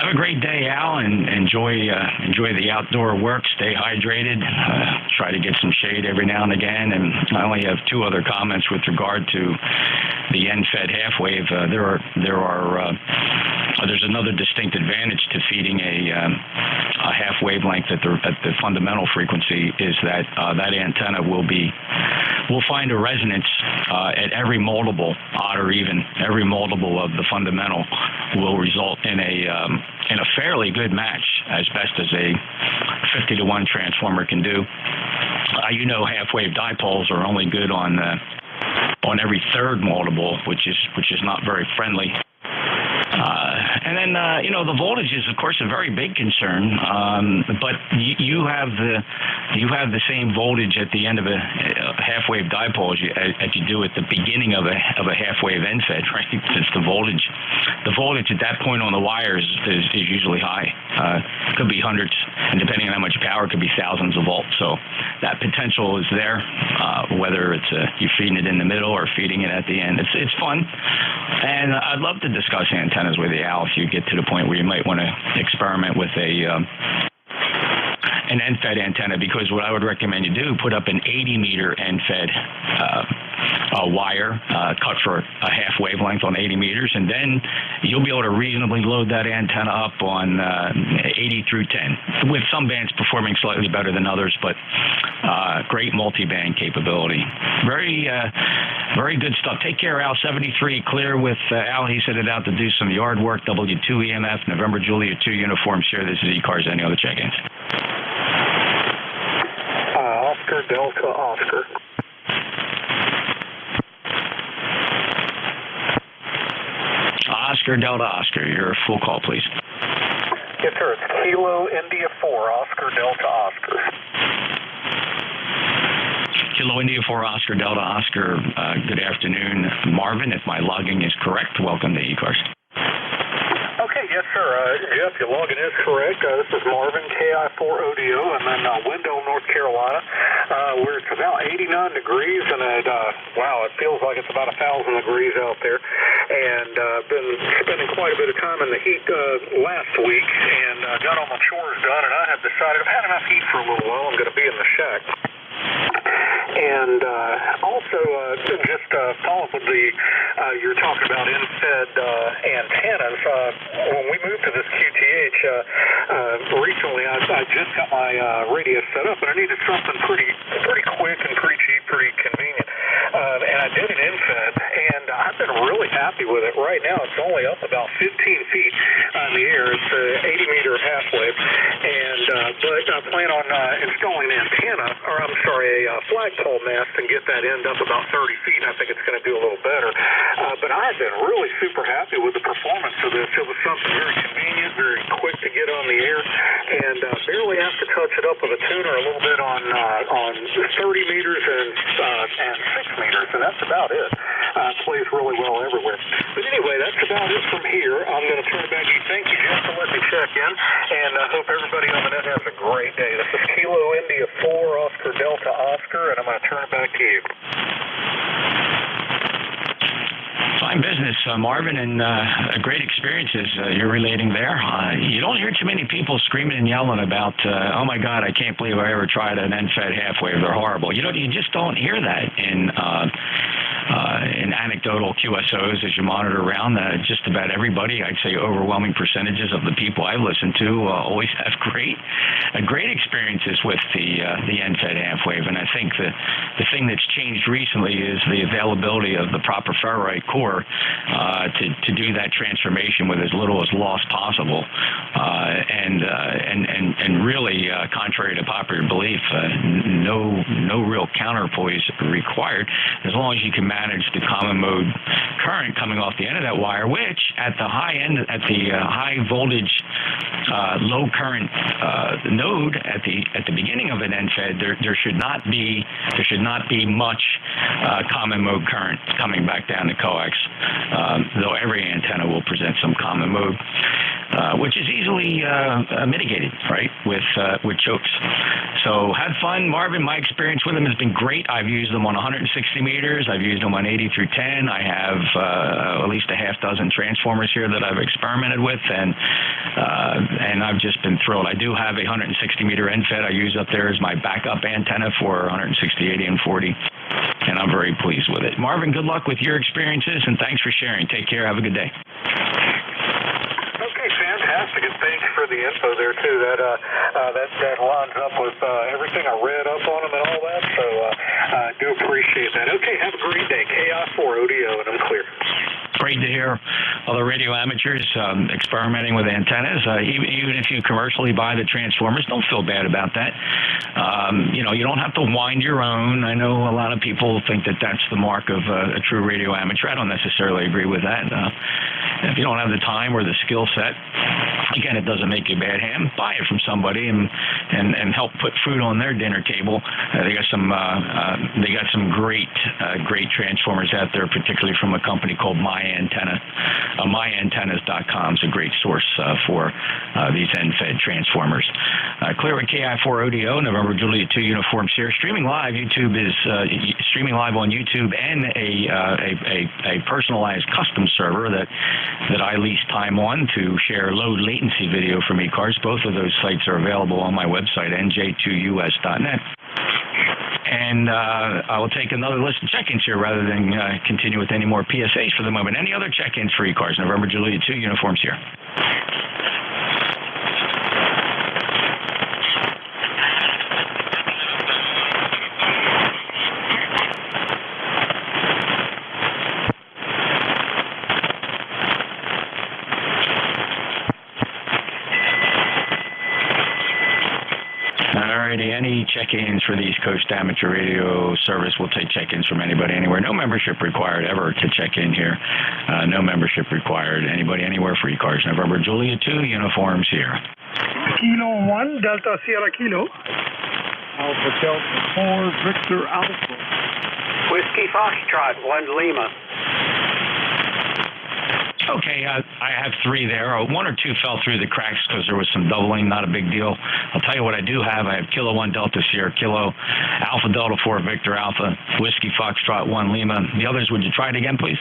Speaker 14: Have a great day, Al, and enjoy the outdoor work. Stay hydrated. Try to get some shade every now and again. And I only have two other comments with regard to the end-fed half wave. There's another distinct advantage to feeding a half wavelength at the fundamental frequency is that that antenna will find a resonance at every multiple, odd or even. Every multiple of the fundamental will result in a fairly good match, as best as a 50-to-1 transformer can do. Half-wave dipoles are only good on every third multiple, which is not very friendly. And then, the voltage is, of course, a very big concern. But you have the same voltage at the end of a half-wave dipole as you do at the beginning of a half-wave end-fed, right? Since the voltage at that point on the wires is usually high. It could be hundreds, and depending on how much power, it could be thousands of volts. So that potential is there, whether it's you're feeding it in the middle or feeding it at the end. It's fun, and I'd love to discuss antennas with you, Al, if you get to the point where you might want to experiment with an end-fed antenna, because what I would recommend you do, put up an 80-meter end-fed wire cut for a half wavelength on 80 meters, and then you'll be able to reasonably load that antenna up on 80 through 10, with some bands performing slightly better than others, but great multi-band capability. Very good stuff. Take care, Al. 73 clear with Al. He set it out to do some yard work. W2EMF, November Juliet 2 uniform. Share this is ECARS. Any other check-ins?
Speaker 22: Oscar Delta Oscar.
Speaker 14: Oscar Delta Oscar. Your full call, please.
Speaker 22: Yes, sir. It's Kilo India 4, Oscar Delta Oscar.
Speaker 14: Kilo India 4, Oscar Delta Oscar. Good afternoon, Marvin. If my logging is correct, welcome to ECARS.
Speaker 22: Okay, yes, sir. Jeff, your login is correct. This is Marvin, KI4ODO, and then Wendell, North Carolina, where it's about 89 degrees, and it feels like it's about 1,000 degrees out there. And been spending quite a bit of time in the heat last week, and got all my chores done, and I have decided I've had enough heat for a little while. I'm going to be in the shack. And also, just follow up with you're talking about in-fed antennas. When we moved to this QTH recently, I just got my radio set up, and I needed something pretty quick and pretty cheap, pretty convenient. And I did an in-fed, and I've been really happy with it. Right now, it's only up about 15 feet in the air. It's a 80-meter half-wave, but I plan on installing an antenna, a flagpole mast, and get that end up about 30 feet. And I think it's going to do a little better. But I have been really super happy with the performance of this. It was something very convenient, very quick to get on the air, and barely have to touch it up with a tuner a little bit on 30 meters and 6 meters, and that's about it. Plays really well everywhere. But anyway, that's about it from here. I'm going to turn it back to you. Thank you, Jeff, for letting me check in, and I hope everybody on the net has a great day. This is Kilo India 4, Oscar Delta Oscar, and I'm going to turn it back to you.
Speaker 14: Fine business, Marvin, and great experiences you're relating there. You don't hear too many people screaming and yelling about, oh my God, I can't believe I ever tried an end-fed half-wave. They're horrible. You just don't hear that in anecdotal QSOs as you monitor around. Just about everybody, I'd say overwhelming percentages of the people I listen to always have great experiences with the end-fed half-wave. And I think the thing that's changed recently is the availability of the proper ferrite core to do that transformation with as little as loss possible, and really, contrary to popular belief, no real counterpoise required, as long as you can manage the common mode current coming off the end of that wire, which at the high end, at the high voltage, low current node at the beginning of an NFED, there should not be much common mode current coming back down to coax, though every antenna will present some common mode, which is easily mitigated, right, with chokes. So had fun, Marvin. My experience with them has been great. I've used them on 160 meters. I've used them on 80 through 10. I have at least a half dozen transformers here that I've experimented with, and I've just been thrilled. I do have a 160 meter NFED I use up there as my backup antenna for 160, 80, and 40, and I'm very pleased with it. Marvin, good luck with your experiences, and thanks for sharing. Take care. Have a good day.
Speaker 13: Okay, fantastic, and thanks for the info there too. That lines up with everything I read up on them and all that. So I do appreciate that. Okay, have a great day. KI4 ODO, and I'm clear.
Speaker 14: Great to hear other radio amateurs experimenting with antennas. Even if you commercially buy the transformers, don't feel bad about that. You don't have to wind your own. I know a lot of people think that that's the mark of a true radio amateur. I don't necessarily agree with that. If you don't have the time or the skill set, again, it doesn't make you a bad ham. Buy it from somebody and help put food on their dinner table. They got some great transformers out there, particularly from a company called MyAntenna. MyAntennas.com is a great source for these NFED transformers. Clear with KI4 ODO, November Juliet 2 Uniform Sierra. Streaming live. YouTube is streaming live on YouTube and a personalized custom server that I lease time on to share low latency video from ECARS. Both of those sites are available on my website, NJ2US.net. And I will take another list of check-ins here rather than continue with any more PSAs for the moment. Any other check-ins for ECARS? November Juliet 2 Uniforms here. Any check-ins for the East Coast Amateur Radio Service? We'll take check-ins from anybody, anywhere. No membership required ever to check in here. No membership required. Anybody, anywhere for ECARS. November Juliet 2 Uniforms here.
Speaker 18: Kilo 1, Delta Sierra Kilo.
Speaker 9: Alpha Delta 4, Victor Alpha.
Speaker 17: Whiskey Foxtrot 1 Lima.
Speaker 14: Okay, I have three there. One or two fell through the cracks because there was some doubling, not a big deal. I'll tell you what I do have. I have Kilo 1 Delta Sierra Kilo, Alpha Delta 4 Victor Alpha, Whiskey Foxtrot 1 Lima. The others, would you try it again, please?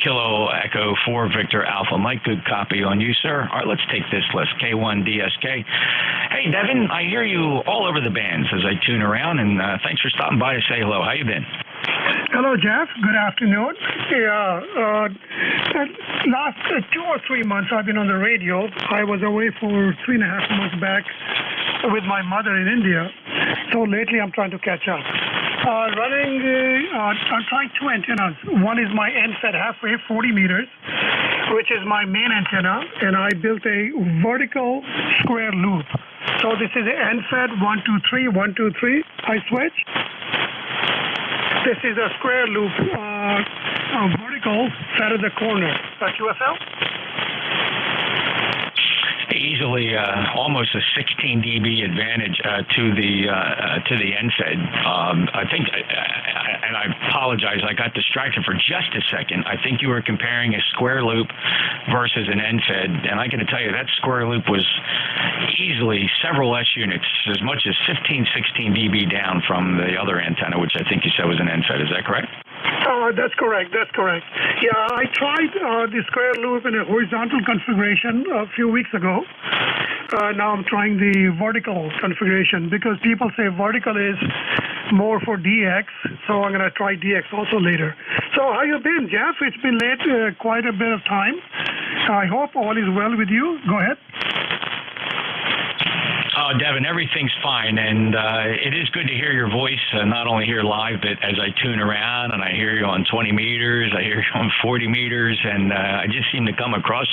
Speaker 14: Kilo Echo 4 Victor Alpha. Mike, good copy on you, sir. All right, let's take this list. K1 DSK. Hey, Devin, I hear you all over the bands as I tune around, and thanks for stopping by to say hello. How you been?
Speaker 18: Hello, Jeff. Good afternoon. Yeah, last 2 or 3 months I've been on the radio. I was away for 3.5 months back with my mother in India. So lately I'm trying to catch up. I'm trying 2 antennas. One is my NFED half-wave, 40 meters, which is my main antenna, and I built a vertical square loop. So this is an NFED 1, 2, 3, 1, 2, 3. I switch. This is a square loop, vertical, set of the corner. QFL?
Speaker 14: Easily almost a 16 dB advantage to the NFED. I think, and I apologize, I got distracted for just a second. I think you were comparing a square loop versus an NFED, and I got to tell you that square loop was easily several less units, as much as 15, 16 dB down from the other antenna, which I think you said was an NFED. Is that correct?
Speaker 18: That's correct. Yeah, I tried the square loop in a horizontal configuration a few weeks ago. Now I'm trying the vertical configuration because people say vertical is more for DX, so I'm going to try DX also later. So how you been, Jeff? It's been late, quite a bit of time. I hope all is well with you. Go ahead.
Speaker 14: Oh, Devin, everything's fine, and it is good to hear your voice, not only here live, but as I tune around and I hear you on 20 meters, I hear you on 40 meters, and I just seem to come across.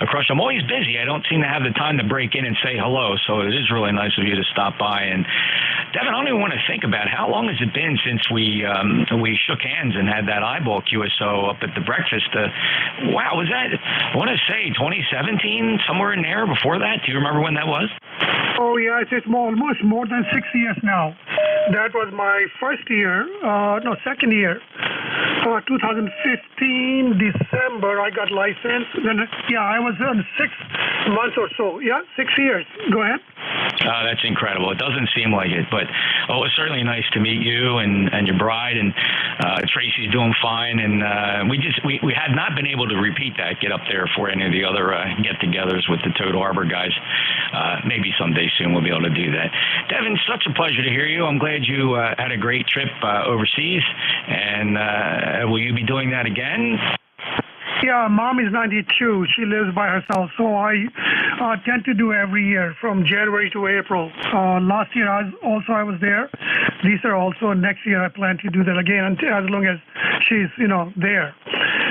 Speaker 14: I'm always busy. I don't seem to have the time to break in and say hello, so it is really nice of you to stop by. And Devin, I don't even want to think about how long has it been since we shook hands and had that eyeball QSO up at the breakfast. Wow, was that, I want to say 2017, somewhere in there before that? Do you remember when that was?
Speaker 18: Oh, yeah, it's almost more than 6 years now. That was my second year. 2015, December, I got licensed. Then, I was on 6 months or so. Yeah, 6 years. Go ahead.
Speaker 14: That's incredible. It doesn't seem like it, but it was certainly nice to meet you and your bride, and Tracy's doing fine, and we had not been able to repeat that, get up there for any of the other get-togethers with the Toad Harbor guys. Maybe someday soon we'll be able to do that. Devin, such a pleasure to hear you. I'm glad you had a great trip overseas, and will you be doing that again?
Speaker 18: Yeah, Mom is 92. She lives by herself, so I tend to do every year from January to April. Last year I was there. This year also, next year I plan to do that again as long as she's there.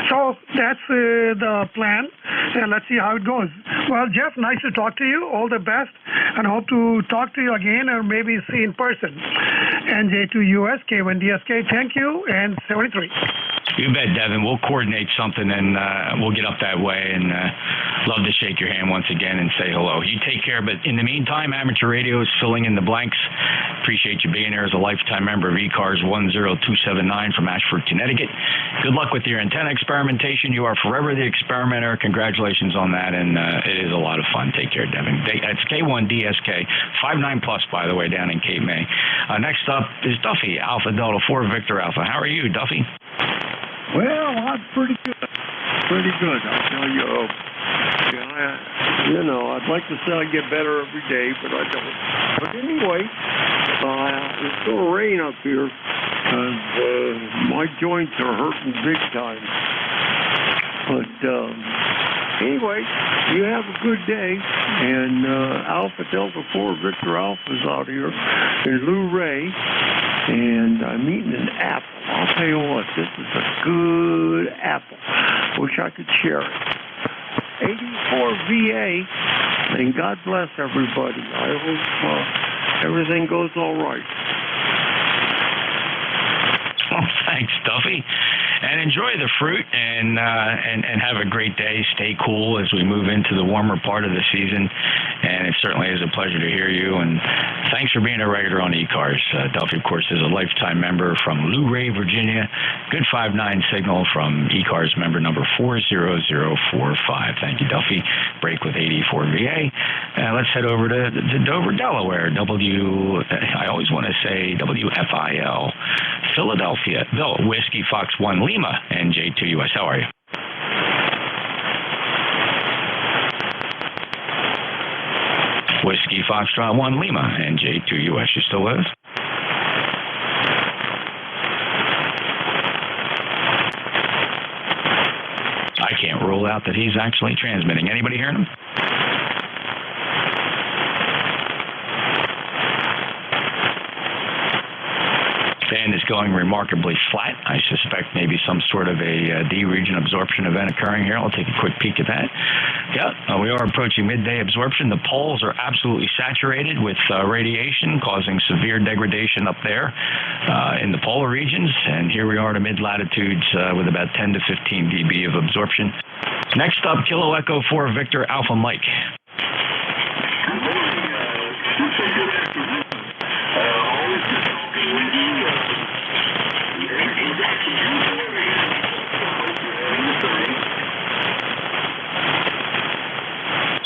Speaker 18: So that's the plan, and let's see how it goes. Well, Jeff, nice to talk to you. All the best, and hope to talk to you again or maybe see in person. NJ2US, K1DSK, thank you, and 73.
Speaker 14: You bet, Devin. We'll coordinate something, and we'll get up that way, and love to shake your hand once again and say hello. You take care, but in the meantime, Amateur Radio is filling in the blanks. Appreciate you being there as a lifetime member of ECARS 10279 from Ashford, Connecticut. Good luck with your antenna experimentation. You are forever the experimenter. Congratulations on that, and it is a lot of fun. Take care, Devin. That's K1DSK, 59+, by the way, down in Cape May. Next up is Duffy, Alpha Delta 4 Victor Alpha. How are you, Duffy?
Speaker 9: Well, I'm pretty good. I'll tell you. I'd like to say I get better every day, but I don't. But anyway, it's going to rain up here, and my joints are hurting big time. But anyway, you have a good day, and Alpha Delta 4 Victor Alpha's out here in Lou Ray, and I'm eating an apple. I'll tell you what, this is a good apple. Wish I could share it. 84 VA, and God bless everybody. I hope everything goes all right.
Speaker 14: Well, thanks, Duffy. And enjoy the fruit, and have a great day. Stay cool as we move into the warmer part of the season. And it certainly is a pleasure to hear you. And thanks for being a regular on ECARS. Duffy, of course, is a lifetime member from Lou Ray, Virginia. Good 5-9 signal from ECARS member number 40045. Thank you, Duffy. Break with 84 VA. Let's head over to Dover, Delaware. I always want to say WFIL, Philadelphia. Whiskey Fox 1 Lima, NJ2US. How are you? Whiskey Foxtrot 1 Lima, NJ2US. You still with us? I can't rule out that he's actually transmitting. Anybody hearing him? Band is going remarkably flat. I suspect maybe some sort of a D region absorption event occurring here. I'll take a quick peek at that. Yeah, we are approaching midday absorption. The poles are absolutely saturated with radiation, causing severe degradation up there in the polar regions. And here we are to mid-latitudes with about 10 to 15 dB of absorption. Next up, Kilo Echo 4 Victor Alpha Mike.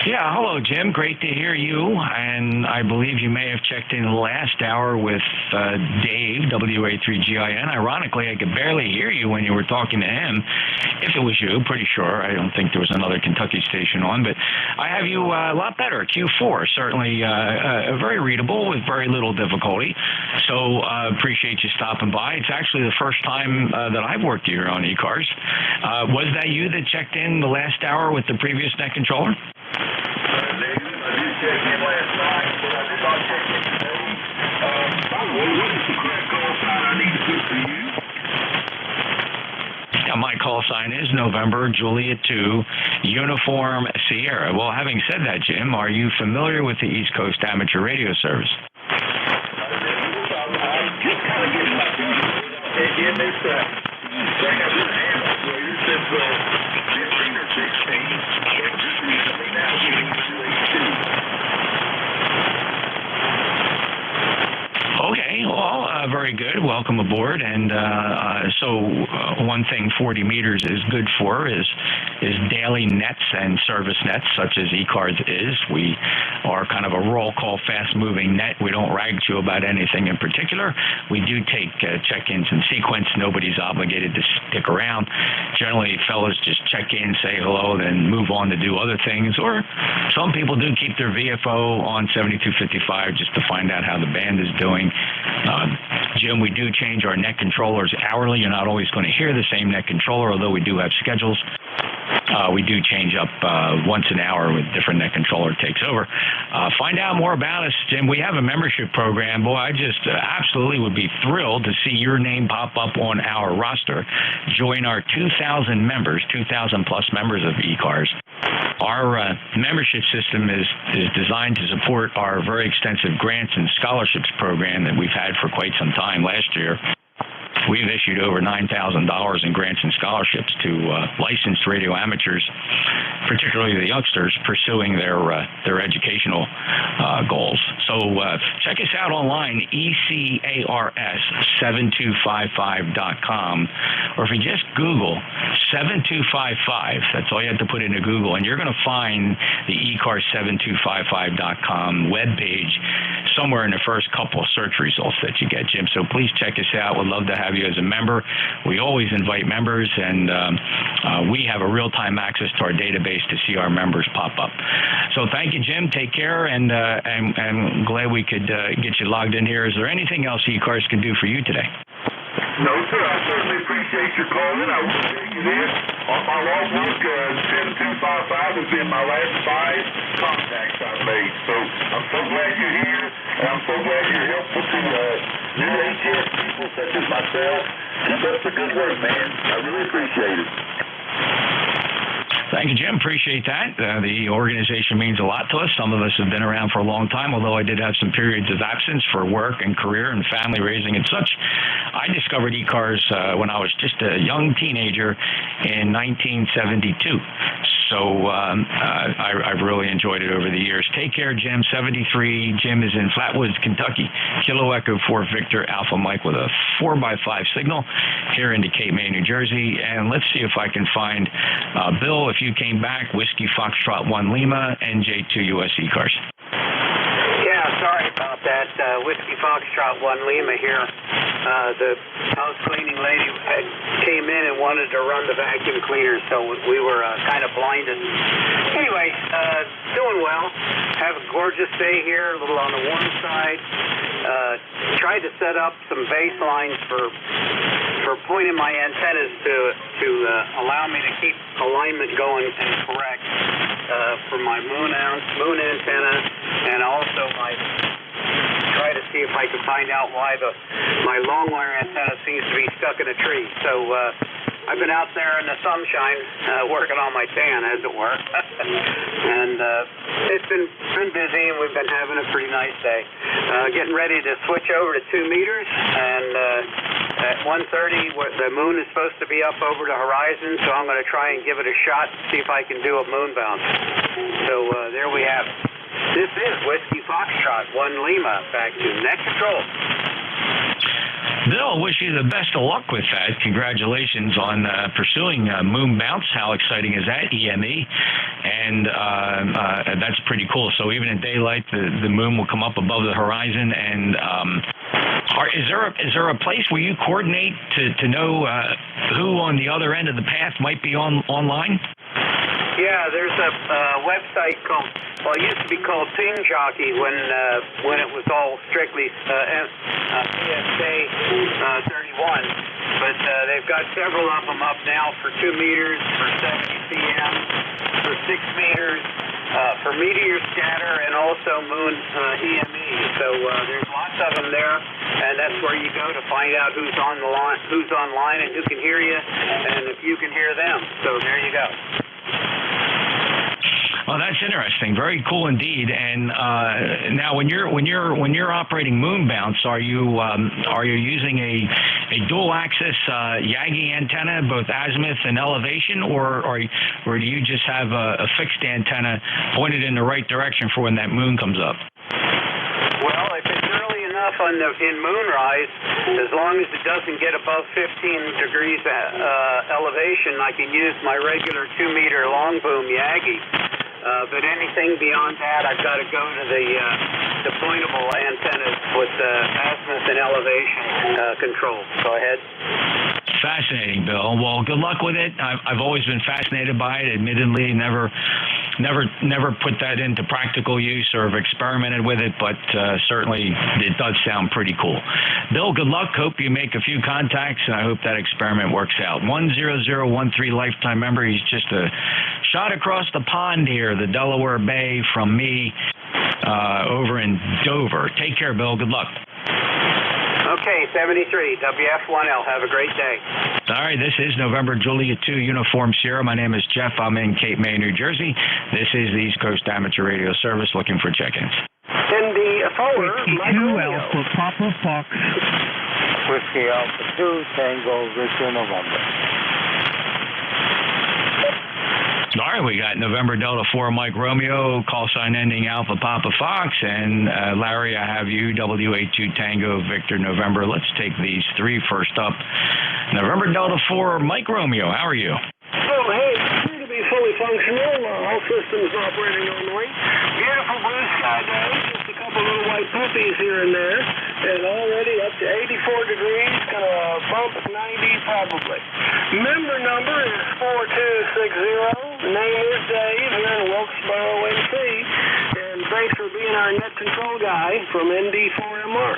Speaker 14: Yeah, hello, Jim. Great to hear you. And I believe you may have checked in last hour with Dave, WA3GIN. Ironically, I could barely hear you when you were talking to him. If it was you, pretty sure. I don't think there was another Kentucky station on. But I have you a lot better. Q4, certainly very readable with very little difficulty. So appreciate you stopping by. It's actually the first time that I've worked here on ECARS. Was that you that checked in the last hour with the previous net controller?
Speaker 16: I did check in last night, but I
Speaker 2: what is the correct call sign I need to put for you?
Speaker 14: My call sign is November Juliet 2 Uniform Sierra. Well, having said that, Jim, are you familiar with the East Coast Amateur Radio Service? Okay, well, very good. Welcome aboard. And so one thing 40 meters is good for is daily nets and service nets, such as ECARS is. We are kind of a roll call, fast-moving net. We don't rag to you about anything in particular. We do take check-ins in sequence. Nobody's obligated to stick around. Generally, fellows just check in, say hello, then move on to do other things. Or some people do keep their VFO on 7255 just to find out how the band is doing. Jim, we do change our net controllers hourly. You're not always going to hear the same net controller, although we do have schedules. We do change up once an hour with different net controller takes over. Find out more about us, Jim. We have a membership program. Boy, I just absolutely would be thrilled to see your name pop up on our roster. Join our 2,000 members, 2,000 plus members of ECARS. Our membership system is designed to support our very extensive grants and scholarships program that we've had for quite some time. Last year, we've issued over $9,000 in grants and scholarships to licensed radio amateurs, particularly the youngsters, pursuing their educational goals. So check us out online, ECARS7255.com, or if you just Google 7255, that's all you have to put into Google, and you're going to find the ECARS7255.com webpage somewhere in the first couple of search results that you get, Jim. So please check us out. We'd love to have you as a member. We always invite members, and we have a real-time access to our database to see our members pop up. So thank you, Jim. Take care, and glad we could get you logged in here. Is there anything else ECARS can do for you today?
Speaker 2: No, sir. I certainly appreciate your calling. I will tell you this. On my logbook, 7255 has been my last 5 contacts I've made. So I'm so glad you're here, and I'm so glad you're helpful to new HS people such as myself. Keep up the good work, man. I really appreciate it.
Speaker 14: Thank you, Jim. Appreciate that. The organization means a lot to us. Some of us have been around for a long time, although I did have some periods of absence for work and career and family raising and such. I discovered ECARS when I was just a young teenager in 1972. So I've really enjoyed it over the years. Take care, Jim. 73. Jim is in Flatwoods, Kentucky. Kilo Echo 4 Victor Alpha Mike with a 4x5 signal here into Cape May, New Jersey. And let's see if I can find Bill. If you came back, Whiskey Foxtrot 1 Lima, NJ2US ECARS.
Speaker 17: Yeah, sorry about that. Whiskey Foxtrot 1 Lima here. The house cleaning lady came in and wanted to run the vacuum cleaner, so we were kind of blinded. Anyway, doing well. Have a gorgeous day here, a little on the warm side. Tried to set up some baselines for pointing my antennas to allow me to keep alignment going and correct for my moon antenna, and also try to see if I can find out why my long wire antenna seems to be stuck in a tree. So I've been out there in the sunshine working on my tan, as it were. And it's been busy, and we've been having a pretty nice day. Getting ready to switch over to 2 meters, and at 1:30, the moon is supposed to be up over the horizon, so I'm going to try and give it a shot to see if I can do a moon bounce. So there we have it. This is Whiskey Foxtrot 1 Lima. Back to net control.
Speaker 14: Bill, wish you the best of luck with that. Congratulations on pursuing moon bounce. How exciting is that, EME? And that's pretty cool. So even in daylight, the moon will come up above the horizon. And is there a place where you coordinate to know who on the other end of the path might be online?
Speaker 17: Yeah, there's a website called, well, it used to be called Ping Jockey when it was all strictly PSA 31, but they've got several of them up now for 2 meters, for 70 cm, for 6 meters, for meteor scatter, and also moon EME. So there's lots of them there. and that's where you go to find out who's online, and who can hear you, and if you can hear them. So there you go.
Speaker 14: Well, that's interesting. Very cool indeed. And now, when you're operating moon bounce, are you using a dual axis Yagi antenna, both azimuth and elevation, or do you just have a fixed antenna pointed in the right direction for when that moon comes up?
Speaker 17: Well, if it's early enough in moonrise, as long as it doesn't get above 15 degrees elevation, I can use my regular 2-meter long boom Yagi. But anything beyond that, I've got to go to the pointable antennas with azimuth and elevation control. Go ahead.
Speaker 14: Fascinating, Bill. Well, good luck with it. I've always been fascinated by it. Admittedly, never put that into practical use or have experimented with it, but certainly it does sound pretty cool. Bill, good luck. Hope you make a few contacts, and I hope that experiment works out. 10013 lifetime member. He's just a shot across the pond here, the Delaware Bay, from me over in Dover. Take care, Bill. Good luck.
Speaker 17: Okay, 73, WF1L. Have a great day.
Speaker 14: All right, this is November Juliet 2 Uniform Sierra. My name is Jeff. I'm in Cape May, New Jersey. This is the East Coast Amateur Radio Service looking for check-ins.
Speaker 17: ND4,
Speaker 4: Whiskey 2 Alpha Papa Fox.
Speaker 10: Whiskey Alpha 2 Tango Victor November.
Speaker 14: All right, we got November Delta 4 Mike Romeo, call sign ending Alpha Papa Fox, and Larry, I have you, WA2 Tango Victor November. Let's take these three first up. November Delta 4 Mike Romeo, how are you?
Speaker 3: Oh, hey, appear to be fully functional. All systems operating normally. Beautiful blue sky day. Just a couple little white puppies here and there. And already up to 84 degrees. Gonna bump 90 probably. Member number is 4260. Name is Dave here in Wilkesboro, NC. And thanks for being our net control guy from ND4MR.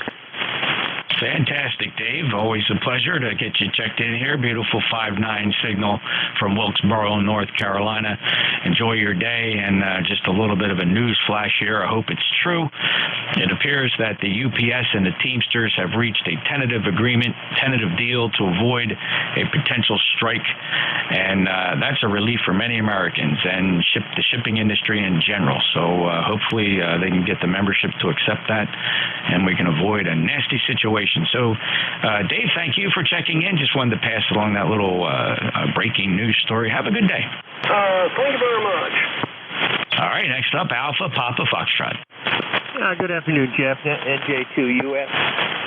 Speaker 14: Fantastic, Dave. Always a pleasure to get you checked in here. Beautiful 5-9 signal from Wilkesboro, North Carolina. Enjoy your day, and just a little bit of a news flash here. I hope it's true. It appears that the UPS and the Teamsters have reached a tentative deal to avoid a potential strike, and that's a relief for many Americans and the shipping industry in general. So hopefully they can get the membership to accept that, and we can avoid a nasty situation. So, Dave, thank you for checking in. Just wanted to pass along that little breaking news story. Have a good day.
Speaker 3: Thank you very much.
Speaker 14: All right, next up, Alpha Papa Foxtrot.
Speaker 4: Good afternoon, Jeff. NJ2US.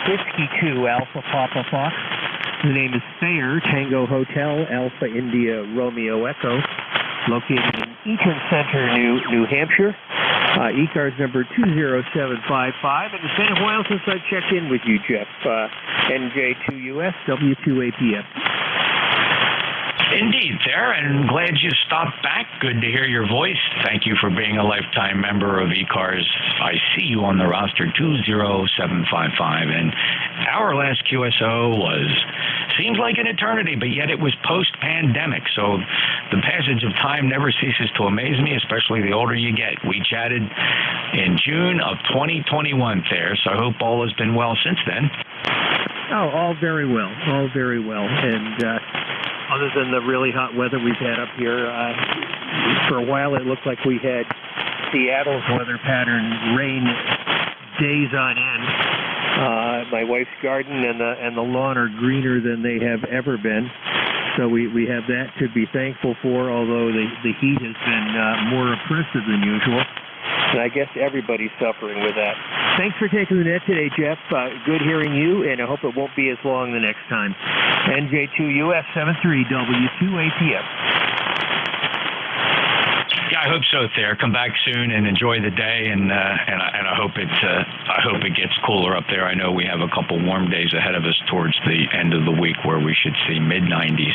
Speaker 4: Whiskey 2 Alpha Papa Fox. The name is Thayer, Tango Hotel, Alpha India Romeo Echo. Located in Eaton Center, New Hampshire. ECARS number 20755. And it's been a while since I checked in with you, Jeff. NJ2US, W2APF.
Speaker 14: Indeed, there, and glad you stopped back. Good to hear your voice. Thank you for being a lifetime member of ECARS. I see you on the roster 20755, and our last QSO seems like an eternity, but yet it was post-pandemic, so the passage of time never ceases to amaze me, especially the older you get. We chatted in June of 2021 there, so I hope all has been well since then.
Speaker 4: Oh, all very well, and other than the really hot weather we've had up here, for a while it looked like we had Seattle's weather pattern, rain days on end. My wife's garden and the lawn are greener than they have ever been, so we have that to be thankful for, although the heat has been more oppressive than usual. And I guess everybody's suffering with that. Thanks for taking the net today, Jeff. Good hearing you, and I hope it won't be as long the next time. NJ2US 73 W2ATF.
Speaker 14: Yeah, I hope so, Thayer. Come back soon and enjoy the day, and I hope it gets cooler up there. I know we have a couple warm days ahead of us towards the end of the week where we should see mid-90s.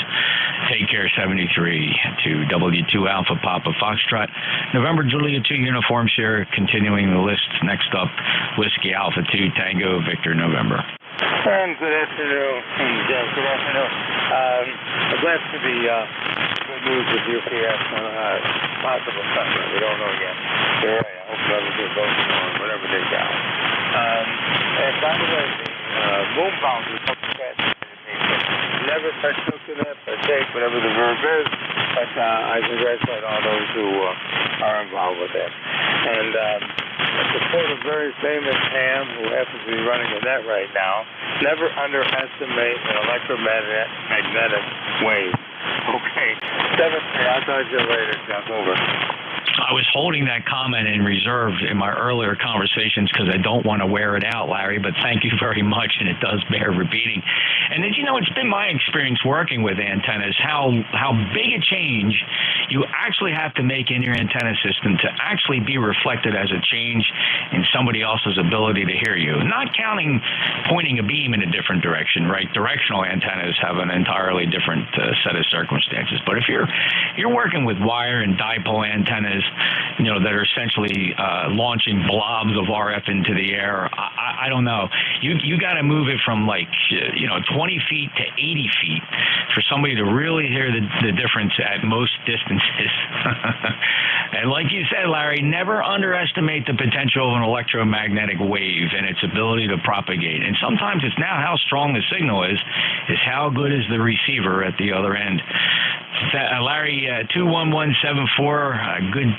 Speaker 14: Take care, 73 to W2 Alpha Papa Foxtrot. November Juliet 2 Uniform Sierra, continuing the list. Next up, Whiskey Alpha 2 Tango Victor November.
Speaker 10: And good afternoon, Jeff. Good afternoon. I'm glad to be good news with UPS on possible something. We don't know yet. So I hope everything goes on, whatever they got. And by the way, the
Speaker 13: moon boundaries up the transmitter. Never partook in it, partake, whatever the verb is, but I congratulate all those who are involved with that. And to quote a very famous ham who happens to be running the net right now, never underestimate an electromagnetic wave. Okay, 7-3, I'll talk to you later, Jeff. Over.
Speaker 14: I was holding that comment in reserve in my earlier conversations because I don't want to wear it out, Larry, but thank you very much, and it does bear repeating. And then, it's been my experience working with antennas, how big a change you actually have to make in your antenna system to actually be reflected as a change in somebody else's ability to hear you. Not counting pointing a beam in a different direction, right? Directional antennas have an entirely different set of circumstances. But if you're working with wire and dipole antennas, that are essentially launching blobs of RF into the air, I don't know. You got to move it from 20 feet to 80 feet for somebody to really hear the difference at most distances. And like you said, Larry, never underestimate the potential of an electromagnetic wave and its ability to propagate. And sometimes it's not how strong the signal is how good is the receiver at the other end. Larry, 21174, good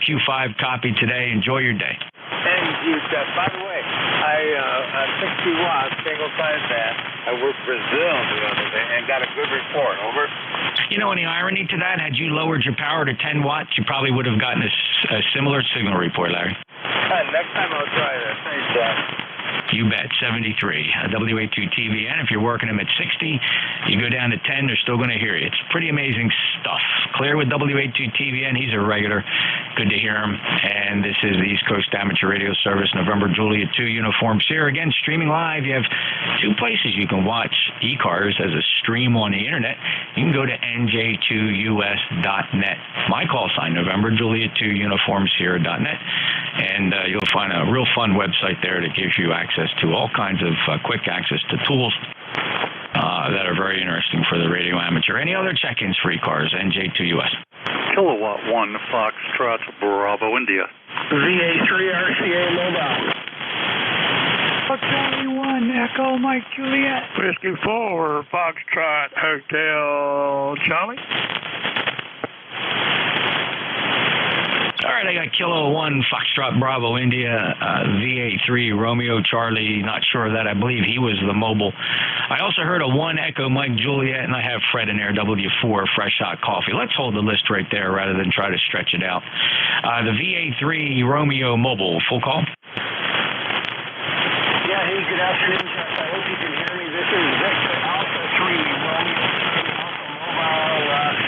Speaker 14: Q5 copy today. Enjoy your day.
Speaker 13: And by the way, I'm 60 watts, single sideband. I worked Brazil the other day and got a good report. Over.
Speaker 14: Any irony to that? Had you lowered your power to 10 watts, you probably would have gotten a similar signal report, Larry.
Speaker 13: Next time I'll try that. Thanks, Jeff.
Speaker 14: You bet. 73 WA2TVN. If you're working them at 60, you go down to 10, they're still going to hear you. It's pretty amazing stuff. Clear with WA2TVN. He's a regular. Good to hear him. And this is the East Coast Amateur Radio Service, November Juliet 2 Uniform Sierra. Again, streaming live. You have two places you can watch ECARS as a stream on the internet. You can go to NJ2US.net. My call sign, November Juliet 2 Uniform Sierra.net. And you'll find a real fun website there that gives you access to all kinds of quick access to tools that are very interesting for the radio amateur. Any other check-ins for ECARS, NJ2US?
Speaker 12: Kilowatt 1, Foxtrot, Bravo, India.
Speaker 11: VA3 RCA mobile.
Speaker 18: Charlie 1, Echo Mike Juliet.
Speaker 12: Whiskey 4, Foxtrot, Hotel, Charlie.
Speaker 14: All right, I got Kilo 1, Foxtrot, Bravo, India, VA3, Romeo, Charlie, not sure of that. I believe he was the mobile. I also heard a 1, Echo, Mike, Juliet, and I have Fred in there, W4, Fresh Hot Coffee. Let's hold the list right there rather than try to stretch it out. The VA3, Romeo, mobile, full call?
Speaker 11: Yeah, hey, good afternoon, Jeff. I hope you can hear me. This is Victor Alpha 3, Romeo, Alpha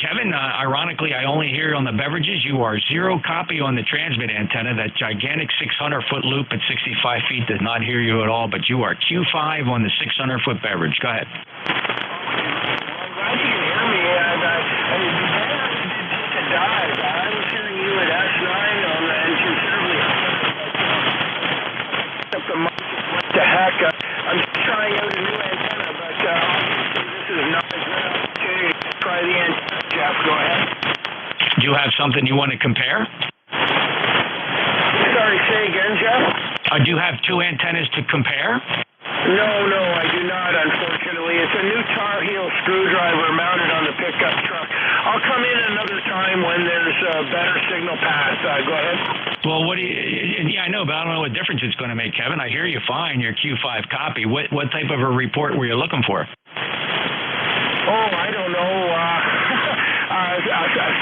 Speaker 14: Kevin, ironically, I only hear on the beverages. You are 0 copy on the transmit antenna. That gigantic 600-foot loop at 65 feet does not hear you at all, but you are Q5 on the 600-foot beverage. Go ahead.
Speaker 11: I'm glad you can hear me. I was hearing you at S9 and considerably up the mic. What the heck? I'm just trying out a new antenna, but obviously this is not a good opportunity to try the antenna. Jeff, go ahead.
Speaker 14: Do you have something you want to compare?
Speaker 11: Sorry, say again, Jeff?
Speaker 14: Do you have 2 antennas to compare?
Speaker 11: No, I do not, unfortunately. It's a new Tar Heel screwdriver mounted on the pickup truck. I'll come in another time when there's a better signal path. Go ahead.
Speaker 14: Well, I know, but I don't know what difference it's going to make, Kevin. I hear you fine, your Q5 copy. What type of a report were you looking for?
Speaker 11: Oh, I don't know.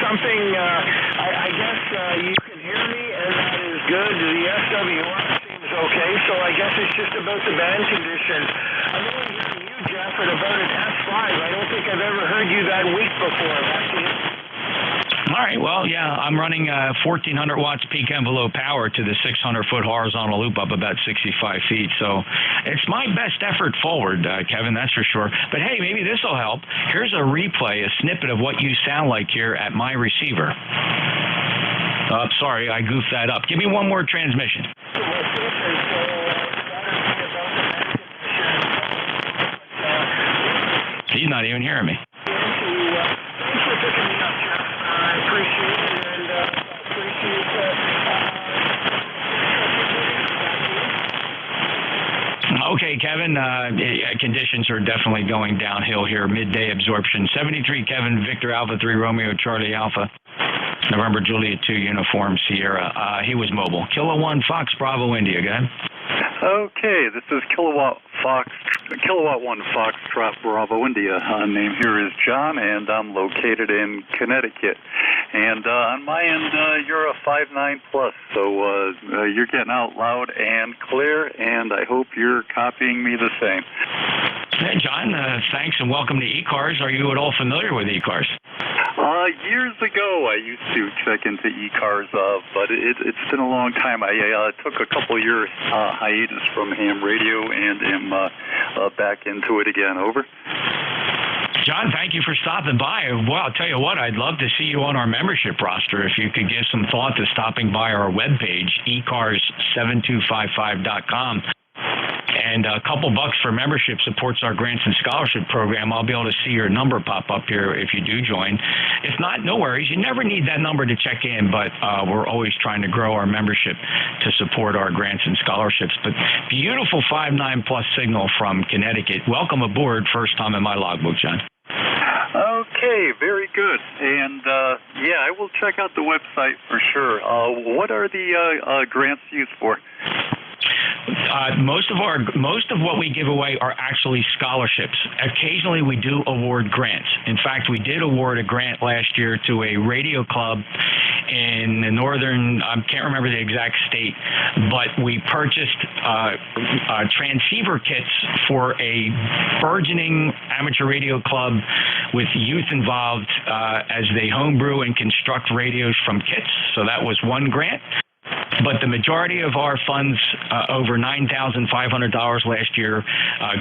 Speaker 11: Something, I guess you can hear me, and that is good. The SWR seems okay, so I guess it's just about the band condition. I'm only hearing you, Jeff, at about an S5. I don't think I've ever heard you that weak before. Back to you.
Speaker 14: All right, well, yeah, I'm running 1,400 watts peak envelope power to the 600-foot horizontal loop up about 65 feet. So it's my best effort forward, Kevin, that's for sure. But, hey, maybe this will help. Here's a replay, a snippet of what you sound like here at my receiver. Sorry, I goofed that up. Give me one more transmission. He's not even hearing me. Kevin. Conditions are definitely going downhill here. Midday absorption. 73, Kevin, Victor Alpha 3, Romeo, Charlie Alpha. November, Juliet 2, Uniform, Sierra. He was mobile. Kilo 1, Fox, Bravo, India. Go ahead.
Speaker 12: Okay, this is Kilowatt 1 Foxtrot Bravo India. Name here is John, and I'm located in Connecticut. And on my end, you're a 5.9 plus, so you're getting out loud and clear, and I hope you're copying me the same.
Speaker 14: Hey, John, thanks and welcome to ECARS. Are you at all familiar with ECARS?
Speaker 12: Years ago, I used to check into ECARS, but it's been a long time. I took a couple years hiatus from ham radio and am back into it again. Over.
Speaker 14: John, thank you for stopping by. Well, I'll tell you what, I'd love to see you on our membership roster. If you could give some thought to stopping by our webpage, ECARS7255.com. And a couple bucks for membership supports our grants and scholarship program. I'll be able to see your number pop up here if you do join. If not, no worries. You never need that number to check in, but we're always trying to grow our membership to support our grants and scholarships. But beautiful 5.9 plus signal from Connecticut. Welcome aboard. First time in my logbook, John.
Speaker 12: Okay, very good. And yeah, I will check out the website for sure. What are the grants used for?
Speaker 14: Most of what we give away are actually scholarships. Occasionally, we do award grants. In fact, we did award a grant last year to a radio club in the northern, I can't remember the exact state, but we purchased transceiver kits for a burgeoning amateur radio club with youth involved as they homebrew and construct radios from kits. So that was one grant. But the majority of our funds, over $9,500 last year,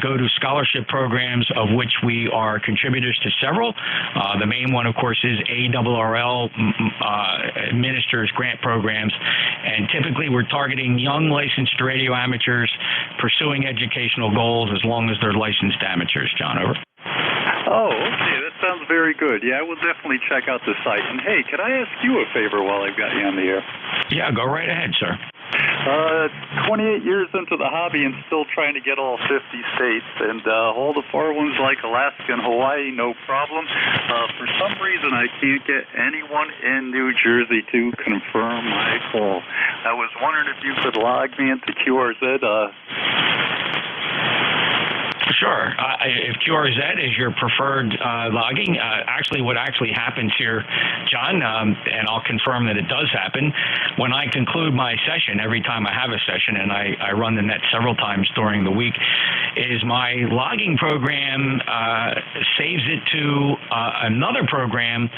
Speaker 14: go to scholarship programs, of which we are contributors to several. The main one, of course, is ARRL administers grant programs. And typically we're targeting young licensed radio amateurs pursuing educational goals as long as they're licensed amateurs. John, over.
Speaker 12: Oh, okay. That sounds very good. Yeah, I will definitely check out the site. And hey, could I ask you a favor while I've got you on the air?
Speaker 14: Yeah, go right ahead, sir.
Speaker 12: 28 years into the hobby and still trying to get all 50 states, and all the far ones like Alaska and Hawaii, no problem. For some reason, I can't get anyone in New Jersey to confirm my call. I was wondering if you could log me into QRZ.
Speaker 14: Sure. If QRZ is your preferred logging, actually what actually happens here, John, and I'll confirm that it does happen, when I conclude my session, every time I have a session, and I run the net several times during the week, is my logging program saves it to another program,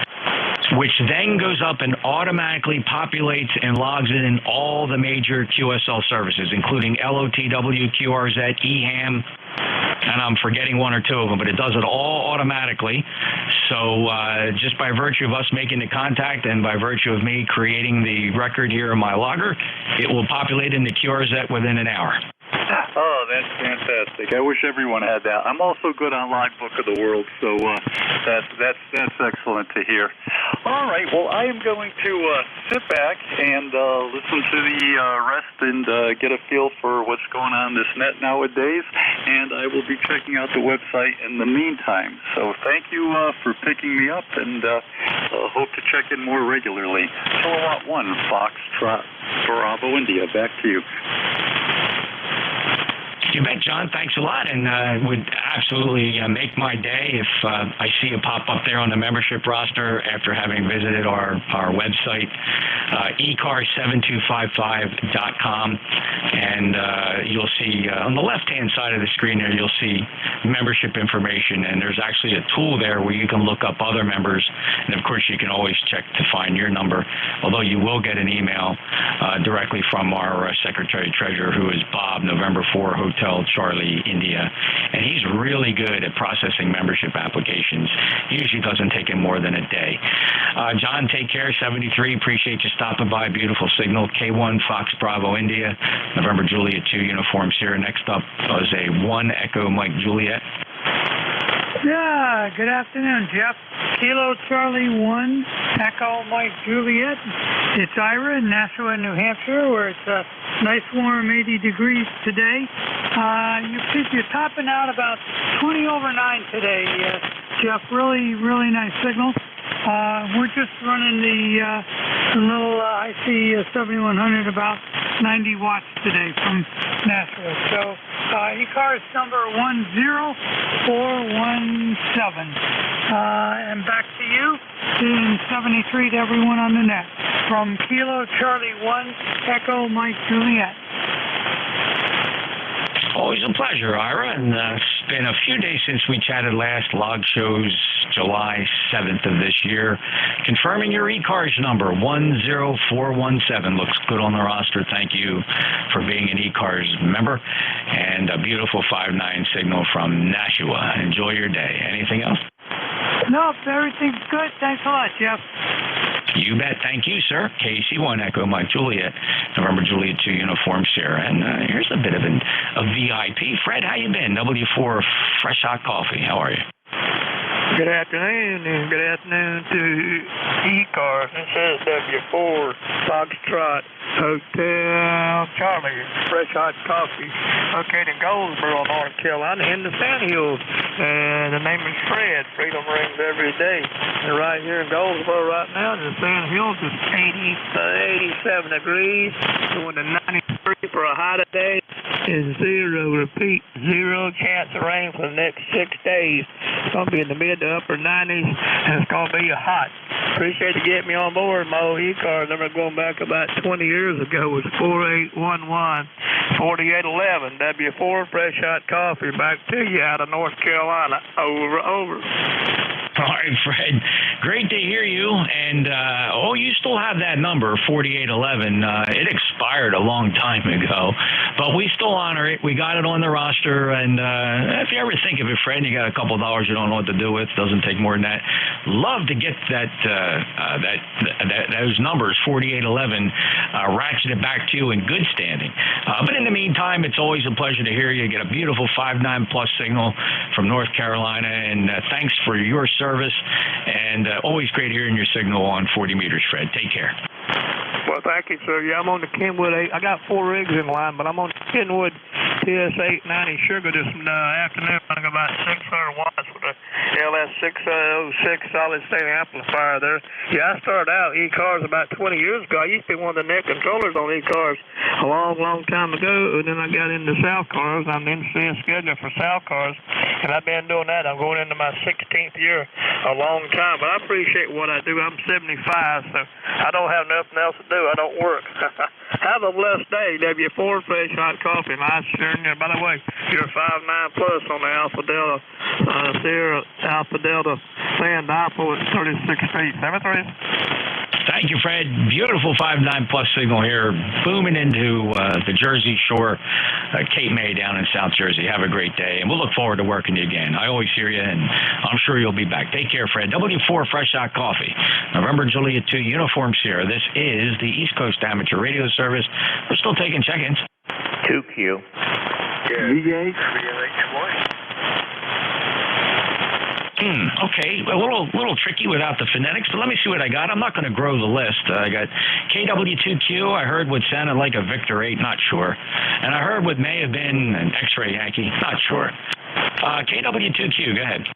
Speaker 14: which then goes up and automatically populates and logs in all the major QSL services, including LOTW, QRZ, EHAM, and I'm forgetting one or two of them, but it does it all automatically. So just by virtue of us making the contact and by virtue of me creating the record here in my logger, it will populate in the QRZ within an hour.
Speaker 12: Oh, that's fantastic. I wish everyone had that. I'm also good on Logbook of the World, so that's excellent to hear. All right, well, I am going to sit back and listen to the rest and get a feel for what's going on in this net nowadays, and I will be checking out the website in the meantime. So thank you for picking me up, and hope to check in more regularly. Kilowatt 1, Foxtrot, Bravo, India. Back to you.
Speaker 14: You bet, John. Thanks a lot, and would absolutely make my day if I see you pop up there on the membership roster after having visited our website, ECARS7255.com, and you'll see on the left-hand side of the screen there, you'll see membership information, and there's actually a tool there where you can look up other members, and of course you can always check to find your number, although you will get an email directly from our Secretary-Treasurer, who is Bob, November 4, Hotel Charlie, India, and he's really good at processing membership applications. Usually doesn't take him more than a day. John, take care. 73, appreciate you stopping by. Beautiful signal. K1 Fox Bravo India, November Juliet 2 Uniform Sierra. Next up was a 1 Echo Mike Juliet.
Speaker 19: Yeah, good afternoon, Jeff. Kilo Charlie 1 Echo
Speaker 18: Echo Mike Juliet. It's Ira in Nashua, New Hampshire, where it's a nice warm 80 degrees today. You're topping out about 20 over 9 today, Jeff. Really, really nice signal. We're just running the little IC 7100 about 90 watts today from Nashua. So ECARS number 10417. And back to you in 73 to everyone on the net. From Kilo Charlie 1 Echo Mike Juliet.
Speaker 14: Always a pleasure, Ira, and it's been a few days since we chatted last. Log shows July 7th of this year. Confirming your ECARS number, 10417. Looks good on the roster. Thank you for being an ECARS member. And a beautiful 5.9 signal from Nashua. Enjoy your day. Anything else?
Speaker 18: Nope, everything's good. Thanks a lot, Jeff.
Speaker 14: You bet. Thank you, sir. KC1 Echo Mike Juliet, November Juliet 2 Uniform Sierra. And here's a bit of a VIP. Fred, how you been? W4 Fresh Hot Coffee. How are you?
Speaker 19: Good afternoon, and good afternoon to ECARS. This is W4 Foxtrot Hotel Charlie, Fresh Hot Coffee, located in Goldsboro, North Carolina, in the Sandhills. And the name is Fred. Freedom rings every day. And right here in Goldsboro right now, in the Sandhills, it's 87 degrees, going to 93 for a high today. Is zero, repeat, zero chance of rain for the next 6 days. It's going to be in the mid to upper 90s, and it's going to be hot. Appreciate you getting me on board. My old ECARS number going back about 20 years ago was 4811-4811. W4 Fresh Hot Coffee. Back to you out of North Carolina. Over.
Speaker 14: All right, Fred. Great to hear you. And, you still have that number, 4811. It expired a long time ago, but we still honor it. We got it on the roster. And if you ever think of it, Fred, you got a couple of dollars you don't know what to do with, doesn't take more than that. Love to get those numbers, 4811, ratcheted back to you in good standing. But in the meantime, it's always a pleasure to hear you. Get a beautiful 5.9 plus signal from North Carolina. And thanks for your service, and always great hearing your signal on 40 meters, Fred. Take care.
Speaker 19: Well, thank you, sir. Yeah, I'm on the Kenwood 8. I got 4 rigs in line, but I'm on the Kenwood TS890 Sugar this afternoon, running about 600 watts with a LS606 solid-state amplifier there. Yeah, I started out ECARS about 20 years ago. I used to be one of the net controllers on ECARS a long, long time ago, and then I got into Southcars. I'm the NCS scheduler for Southcars, and I've been doing that. I'm going into my 16th year, a long time, but I appreciate what I do. I'm 75, so I don't have nothing else to do. I don't work. Have a blessed day. W4 Fresh Hot Coffee. Nice sharing you. By the way, you're 5.9 plus on the Alpha Delta Sierra Alpha Delta fan dipole at 36 feet. 73.
Speaker 14: Thank you, Fred. Beautiful 5.9 plus signal here, booming into the Jersey Shore, Cape May down in South Jersey. Have a great day, and we'll look forward to working you again. I always hear you, and I'm sure you'll be back. Take care, Fred. W4 Fresh Hot Coffee, November Juliet 2 Uniform Sierra. This is the East Coast Amateur Radio Service. We're still taking check-ins.
Speaker 8: 2Q.
Speaker 9: VA.
Speaker 14: Okay, a little tricky without the phonetics, but let me see what I got. I'm not going to grow the list. I got KW2Q. I heard what sounded like a Victor 8, not sure. And I heard what may have been an X-Ray Yankee, not sure. KW2Q, go ahead.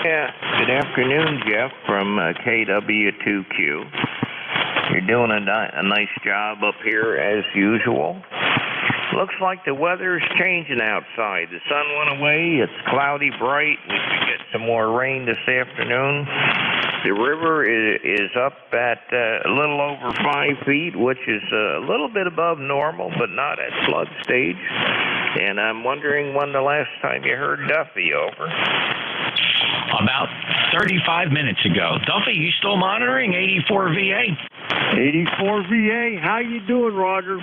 Speaker 8: Yeah, good afternoon, Jeff, from KW2Q. You're doing a nice job up here as usual. Looks like the weather's changing outside. The sun went away. It's cloudy, bright. We could get some more rain this afternoon. The river is up at a little over 5 feet, which is a little bit above normal, but not at flood stage. And I'm wondering when the last time you heard Duffy, over.
Speaker 14: About 35 minutes ago. Duffy, you still monitoring 84 VA?
Speaker 9: 84 VA. How you doing, Roger?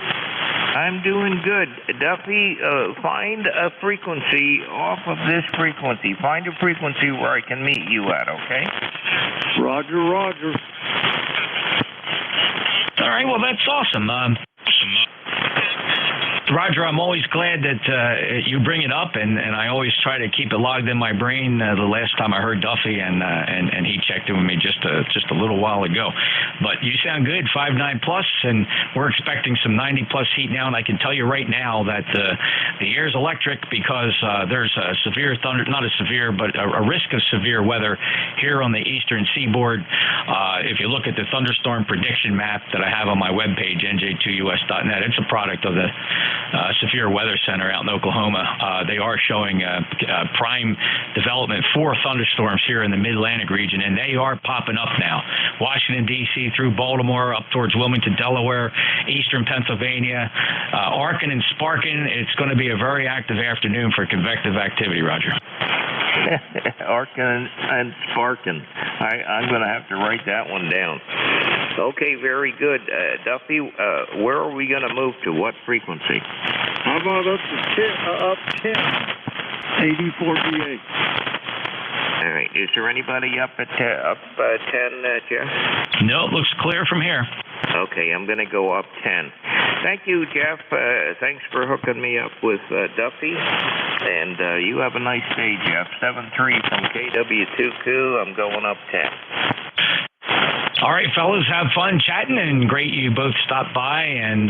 Speaker 8: I'm doing good. Duffy, find a frequency off of this frequency. Find a frequency where I can meet you at, okay?
Speaker 9: Roger.
Speaker 14: All right, well, that's awesome. Roger, I'm always glad that you bring it up, and I always try to keep it logged in my brain. The last time I heard Duffy, and he checked in with me just a little while ago. But you sound good, 5.9 plus, and we're expecting some 90 plus heat now. And I can tell you right now that the air's electric because there's a severe thunder, not a severe, but a risk of severe weather here on the eastern seaboard. If you look at the thunderstorm prediction map that I have on my webpage, NJ2US.net, it's a product of the Severe Weather Center out in Oklahoma. They are showing prime development for thunderstorms here in the Mid-Atlantic region, and they are popping up now. Washington, D.C., through Baltimore, up towards Wilmington, Delaware, eastern Pennsylvania, arcing and sparking. It's going to be a very active afternoon for convective activity, Roger.
Speaker 13: Arcing and sparking. I'm going to have to write that one down. Okay, very good. Duffy, where are we going to move to? What frequency?
Speaker 9: How about up 10, 84 VA.
Speaker 13: All right. Is there anybody up at 10, Jeff?
Speaker 14: No, it looks clear from here.
Speaker 13: Okay, I'm going to go up 10. Thank you, Jeff. Thanks for hooking me up with Duffy. And you have a nice day, Jeff. 7-3 from KW2Q. I'm going up 10.
Speaker 14: All right, fellas, have fun chatting, and great you both stopped by, and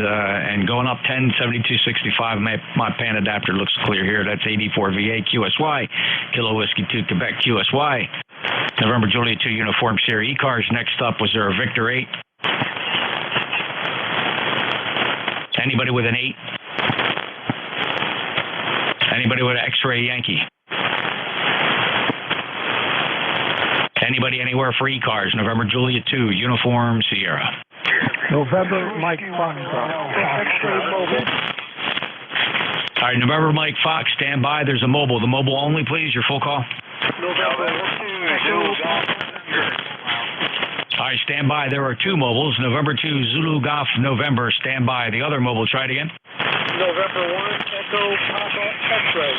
Speaker 14: going up 10, 7265. My pan adapter looks clear here. That's 84 VA QSY, Kilo Whiskey 2 Quebec QSY. November Juliet 2 Uniform Sierra ECARS. Next up, was there a Victor 8? Anybody with an 8? Anybody with an X-ray Yankee? Anybody anywhere for ECARS? November Juliet 2 Uniform Sierra.
Speaker 19: November Mike Fox.
Speaker 14: All right, November Mike Fox, stand by. There's a mobile. The mobile only, please. Your full call. All right, stand by. There are two mobiles. November 2 Zulu Golf November, stand by. The other mobile, try it again.
Speaker 19: November 1 Echo Papa X-ray.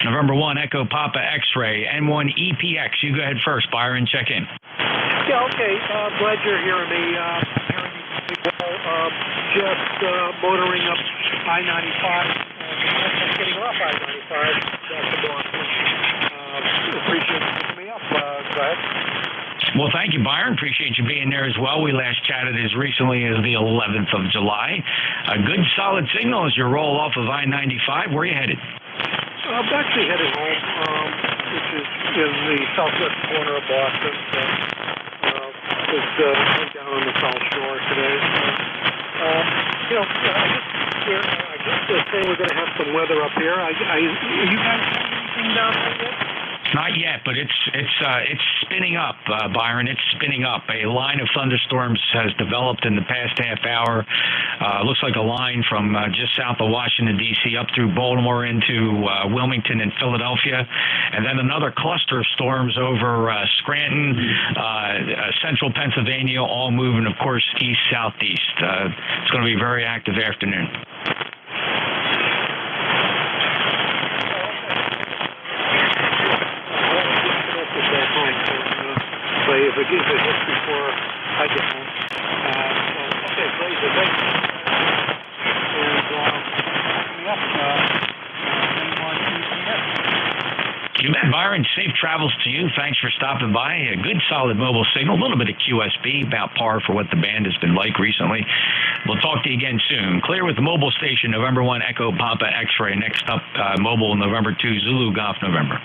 Speaker 14: November 1 Echo Papa X-ray. N1 EPX. You go ahead first, Byron. Check in.
Speaker 4: Yeah, okay. Glad you're hearing me. Hearing you pretty well. Just motoring up I-95. I'm getting off I-95. That's the Boston. Appreciate you picking me up. Go ahead.
Speaker 14: Well, thank you, Byron. Appreciate you being there as well. We last chatted as recently as the 11th of July. A good, solid signal as you roll off of I-95. Where are you headed?
Speaker 4: I'm actually heading home, which is in the southwest corner of Boston. Just down on the South Shore today. I guess they're saying we're going to have some weather up here. Are you guys having anything down there yet?
Speaker 14: Not yet, but it's spinning up, Byron. It's spinning up. A line of thunderstorms has developed in the past half hour. Looks like a line from just south of Washington, D.C. up through Baltimore into Wilmington and Philadelphia. And then another cluster of storms over Scranton, central Pennsylvania, all moving, of course, east-southeast. It's going to be a very active afternoon.
Speaker 4: If it hits before I get home. Okay, great. Thanks. And
Speaker 14: you bet, Byron. Safe travels to you. Thanks for stopping by. A good, solid mobile signal. A little bit of QSB, about par for what the band has been like recently. We'll talk to you again soon. Clear with the mobile station, November 1 Echo Papa X-ray. Next up, mobile, November 2 Zulu Golf November.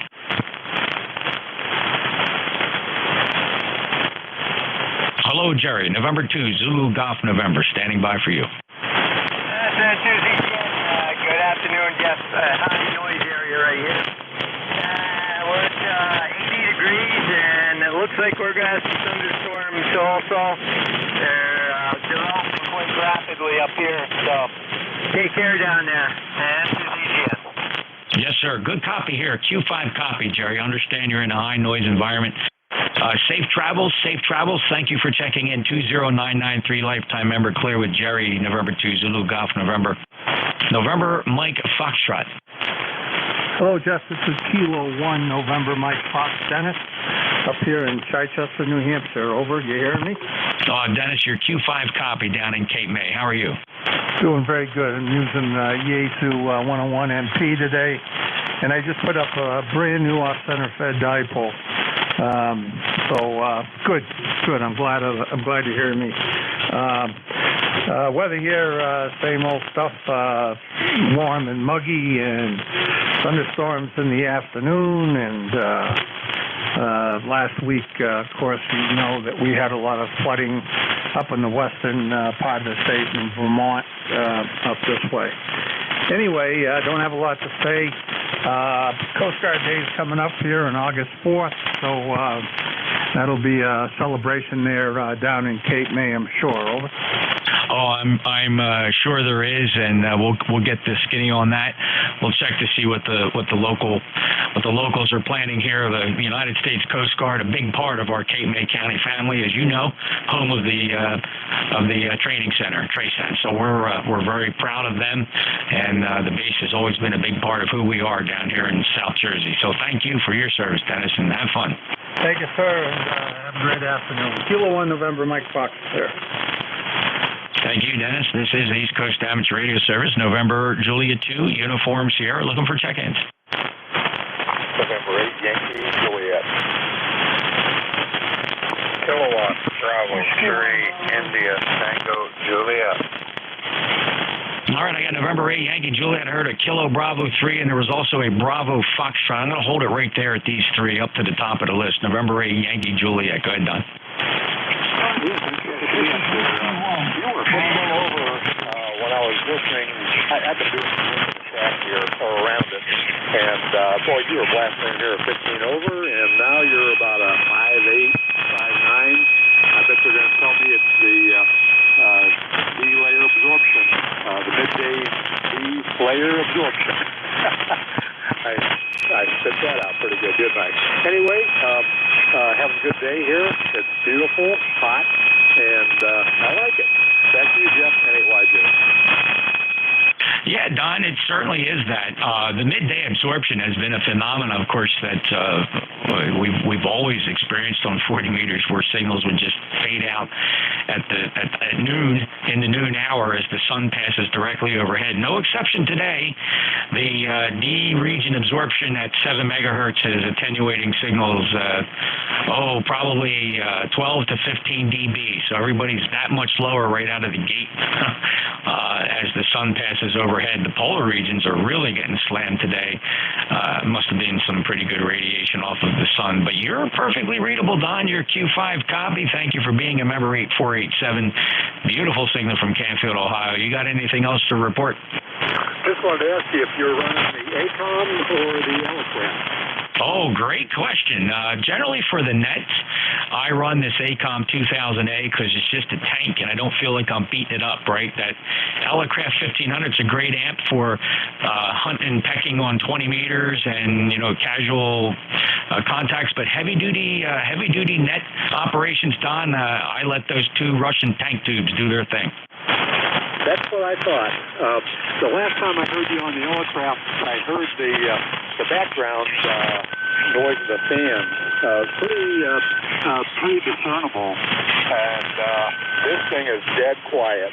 Speaker 14: Hello, Jerry. November 2, Zulu Golf November, standing by for you.
Speaker 8: San Susie, good afternoon, Jeff. High noise area right here. We're at 80 degrees, and it looks like we're going to have some thunderstorms also. They're developing quite rapidly up here, so take care down there.
Speaker 14: Yes, sir. Good copy here. Q5 copy, Jerry. Understand you're in a high noise environment. Safe travels, safe travels. Thank you for checking in. 20993 lifetime member, clear with Jerry, November 2, Zulu Golf November. November Mike Foxtrot.
Speaker 19: Hello, Jeff. This is Kilo 1 November Mike Fox Dennis up here in Chichester, New Hampshire. Over. You hearing me?
Speaker 14: Dennis, your Q5 copy down in Cape May. How are you?
Speaker 6: Doing very good. I'm using Yaesu 101 MP today, and I just put up a brand new off-center fed dipole. Good. I'm glad to hear me. Weather here, same old stuff, warm and muggy, and thunderstorms in the afternoon, and last week, of course, you know that we had a lot of flooding up in the western part of the state in Vermont, up this way. Anyway, I don't have a lot to say. Coast Guard Day is coming up here on August 4th, so that'll be a celebration there down in Cape May, I'm sure. Over.
Speaker 14: Oh, I'm sure there is, and we'll get the skinny on that. We'll check to see what the locals are planning here. The United States Coast Guard, a big part of our Cape May County family, as you know, home of the training center, TRACEN. So we're very proud of them, and the base has always been a big part of who we are down here in South Jersey. So thank you for your service, Dennis, and have fun.
Speaker 6: Thank you, sir, and have a great afternoon. Kilo 1 November, Mike Fox here.
Speaker 14: Thank you, Dennis. This is East Coast Amateur Radio Service, November Juliet 2, Uniform Sierra, looking for check-ins.
Speaker 10: November 8, Yankee, Juliet. Kilowatt, Bravo 3, India, Tango, Juliet.
Speaker 14: All right, I got November 8, Yankee, Juliet. I heard a Kilo Bravo 3, and there was also a Bravo Foxtrot. I'm going to hold it right there at these three, up to the top of the list. November 8, Yankee, Juliet. Go ahead, Don.
Speaker 10: You were flying over when I was listening. I've been doing the track here or around it, and boy, you were blasting in here at 15 over, and now you're about a 5.8, 5.9. I bet you're going to tell me it's the D-layer absorption, the midday D-layer absorption. I spit that out pretty good, didn't I? Anyway, have a good day here. It's beautiful, hot, and I like it. Back to you, Jeff, N8YJ.
Speaker 14: Yeah, Don, it certainly is that. The midday absorption has been a phenomenon, of course, that we've always experienced on 40 meters, where signals would just fade out at noon, in the noon hour, as the sun passes directly overhead. No exception today. The D region absorption at 7 megahertz is attenuating signals, probably 12 to 15 dB. So everybody's that much lower right out of the gate as the sun passes overhead. The polar regions are really getting slammed today. Must have been some pretty good radiation off of the sun. But you're perfectly readable, Don. Your Q5 copy. Thank you for being a member 8487. Beautiful signal from Canfield, Ohio. You got anything else to report?
Speaker 10: Just wanted to ask you if you're running the ACOM or the Eloquent.
Speaker 14: Oh, great question. Generally for the nets, I run this ACOM 2000A because it's just a tank, and I don't feel like I'm beating it up, right? That Elecraft 1500 is a great amp for hunting, pecking on 20 meters and, casual contacts, but heavy-duty net operations, Don, I let those two Russian tank tubes do their thing.
Speaker 10: That's what I thought. The last time I heard you on the Elecraft, I heard the background noise of the fan. Pretty discernible. And this thing is dead quiet.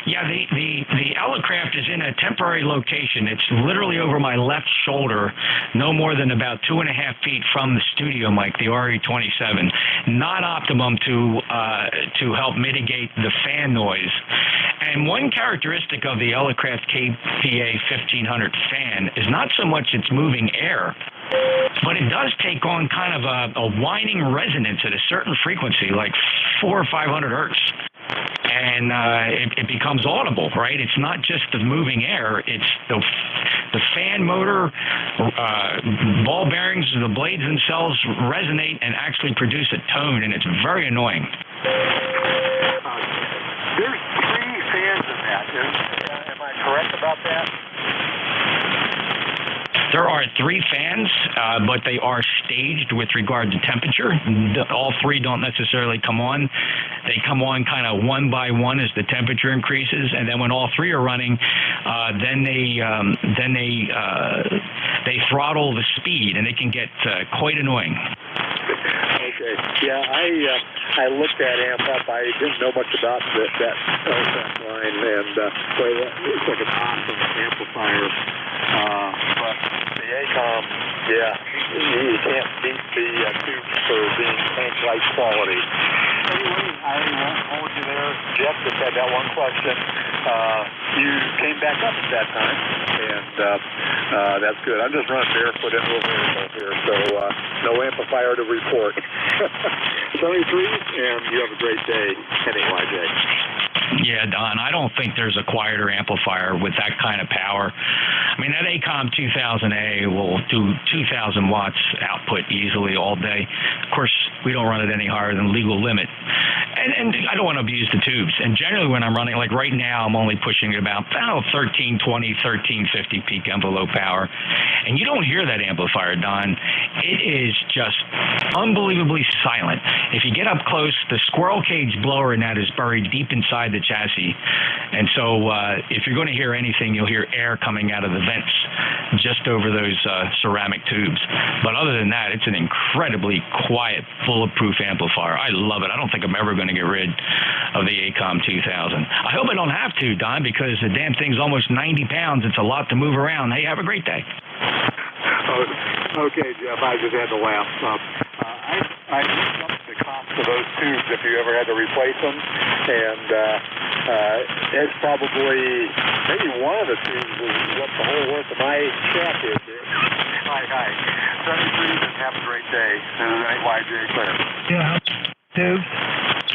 Speaker 14: Yeah, the Elecraft is in a temporary location. It's literally over my left shoulder, no more than about 2.5 feet from the studio mic, the RE27. Not optimum to help mitigate the fan noise. And one characteristic of the Elecraft KPA 1500 fan is not so much its moving air, but it does take on kind of a whining resonance at a certain frequency, like 400 or 500 hertz. And it becomes audible, right? It's not just the moving air; it's the fan motor, ball bearings, the blades themselves resonate and actually produce a tone, and it's very annoying.
Speaker 10: There's 3 fans in that. Am I correct about that?
Speaker 14: There are 3 fans, but they are staged with regard to temperature. All 3 don't necessarily come on. They come on kind of one by one as the temperature increases, and then when all 3 are running, then they throttle the speed, and it can get quite annoying.
Speaker 10: Okay.
Speaker 13: Yeah, I looked at amp up. I didn't know much about that LSAC line, and boy, it's like an awesome amplifier. But the ACOM, yeah, you can't beat the tubes for being tank-like quality. Anyway, I won't hold you there. Jeff just had that one question. You came back up at that time, and that's good. I'm just running barefoot in Louisville here, so no amplifier to report. 73, and you have a great day. NAYJ.
Speaker 14: Yeah, Don, I don't think there's a quieter amplifier with that kind of power. I mean, that ACOM 2000A will do 2,000 watts output easily all day. Of course, we don't run it any higher than legal limit. And I don't want to abuse the tubes. And generally when I'm running, like right now, I'm only pushing it about 1320, 1350 peak envelope power. And you don't hear that amplifier, Don. It is just unbelievably silent. If you get up close, the squirrel cage blower in that is buried deep inside the chassis. And so if you're going to hear anything, you'll hear air coming out of the vents just over those ceramic tubes. But other than that, it's an incredibly quiet, bulletproof amplifier. I love it. I don't think I'm ever going to get rid of the ACOM 2000. I hope I don't have to, Don, because the damn thing's almost 90 pounds. It's a lot to move around. Hey, have a great day.
Speaker 13: Okay, Jeff, I just had to laugh. I looked up the cost of those tubes if you ever had to replace them, and it's probably, maybe one of the tubes is what the whole worth of my shack is. Hi. 73, and have a great day. This is NYJ Clear.
Speaker 19: Yeah, tubes.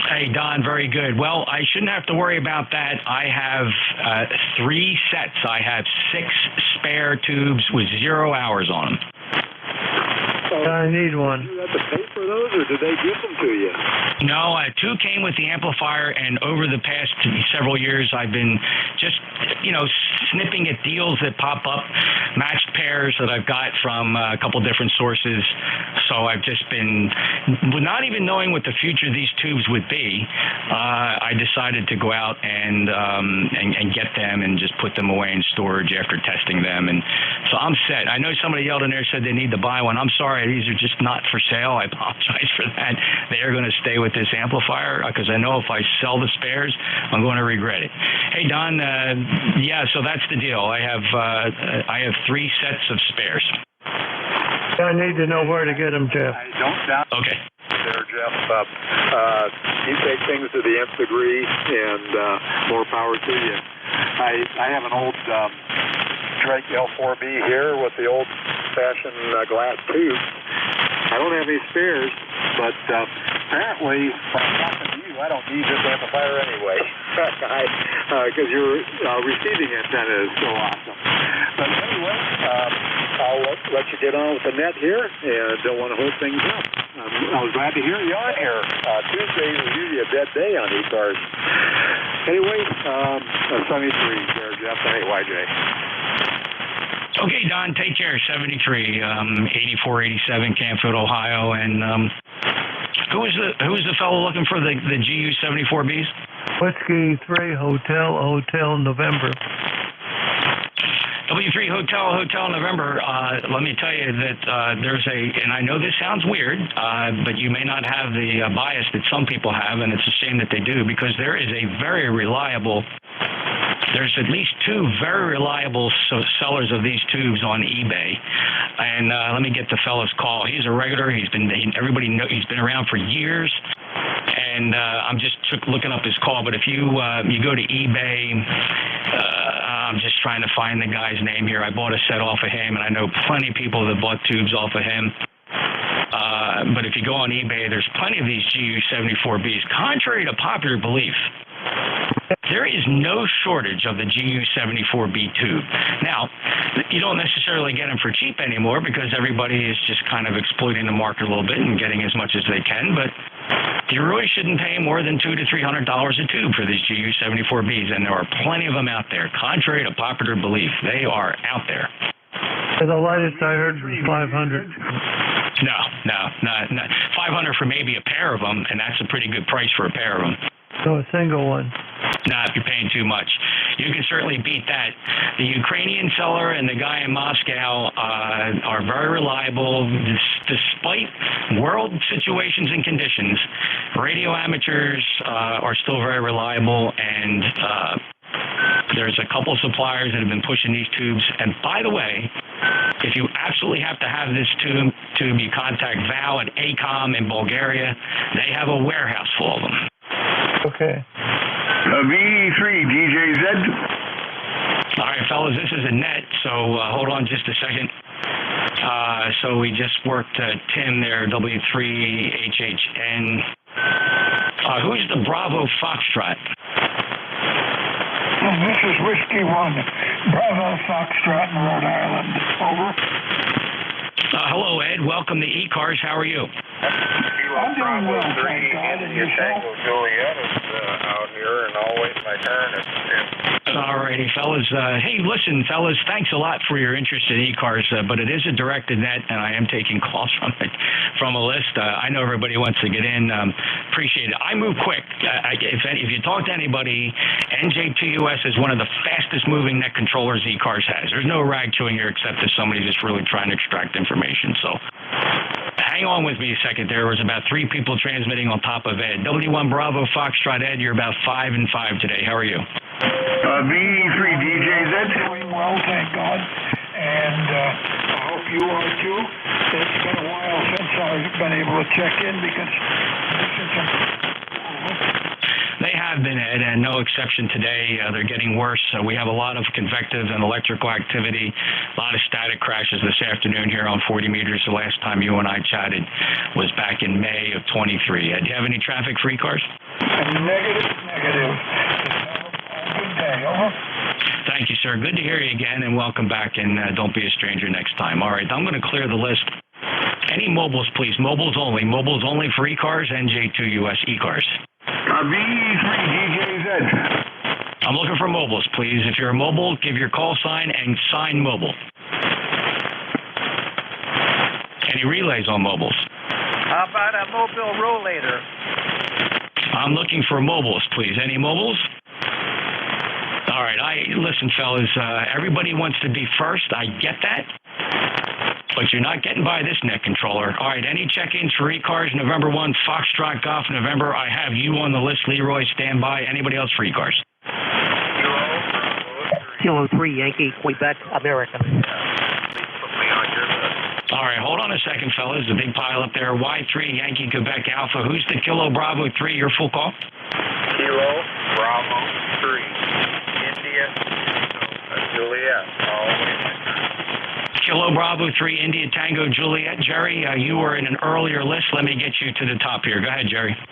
Speaker 14: Hey, Don, very good. Well, I shouldn't have to worry about that. I have 3 sets. I have 6 spare tubes with 0 hours on them.
Speaker 19: I need one.
Speaker 13: Do you have to pay for those, or did they give them to you?
Speaker 14: No, 2 came with the amplifier, and over the past several years, I've been just, snipping at deals that pop up, matched pairs that I've got from a couple different sources. So I've just been, not even knowing what the future of these tubes would be, I decided to go out and get them and just put them away in storage after testing them. And so I'm set. I know somebody yelled in there, said they need to buy one. I'm sorry, these are just not for sale. I apologize for that. They are going to stay with this amplifier because I know if I sell the spares, I'm going to regret it. Hey, Don, yeah, so that's the deal. I have 3 sets of spares.
Speaker 19: I need to know where to get them, Jeff.
Speaker 13: I don't doubt
Speaker 14: okay.
Speaker 13: There, Jeff. You take things to the nth degree, and more power to you. I have an old Drake L4B here with the old-fashioned glass tube. I don't have any spares, but apparently, when I'm talking to you, I don't need this amplifier anyway, because your receiving antenna is so awesome. But anyway, I'll let you get on with the net here, and don't want to hold things up. I was glad to hear you on here. Tuesdays is usually a dead day on ECARS. Anyway, 73 there, Jeff, NAYJ.
Speaker 14: Okay, Don, take care. 73, 8487 Canfield, Ohio, and who was the fellow looking for the GU 74Bs?
Speaker 19: Whiskey 3 Hotel November.
Speaker 14: W3 Hotel November. Let me tell you that there's and I know this sounds weird, but you may not have the bias that some people have, and it's a shame that they do, because there is a very reliable. There's at least 2 very reliable sellers of these tubes on eBay, and let me get the fellow's call. He's a regular. Everybody knows he's been around for years, and I'm just looking up his call. But if you go to eBay, I'm just trying to find the guy's name here. I bought a set off of him, and I know plenty of people that bought tubes off of him. But if you go on eBay, there's plenty of these GU 74Bs. Contrary to popular belief, there is no shortage of the GU 74B tube. Now, you don't necessarily get them for cheap anymore because everybody is just kind of exploiting the market a little bit and getting as much as they can, but you really shouldn't pay more than $200 to $300 a tube for these GU 74Bs, and there are plenty of them out there. Contrary to popular belief, they are out there.
Speaker 19: The lightest I heard was 500.
Speaker 14: No. 500 for maybe a pair of them, and that's a pretty good price for a pair of them.
Speaker 19: So a single one.
Speaker 14: Nah, if you're paying too much. You can certainly beat that. The Ukrainian seller and the guy in Moscow are very reliable. Despite world situations and conditions, radio amateurs are still very reliable, and there's a couple suppliers that have been pushing these tubes. And by the way, if you absolutely have to have this tube, you contact Val at ACOM in Bulgaria. They have a warehouse full of them.
Speaker 1: Okay.
Speaker 2: V3 DJZ.
Speaker 14: All right, fellas, this is Annette, so hold on just a second. So we just worked Tim there, W3HHN. Who's the Bravo Foxtrot?
Speaker 18: This is Whiskey 1, Bravo Foxtrot in Rhode Island. Over.
Speaker 14: Hello, Ed. Welcome to ECARS. How are you?
Speaker 18: I'm doing well, thank God. And yourself?
Speaker 13: Juliet is out here, and I'll wait my turn.
Speaker 14: All righty, fellas. Hey, listen, fellas, thanks a lot for your interest in ECARS, but it is a directed net, and I am taking calls from a list. I know everybody wants to get in. Appreciate it. I move quick. If you talk to anybody, NJ2US is one of the fastest moving net controllers ECARS has. There's no rag chewing here except if somebody's just really trying to extract information. So hang on with me a second. There was about 3 people transmitting on top of Ed. W1 Bravo Foxtrot Ed, you're about 5 and 5 today. How are you?
Speaker 2: V3 DJZ.
Speaker 18: Doing well, thank God. And I hope you are too. It's been a while since I've been able to check in because
Speaker 14: they have been, Ed, and no exception today. They're getting worse. We have a lot of convective and electrical activity, a lot of static crashes this afternoon here on 40 meters. The last time you and I chatted was back in May of 23. Do you have any traffic for ECARS?
Speaker 18: Negative. Good day, over.
Speaker 14: Thank you, sir. Good to hear you again, and welcome back, and don't be a stranger next time. All right, I'm going to clear the list. Any mobiles, please. Mobiles only. Mobiles only for ECARS, NJ2US ECARS.
Speaker 2: V3 DJZ.
Speaker 14: I'm looking for mobiles, please. If you're a mobile, give your call sign and sign mobile. Any relays on mobiles?
Speaker 19: How about a mobile rollator?
Speaker 14: I'm looking for mobiles, please. Any mobiles? All right. Listen, fellas, everybody wants to be first. I get that. But you're not getting by this net controller. All right, any check-ins for ECARS, November 1, Foxtrot Golf, November. I have you on the list, Leroy. Stand by. Anybody else for ECARS?
Speaker 7: Kilo 3, Yankee, Quebec, America.
Speaker 14: All right, hold on a second, fellas. The big pile up there. Y3, Yankee, Quebec, Alpha. Who's the Kilo Bravo 3? Your full call?
Speaker 13: Kilo Bravo 3, India, Juliet.
Speaker 14: Kilo Bravo 3, India Tango Juliet. Jerry, you were in an earlier list. Let me get you to the top here. Go ahead, Jerry.
Speaker 13: Good,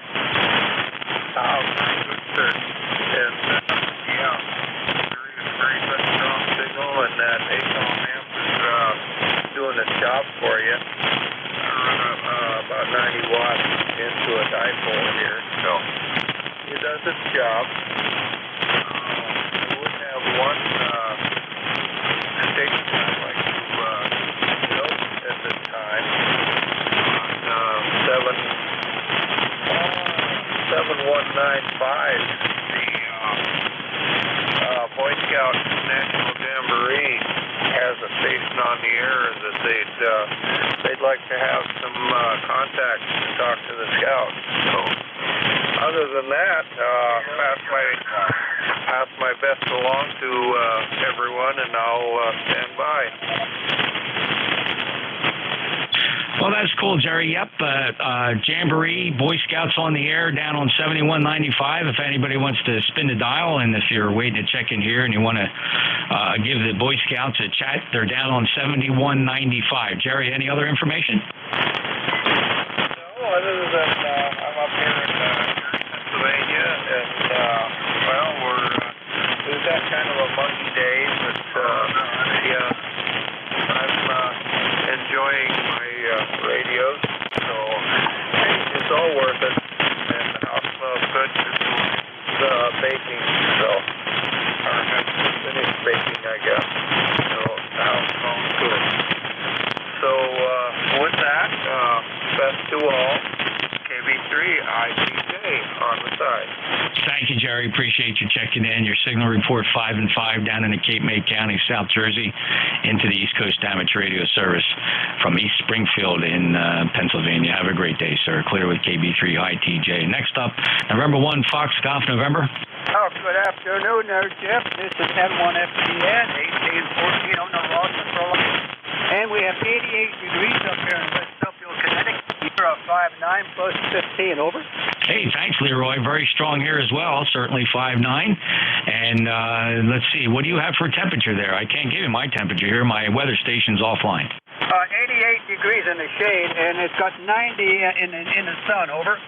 Speaker 13: sir. And, very good strong signal, and that ACOM amp is doing its job for you. About 90 watts into a dipole here, so it does its job. I would have one station I'd like to note at this time on 7195, the Boy Scout National Jamboree has a station on the air that they'd like to have some contacts to talk to the scouts. So other than that, pass my best along to everyone, and I'll stand by.
Speaker 14: Well, that's cool, Jerry. Yep. Jamboree, Boy Scouts on the air down on 7195. If anybody wants to spin the dial, and if you're waiting to check in here and you want to give the Boy Scouts a chat, they're down on 7195. Jerry, any other information?
Speaker 13: No, other than I'm up here in Pennsylvania, and we've got kind of a muggy day, but I'm enjoying my radios, so it's all worth it, and the house smells good. It's baking, so finished baking, I guess. So the house smells good. So with that,
Speaker 11: side.
Speaker 14: Thank you, Jerry. Appreciate you checking in. Your signal report 5 and 5 down in the Cape May County, South Jersey, into the East Coast Amateur Radio Service from East Springfield in Pennsylvania. Have a great day, sir. Clear with KB3 High TJ. Next up, November 1, Fox Golf, November.
Speaker 20: Oh, good afternoon there, Jeff. This is N1FTN, 1814 on the Ross Control. And we have 88 degrees up here in West Suffield, Connecticut. You're a 5'9", plus 15, over.
Speaker 14: Hey, thanks, Leroy. Very strong here as well, certainly 5'9". And let's see, what do you have for temperature there? I can't give you my temperature here. My weather station's offline.
Speaker 20: 88 degrees in the shade, and it's got 90 in the sun, over.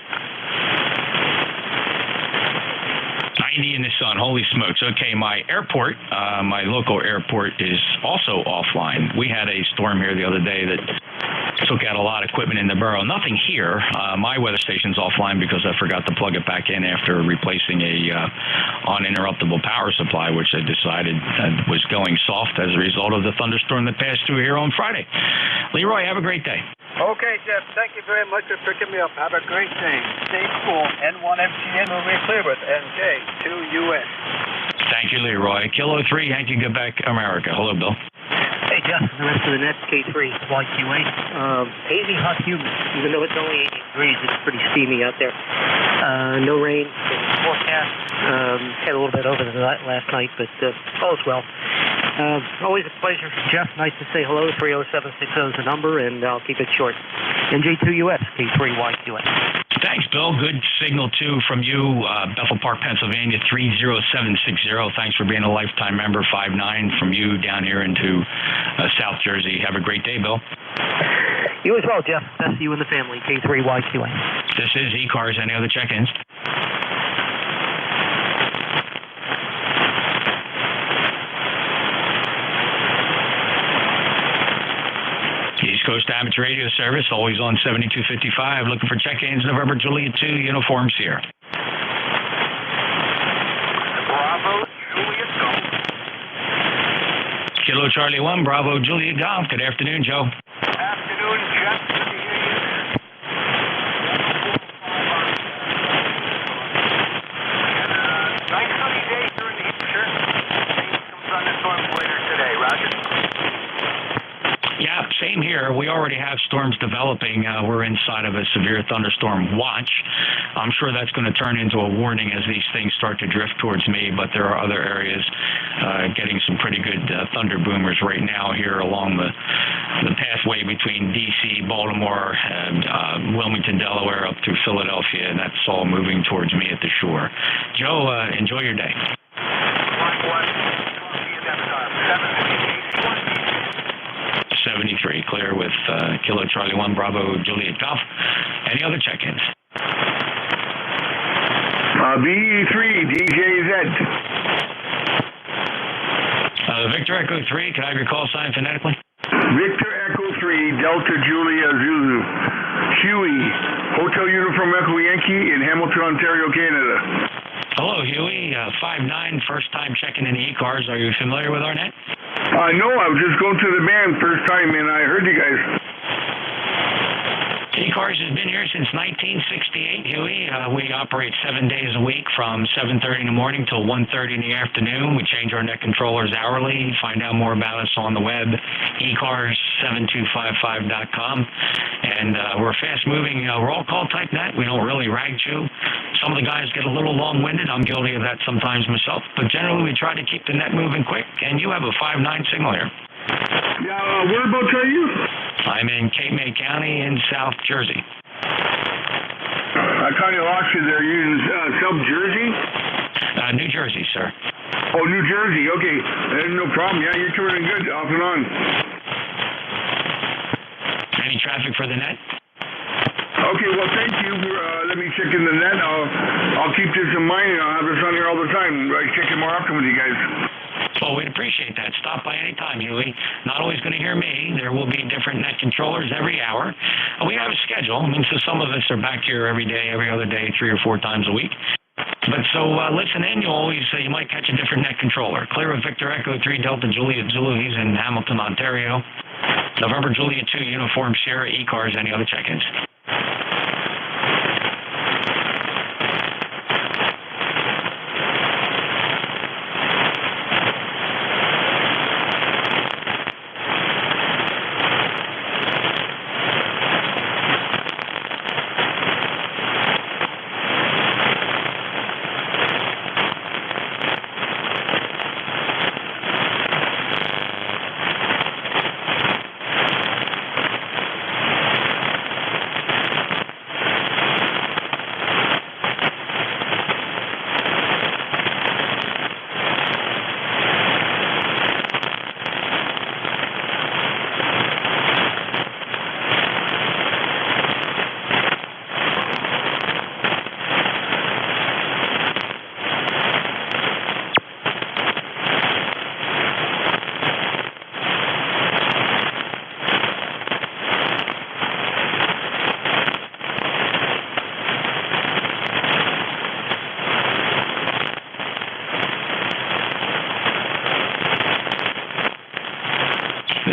Speaker 14: 90 in the sun. Holy smokes. Okay, my airport, my local airport is also offline. We had a storm here the other day that took out a lot of equipment in the borough. Nothing here. My weather station's offline because I forgot to plug it back in after replacing a uninterruptible power supply, which I decided was going soft as a result of the thunderstorm that passed through here on Friday. Leroy, have a great day.
Speaker 20: Okay, Jeff, thank you very much for picking me up. Have a great day. Stay cool. N1FTN will be clear with NJ2US.
Speaker 14: Thank you, Leroy. Kilo 3, Yankee Quebec, America. Hello, Bill.
Speaker 7: Hey, Jeff, the rest of the net, K3, YQA. Hazy, hot, humid. Even though it's only 80 degrees, it's pretty steamy out there. No rain. Forecast. Had a little bit over the last night, but all's well. Always a pleasure, Jeff. Nice to say hello. 30760 is the number, and I'll keep it short. NJ2US, K3YQA.
Speaker 14: Thanks, Bill. Good signal, too, from you, Bethel Park, Pennsylvania, 30760. Thanks for being a lifetime member, 5'9", from you down here into South Jersey. Have a great day, Bill.
Speaker 7: You as well, Jeff. Best to you and the family, K3YQA.
Speaker 14: This is ECARS. Any other check-ins? East Coast Amateur Radio Service, always on 7255. Looking for check-ins, November, Juliet 2, Uniform Sierra.
Speaker 11: Bravo, Juliet Golf.
Speaker 14: Kilo Charlie 1, Bravo, Juliet Golf. Good afternoon, Joe.
Speaker 11: Afternoon, Jeff. Good to hear you. Nice sunny day here in New Hampshire. Maybe some thunderstorms later today, Roger.
Speaker 14: Yeah, same here. We already have storms developing. We're inside of a severe thunderstorm watch. I'm sure that's going to turn into a warning as these things start to drift towards me, but there are other areas getting some pretty good thunder boomers right now here along the pathway between D.C., Baltimore, and Wilmington, Delaware, up through Philadelphia, and that's all moving towards me at the shore. Joe, enjoy your day. 73, clear with Kilo Charlie 1, Bravo, Juliet Golf. Any other check-ins?
Speaker 11: BE3, DJZ.
Speaker 14: Victor Echo 3, can I have your call sign phonetically?
Speaker 11: Victor Echo 3, Delta Julia Zulu. Huey, Hotel Uniform Echo Yankee in Hamilton, Ontario, Canada.
Speaker 14: Hello, Huey. 5'9", first time checking in the ECARS. Are you familiar with our net?
Speaker 11: No, I was just going through the band first time, and I heard you guys.
Speaker 14: ECARS has been here since 1968, Huey. We operate 7 days a week from 7:30 in the morning till 1:30 in the afternoon. We change our net controllers hourly. Find out more about us on the web, ECARS7255.com. And we're fast-moving. We're all call type net. We don't really rag chew. Some of the guys get a little long-winded. I'm guilty of that sometimes myself. But generally, we try to keep the net moving quick. And you have a 5'9" signal here.
Speaker 11: Yeah, whereabouts are you?
Speaker 14: I'm in Cape May County in South Jersey.
Speaker 11: I kind of lost you there. You're in South Jersey?
Speaker 14: New Jersey, sir.
Speaker 11: Oh, New Jersey. Okay. No problem. Yeah, you're turning good off and on.
Speaker 14: Any traffic for the net?
Speaker 11: Okay, well, thank you. Let me check in the net. I'll keep this in mind, and I'll have this on here all the time. I check it more often with you guys.
Speaker 14: Well, we'd appreciate that. Stop by any time, Huey. Not always going to hear me. There will be different net controllers every hour. We have a schedule. I mean, so some of us are back here every day, every other day, 3 or 4 times a week. But so listen in. You might catch a different net controller. Clear of Victor Echo 3 Delta Juliet Zulu. He's in Hamilton, Ontario. November Juliet 2 Uniform Sierra ECARS. Any other check-ins?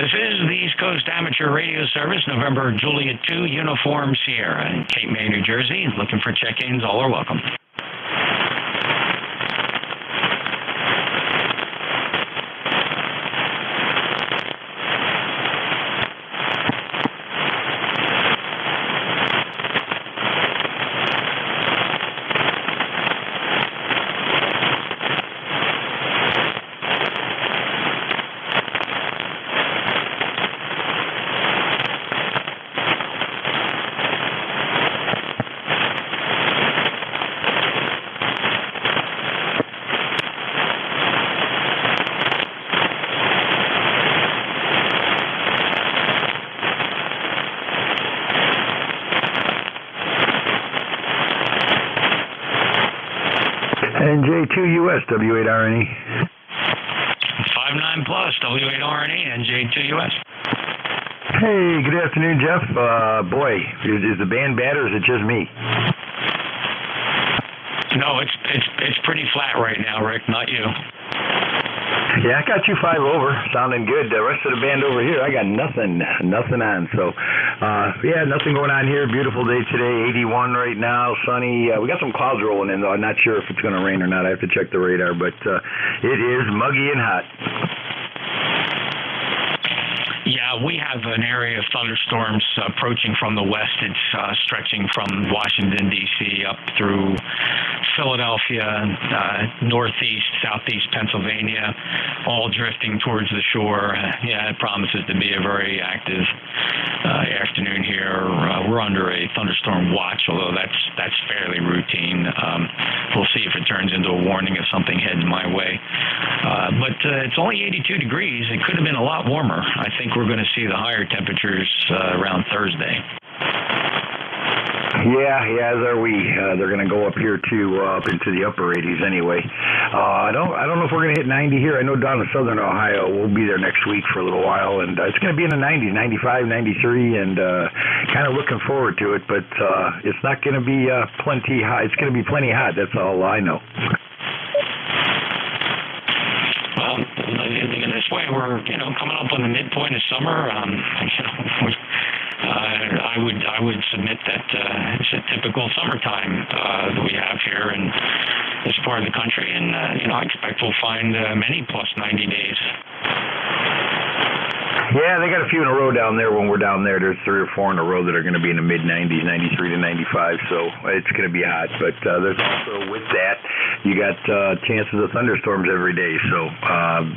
Speaker 14: This is the East Coast Amateur Radio Service, November Juliet 2, Uniform Sierra in Cape May, New Jersey. Looking for check-ins. All are welcome.
Speaker 1: NJ2US, W8RNE.
Speaker 14: 59 plus, W8RNE, NJ2US.
Speaker 1: Hey, good afternoon, Jeff. Boy, is the band bad or is it just me?
Speaker 14: No, it's pretty flat right now, Rick, not you.
Speaker 1: Yeah, I got you 5 over, sounding good. The rest of the band over here, I got nothing on. So, yeah, nothing going on here. Beautiful day today, 81 right now, sunny. We got some clouds rolling in, though. I'm not sure if it's going to rain or not. I have to check the radar, but it is muggy and hot.
Speaker 14: Yeah, we have an area of thunderstorms approaching from the west. It's stretching from Washington, D.C. up through Philadelphia, northeast, southeast Pennsylvania, all drifting towards the shore. Yeah, it promises to be a very active afternoon here. We're under a thunderstorm watch, although that's fairly routine. We'll see if it turns into a warning if something heads my way. But it's only 82 degrees. It could have been a lot warmer. I think we're going to see the higher temperatures around Thursday.
Speaker 1: Yeah, as are we. They're going to go up here too, up into the upper 80s anyway. I don't know if we're going to hit 90 here. I know down in southern Ohio we'll be there next week for a little while, and it's going to be in the 90s, 95, 93, and kind of looking forward to it. But it's not going to be plenty hot. It's going to be plenty hot. That's all I know.
Speaker 14: Well, in this way, we're coming up on the midpoint of summer. I would submit that it's a typical summertime that we have here in this part of the country, and I expect we'll find many plus 90 days.
Speaker 1: Yeah, they got a few in a row down there when we're down there. There's 3 or 4 in a row that are going to be in the mid-90s, 93 to 95, so it's going to be hot. But there's also, with that, you got chances of thunderstorms every day. So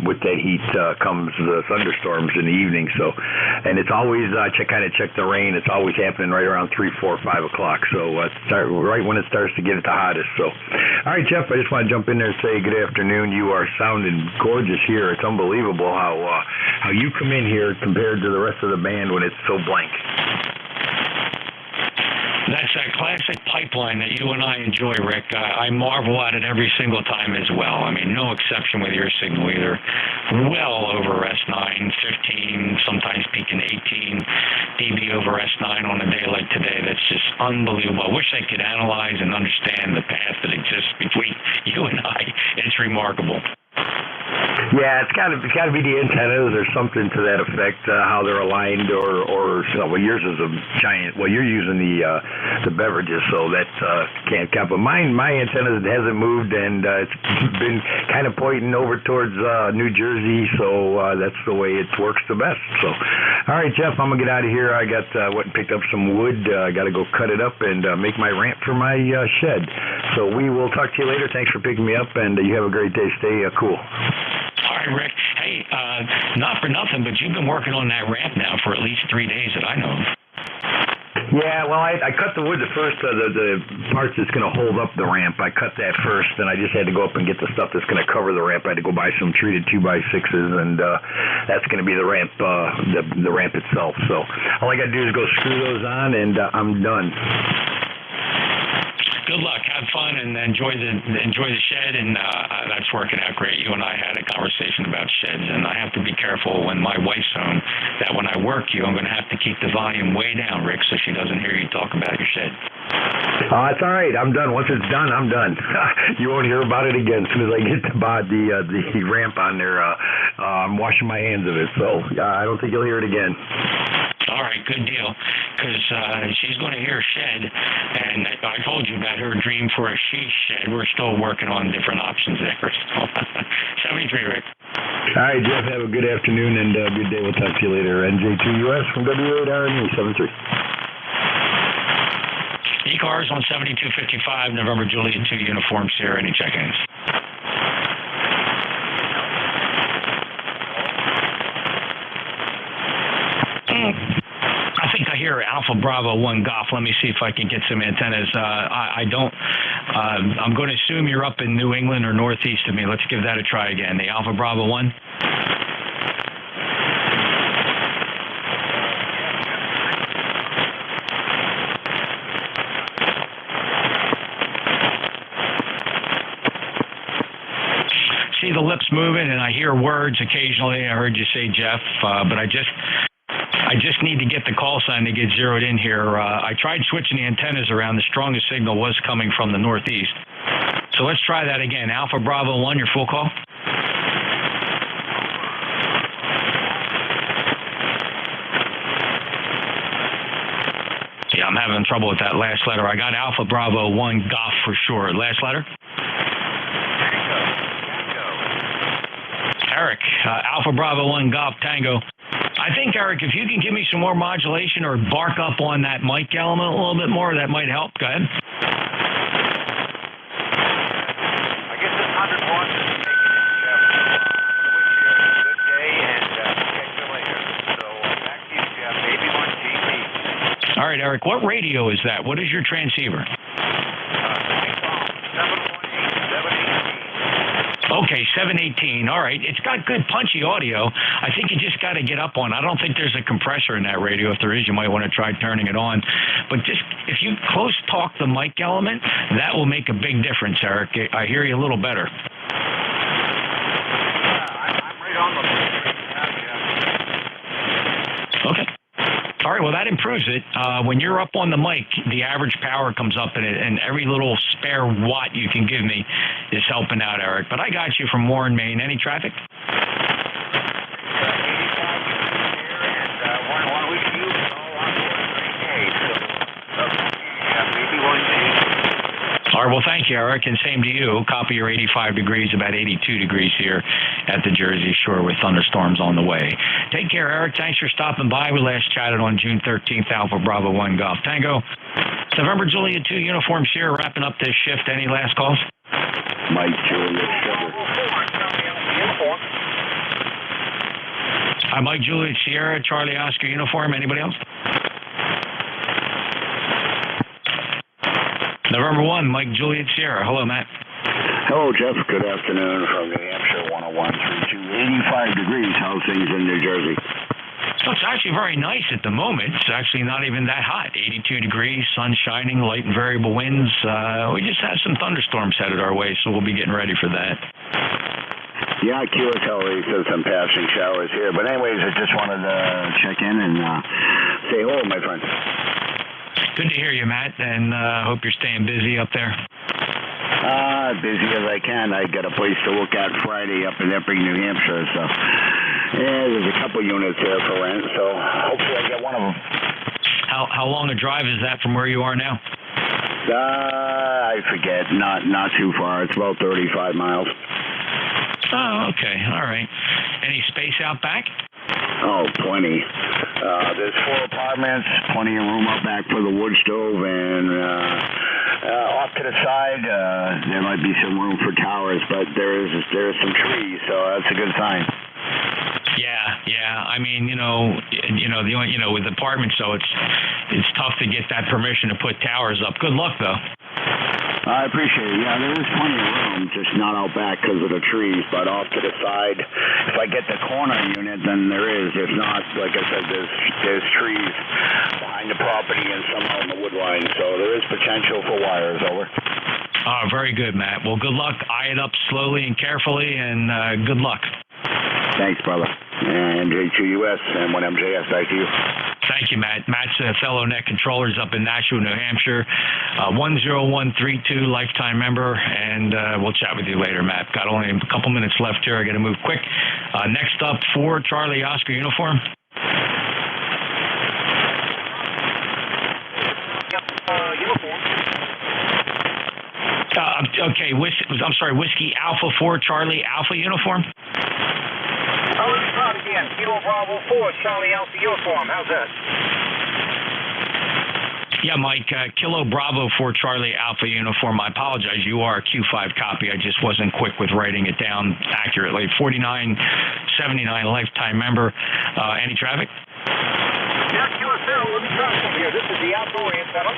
Speaker 1: with that heat comes the thunderstorms in the evening. So, and it's always, kind of check the rain, it's always happening right around 3, 4, 5 o'clock. So right when it starts to get at the hottest. So, all right, Jeff, I just want to jump in there and say good afternoon. You are sounding gorgeous here. It's unbelievable how you come in here compared to the rest of the band when it's so blank.
Speaker 14: That's that classic pipeline that you and I enjoy, Rick. I marvel at it every single time as well. I mean, no exception with your signal either. Well over S9, 15, sometimes peaking 18 dB over S9 on a day like today. That's just unbelievable. I wish I could analyze and understand the path that exists between you and I. It's remarkable.
Speaker 1: Yeah, it's got to be the antennas or something to that effect, how they're aligned, or well, yours is a giant. Well, you're using the beverages, so that can't count. But my antenna hasn't moved, and it's been kind of pointing over towards New Jersey, so that's the way it works the best. So, all right, Jeff, I'm gonna get out of here. I got went and picked up some wood. I got to go cut it up and make my ramp for my shed. So we will talk to you later. Thanks for picking me up, and you have a great day. Stay cool.
Speaker 14: All right, Rick. Hey, not for nothing, but you've been working on that ramp now for at least 3 days that I know of.
Speaker 1: Yeah, well, I cut the wood the first, the parts that's going to hold up the ramp. I cut that first, and I just had to go up and get the stuff that's going to cover the ramp. I had to go buy some treated 2x6s, and that's going to be the ramp, the ramp itself. So all I got to do is go screw those on, and I'm done.
Speaker 14: Good luck. Have fun and enjoy the shed, and that's working out great. You and I had a conversation about sheds, and I have to be careful when my wife's home that when I work you, I'm going to have to keep the volume way down, Rick, so she doesn't hear you talk about your shed.
Speaker 3: It's all right. I'm done. Once it's done, I'm done. You won't hear about it again. As soon as I get the ramp on there, I'm washing my hands of it. So I don't think you'll hear it again.
Speaker 14: All right, good deal, because she's going to hear shed, and I told you about her dream for a she shed. We're still working on different options there. 73, Rick.
Speaker 3: All right, Jeff, have a good afternoon and good day. We'll talk to you later. NJ2US from W8RME 73.
Speaker 14: ECARS on 7255, November Juliet 2 Uniform Sierra. Any check-ins? I think I hear Alpha Bravo 1 Golf. Let me see if I can get some antennas. I'm going to assume you're up in New England or northeast of me. Let's give that a try again. The Alpha Bravo 1. See the lips moving, and I hear words occasionally. I heard you say Jeff, but I just need to get the call sign to get zeroed in here. I tried switching the antennas around. The strongest signal was coming from the northeast. So let's try that again. Alpha Bravo 1, your full call. Yeah, I'm having trouble with that last letter. I got Alpha Bravo 1 Golf for sure. Last letter? Eric, Alpha Bravo 1 Golf Tango. I think, Eric, if you can give me some more modulation or bark up on that mic element a little bit more, that might help. Go ahead.
Speaker 16: I guess it's 101 is making it, Jeff. I wish you a good day, and we'll catch you later. So back to you, Jeff. 81 GP.
Speaker 14: All right, Eric, what radio is that? What is your transceiver? Okay, 718. All right. It's got good punchy audio. I think you just got to get up on. I don't think there's a compressor in that radio. If there is, you might want to try turning it on. But just if you close talk the mic element, that will make a big difference, Eric. I hear you a little better.
Speaker 16: I'm right on the
Speaker 14: Okay. All right, well, that improves it. When you're up on the mic, the average power comes up in it, and every little spare watt you can give me is helping out, Eric. But I got you from Warren, Maine. Any traffic? All right, well, thank you, Eric, and same to you. Copy your 85 degrees, about 82 degrees here at the Jersey Shore with thunderstorms on the way. Take care, Eric. Thanks for stopping by. We last chatted on June 13th, Alpha Bravo 1 Golf Tango. November Juliet 2 Uniform Sierra, wrapping up this shift. Any last calls?
Speaker 2: Mike Juliet Sugar.
Speaker 14: Hi, Mike Juliet Sierra, Charlie Oscar Uniform. Anybody else? November 1, Mike Juliet Sierra. Hello, Matt.
Speaker 2: Hello, Jeff. Good afternoon from New Hampshire, 10132. 85 degrees. How's things in New Jersey?
Speaker 14: So it's actually very nice at the moment. It's actually not even that hot. 82 degrees, sun shining, light and variable winds. We just had some thunderstorms headed our way, so we'll be getting ready for that.
Speaker 2: Yeah, QSL says some passing showers here. But anyways, I just wanted to check in and say hello, my friend.
Speaker 14: Good to hear you, Matt, and hope you're staying busy up there.
Speaker 2: Busy as I can. I got a place to look at Friday up in Epping, New Hampshire, so yeah, there's a couple units there for rent, so hopefully I get one of them.
Speaker 14: How long a drive is that from where you are now?
Speaker 2: I forget. Not too far. It's about 35 miles.
Speaker 14: Oh, okay. All right. Any space out back?
Speaker 2: Oh, plenty. There's 4 apartments, plenty of room out back for the wood stove, and off to the side, there might be some room for towers, but there's some trees, so that's a good sign.
Speaker 14: Yeah. I mean, the only, with apartments, so it's tough to get that permission to put towers up. Good luck, though.
Speaker 1: I appreciate it. Yeah, there is plenty of room, just not out back because of the trees, but off to the side. If I get the corner unit, then there is. If not, like I said, there's trees behind the property and some out in the wood line, so there is potential for wires. Over.
Speaker 14: Very good, Matt. Well, good luck. Eye it up slowly and carefully, and good luck.
Speaker 1: Thanks, brother. NJ2US and 1MJS. Back to you.
Speaker 14: Thank you, Matt. Matt's a fellow net controllers up in Nashua, New Hampshire. 10132 lifetime member, and we'll chat with you later, Matt. Got only a couple minutes left here. I got to move quick. Next up, 4 Charlie Oscar uniform. Okay, I'm sorry, Whiskey Alpha 4 Charlie Alpha uniform.
Speaker 11: Oh, let me try it again. Kilo Bravo 4 Charlie Alpha uniform. How's that?
Speaker 14: Yeah, Mike, Kilo Bravo 4 Charlie Alpha uniform. I apologize. You are a Q5 copy. I just wasn't quick with writing it down accurately. 4979 lifetime member. Any traffic?
Speaker 11: Yeah, QSL. Let me try something here. This is the outdoor antenna.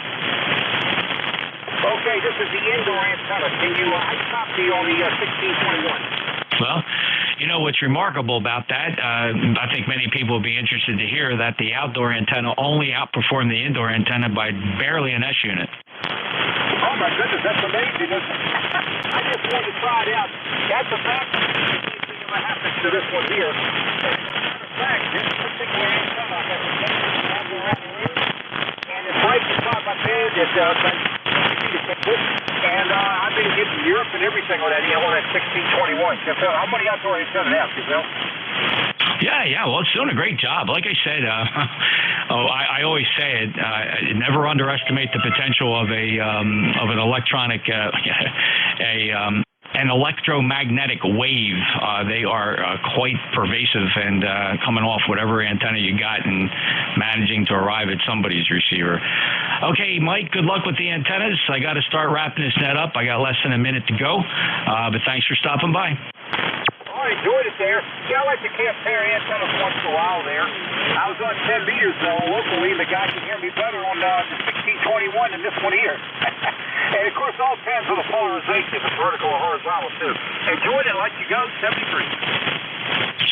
Speaker 11: Okay, this is the indoor antenna. Can you, I copy on the 1621.
Speaker 14: Well, you know what's remarkable about that, I think many people will be interested to hear that the outdoor antenna only outperformed the indoor antenna by barely an S unit.
Speaker 11: Oh my goodness, that's amazing. I just wanted to try it out. That's a fact. Anything ever happens to this one here. As a matter of fact, this particular antenna has a camera around the room, and it's right beside my bed. It's and I've been getting Europe and everything on that 1621. How many outdoor antennas have you, Bill?
Speaker 14: Yeah. Well, it's doing a great job. Like I said, I always say it. Never underestimate the potential of an electronic an electromagnetic wave. They are quite pervasive and coming off whatever antenna you got and managing to arrive at somebody's receiver. Okay, Mike, good luck with the antennas. I got to start wrapping this net up. I got less than a minute to go, but thanks for stopping by.
Speaker 11: I enjoyed it there. Yeah, I like to camp pair antennas once in a while there. I was on 10 meters, though, locally. The guy can hear me better on the 1621 than this one here. And, of course, all depends on the polarization, if it's vertical or horizontal, too. Enjoyed it. Let you go. 73.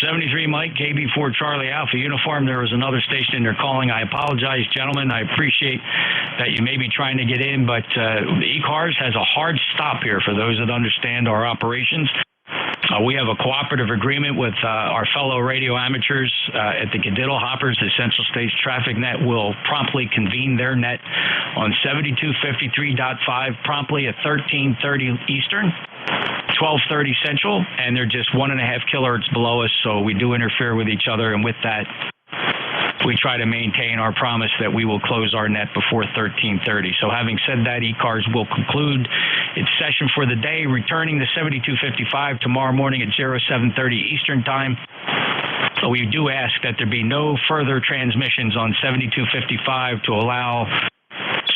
Speaker 14: 73, Mike, KB4 Charlie Alpha uniform. There was another station in there calling. I apologize, gentlemen. I appreciate that you may be trying to get in, but ECARS has a hard stop here for those that understand our operations. We have a cooperative agreement with our fellow radio amateurs at the Cadiddle Hoppers. The Central States Traffic Net will promptly convene their net on 7253.5 promptly at 13:30 Eastern, 12:30 Central, and they're just 1.5 kilohertz below us, so we do interfere with each other, and with that, we try to maintain our promise that we will close our net before 13:30. So having said that, ECARS will conclude its session for the day, returning to 7255 tomorrow morning at 07:30 Eastern Time. We do ask that there be no further transmissions on 7255 to allow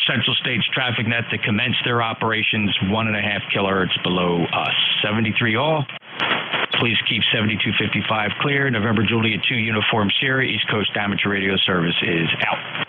Speaker 14: Central States Traffic Net to commence their operations 1.5 kilohertz below us. 73 all. Please keep 7255 clear. November Juliet 2 Uniform Sierra East Coast Amateur Radio Service is out.